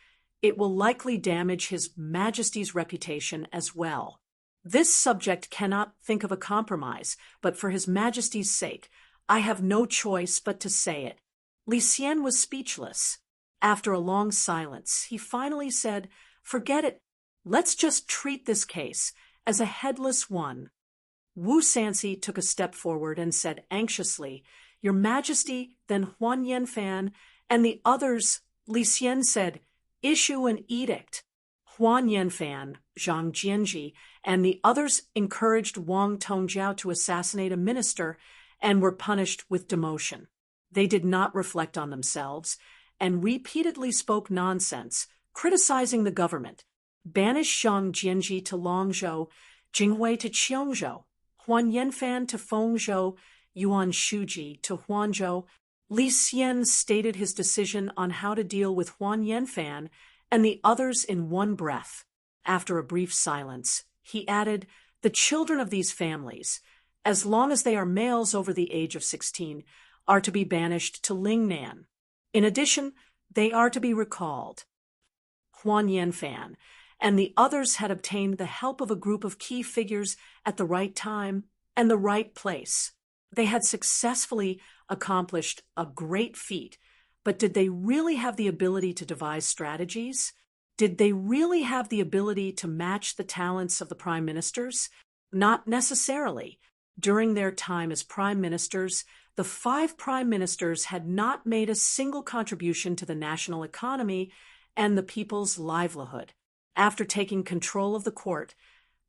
it will likely damage His Majesty's reputation as well. This subject cannot think of a compromise, but for His Majesty's sake, I have no choice but to say it. Li Xian was speechless. After a long silence, he finally said, "Forget it. Let's just treat this case as a headless one." Wu Sanxi took a step forward and said anxiously, "Your Majesty," then Huan Yanfan, and the others. Li Xian said, "Issue an edict." Huan Yanfan, Zhang Jianji, and the others encouraged Wang Tongjiao to assassinate a minister and were punished with demotion. They did not reflect on themselves and repeatedly spoke nonsense, criticizing the government. Banished Zhang Jianji to Longzhou, Jinghui to Qiongzhou, Huan Yanfan to Fengzhou, Yuan Shuji to Huanzhou. Li Xian stated his decision on how to deal with Huan Yanfan and the others in one breath. After a brief silence, he added, "The children of these families, as long as they are males over the age of 16, are to be banished to Lingnan. In addition, they are to be recalled." Huan Yanfan and the others had obtained the help of a group of key figures at the right time and the right place. They had successfully accomplished a great feat, but did they really have the ability to devise strategies? Did they really have the ability to match the talents of the prime ministers? Not necessarily. During their time as prime ministers, the 5 prime ministers had not made a single contribution to the national economy and the people's livelihood. After taking control of the court,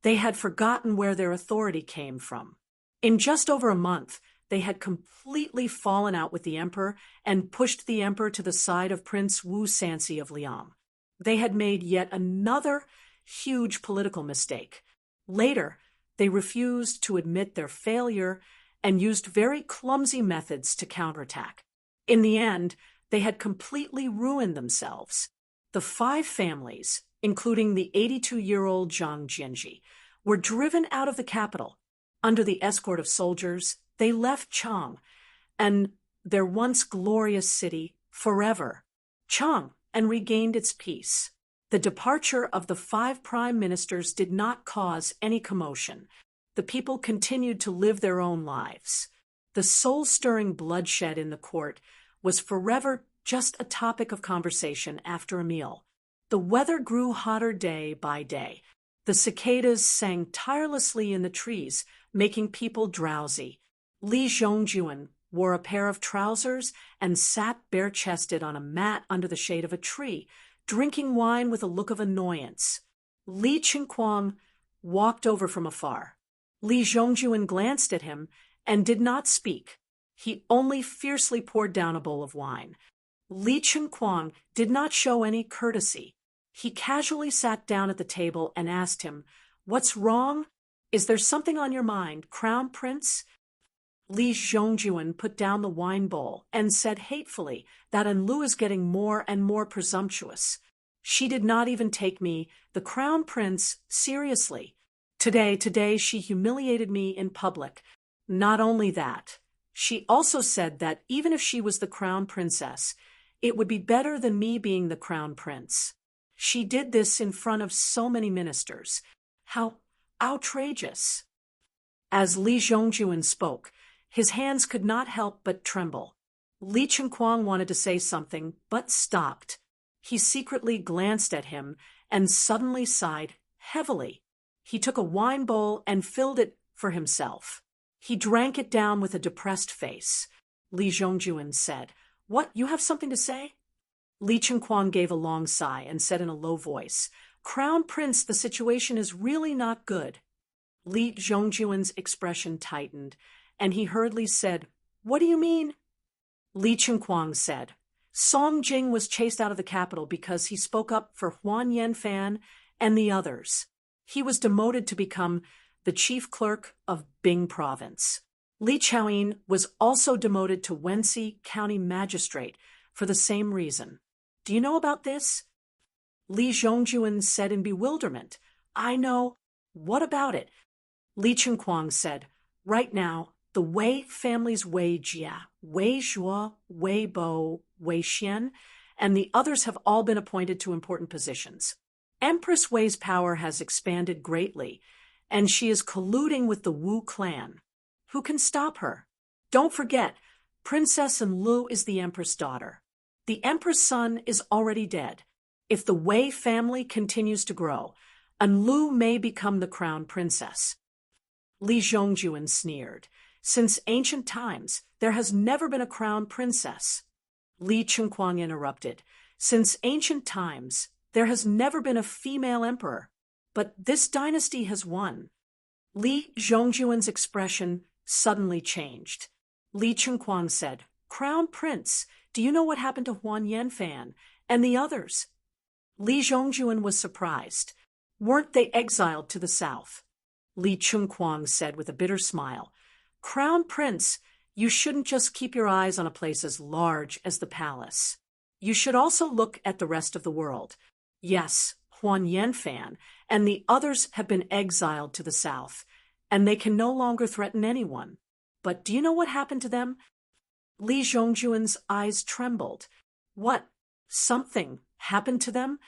they had forgotten where their authority came from. In just over a month, they had completely fallen out with the emperor and pushed the emperor to the side of Prince Wu Sanxi of Liang. They had made yet another huge political mistake. Later, they refused to admit their failure and used very clumsy methods to counterattack. In the end, they had completely ruined themselves. The 5 families, including the 82-year-old Zhang Jianji, were driven out of the capital. Under the escort of soldiers, they left Chang and their once glorious city forever, Chang, and regained its peace. The departure of the 5 prime ministers did not cause any commotion. The people continued to live their own lives. The soul-stirring bloodshed in the court was forever just a topic of conversation after a meal. The weather grew hotter day by day. The cicadas sang tirelessly in the trees, making people drowsy. Li Zhongjuan wore a pair of trousers and sat bare-chested on a mat under the shade of a tree, drinking wine with a look of annoyance. Li Qingquang walked over from afar. Li Zhongjuan glanced at him and did not speak. He only fiercely poured down a bowl of wine. Li Qingquang did not show any courtesy. He casually sat down at the table and asked him, "What's wrong? Is there something on your mind, Crown Prince?" Li Zhongjuan put down the wine bowl and said hatefully that Anlu is getting more and more presumptuous. She did not even take me, the Crown Prince, seriously. Today she humiliated me in public. Not only that, she also said that even if she was the Crown Princess, it would be better than me being the Crown Prince. She did this in front of so many ministers. How outrageous! As Li Zhongjuan spoke, his hands could not help but tremble. Li Qingquang wanted to say something, but stopped. He secretly glanced at him and suddenly sighed heavily. He took a wine bowl and filled it for himself. He drank it down with a depressed face. Li Zhongjuan said, "What, you have something to say?" Li Qingquang gave a long sigh and said in a low voice, "Crown Prince, the situation is really not good." Li Zhongjuan's expression tightened, and he hurriedly said, "What do you mean?" Li Qingquang said, "Song Jing was chased out of the capital because he spoke up for Huan Yanfan and the others. He was demoted to become the chief clerk of Bing Province. Li Chaoyin was also demoted to Wenxi County Magistrate for the same reason. Do you know about this?" Li Zhongjuan said in bewilderment, "I know. What about it?" Li Qingquang said, "Right now, the Wei families Wei Jia, Wei Zhuo, Wei Bo, Wei Xian, and the others have all been appointed to important positions. Empress Wei's power has expanded greatly, and she is colluding with the Wu clan. Who can stop her? Don't forget, Princess Anlu is the Empress' daughter. The Emperor's son is already dead. If the Wei family continues to grow, Anlu may become the crown princess." Li Zhongjuan sneered. "Since ancient times, there has never been a crown princess." Li Qingquang interrupted. "Since ancient times, there has never been a female emperor. But this dynasty has won." Li Zhongjuan's expression suddenly changed. Li Qingquang said, "Crown Prince, do you know what happened to Huan Yanfan and the others?" Li Zhongjuan was surprised. "Weren't they exiled to the south?" Li Qingquang said with a bitter smile, "Crown Prince, you shouldn't just keep your eyes on a place as large as the palace. You should also look at the rest of the world. Yes, Huan Yanfan and the others have been exiled to the south, and they can no longer threaten anyone. But do you know what happened to them?" Li Zhongjuan's eyes trembled. "What? Something happened to them?"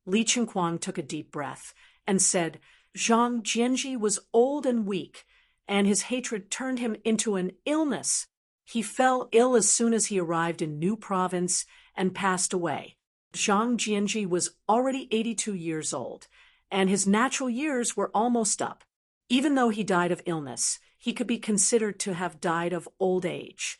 Li Qingquang took a deep breath and said, "Zhang Jianji was old and weak, and his hatred turned him into an illness. He fell ill as soon as he arrived in New Province and passed away. Zhang Jianji was already 82 years old, and his natural years were almost up. Even though he died of illness, he could be considered to have died of old age.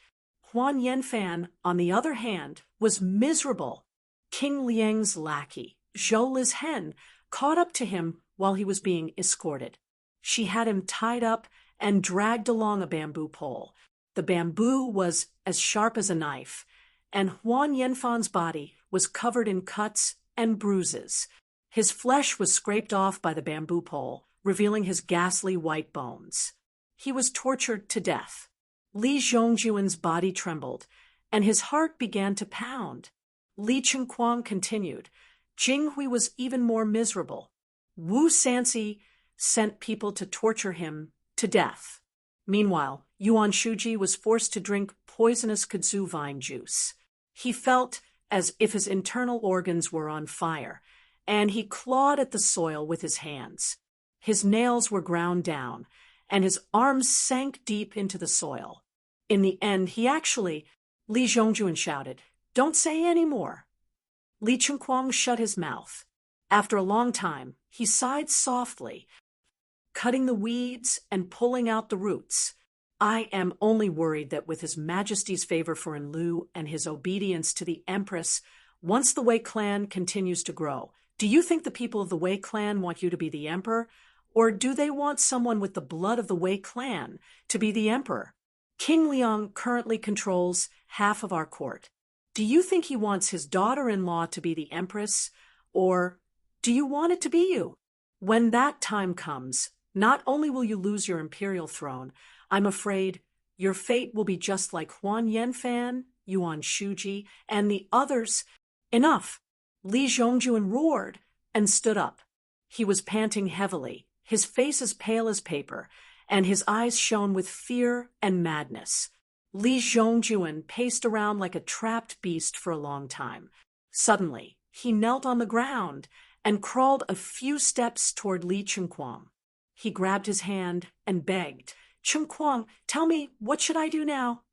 Huan Yanfan, on the other hand, was miserable. King Liang's lackey, Zhou Lizhen, caught up to him while he was being escorted. She had him tied up and dragged along a bamboo pole. The bamboo was as sharp as a knife, and Huan Yanfan's body was covered in cuts and bruises. His flesh was scraped off by the bamboo pole, revealing his ghastly white bones. He was tortured to death. Li Zhongjuan's body trembled, and his heart began to pound. Li Chengquang continued. Jinghui was even more miserable. Wu Sanxi sent people to torture him to death. Meanwhile, Yuan Shuji was forced to drink poisonous kudzu vine juice. He felt as if his internal organs were on fire, and he clawed at the soil with his hands. His nails were ground down, and his arms sank deep into the soil. In the end, Li Zhongjuan shouted, "Don't say any more." Li Chengquang shut his mouth. After a long time, he sighed softly, cutting the weeds and pulling out the roots. "I am only worried that with His Majesty's favor for Enlu and his obedience to the Empress, once the Wei clan continues to grow, do you think the people of the Wei clan want you to be the emperor? Or do they want someone with the blood of the Wei clan to be the emperor? King Liang currently controls half of our court. Do you think he wants his daughter-in-law to be the empress? Or do you want it to be you? When that time comes, not only will you lose your imperial throne, I'm afraid your fate will be just like Huan Yanfan, Yuan Shuji, and the others." "Enough!" Li Zhongjuan roared and stood up. He was panting heavily, his face as pale as paper, and his eyes shone with fear and madness. Li Zhongjuan paced around like a trapped beast for a long time. Suddenly, he knelt on the ground and crawled a few steps toward Li Chengquang. He grabbed his hand and begged, "Chengquang, tell me, what should I do now?"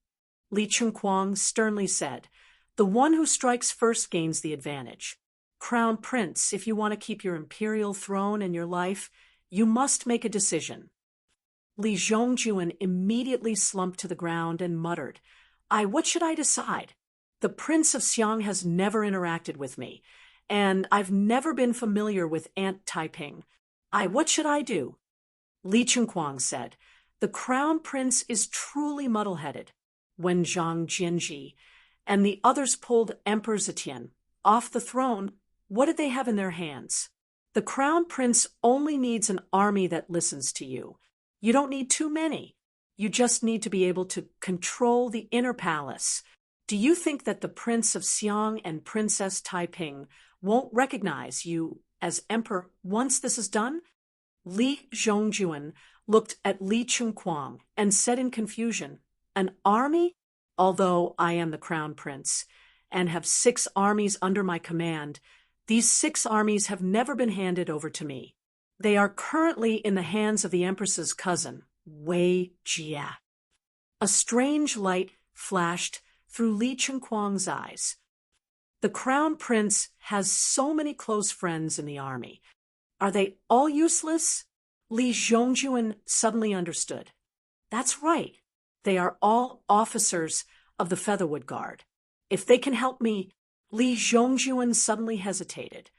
Li Chengquang sternly said, "The one who strikes first gains the advantage. Crown Prince, if you want to keep your imperial throne and your life, you must make a decision." Li Zhongjuan immediately slumped to the ground and muttered, What should I decide? The Prince of Xiang has never interacted with me, and I've never been familiar with Aunt Taiping. What should I do?" Li Chengquang said, "The Crown Prince is truly muddle-headed. When Zhang Jianji and the others pulled Emperor Zetian off the throne, what did they have in their hands? The Crown Prince only needs an army that listens to you. You don't need too many. You just need to be able to control the inner palace. Do you think that the Prince of Xiang and Princess Taiping won't recognize you as emperor once this is done?" Li Zhongjuan looked at Li Chengquang and said in confusion, "An army? Although I am the Crown Prince and have 6 armies under my command, these 6 armies have never been handed over to me. They are currently in the hands of the Empress's cousin, Wei Jia." A strange light flashed through Li Chengquang's eyes. "The Crown Prince has so many close friends in the army. Are they all useless?" Li Zhongjuan suddenly understood. "That's right. They are all officers of the Featherwood Guard. If they can help me..." Li Zhongjuan suddenly hesitated.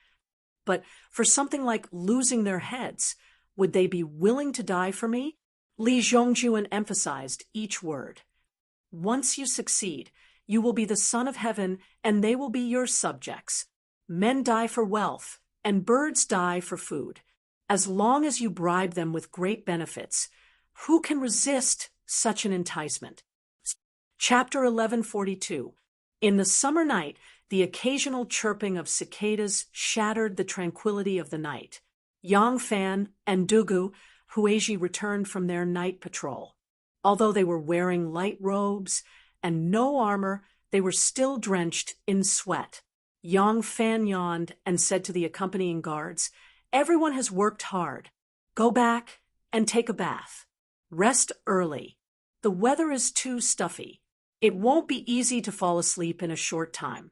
"But for something like losing their heads, would they be willing to die for me?" Li Zhongjuan emphasized each word. "Once you succeed, you will be the son of heaven, and they will be your subjects. Men die for wealth, and birds die for food. As long as you bribe them with great benefits, who can resist such an enticement?" Chapter 1142. In the summer night, the occasional chirping of cicadas shattered the tranquility of the night. Yang Fan and Dugu Hueji returned from their night patrol. Although they were wearing light robes and no armor, they were still drenched in sweat. Yang Fan yawned and said to the accompanying guards, "Everyone has worked hard. Go back and take a bath." Rest early. The weather is too stuffy. It won't be easy to fall asleep in a short time.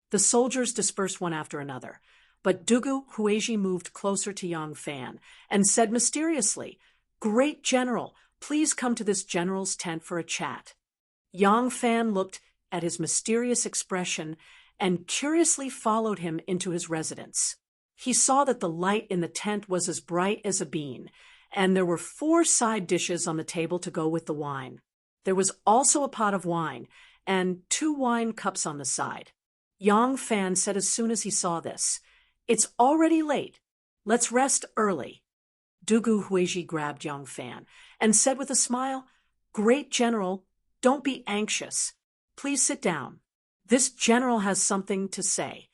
The soldiers dispersed one after another, but Dugu Hueji moved closer to Yang Fan and said mysteriously, "Great General, please come to this general's tent for a chat." Yang Fan looked at his mysterious expression and curiously followed him into his residence. He saw that the light in the tent was as bright as a bean, and there were 4 side dishes on the table to go with the wine. There was also a pot of wine and 2 wine cups on the side. Yang Fan said as soon as he saw this, "It's already late. Let's rest early." Dugu Hueji grabbed Yang Fan and said with a smile, "Great General, don't be anxious. Please sit down. This general has something to say."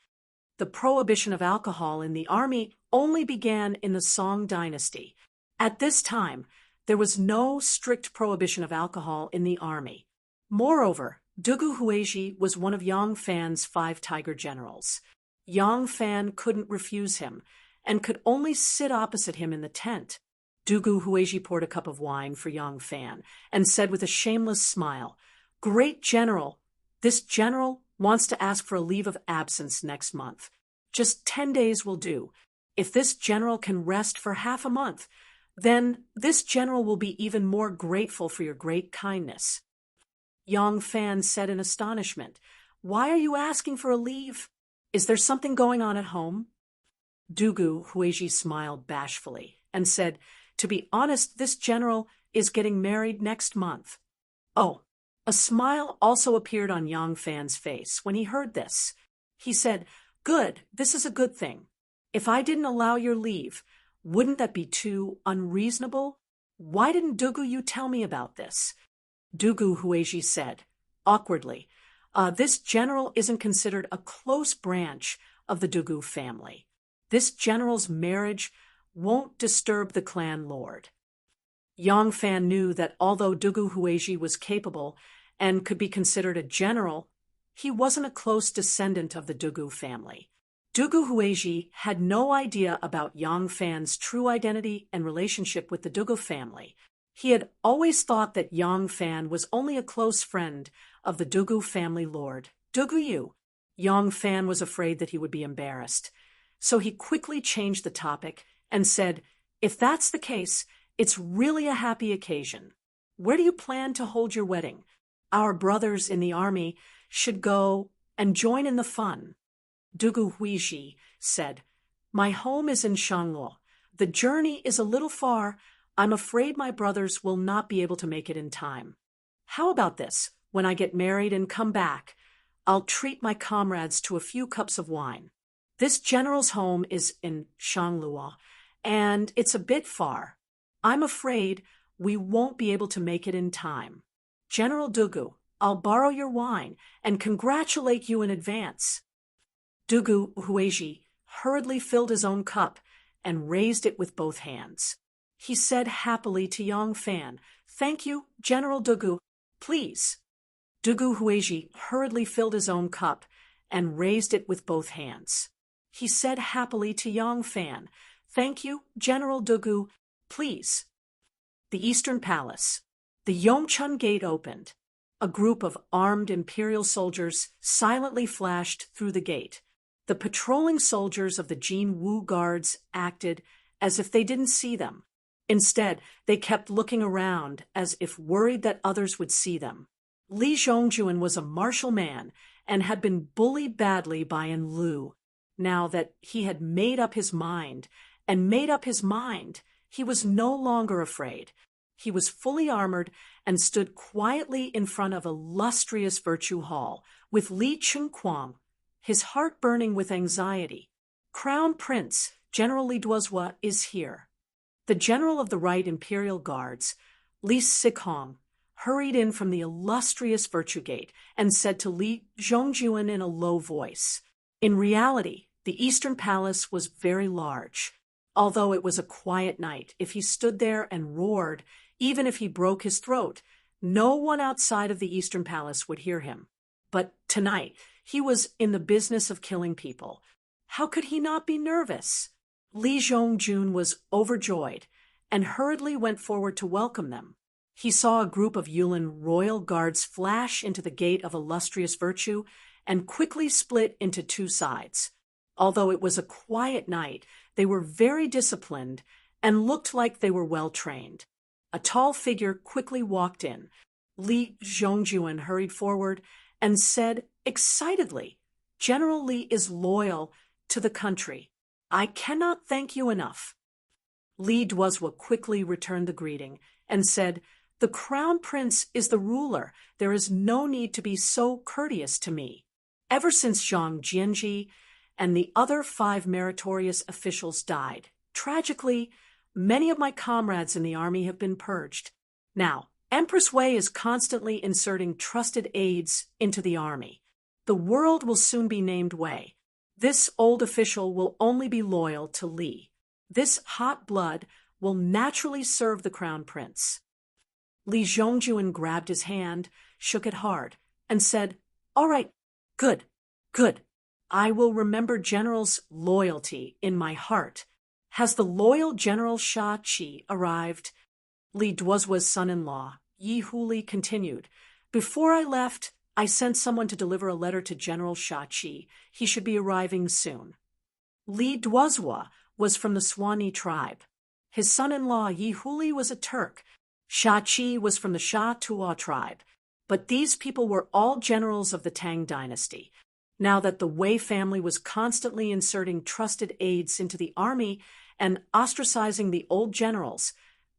The prohibition of alcohol in the army only began in the Song dynasty. At this time, there was no strict prohibition of alcohol in the army. Moreover, Dugu Hueji was one of Yang Fan's 5 tiger generals. Yang Fan couldn't refuse him and could only sit opposite him in the tent. Dugu Hueji poured a cup of wine for Yang Fan and said with a shameless smile, "Great General, this general wants to ask for a leave of absence next month. Just 10 days will do. If this general can rest for half a month, then this general will be even more grateful for your great kindness." Yang Fan said in astonishment, "Why are you asking for a leave? Is there something going on at home?" Dugu Hueji smiled bashfully and said, "To be honest, this general is getting married next month." Oh, a smile also appeared on Yang Fan's face when he heard this. He said, "Good, this is a good thing. If I didn't allow your leave, wouldn't that be too unreasonable? Why didn't Dugu you tell me about this?" Dugu Hueji said, awkwardly, "This general isn't considered a close branch of the Dugu family. This general's marriage won't disturb the clan lord." Yang Fan knew that although Dugu Hueji was capable and could be considered a general, he wasn't a close descendant of the Dugu family. Dugu Hueji had no idea about Yang Fan's true identity and relationship with the Dugu family. He had always thought that Yang Fan was only a close friend of the Dugu family lord, Dugu Yu. Yang Fan was afraid that he would be embarrassed, so he quickly changed the topic and said, "If that's the case, it's really a happy occasion. Where do you plan to hold your wedding? Our brothers in the army should go and join in the fun." Dugu Huiji said, "My home is in Shangluo. The journey is a little far. I'm afraid my brothers will not be able to make it in time. How about this? When I get married and come back, I'll treat my comrades to a few cups of wine. This general's home is in Shangluo, and it's a bit far. I'm afraid we won't be able to make it in time. General Dugu, I'll borrow your wine and congratulate you in advance." Dugu Hueji hurriedly filled his own cup and raised it with both hands. He said happily to Yang Fan, "Thank you, General Dugu. Please." Dugu Hueji hurriedly filled his own cup and raised it with both hands. He said happily to Yang Fan, "Thank you, General Dugu. Please." The Eastern Palace. The Yongchun Gate opened. A group of armed imperial soldiers silently flashed through the gate. The patrolling soldiers of the Jin Wu Guards acted as if they didn't see them. Instead, they kept looking around as if worried that others would see them. Li Zhongjuan was a martial man and had been bullied badly by An Lu. Now that he had made up his mind, he was no longer afraid. He was fully armored and stood quietly in front of a lustrous virtue hall with Li Chunquang, his heart burning with anxiety. "Crown Prince, General Li Duozhua, is here." The general of the Right Imperial Guards, Li Sihong, hurried in from the illustrious Virtue Gate and said to Li Zhongjuan in a low voice. In reality, the Eastern Palace was very large. Although it was a quiet night, if he stood there and roared, even if he broke his throat, no one outside of the Eastern Palace would hear him. But tonight, he was in the business of killing people. How could he not be nervous? Li Zhongjun was overjoyed and hurriedly went forward to welcome them. He saw a group of Yulin royal guards flash into the gate of illustrious virtue and quickly split into two sides. Although it was a quiet night, they were very disciplined and looked like they were well trained. A tall figure quickly walked in. Li Zhongjuan hurried forward and said excitedly, "General Li is loyal to the country. I cannot thank you enough." Li Duozhua quickly returned the greeting and said, "The crown prince is the ruler. There is no need to be so courteous to me. Ever since Zhang Jianji and the other 5 meritorious officials died, tragically, many of my comrades in the army have been purged. Now, Empress Wei is constantly inserting trusted aides into the army. The world will soon be named Wei. This old official will only be loyal to Li. This hot blood will naturally serve the crown prince." Li Zhongjuan grabbed his hand, shook it hard, and said, "All right, good, good. I will remember General's loyalty in my heart. Has the loyal General Sha Qi arrived?" Li Duozhua's son-in-law, Yi Huli, continued, "Before I left, I sent someone to deliver a letter to General Sha Qi. He should be arriving soon." Li Duozhua was from the Swanee tribe. His son-in-law, Yi Huli, was a Turk. Sha Qi was from the Sha Tuo tribe. But these people were all generals of the Tang dynasty. Now that the Wei family was constantly inserting trusted aides into the army and ostracizing the old generals,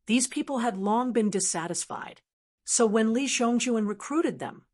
these people had long been dissatisfied. So when Li Zhongjuan recruited them,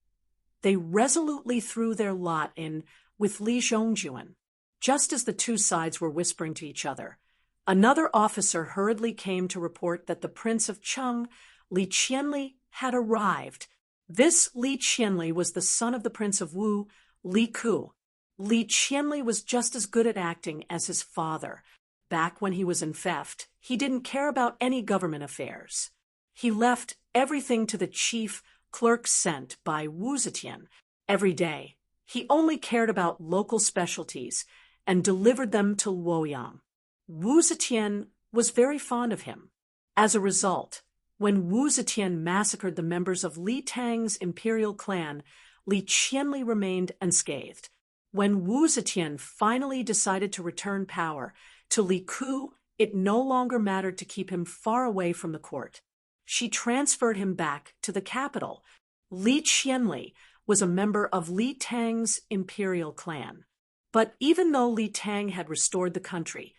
they resolutely threw their lot in with Li Zhongjuan. Just as the two sides were whispering to each other, another officer hurriedly came to report that the Prince of Cheng, Li Qianli, had arrived. This Li Qianli was the son of the Prince of Wu, Li Ku. Li Qianli was just as good at acting as his father. Back when he was in theft, he didn't care about any government affairs. He left everything to the chief clerk sent by Wu Zetian every day. He only cared about local specialties and delivered them to Luoyang. Wu Zetian was very fond of him. As a result, when Wu Zetian massacred the members of Li Tang's imperial clan, Li Qianli remained unscathed. When Wu Zetian finally decided to return power to Li Ku, it no longer mattered to keep him far away from the court. She transferred him back to the capital. Li Qianli was a member of Li Tang's imperial clan. But even though Li Tang had restored the country,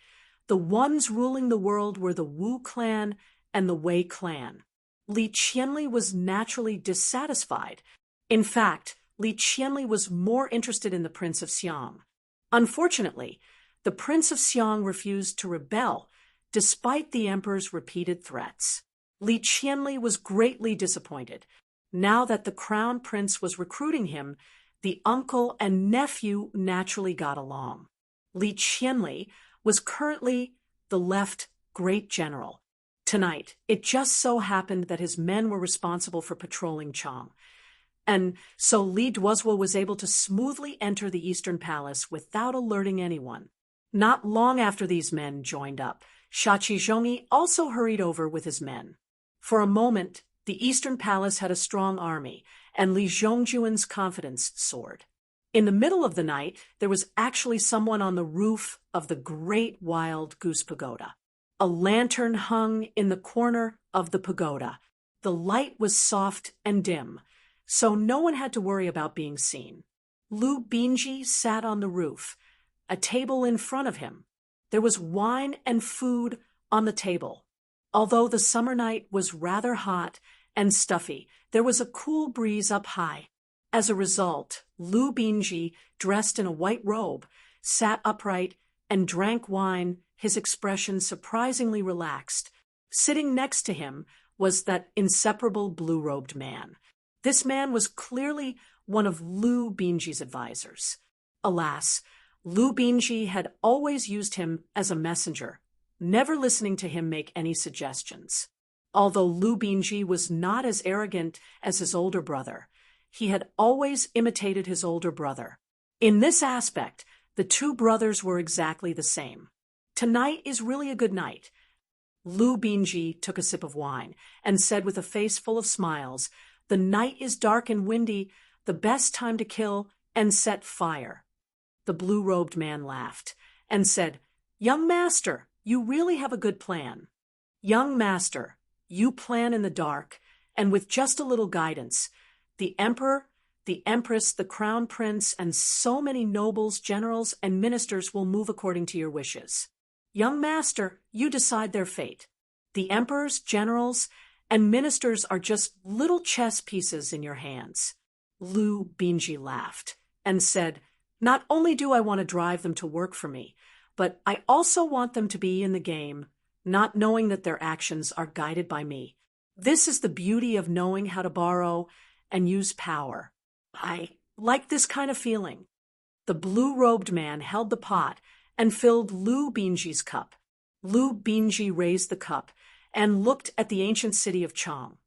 the ones ruling the world were the Wu clan and the Wei clan. Li Qianli was naturally dissatisfied. In fact, Li Qianli was more interested in the Prince of Xiang. Unfortunately, the Prince of Xiang refused to rebel, despite the emperor's repeated threats. Li Qianli was greatly disappointed. Now that the crown prince was recruiting him, the uncle and nephew naturally got along. Li Qianli was currently the left great general. Tonight, it just so happened that his men were responsible for patrolling Chang. And so Li Duozhua was able to smoothly enter the Eastern Palace without alerting anyone. Not long after these men joined up, Sha Qizhongi also hurried over with his men. For a moment, the Eastern Palace had a strong army, and Li Zhongjuan's confidence soared. In the middle of the night, there was actually someone on the roof of the Great Wild Goose Pagoda. A lantern hung in the corner of the pagoda. The light was soft and dim, so no one had to worry about being seen. Lu Binji sat on the roof, a table in front of him. There was wine and food on the table. Although the summer night was rather hot and stuffy, there was a cool breeze up high. As a result, Lu Binji, dressed in a white robe, sat upright and drank wine, his expression surprisingly relaxed. Sitting next to him was that inseparable blue-robed man. This man was clearly one of Lu Binji's advisors. Alas, Lu Binji had always used him as a messenger, never listening to him make any suggestions. Although Lu Binji was not as arrogant as his older brother, he had always imitated his older brother. In this aspect, the two brothers were exactly the same. Tonight is really a good night. Lu Binji took a sip of wine and said with a face full of smiles, "The night is dark and windy, the best time to kill and set fire." The blue-robed man laughed and said, "Young master, you really have a good plan. Young master, you plan in the dark, and with just a little guidance, the emperor, the empress, the crown prince, and so many nobles, generals, and ministers will move according to your wishes. Young master, you decide their fate. The emperors, generals, and ministers are just little chess pieces in your hands." Lu Binji laughed and said, "Not only do I want to drive them to work for me, but I also want them to be in the game, not knowing that their actions are guided by me. This is the beauty of knowing how to borrow and use power. I like this kind of feeling." The blue-robed man held the pot and filled Lu Binji's cup. Lu Binji raised the cup and looked at the ancient city of Chang,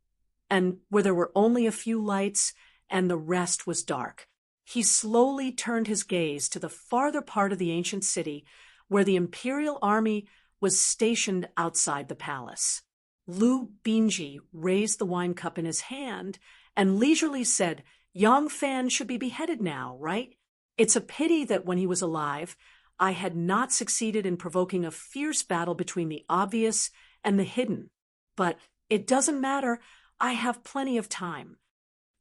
and where there were only a few lights and the rest was dark, he slowly turned his gaze to the farther part of the ancient city where the imperial army was stationed outside the palace. Lu Binji raised the wine cup in his hand and leisurely said, "Yang Fan should be beheaded now, right? It's a pity that when he was alive, I had not succeeded in provoking a fierce battle between the obvious and the hidden. But it doesn't matter, I have plenty of time."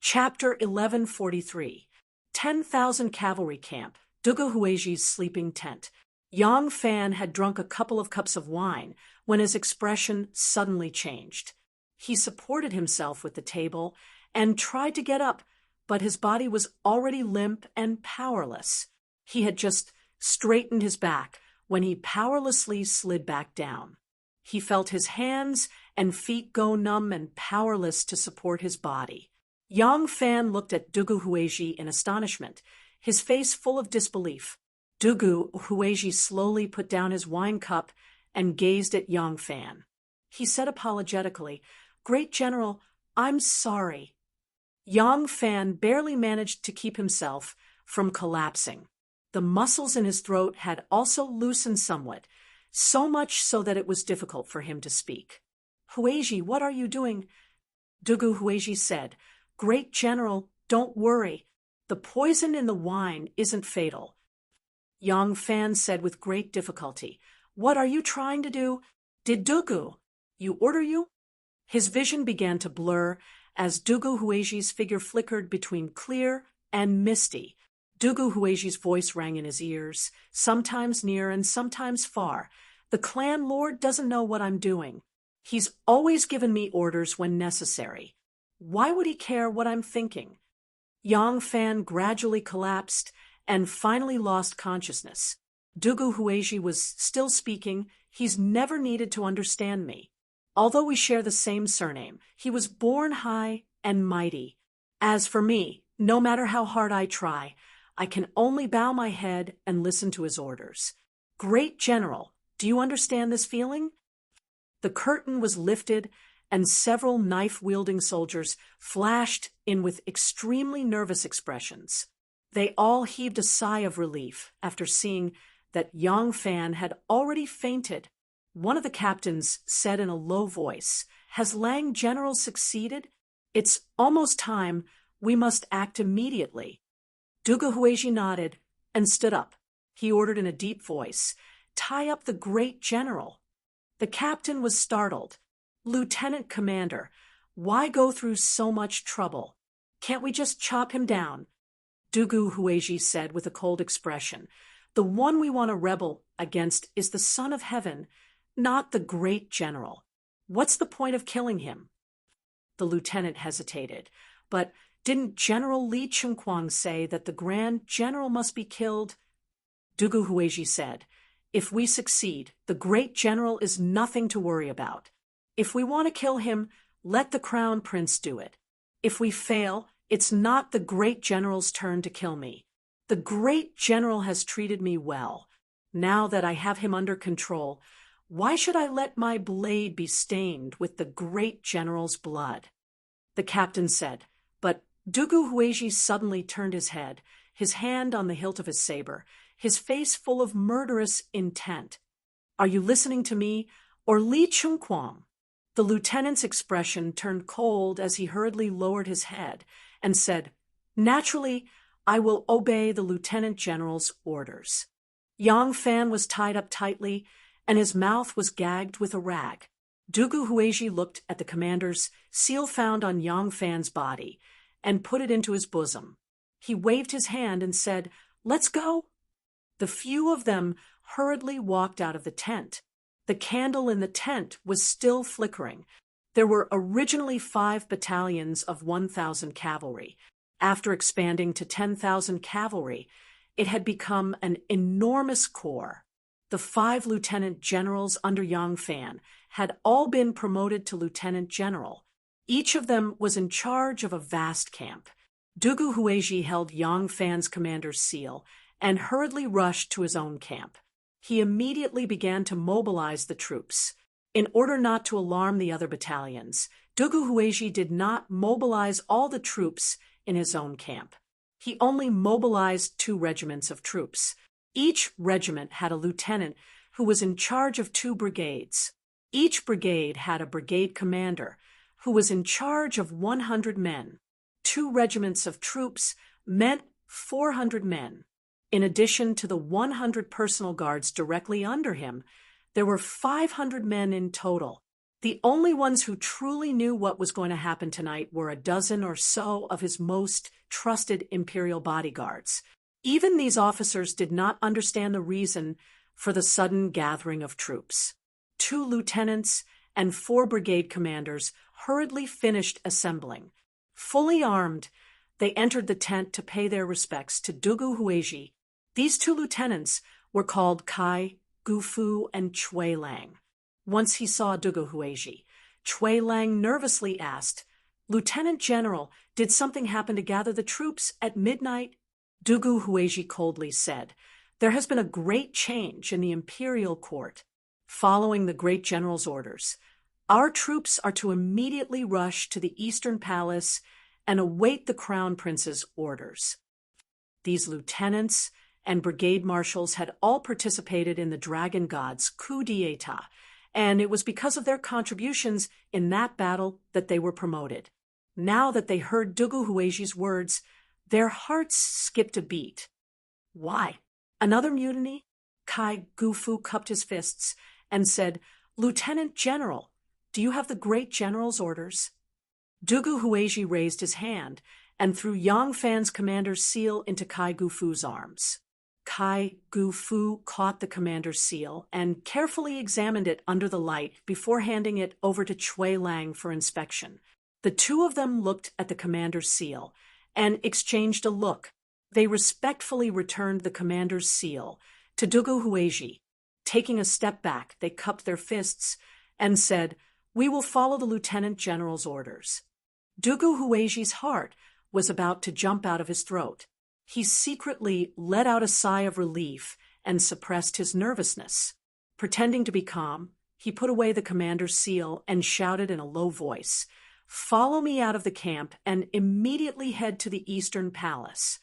Chapter 1143. 10,000 Cavalry Camp, Dugu Huiji's sleeping tent. Yang Fan had drunk a couple of cups of wine when his expression suddenly changed. He supported himself with the table and tried to get up, but his body was already limp and powerless. He had just straightened his back when he powerlessly slid back down. He felt his hands and feet go numb and powerless to support his body. Yang Fan looked at Dugu Huiji in astonishment, his face full of disbelief. Dugu Huiji slowly put down his wine cup and gazed at Yang Fan. He said apologetically, "Great General, I'm sorry." Yang Fan barely managed to keep himself from collapsing. The muscles in his throat had also loosened somewhat, so much so that it was difficult for him to speak. "Huiji, what are you doing?" Dugu Huiji said, "Great General, don't worry. The poison in the wine isn't fatal." Yang Fan said with great difficulty, "What are you trying to do? Did Dugu you order you?" His vision began to blur as Dugu Huiji's figure flickered between clear and misty. Dugu Huiji's voice rang in his ears, sometimes near and sometimes far. "The clan lord doesn't know what I'm doing. He's always given me orders when necessary. Why would he care what I'm thinking?" Yang Fan gradually collapsed and finally lost consciousness. Dugu Huiji was still speaking. "He's never needed to understand me. Although we share the same surname, he was born high and mighty. As for me, no matter how hard I try, I can only bow my head and listen to his orders. Great General, do you understand this feeling?" The curtain was lifted, and several knife-wielding soldiers flashed in with extremely nervous expressions. They all heaved a sigh of relief after seeing that Yang Fan had already fainted. One of the captains said in a low voice, "Has Lang General succeeded? It's almost time. We must act immediately." Dugu Huiji nodded and stood up. He ordered in a deep voice, "Tie up the Great General." The captain was startled. "Lieutenant Commander, why go through so much trouble? Can't we just chop him down?" Dugu Huiji said with a cold expression, "The one we want to rebel against is the Son of Heaven, not the Great General. What's the point of killing him?" The lieutenant hesitated. "But didn't General Li Chunquang say that the Grand General must be killed?" Dugu Huiji said, "If we succeed, the Great General is nothing to worry about. If we want to kill him, let the Crown Prince do it. If we fail, it's not the Great General's turn to kill me. The Great General has treated me well. Now that I have him under control, why should I let my blade be stained with the Great General's blood?" The captain said, but Dugu Huiji suddenly turned his head, his hand on the hilt of his saber, his face full of murderous intent. "Are you listening to me? or Li Chunquang? The lieutenant's expression turned cold as he hurriedly lowered his head and said, "Naturally, I will obey the lieutenant general's orders." Yang Fan was tied up tightly, and his mouth was gagged with a rag. Dugu Hueji looked at the commander's seal found on Yang Fan's body and put it into his bosom. He waved his hand and said, "Let's go." The few of them hurriedly walked out of the tent. The candle in the tent was still flickering. There were originally 5 battalions of 1,000 cavalry. After expanding to 10,000 cavalry, it had become an enormous corps. The 5 lieutenant generals under Yang Fan had all been promoted to lieutenant general. Each of them was in charge of a vast camp. Dugu Hueji held Yang Fan's commander's seal and hurriedly rushed to his own camp. He immediately began to mobilize the troops. In order not to alarm the other battalions, Dugu Hueji did not mobilize all the troops in his own camp. He only mobilized 2 regiments of troops. Each regiment had a lieutenant who was in charge of 2 brigades. Each brigade had a brigade commander who was in charge of 100 men. 2 regiments of troops meant 400 men. In addition to the 100 personal guards directly under him, there were 500 men in total. The only ones who truly knew what was going to happen tonight were a dozen or so of his most trusted imperial bodyguards. Even these officers did not understand the reason for the sudden gathering of troops. 2 lieutenants and 4 brigade commanders hurriedly finished assembling. Fully armed, they entered the tent to pay their respects to Dugu Hueji. These 2 lieutenants were called Kai, Gufu, and Chui Lang. Once he saw Dugu Hueji, Chui Lang nervously asked, "Lieutenant General, did something happen to gather the troops at midnight?" Dugu Hueji coldly said, "There has been a great change in the imperial court. Following the great general's orders, our troops are to immediately rush to the Eastern Palace and await the Crown Prince's orders." These lieutenants and brigade marshals had all participated in the Dragon God's coup d'etat, and it was because of their contributions in that battle that they were promoted. Now that they heard Dugu Hueji's words, their hearts skipped a beat. Why? Another mutiny? Kai Gufu cupped his fists and said, "Lieutenant General, do you have the great general's orders?" Dugu Hueji raised his hand and threw Yang Fan's commander's seal into Kai Gufu's arms. Kai Gufu caught the commander's seal and carefully examined it under the light before handing it over to Chui Lang for inspection. The 2 of them looked at the commander's seal and exchanged a look. They respectfully returned the commander's seal to Dugu Hueji. Taking a step back, they cupped their fists and said, "We will follow the lieutenant general's orders." Dugu Hueji's heart was about to jump out of his throat. He secretly let out a sigh of relief and suppressed his nervousness. Pretending to be calm, he put away the commander's seal and shouted in a low voice, "Follow me out of the camp and immediately head to the Eastern Palace."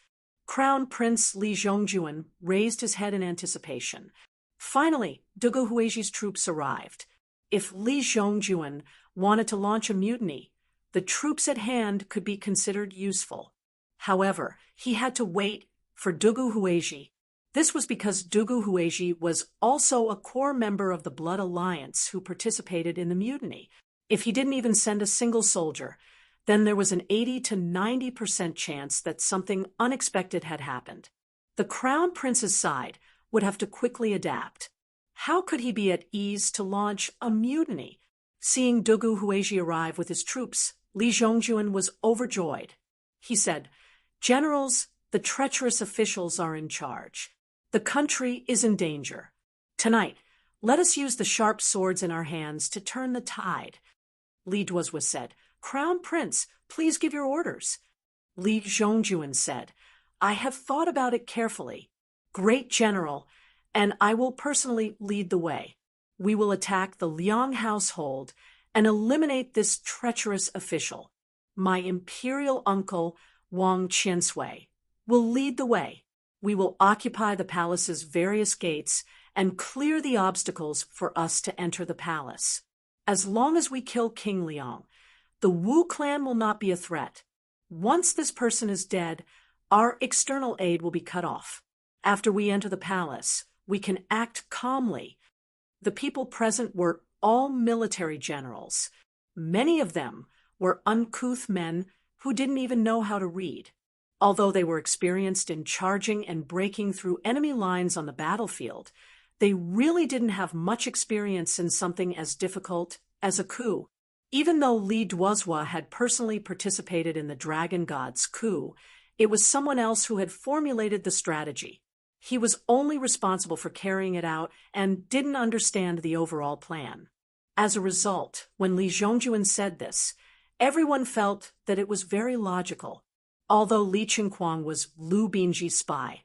Crown Prince Li Zhongjuan raised his head in anticipation. Finally, Dugu Hueji's troops arrived. If Li Zhongjuan wanted to launch a mutiny, the troops at hand could be considered useful. However, he had to wait for Dugu Hueji. This was because Dugu Hueji was also a core member of the Blood Alliance who participated in the mutiny. If he didn't even send a single soldier, then there was an 80 to 90% chance that something unexpected had happened. The Crown Prince's side would have to quickly adapt. How could he be at ease to launch a mutiny? Seeing Dugu Hueji arrive with his troops, Li Zhongjuan was overjoyed. He said, "Generals, the treacherous officials are in charge. The country is in danger. Tonight, let us use the sharp swords in our hands to turn the tide." Li Duozhua said, "Crown Prince, please give your orders." Li Zhongjuan said, "I have thought about it carefully. Great General, and I will personally lead the way. We will attack the Liang household and eliminate this treacherous official. My imperial uncle, Wang Qiansui, will lead the way. We will occupy the palace's various gates and clear the obstacles for us to enter the palace. As long as we kill King Liang, the Wu clan will not be a threat. Once this person is dead, our external aid will be cut off. After we enter the palace, we can act calmly. The people present were all military generals. Many of them were uncouth men who didn't even know how to read. Although they were experienced in charging and breaking through enemy lines on the battlefield, they really didn't have much experience in something as difficult as a coup. Even though Li Duozhua had personally participated in the Dragon God's coup, it was someone else who had formulated the strategy. He was only responsible for carrying it out and didn't understand the overall plan. As a result, when Li Zhongjuan said this, everyone felt that it was very logical. Although Li Qingquang was Lu Binji's spy,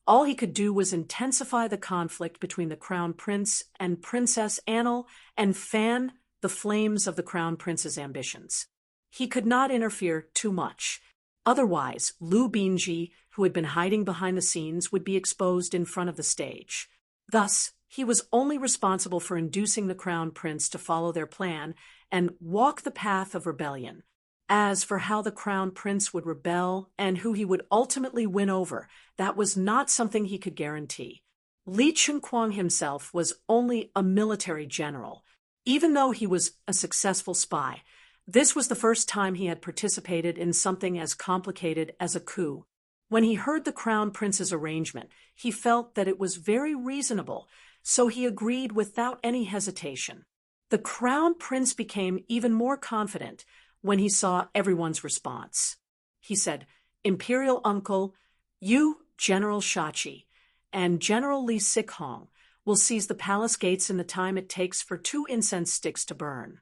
all he could do was intensify the conflict between the Crown Prince and Princess Annal and fan the flames of the Crown Prince's ambitions. He could not interfere too much. Otherwise, Lu Binji, who had been hiding behind the scenes, would be exposed in front of the stage. Thus, he was only responsible for inducing the Crown Prince to follow their plan and walk the path of rebellion. As for how the Crown Prince would rebel and who he would ultimately win over, that was not something he could guarantee. Li Qingquang himself was only a military general. Even though he was a successful spy, this was the first time he had participated in something as complicated as a coup. When he heard the Crown Prince's arrangement, he felt that it was very reasonable, so he agreed without any hesitation. The Crown Prince became even more confident when he saw everyone's response. He said, "Imperial Uncle, you, General Shachi, and General Li Sihong will seize the palace gates in the time it takes for 2 incense sticks to burn.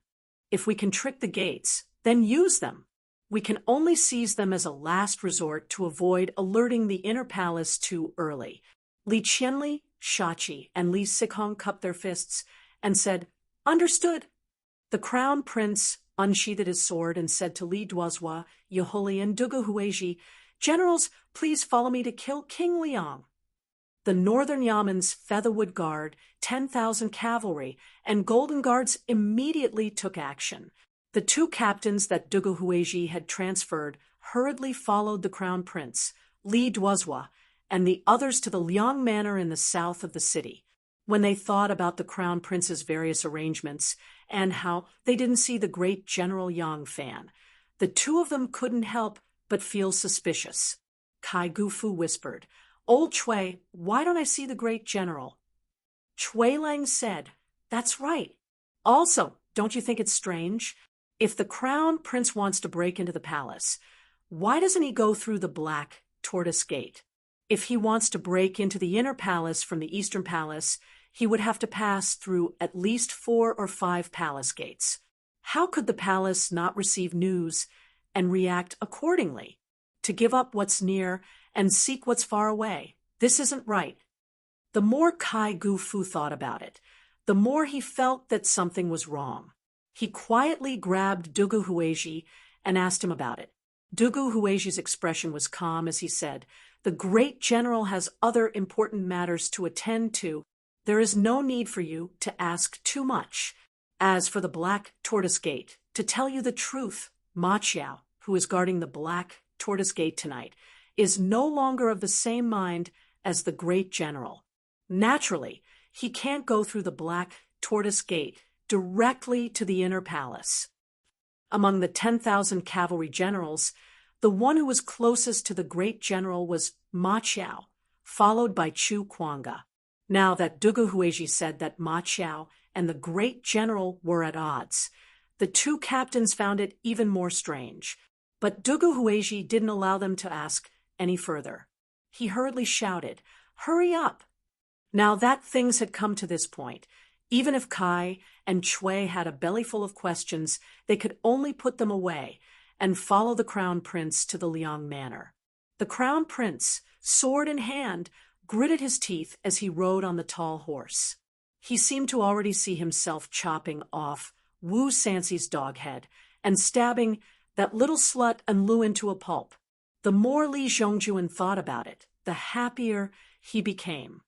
If we can trick the gates, then use them. We can only seize them as a last resort to avoid alerting the inner palace too early." Li Qianli, Shachi, and Li Sihong cupped their fists and said, "Understood." The Crown Prince unsheathed his sword and said to Li Duozhua, Yeholi, and Dugu Huizhi, "Generals, please follow me to kill King Liang." The Northern Yamen's Featherwood Guard, 10,000 cavalry, and Golden Guards immediately took action. The 2 captains that Dugu Huizhi had transferred hurriedly followed the Crown Prince, Li Duozhua, and the others to the Liang Manor in the south of the city. When they thought about the Crown Prince's various arrangements and how they didn't see the great General Yang Fan, the 2 of them couldn't help but feel suspicious. Kai Gufu whispered, "Old Chui, why don't I see the great general?" Chui Lang said, "That's right. Also, don't you think it's strange? If the Crown Prince wants to break into the palace, why doesn't he go through the Black Tortoise Gate? If he wants to break into the inner palace from the eastern palace, he would have to pass through at least 4 or 5 palace gates. How could the palace not receive news and react accordingly? To give up what's near and seek what's far away, this isn't right." The more Kai Gufu thought about it, the more he felt that something was wrong. He quietly grabbed Dugu Huizhi and asked him about it. Dugu Huizhi's expression was calm as he said, "The great general has other important matters to attend to. There is no need for you to ask too much. As for the Black Tortoise Gate, to tell you the truth, Ma Qiao, who is guarding the Black Tortoise Gate tonight, is no longer of the same mind as the great general. Naturally, he can't go through the Black Tortoise Gate directly to the inner palace." Among the 10,000 cavalry generals, the one who was closest to the great general was Ma Qiao, followed by Chu Kuanga. Now that Dugu Huizhi said that Ma Qiao and the great general were at odds, the 2 captains found it even more strange. But Dugu Huizhi didn't allow them to ask any further. He hurriedly shouted, "Hurry up!" Now that things had come to this point, even if Kai and Chui had a bellyful of questions, they could only put them away and follow the Crown Prince to the Liang Manor. The Crown Prince, sword in hand, gritted his teeth as he rode on the tall horse. He seemed to already see himself chopping off Wu Sanxi's dog head and stabbing that little slut and Lu into a pulp. The more Li Zhongjuan thought about it, the happier he became.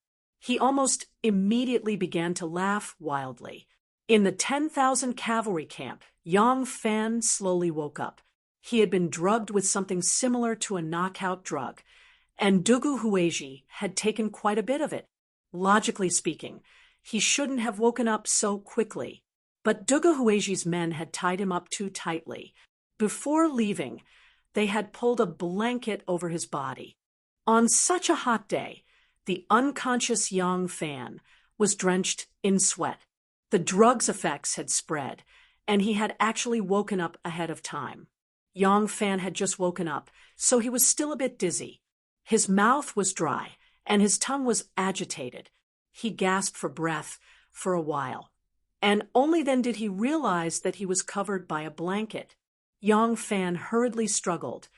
He almost immediately began to laugh wildly. In the 10,000 cavalry camp, Yang Fan slowly woke up. He had been drugged with something similar to a knockout drug, and Dugu Hueji had taken quite a bit of it. Logically speaking, he shouldn't have woken up so quickly. But Dugu Hueji's men had tied him up too tightly. Before leaving, they had pulled a blanket over his body. On such a hot day, the unconscious Yang Fan was drenched in sweat. The drug's effects had spread, and he had actually woken up ahead of time. Yang Fan had just woken up, so he was still a bit dizzy. His mouth was dry, and his tongue was agitated. He gasped for breath for a while, and only then did he realize that he was covered by a blanket. Yang Fan hurriedly struggled,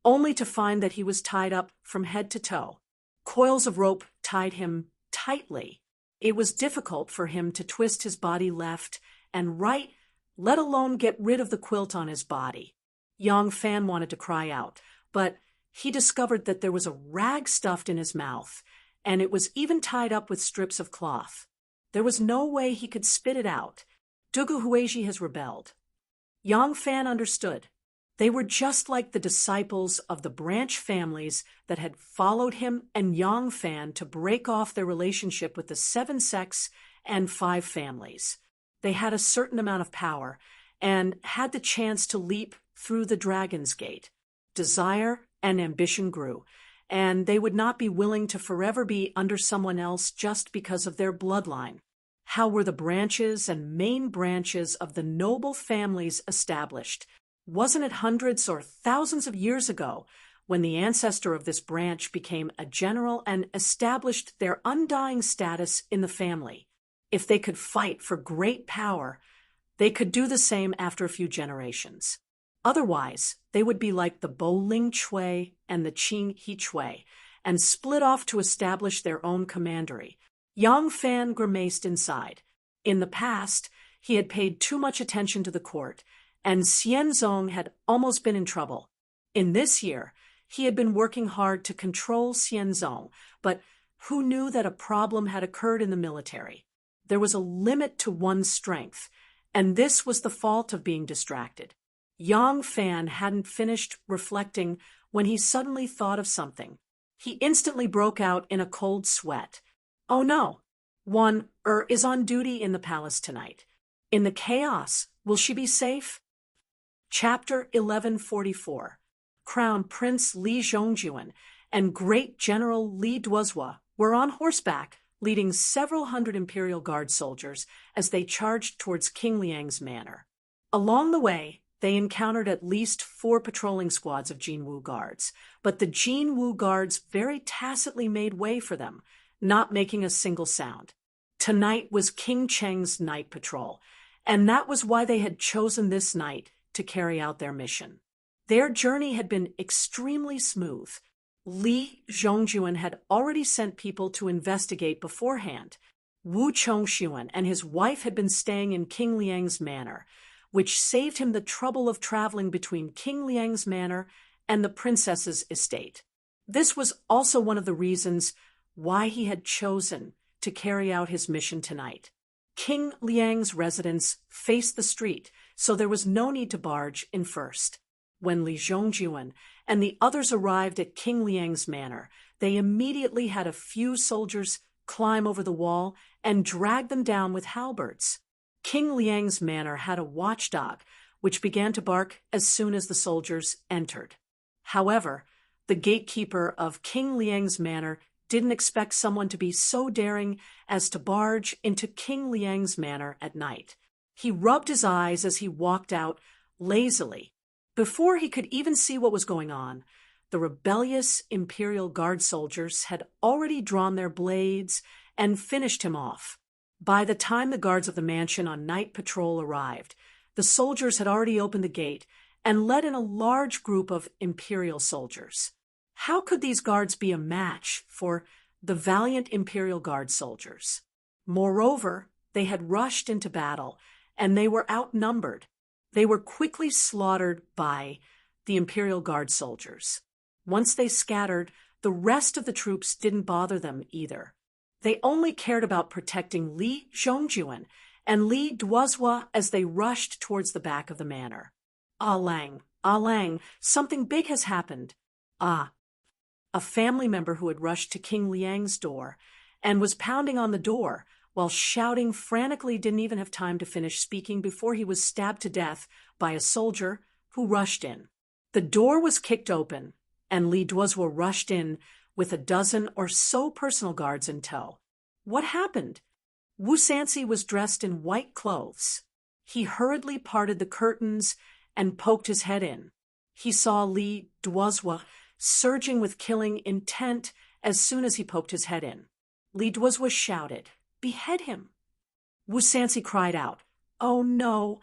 only to find that he was tied up from head to toe. Coils of rope tied him tightly. It was difficult for him to twist his body left and right, let alone get rid of the quilt on his body. Yang Fan wanted to cry out, but he discovered that there was a rag stuffed in his mouth, and it was even tied up with strips of cloth. There was no way he could spit it out. Dugu Hueji has rebelled. Yang Fan understood. They were just like the disciples of the branch families that had followed him and Yang Fan to break off their relationship with the 7 sects and 5 families. They had a certain amount of power and had the chance to leap through the Dragon's Gate. Desire and ambition grew, and they would not be willing to forever be under someone else just because of their bloodline. How were the branches and main branches of the noble families established? Wasn't it hundreds or thousands of years ago when the ancestor of this branch became a general and established their undying status in the family? If they could fight for great power, they could do the same after a few generations. Otherwise, they would be like the Bo Ling Chui and the Qing He Chui and split off to establish their own commandery. Yang Fan grimaced inside. In the past, he had paid too much attention to the court, and Xianzong had almost been in trouble. In this year, he had been working hard to control Xianzong, but who knew that a problem had occurred in the military? There was a limit to one's strength, and this was the fault of being distracted. Yang Fan hadn't finished reflecting when he suddenly thought of something. He instantly broke out in a cold sweat. Oh no, one is on duty in the palace tonight. In the chaos, will she be safe? Chapter 1144. Crown Prince Li Zhongjuan and Great General Li Duozhua were on horseback, leading several hundred Imperial Guard soldiers as they charged towards King Liang's manor. Along the way, they encountered at least 4 patrolling squads of Jinwu guards, but the Jinwu guards very tacitly made way for them, not making a single sound. Tonight was King Cheng's night patrol, and that was why they had chosen this night to carry out their mission. Their journey had been extremely smooth. Li Zhongjuan had already sent people to investigate beforehand. Wu Chongxuan and his wife had been staying in King Liang's manor, which saved him the trouble of traveling between King Liang's manor and the princess's estate. This was also one of the reasons why he had chosen to carry out his mission tonight. King Liang's residence faced the street, so there was no need to barge in first. When Li Zhongjuan and the others arrived at King Liang's manor, they immediately had a few soldiers climb over the wall and drag them down with halberds. King Liang's manor had a watchdog, which began to bark as soon as the soldiers entered. However, the gatekeeper of King Liang's manor didn't expect someone to be so daring as to barge into King Liang's manor at night. He rubbed his eyes as he walked out lazily. Before he could even see what was going on, the rebellious Imperial Guard soldiers had already drawn their blades and finished him off. By the time the guards of the mansion on night patrol arrived, the soldiers had already opened the gate and let in a large group of Imperial soldiers. How could these guards be a match for the valiant Imperial Guard soldiers? Moreover, they had rushed into battle, and they were outnumbered. They were quickly slaughtered by the Imperial Guard soldiers. Once they scattered, the rest of the troops didn't bother them either. They only cared about protecting Li Zhongjuan and Li Duozhua as they rushed towards the back of the manor. Ah Lang, Ah Lang, something big has happened. Ah. A family member who had rushed to King Liang's door and was pounding on the door while shouting frantically didn't even have time to finish speaking before he was stabbed to death by a soldier who rushed in. The door was kicked open, and Li Duozhua rushed in with a dozen or so personal guards in tow. What happened? Wu Sanxi was dressed in white clothes. He hurriedly parted the curtains and poked his head in. He saw Li Duozhua surging with killing intent as soon as he poked his head in. Li Duozhua shouted, "Behead him!" Wu Sanxi cried out, "Oh no!"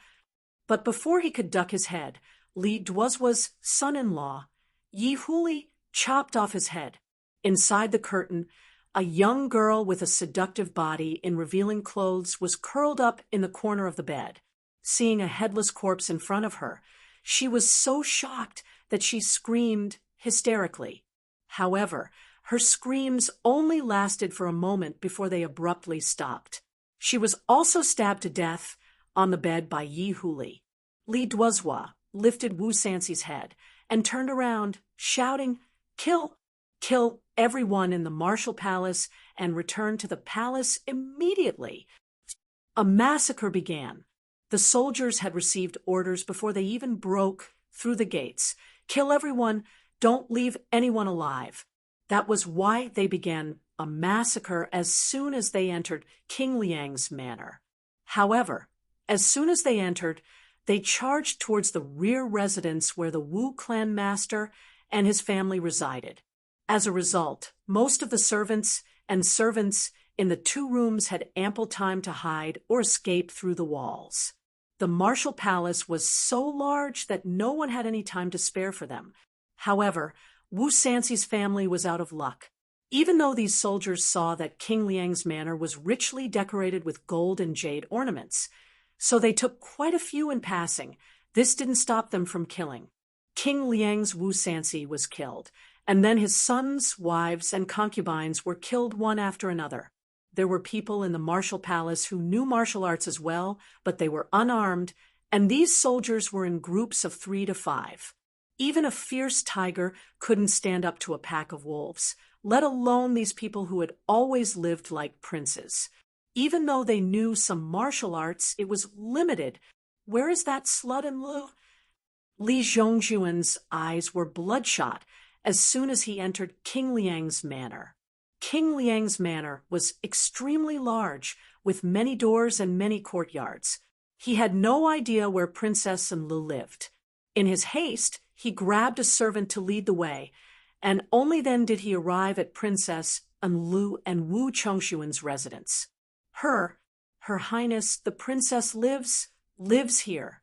But before he could duck his head, Li Duozhua's son-in-law, Yi Huli, chopped off his head. Inside the curtain, a young girl with a seductive body in revealing clothes was curled up in the corner of the bed. Seeing a headless corpse in front of her, she was so shocked that she screamed hysterically. However, her screams only lasted for a moment before they abruptly stopped. She was also stabbed to death on the bed by Yi Huli. Li Duozhua lifted Wu Sanxi's head and turned around, shouting, "Kill! Kill everyone in the martial palace and return to the palace immediately." A massacre began. The soldiers had received orders before they even broke through the gates. "Kill everyone, don't leave anyone alive." That was why they began a massacre as soon as they entered King Liang's manor. However, as soon as they entered, they charged towards the rear residence where the Wu clan master and his family resided. As a result, most of the servants in the 2 rooms had ample time to hide or escape through the walls. The martial palace was so large that no one had any time to spare for them. However, Wu Sanxi's family was out of luck. Even though these soldiers saw that King Liang's manor was richly decorated with gold and jade ornaments, so they took quite a few in passing, this didn't stop them from killing. King Liang's Wu Sanxi was killed, and then his sons, wives, and concubines were killed one after another. There were people in the martial palace who knew martial arts as well, but they were unarmed, and these soldiers were in groups of 3 to 5. Even a fierce tiger couldn't stand up to a pack of wolves, let alone these people who had always lived like princes. Even though they knew some martial arts, it was limited. Where is that slut in Lu? Li Zhongjuan's eyes were bloodshot as soon as he entered King Liang's manor. King Liang's manor was extremely large, with many doors and many courtyards. He had no idea where Princess Enlu lived. In his haste, he grabbed a servant to lead the way, and only then did he arrive at Princess Enlu and Wu Chongxuan's residence. Her Highness, the princess lives here.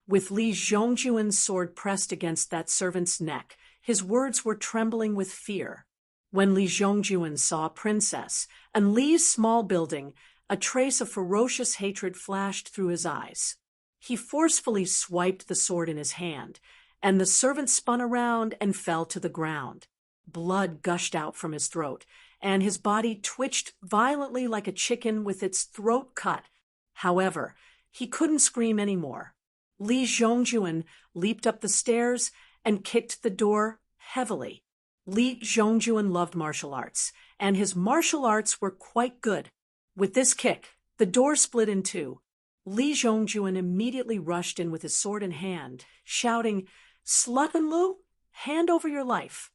With Li Zhongjuan's sword pressed against that servant's neck, his words were trembling with fear. When Li Zhongjuan saw a princess and Li's small building, a trace of ferocious hatred flashed through his eyes. He forcefully swiped the sword in his hand, and the servant spun around and fell to the ground. Blood gushed out from his throat, and his body twitched violently like a chicken with its throat cut. However, he couldn't scream anymore. Li Zhongjuan leaped up the stairs and kicked the door heavily. Li Zhongjuan loved martial arts, and his martial arts were quite good. With this kick, the door split in 2. Li Zhongjuan immediately rushed in with his sword in hand, shouting, "Slut Enlu, hand over your life."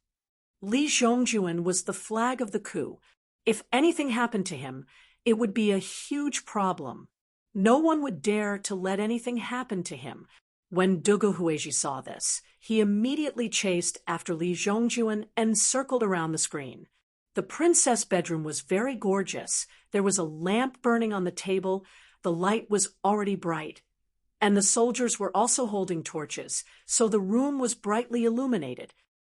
Li Zhongjuan was the flag of the coup. If anything happened to him, it would be a huge problem. No one would dare to let anything happen to him. When Dugu Huizhi saw this, he immediately chased after Li Zhongjuan and circled around the screen. The princess bedroom was very gorgeous. There was a lamp burning on the table. The light was already bright. And the soldiers were also holding torches, so the room was brightly illuminated.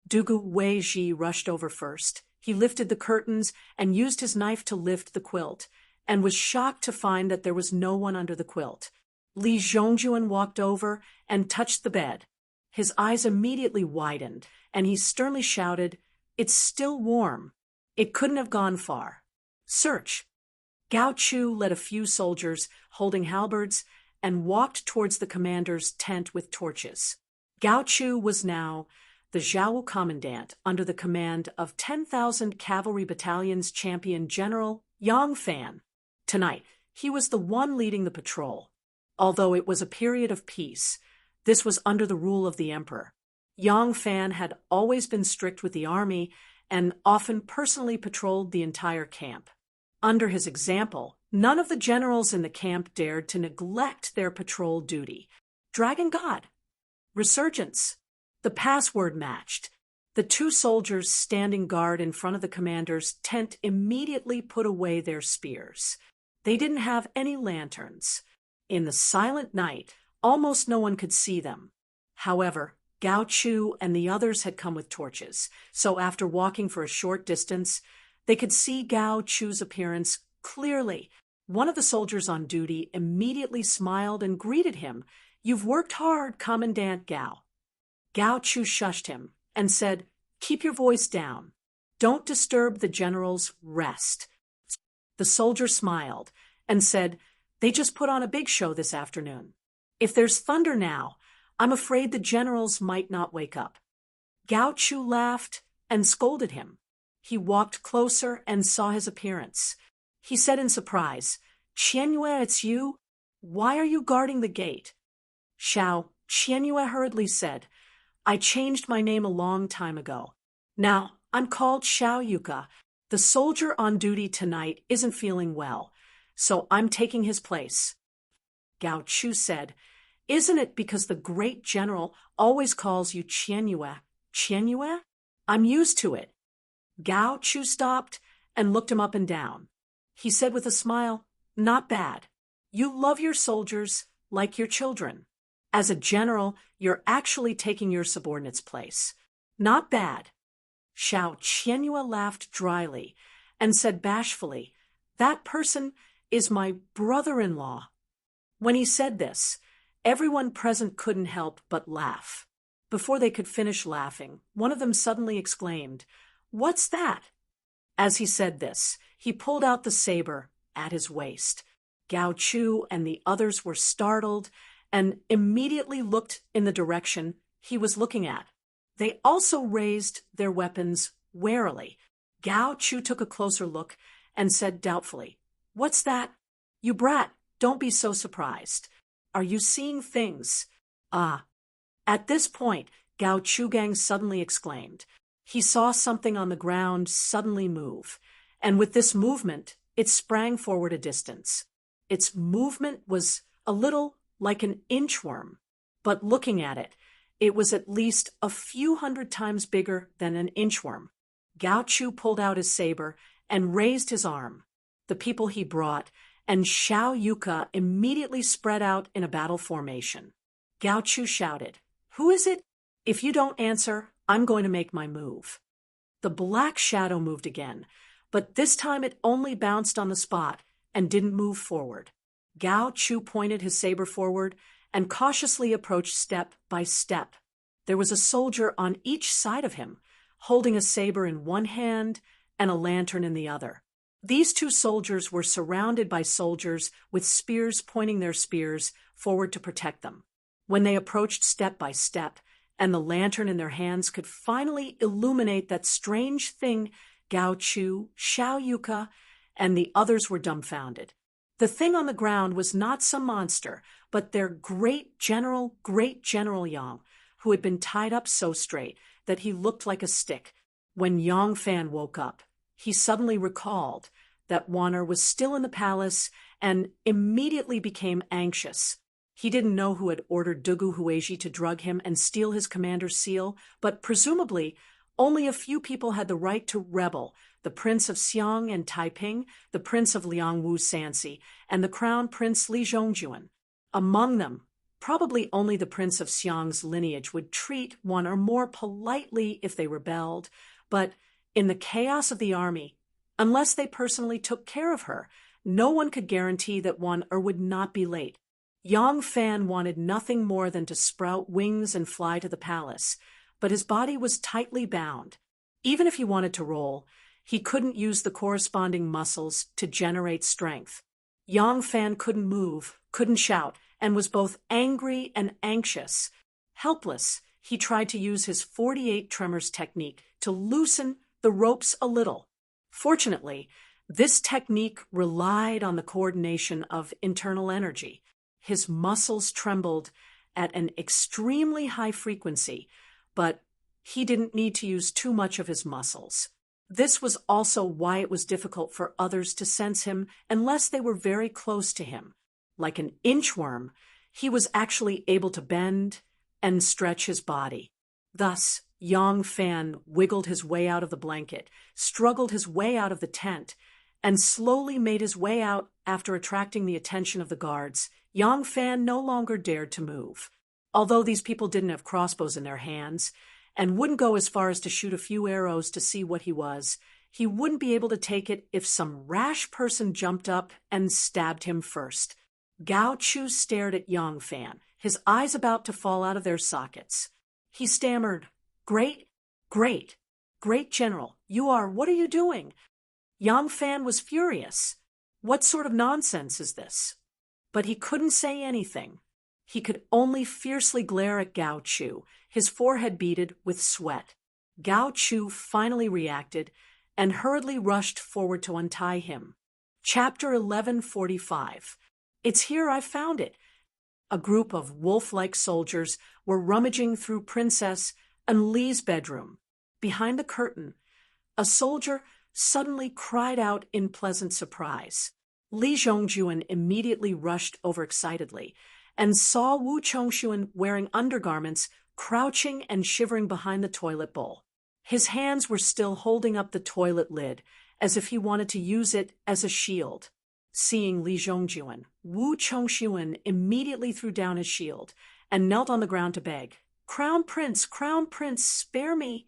Dugu Huizhi rushed over first. He lifted the curtains and used his knife to lift the quilt, and was shocked to find that there was no one under the quilt. Li Zhongjuan walked over and touched the bed. His eyes immediately widened, and he sternly shouted, "It's still warm." It couldn't have gone far. Search. Gao Chu led a few soldiers holding halberds and walked towards the commander's tent with torches. Gao Chu was now the Zhao commandant under the command of 10,000 cavalry battalion's champion General Yang Fan. Tonight, he was the one leading the patrol. Although it was a period of peace, this was under the rule of the emperor. Yang Fan had always been strict with the army and often personally patrolled the entire camp. Under his example, none of the generals in the camp dared to neglect their patrol duty. Dragon God. Resurgence. The password matched. The two soldiers standing guard in front of the commander's tent immediately put away their spears. They didn't have any lanterns. In the silent night, almost no one could see them. However, Gao Chu and the others had come with torches, so after walking for a short distance, they could see Gao Chu's appearance clearly. One of the soldiers on duty immediately smiled and greeted him. "You've worked hard, Commandant Gao." Gao Chu shushed him and said, "Keep your voice down. Don't disturb the general's rest." The soldier smiled and said, "They just put on a big show this afternoon. If there's thunder now, I'm afraid the generals might not wake up." Gao Chu laughed and scolded him. He walked closer and saw his appearance. He said in surprise, "Qianyue, it's you? Why are you guarding the gate?" Qianyue hurriedly said, "I changed my name a long time ago. Now, I'm called Xiao Yuka. The soldier on duty tonight isn't feeling well, so I'm taking his place." Gao Chu said, "Isn't it because the great general always calls you Qianyue? Qianyue? I'm used to it." Gao Chu stopped and looked him up and down. He said with a smile, "Not bad. You love your soldiers like your children. As a general, you're actually taking your subordinate's place. Not bad." Qianyue laughed dryly and said bashfully, "That person is my brother-in-law." When he said this, everyone present couldn't help but laugh. Before they could finish laughing, one of them suddenly exclaimed, "What's that?" As he said this, he pulled out the saber at his waist. Gao Chu and the others were startled and immediately looked in the direction he was looking at. They also raised their weapons warily. Gao Chu took a closer look and said doubtfully, "What's that? You brat, don't be so surprised. Are you seeing things?" "Ah." At this point, Gao Chugang suddenly exclaimed. He saw something on the ground suddenly move, and with this movement, it sprang forward a distance. Its movement was a little like an inchworm, but looking at it, it was at least a few hundred times bigger than an inchworm. Gao Chu pulled out his saber and raised his arm. The people he brought and Xiao Yuka immediately spread out in a battle formation. Gao Chu shouted, "Who is it? If you don't answer, I'm going to make my move." The black shadow moved again, but this time it only bounced on the spot and didn't move forward. Gao Chu pointed his saber forward and cautiously approached step by step. There was a soldier on each side of him, holding a saber in one hand and a lantern in the other. These two soldiers were surrounded by soldiers with spears pointing their spears forward to protect them. When they approached step by step, and the lantern in their hands could finally illuminate that strange thing, Gao Chu, Xiao Yuka, and the others were dumbfounded. The thing on the ground was not some monster, but their great General Yang, who had been tied up so straight that he looked like a stick. When Yang Fan woke up, he suddenly recalled that Wan'er was still in the palace and immediately became anxious. He didn't know who had ordered Dugu Hueji to drug him and steal his commander's seal, but presumably only a few people had the right to rebel: the Prince of Xiang and Taiping, the Prince of Liangwu Sanxi, and the Crown Prince Li Zhongjuan. Among them, probably only the Prince of Xiang's lineage would treat Wan'er more politely if they rebelled, but in the chaos of the army, unless they personally took care of her, no one could guarantee that Wan'er would not be late. Yang Fan wanted nothing more than to sprout wings and fly to the palace, but his body was tightly bound. Even if he wanted to roll, He couldn't use the corresponding muscles to generate strength. Yang Fan couldn't move, couldn't shout, and was both angry and anxious. Helpless, he tried to use his 48 tremors technique to loosen the ropes a little. Fortunately, this technique relied on the coordination of internal energy. His muscles trembled at an extremely high frequency, but he didn't need to use too much of his muscles. This was also why it was difficult for others to sense him unless they were very close to him. Like an inchworm, he was actually able to bend and stretch his body. Thus, Yang Fan wiggled his way out of the blanket, struggled his way out of the tent, and slowly made his way out after attracting the attention of the guards. Yang Fan no longer dared to move. Although these people didn't have crossbows in their hands, and wouldn't go as far as to shoot a few arrows to see what he was, he wouldn't be able to take it if some rash person jumped up and stabbed him first. Gao Chu stared at Yang Fan, his eyes about to fall out of their sockets. He stammered, "Great, great, great General, what are you doing?" Yang Fan was furious. What sort of nonsense is this? But he couldn't say anything. He could only fiercely glare at Gao Chu, his forehead beaded with sweat. Gao Chu finally reacted and hurriedly rushed forward to untie him. Chapter 1145. It's here I found it. A group of wolf-like soldiers were rummaging through Princess Enli's bedroom. Behind the curtain, a soldier suddenly cried out in pleasant surprise. Li Zhongjuan immediately rushed overexcitedly and saw Wu Chongshuan wearing undergarments, crouching and shivering behind the toilet bowl. His hands were still holding up the toilet lid, as if he wanted to use it as a shield. Seeing Li Zhongjuan, Wu Chongshuan immediately threw down his shield and knelt on the ground to beg, Crown Prince, spare me."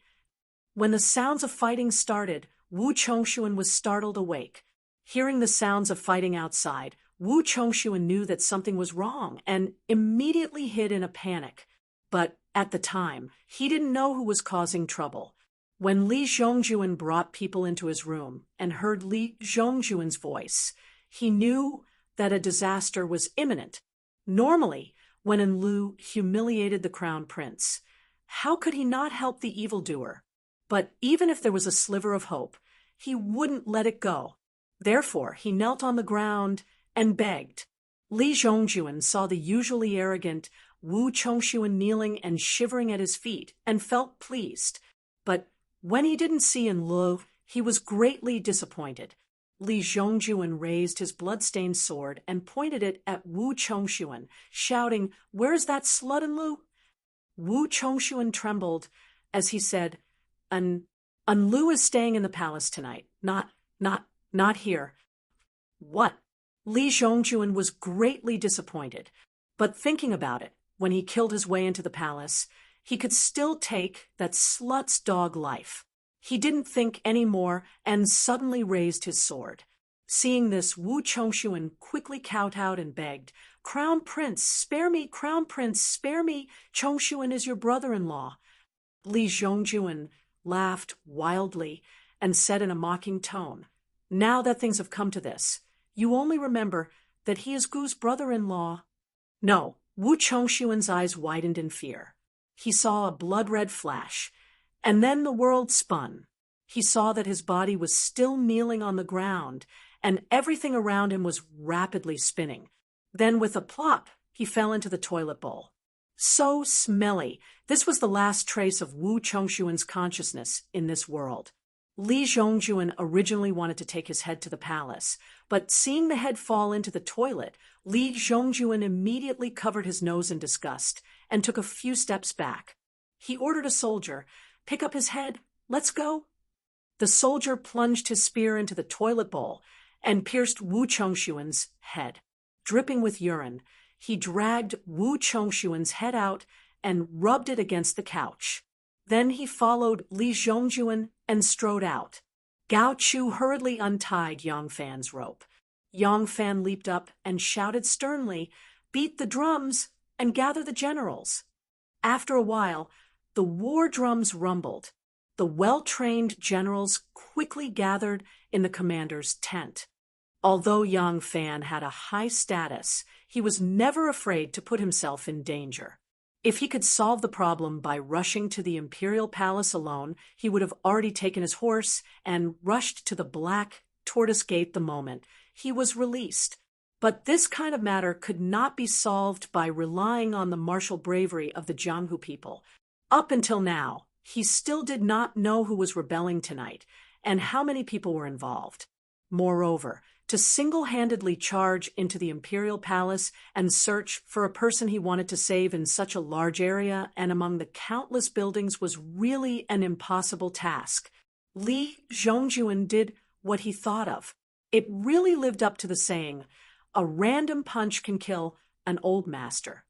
When the sounds of fighting started, Wu Chongshuan was startled awake. Hearing the sounds of fighting outside, Wu Chongshuan knew that something was wrong and immediately hid in a panic. But at the time, he didn't know who was causing trouble. When Li Zhongjuan brought people into his room and heard Li Zhongjuan's voice, he knew that a disaster was imminent. Normally, when Enlu humiliated the crown prince, how could he not help the evildoer? But even if there was a sliver of hope, he wouldn't let it go. Therefore, he knelt on the ground and begged. Li Zhongjuan saw the usually arrogant Wu Chongshuan kneeling and shivering at his feet and felt pleased. But when he didn't see Enlu, he was greatly disappointed. Li Zhongjuan raised his blood-stained sword and pointed it at Wu Chongshuan, shouting, "Where's that slut Enlu?" Wu Chongshuan trembled as he said, Enlu is staying in the palace tonight. Not here." "What?" Li Zhongjuan was greatly disappointed, but thinking about it, when he killed his way into the palace, he could still take that slut's dog life. He didn't think any more and suddenly raised his sword. Seeing this, Wu Chongshuan quickly kowtowed and begged, "Crown Prince, spare me! Crown Prince, spare me! Chongshuan is your brother-in-law." Li Zhongjuan laughed wildly and said in a mocking tone, "Now that things have come to this, you only remember that he is Gu's brother-in-law." No, Wu Chongshuan's eyes widened in fear. He saw a blood-red flash, and then the world spun. He saw that his body was still kneeling on the ground, and everything around him was rapidly spinning. Then with a plop, he fell into the toilet bowl. So smelly, this was the last trace of Wu Chongshuan's consciousness in this world. Li Zhongjuan originally wanted to take his head to the palace, but seeing the head fall into the toilet, Li Zhongjuan immediately covered his nose in disgust and took a few steps back. He ordered a soldier, "Pick up his head, let's go." The soldier plunged his spear into the toilet bowl and pierced Wu Chongshuan's head. Dripping with urine, he dragged Wu Chongshuan's head out and rubbed it against the couch. Then he followed Li Zhongjuan and strode out. Gao Chu hurriedly untied Yang Fan's rope. Yang Fan leaped up and shouted sternly, "Beat the drums and gather the generals." After a while, the war drums rumbled. The well-trained generals quickly gathered in the commander's tent. Although Yang Fan had a high status, he was never afraid to put himself in danger. If he could solve the problem by rushing to the imperial palace alone, he would have already taken his horse and rushed to the Black Tortoise Gate the moment he was released. But this kind of matter could not be solved by relying on the martial bravery of the Jianghu people. Up until now, he still did not know who was rebelling tonight and how many people were involved. Moreover, to single-handedly charge into the imperial palace and search for a person he wanted to save in such a large area and among the countless buildings was really an impossible task. Li Zhongjuan did what he thought of. It really lived up to the saying, "A random punch can kill an old master."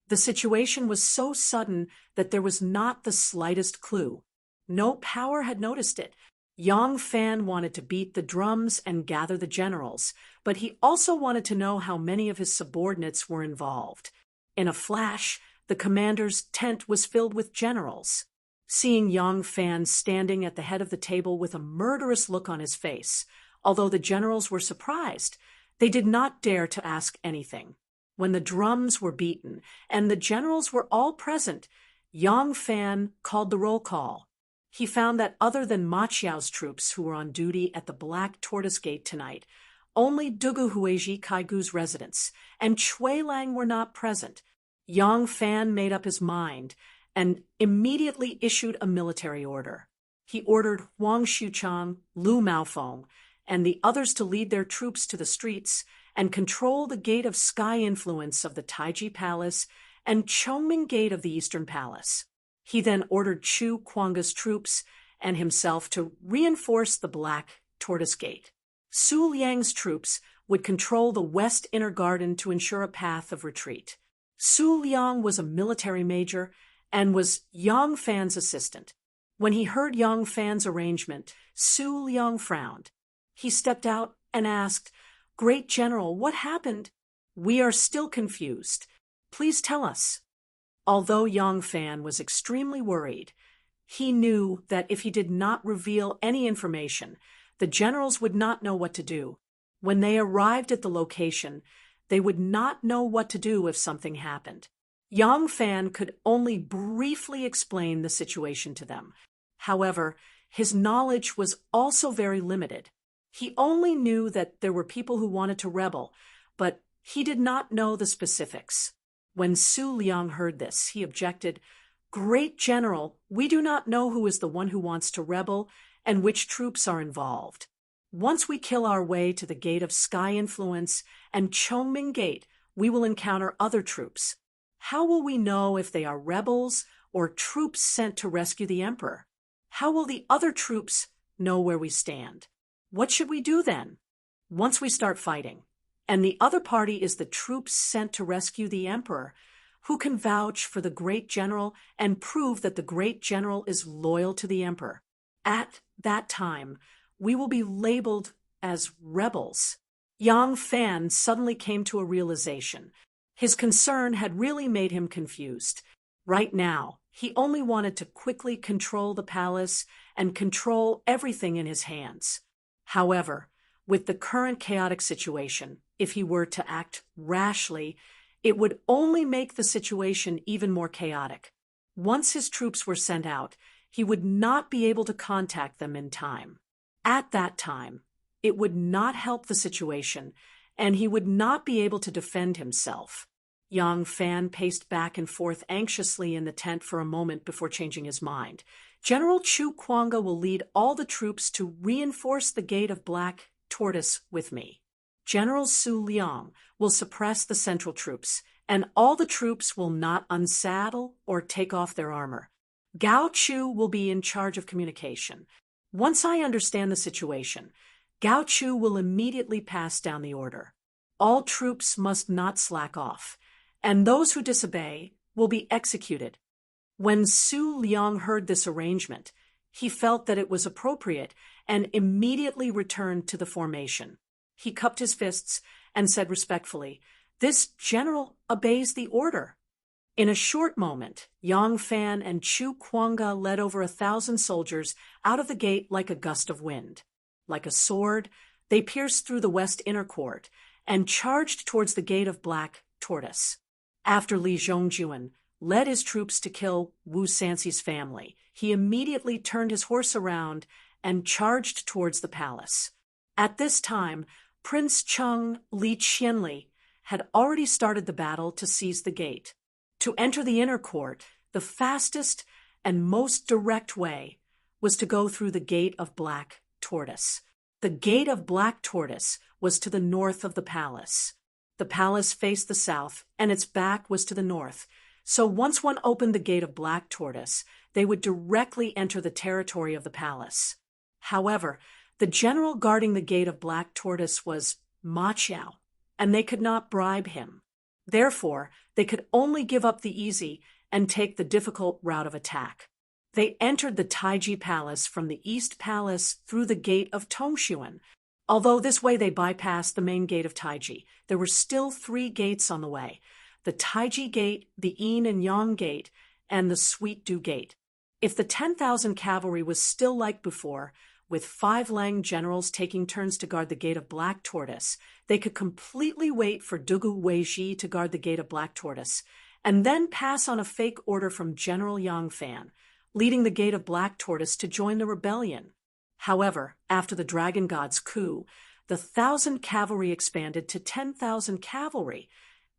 The situation was so sudden that there was not the slightest clue. No power had noticed it. Yang Fan wanted to beat the drums and gather the generals, but he also wanted to know how many of his subordinates were involved. In a flash, the commander's tent was filled with generals. Seeing Yang Fan standing at the head of the table with a murderous look on his face, although the generals were surprised, they did not dare to ask anything. When the drums were beaten and the generals were all present, Yang Fan called the roll call. He found that other than Ma Qiao's troops who were on duty at the Black Tortoise Gate tonight, only Dugu Huizhi Kaigu's residents and Cui Lang were not present. Yang Fan made up his mind and immediately issued a military order. He ordered Huang Xuchang, Lu Maofeng, and the others to lead their troops to the streets and control the Gate of Sky Influence of the Taiji Palace and Chongming Gate of the Eastern Palace. He then ordered Chu Kuanga's troops and himself to reinforce the Black Tortoise Gate. Su Liang's troops would control the West Inner Garden to ensure a path of retreat. Su Liang was a military major and was Yang Fan's assistant. When he heard Yang Fan's arrangement, Su Liang frowned. He stepped out and asked, "Great General, what happened?" "We are still confused. Please tell us." Although Yang Fan was extremely worried, he knew that if he did not reveal any information, the generals would not know what to do. When they arrived at the location, they would not know what to do if something happened. Yang Fan could only briefly explain the situation to them. However, his knowledge was also very limited. He only knew that there were people who wanted to rebel, but he did not know the specifics. When Su Liang heard this, he objected, "Great General, we do not know who is the one who wants to rebel and which troops are involved. Once we kill our way to the Gate of Sky Influence and Chongming Gate, we will encounter other troops. How will we know if they are rebels or troops sent to rescue the emperor? How will the other troops know where we stand? What should we do then? Once we start fighting, and the other party is the troops sent to rescue the emperor, who can vouch for the great general and prove that the great general is loyal to the emperor? At that time, we will be labeled as rebels." Yang Fan suddenly came to a realization. His concern had really made him confused. Right now, he only wanted to quickly control the palace and control everything in his hands. However, with the current chaotic situation, if he were to act rashly, it would only make the situation even more chaotic. Once his troops were sent out, he would not be able to contact them in time. At that time, it would not help the situation, and he would not be able to defend himself. Yang Fan paced back and forth anxiously in the tent for a moment before changing his mind. "General Chu Kuanga will lead all the troops to reinforce the Gate of Black Tortoise with me. General Su Liang will suppress the central troops, and all the troops will not unsaddle or take off their armor. Gao Chu will be in charge of communication. Once I understand the situation, Gao Chu will immediately pass down the order. All troops must not slack off, and those who disobey will be executed." When Su Liang heard this arrangement, he felt that it was appropriate and immediately returned to the formation. He cupped his fists and said respectfully, "This general obeys the order." In a short moment, Yang Fan and Chu Kuanga led over 1,000 soldiers out of the gate like a gust of wind. Like a sword, they pierced through the west inner court and charged towards the gate of Black Tortoise. After Li Zhongjuan led his troops to kill Wu Sanxi's family, he immediately turned his horse around and charged towards the palace. At this time, Prince Cheng Li Qianli had already started the battle to seize the gate. To enter the inner court, the fastest and most direct way was to go through the gate of Black Tortoise. The gate of Black Tortoise was to the north of the palace. The palace faced the south, and its back was to the north. So once one opened the gate of Black Tortoise, they would directly enter the territory of the palace. However, the general guarding the gate of Black Tortoise was Ma Qiao, and they could not bribe him. Therefore, they could only give up the easy and take the difficult route of attack. They entered the Taiji Palace from the East Palace through the gate of Tongshuan. Although this way they bypassed the main gate of Taiji, there were still 3 gates on the way: the Taiji Gate, the Yin and Yang Gate, and the Sweet Du Gate. If the 10,000 cavalry was still like before, with 5 Lang generals taking turns to guard the gate of Black Tortoise, they could completely wait for Dugu Weiji to guard the gate of Black Tortoise, and then pass on a fake order from General Yang Fan, leading the gate of Black Tortoise to join the rebellion. However, after the Dragon God's coup, the 1,000 cavalry expanded to 10,000 cavalry,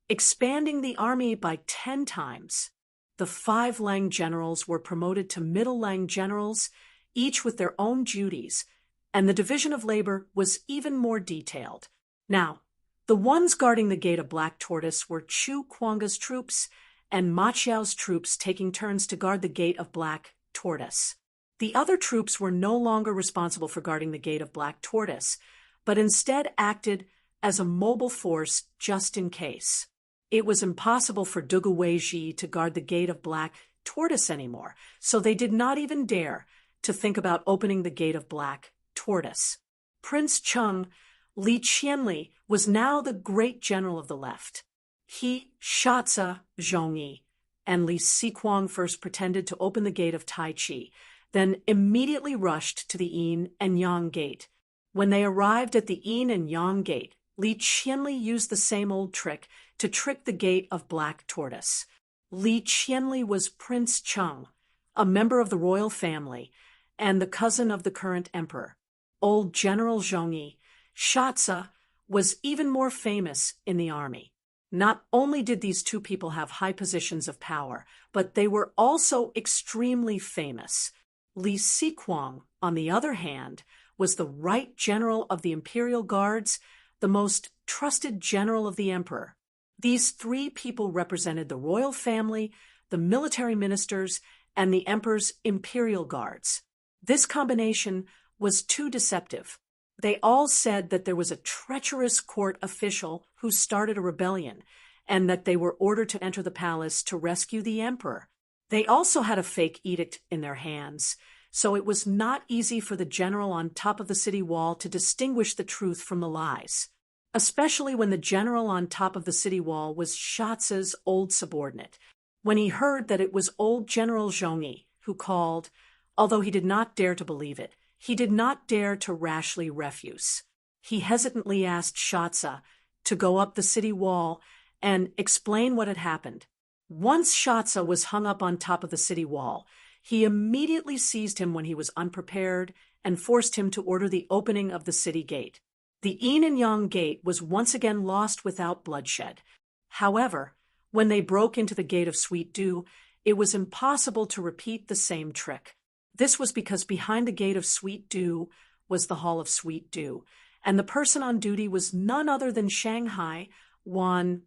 expanding the army by 10 times. The 5 Lang generals were promoted to middle Lang generals, each with their own duties, and the division of labor was even more detailed. Now, the ones guarding the gate of Black Tortoise were Chu Kuanga's troops and Ma Qiao's troops taking turns to guard the gate of Black Tortoise. The other troops were no longer responsible for guarding the gate of Black Tortoise, but instead acted as a mobile force just in case. It was impossible for Dugu Weiji to guard the gate of Black Tortoise anymore, so they did not even dare to think about opening the gate of Black Tortoise. Prince Cheng Li Qianli was now the great general of the left. He, Shatze Zhongyi, and Li Siquang first pretended to open the gate of Taichi, then immediately rushed to the Yin and Yang Gate. When they arrived at the Yin and Yang Gate, Li Qianli used the same old trick to trick the gate of Black Tortoise. Li Qianli was Prince Cheng, a member of the royal family, and the cousin of the current emperor. Old General Zhongyi, Shatze, was even more famous in the army. Not only did these 2 people have high positions of power, but they were also extremely famous. Li Siquang, on the other hand, was the right general of the imperial guards, the most trusted general of the emperor. These 3 people represented the royal family, the military ministers, and the emperor's imperial guards. This combination was too deceptive. They all said that there was a treacherous court official who started a rebellion, and that they were ordered to enter the palace to rescue the emperor. They also had a fake edict in their hands, so it was not easy for the general on top of the city wall to distinguish the truth from the lies, especially when the general on top of the city wall was Shatze's old subordinate. When he heard that it was old General Zhongyi who called, although he did not dare to believe it, he did not dare to rashly refuse. He hesitantly asked Shatze to go up the city wall and explain what had happened. Once Shatze was hung up on top of the city wall, he immediately seized him when he was unprepared and forced him to order the opening of the city gate. The Yin and Yang Gate was once again lost without bloodshed. However, when they broke into the gate of Sweet Du, it was impossible to repeat the same trick. This was because behind the gate of Sweet Du was the Hall of Sweet Du, and the person on duty was none other than Shanghai Wan.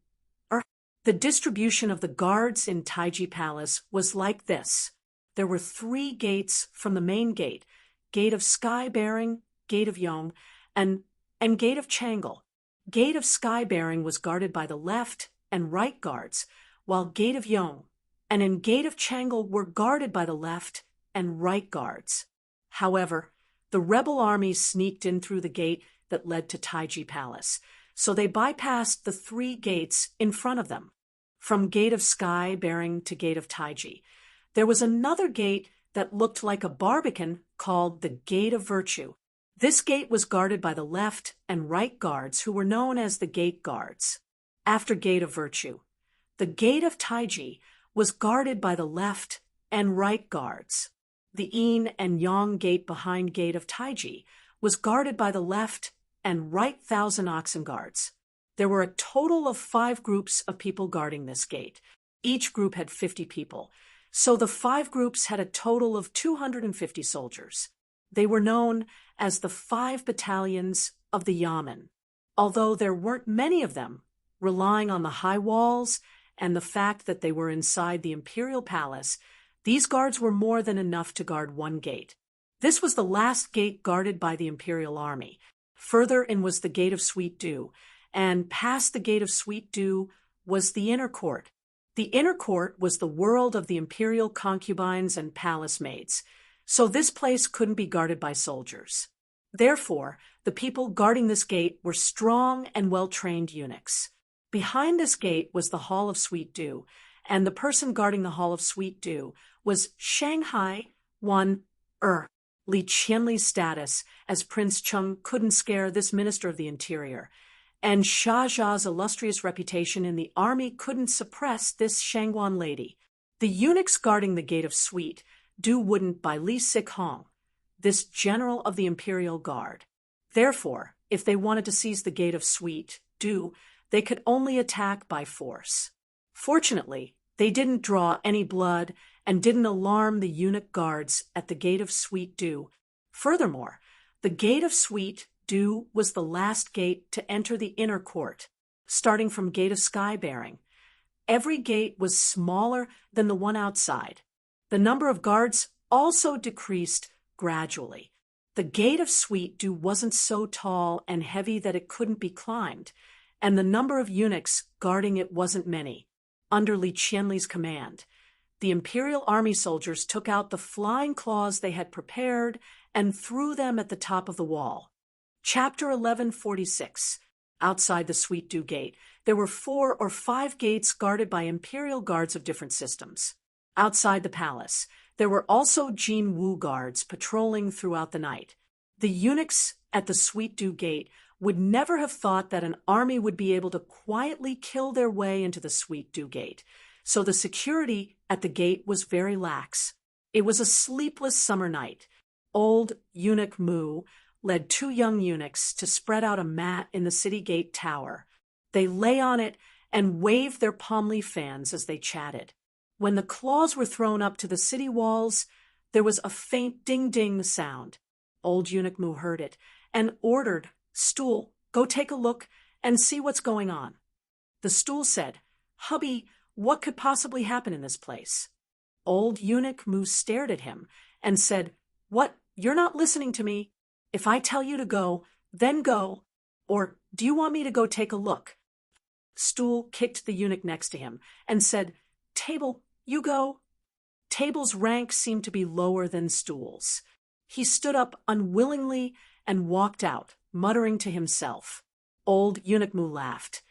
The distribution of the guards in Taiji Palace was like this. There were 3 gates from the main gate: Gate of Sky-bearing, Gate of Yong, and Gate of Changle. Gate of Sky-bearing was guarded by the left and right guards, while Gate of Yong and Gate of Changle were guarded by the left and right guards. However, the rebel armies sneaked in through the gate that led to Taiji Palace, so they bypassed the 3 gates in front of them. from Gate of Sky bearing to Gate of Taiji. There was another gate that looked like a barbican called the Gate of Virtue. This gate was guarded by the left and right guards who were known as the Gate Guards. After Gate of Virtue, the Gate of Taiji was guarded by the left and right guards. The Yin and Yang gate behind Gate of Taiji was guarded by the left and right Thousand Oxen guards. There were a total of 5 groups of people guarding this gate. Each group had 50 people, so the 5 groups had a total of 250 soldiers. They were known as the 5 battalions of the Yamen. Although there weren't many of them, relying on the high walls and the fact that they were inside the imperial palace, these guards were more than enough to guard one gate. This was the last gate guarded by the imperial army. Further in was the Gate of Sweet Dew, and past the Gate of Sweet Dew was the inner court. The inner court was the world of the imperial concubines and palace maids, so this place couldn't be guarded by soldiers. Therefore, the people guarding this gate were strong and well-trained eunuchs. Behind this gate was the Hall of Sweet Dew, and the person guarding the Hall of Sweet Dew was Shanghai Wan Li Qianli's status as Prince Cheng couldn't scare this Minister of the Interior, and Xia Zha's illustrious reputation in the army couldn't suppress this Shangguan lady. The eunuchs guarding the Gate of Sweet Dew wouldn't by Li Sihong, this general of the Imperial Guard. Therefore, if they wanted to seize the Gate of Sweet Dew, they could only attack by force. Fortunately, they didn't draw any blood and didn't alarm the eunuch guards at the Gate of Sweet Dew. Furthermore, the Gate of Sweet Dew was the last gate to enter the inner court, starting from Gate of Sky bearing. Every gate was smaller than the one outside. The number of guards also decreased gradually. The Gate of Sweet Dew wasn't so tall and heavy that it couldn't be climbed, and the number of eunuchs guarding it wasn't many. Under Li Qianli's command, the imperial army soldiers took out the flying claws they had prepared and threw them at the top of the wall. Chapter 1146. Outside the Sweet Dew Gate, there were 4 or 5 gates guarded by imperial guards of different systems. Outside the palace, there were also Jin Wu guards patrolling throughout the night. The eunuchs at the Sweet Dew Gate would never have thought that an army would be able to quietly kill their way into the Sweet Dew Gate, so the security at the gate was very lax. It was a sleepless summer night. Old Eunuch Mu led 2 young eunuchs to spread out a mat in the city gate tower. They lay on it and waved their palm leaf fans as they chatted. When the claws were thrown up to the city walls, there was a faint ding-ding sound. Old Eunuch Mu heard it and ordered, "Stool, go take a look and see what's going on." The stool said, "Hubby, what could possibly happen in this place?" Old Eunuch Mu stared at him and said, "What? You're not listening to me. If I tell you to go, then go. Or do you want me to go take a look?" Stool kicked the eunuch next to him and said, "Table, you go." Table's rank seemed to be lower than Stool's. He stood up unwillingly and walked out, muttering to himself. Old Eunuch Mu laughed.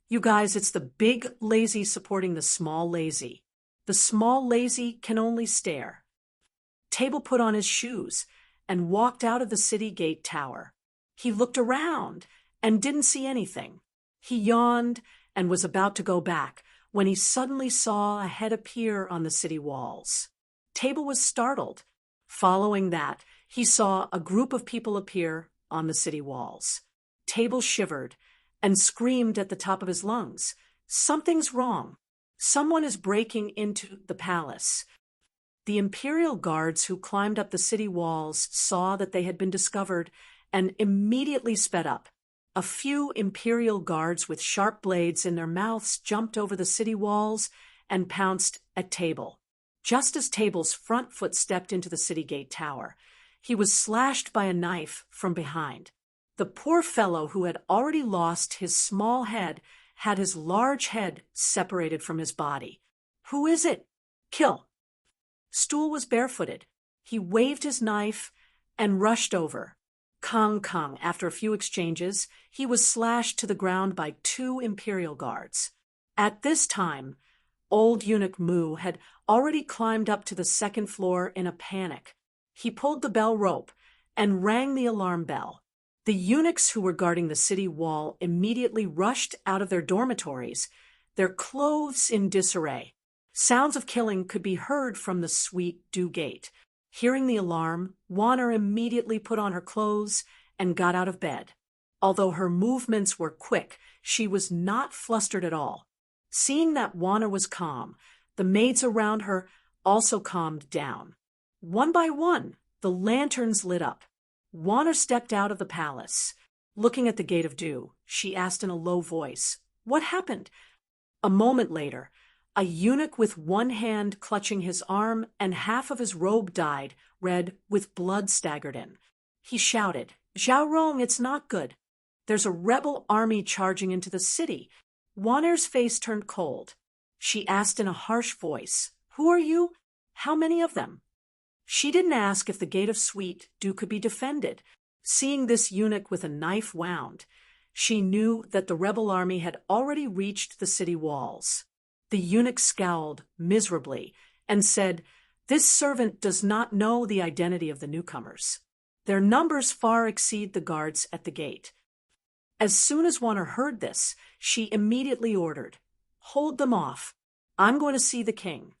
"You guys, it's the big lazy supporting the small lazy. The small lazy can only stare." Table put on his shoes and walked out of the city gate tower. He looked around and didn't see anything. He yawned and was about to go back when he suddenly saw a head appear on the city walls. Table was startled. Following that, he saw a group of people appear on the city walls. Table shivered and screamed at the top of his lungs, "Something's wrong. Someone is breaking into the palace." The imperial guards who climbed up the city walls saw that they had been discovered and immediately sped up. A few imperial guards with sharp blades in their mouths jumped over the city walls and pounced at Table. Just as Table's front foot stepped into the city gate tower, he was slashed by a knife from behind. The poor fellow who had already lost his small head had his large head separated from his body. "Who is it? Kill." Stool was barefooted. He waved his knife and rushed over. Kong. After a few exchanges, he was slashed to the ground by 2 imperial guards. At this time, old eunuch Mu had already climbed up to the second floor in a panic. He pulled the bell rope and rang the alarm bell. The eunuchs who were guarding the city wall immediately rushed out of their dormitories, their clothes in disarray. Sounds of killing could be heard from the Sweet Dew Gate. Hearing the alarm, Wanner immediately put on her clothes and got out of bed. Although her movements were quick, she was not flustered at all. Seeing that Wanner was calm, the maids around her also calmed down. One by one, the lanterns lit up. Wanner stepped out of the palace. Looking at the Gate of Dew, she asked in a low voice, "What happened?" A moment later, a eunuch with one hand clutching his arm and half of his robe dyed, red, with blood staggered in. He shouted, "Zhao Rong, it's not good. There's a rebel army charging into the city." Wanner's face turned cold. She asked in a harsh voice, "Who are you? How many of them?" She didn't ask if the Gate of Sweet Dew could be defended. Seeing this eunuch with a knife wound, she knew that the rebel army had already reached the city walls. The eunuch scowled miserably and said, "This servant does not know the identity of the newcomers. Their numbers far exceed the guards at the gate." As soon as Wanner heard this, she immediately ordered, "Hold them off. I'm going to see the king."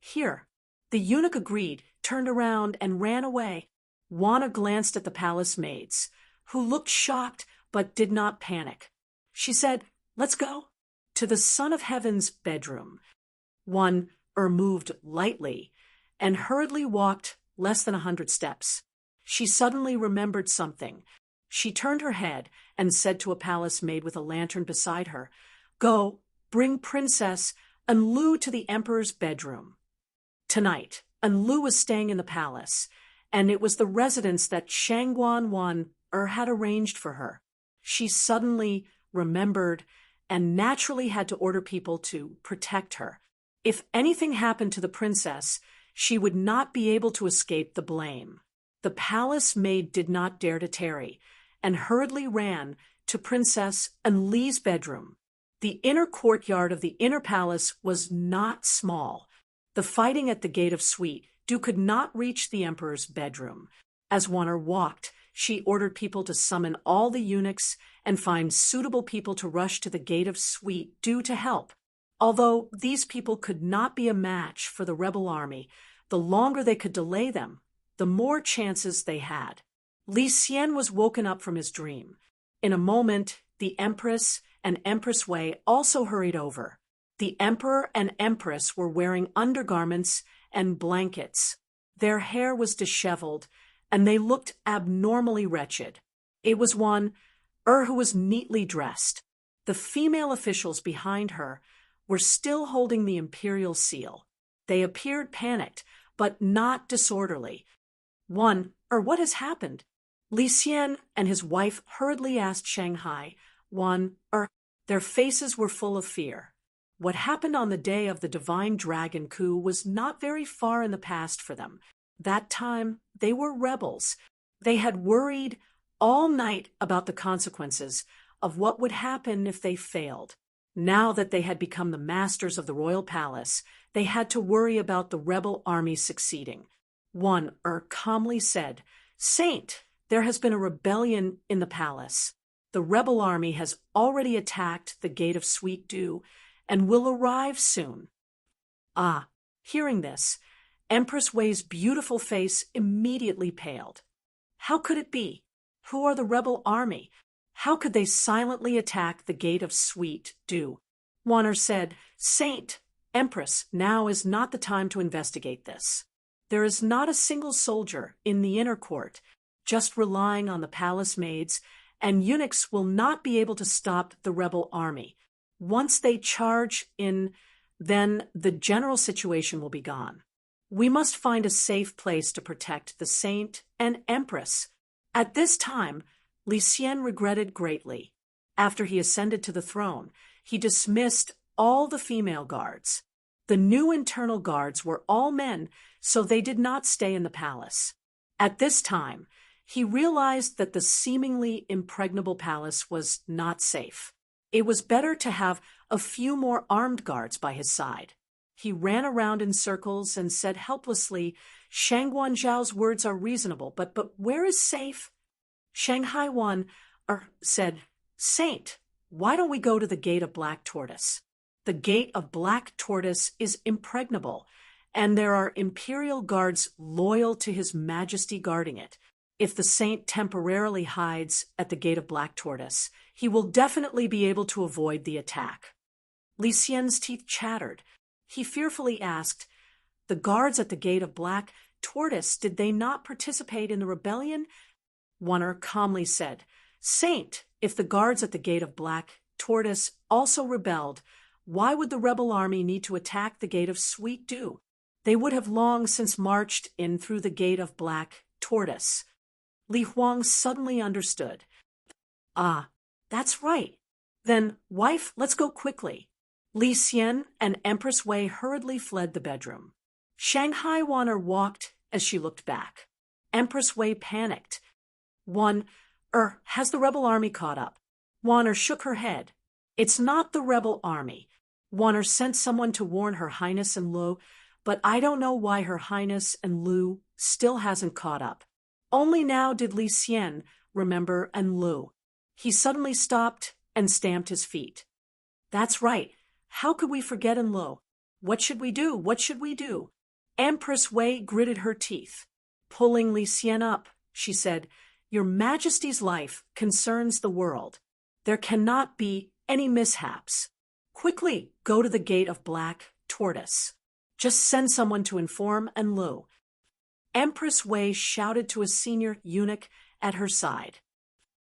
Here, the eunuch agreed, turned around, and ran away. Wanner glanced at the palace maids, who looked shocked but did not panic. She said, "Let's go." To the Son of Heaven's bedroom. One moved lightly and hurriedly walked less than 100 steps. She suddenly remembered something. She turned her head and said to a palace maid with a lantern beside her, "Go, bring Princess Enlu to the Emperor's bedroom." Tonight, Enlu was staying in the palace, and it was the residence that Shangguan Wan had arranged for her. She suddenly remembered and naturally had to order people to protect her. If anything happened to the princess, she would not be able to escape the blame. The palace maid did not dare to tarry, and hurriedly ran to Princess Enli's bedroom. The inner courtyard of the inner palace was not small. The fighting at the Gate of Sweet Dew could not reach the emperor's bedroom. As Wanner walked, she ordered people to summon all the eunuchs and find suitable people to rush to the Gate of Sweet Dew to help. Although these people could not be a match for the rebel army, the longer they could delay them, the more chances they had. Li Xian was woken up from his dream. In a moment, the Empress and Empress Wei also hurried over. The Emperor and Empress were wearing undergarments and blankets. Their hair was disheveled, and they looked abnormally wretched. It was one who was neatly dressed. The female officials behind her were still holding the imperial seal. They appeared panicked, but not disorderly. One, what has happened? Li Xian and his wife hurriedly asked Shanghai. Their faces were full of fear. What happened on the day of the divine dragon coup was not very far in the past for them. That time, they were rebels. They had worried all night about the consequences of what would happen if they failed. Now that they had become the masters of the royal palace, they had to worry about the rebel army succeeding. One calmly said, "Saint, there has been a rebellion in the palace. The rebel army has already attacked the Gate of Sweet Dew and will arrive soon." Hearing this, Empress Wei's beautiful face immediately paled. How could it be? Who are the rebel army? How could they silently attack the Gate of Sweet Dew? Wanner said, "Saint, Empress, now is not the time to investigate this. There is not a single soldier in the inner court, just relying on the palace maids, and eunuchs will not be able to stop the rebel army. Once they charge in, then the general situation will be gone. We must find a safe place to protect the saint and empress." At this time, Li Xian regretted greatly. After he ascended to the throne, he dismissed all the female guards. The new internal guards were all men, so they did not stay in the palace. At this time, he realized that the seemingly impregnable palace was not safe. It was better to have a few more armed guards by his side. He ran around in circles and said helplessly, "Shang Zhao's words are reasonable, but where is safe?" Shanghai Wan said, "Saint, why don't we go to the Gate of Black Tortoise? The Gate of Black Tortoise is impregnable, and there are imperial guards loyal to His Majesty guarding it. If the saint temporarily hides at the Gate of Black Tortoise, he will definitely be able to avoid the attack." Li Xian's teeth chattered. He fearfully asked, "The guards at the Gate of Black Tortoise, did they not participate in the rebellion?" Wanner calmly said, "Saint, if the guards at the Gate of Black Tortoise also rebelled, why would the rebel army need to attack the Gate of Sweet Dew? They would have long since marched in through the Gate of Black Tortoise." Li Huang suddenly understood. "Ah, that's right. Then, wife, let's go quickly." Li Xian and Empress Wei hurriedly fled the bedroom. Shanghai Wanner walked as she looked back. Empress Wei panicked. Has the rebel army caught up?" Wanner shook her head. "It's not the rebel army. Wanner sent someone to warn Her Highness and Lu, but I don't know why Her Highness and Lu still hasn't caught up." Only now did Li Xian remember and Lu. He suddenly stopped and stamped his feet. "That's right. How could we forget and Lu? What should we do? What should we do?" Empress Wei gritted her teeth. Pulling Li Xian up, she said, "Your Majesty's life concerns the world. There cannot be any mishaps. Quickly go to the Gate of Black Tortoise. Just send someone to inform and Lu." Empress Wei shouted to a senior eunuch at her side,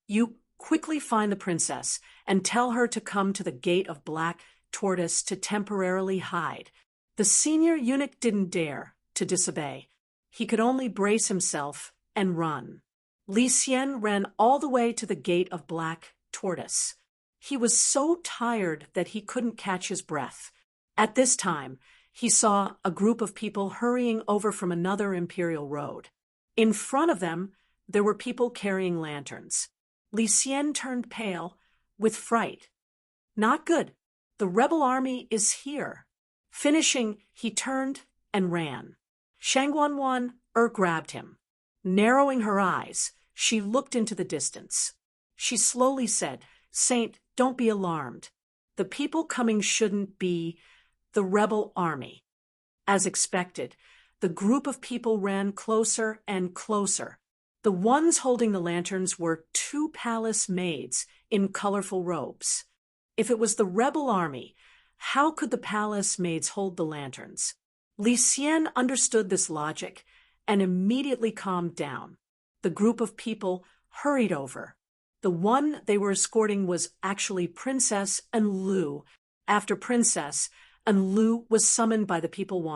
"You quickly find the princess and tell her to come to the Gate of Black Tortoise to temporarily hide." The senior eunuch didn't dare to disobey. He could only brace himself and run. Li Xian ran all the way to the Gate of Black Tortoise. He was so tired that he couldn't catch his breath. At this time, he saw a group of people hurrying over from another imperial road. In front of them, there were people carrying lanterns. Li Xian turned pale with fright. "Not good. The rebel army is here." Finishing, he turned and ran. Shangguanwan grabbed him. Narrowing her eyes, she looked into the distance. She slowly said, "Saint, don't be alarmed. The people coming shouldn't be the rebel army." As expected, the group of people ran closer and closer. The ones holding the lanterns were 2 palace maids in colorful robes. If it was the rebel army, how could the palace maids hold the lanterns? Li Xian understood this logic and immediately calmed down. The group of people hurried over. The one they were escorting was actually Princess and Lu. After Princess and Lu was summoned by the people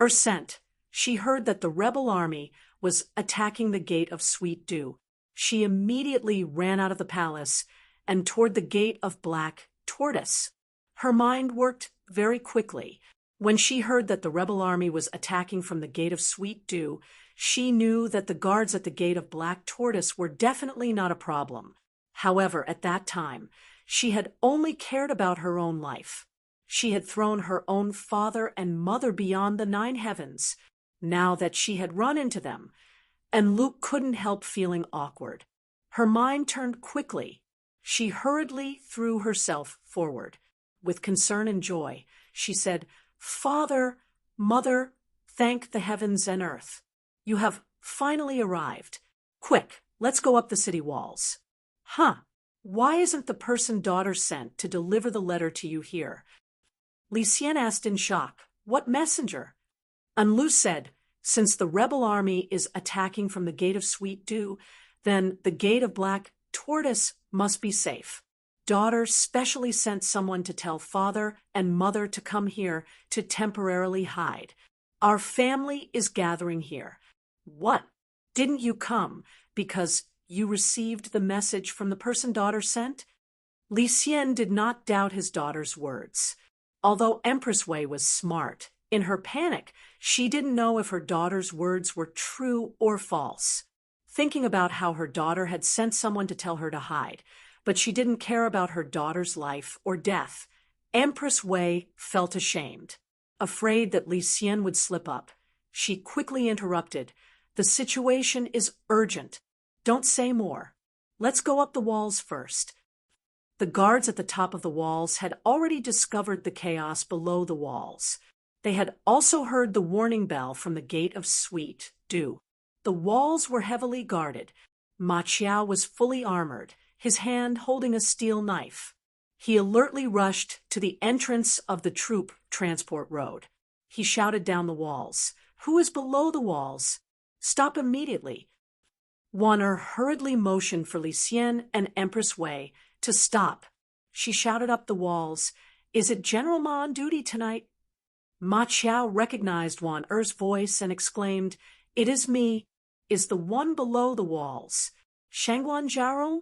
sent, she heard that the rebel army was attacking the Gate of Sweet Dew. She immediately ran out of the palace and toward the Gate of Black Tortoise. Her mind worked very quickly. When she heard that the rebel army was attacking from the Gate of Sweet Dew, she knew that the guards at the Gate of Black Tortoise were definitely not a problem. However, at that time, she had only cared about her own life. She had thrown her own father and mother beyond the 9 heavens. Now that she had run into them, and Luke couldn't help feeling awkward. Her mind turned quickly. She hurriedly threw herself forward. With concern and joy, she said, "Father, Mother, thank the heavens and earth. You have finally arrived. Quick, let's go up the city walls." Why isn't the person daughter sent to deliver the letter to you here?" Li Xian asked in shock. "What messenger?" Anlu said, "Since the rebel army is attacking from the Gate of Sweet Dew, then the Gate of Black Tortoise must be safe. Daughter specially sent someone to tell father and mother to come here to temporarily hide. Our family is gathering here." "What? Didn't you come because you received the message from the person daughter sent?" Li Xian did not doubt his daughter's words. Although Empress Wei was smart, in her panic, she didn't know if her daughter's words were true or false. Thinking about how her daughter had sent someone to tell her to hide, but she didn't care about her daughter's life or death, Empress Wei felt ashamed, afraid that Li Xian would slip up. She quickly interrupted. The situation is urgent. Don't say more. Let's go up the walls first. The guards at the top of the walls had already discovered the chaos below the walls. They had also heard the warning bell from the gate of Sweet Dew. The walls were heavily guarded. Ma Qiao was fully armored, his hand holding a steel knife. He alertly rushed to the entrance of the troop transport road. He shouted down the walls. Who is below the walls? Stop immediately. Wan hurriedly motioned for Li Xian and Empress Wei to stop. She shouted up the walls, Is it General Ma on duty tonight? Ma Qiao recognized Wan Er's voice and exclaimed, It is me. Is the one below the walls Shangguan Zhaorong?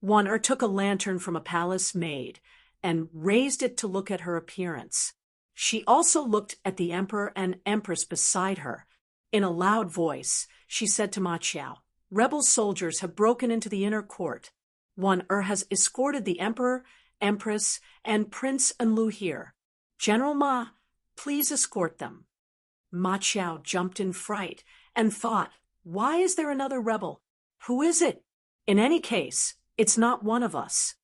Wan Er took a lantern from a palace maid and raised it to look at her appearance. She also looked at the emperor and empress beside her. In a loud voice, she said to Ma Qiao, Rebel soldiers have broken into the inner court. Wan Er has escorted the emperor, empress, and Prince Enlu here. General Ma, please escort them. Ma Qiao jumped in fright and thought, Why is there another rebel? Who is it? In any case, it's not one of us.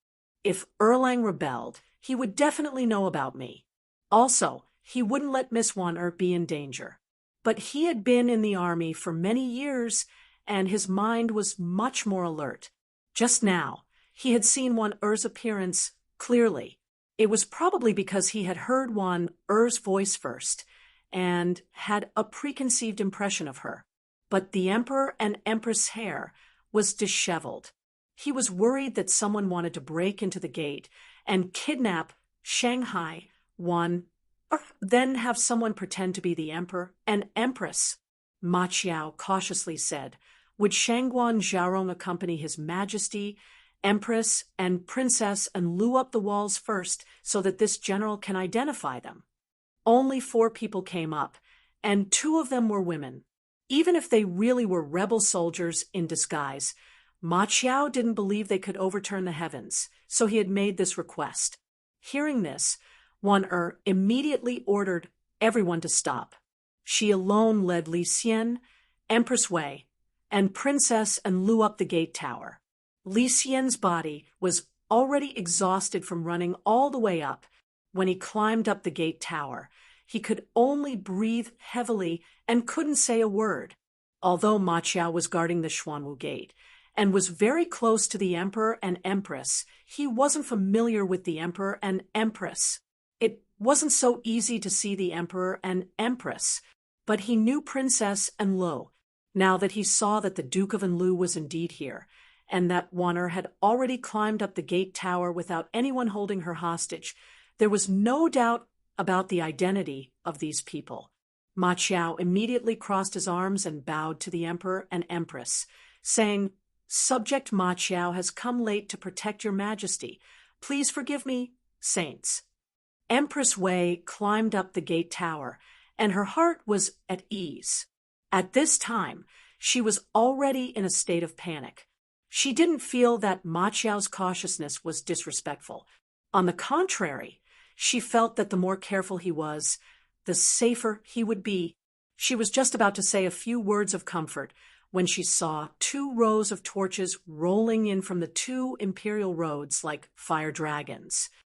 If Erlang rebelled, he would definitely know about me. Also, he wouldn't let Miss Wan Er be in danger. But he had been in the army for many years, and his mind was much more alert. Just now, he had seen Wan Er's appearance clearly. It was probably because he had heard Wan Er's voice first, and had a preconceived impression of her. But the emperor and empress' hair was disheveled. He was worried that someone wanted to break into the gate and kidnap Shanghai Wan Er, then have someone pretend to be the emperor and empress. Ma Qiao cautiously said, Would Shangguan Zhaorong accompany his majesty, empress, and princess and lure up the walls first so that this general can identify them? Only 4 people came up, and 2 of them were women. Even if they really were rebel soldiers in disguise, Ma Qiao didn't believe they could overturn the heavens, so he had made this request. Hearing this, Wan Er immediately ordered everyone to stop. She alone led Li Xian, Empress Wei, and Princess Enlu up the gate tower. Li Xian's body was already exhausted from running all the way up. When he climbed up the gate tower, he could only breathe heavily and couldn't say a word. Although Ma Qiao was guarding the Xuanwu Gate and was very close to the emperor and empress, he wasn't familiar with the emperor and empress. It wasn't so easy to see the emperor and empress, but he knew Princess Enlu, now that he saw that the Duke of Enlu was indeed here, and that Wan Er had already climbed up the gate tower without anyone holding her hostage. There was no doubt about the identity of these people. Ma Qiao immediately crossed his arms and bowed to the emperor and empress, saying, Subject Ma Qiao has come late to protect your majesty. Please forgive me, saints. Empress Wei climbed up the gate tower, and her heart was at ease. At this time, she was already in a state of panic. She didn't feel that Ma Qiao's cautiousness was disrespectful. On the contrary, she felt that the more careful he was, the safer he would be. She was just about to say a few words of comfort when she saw 2 rows of torches rolling in from the 2 imperial roads like fire dragons.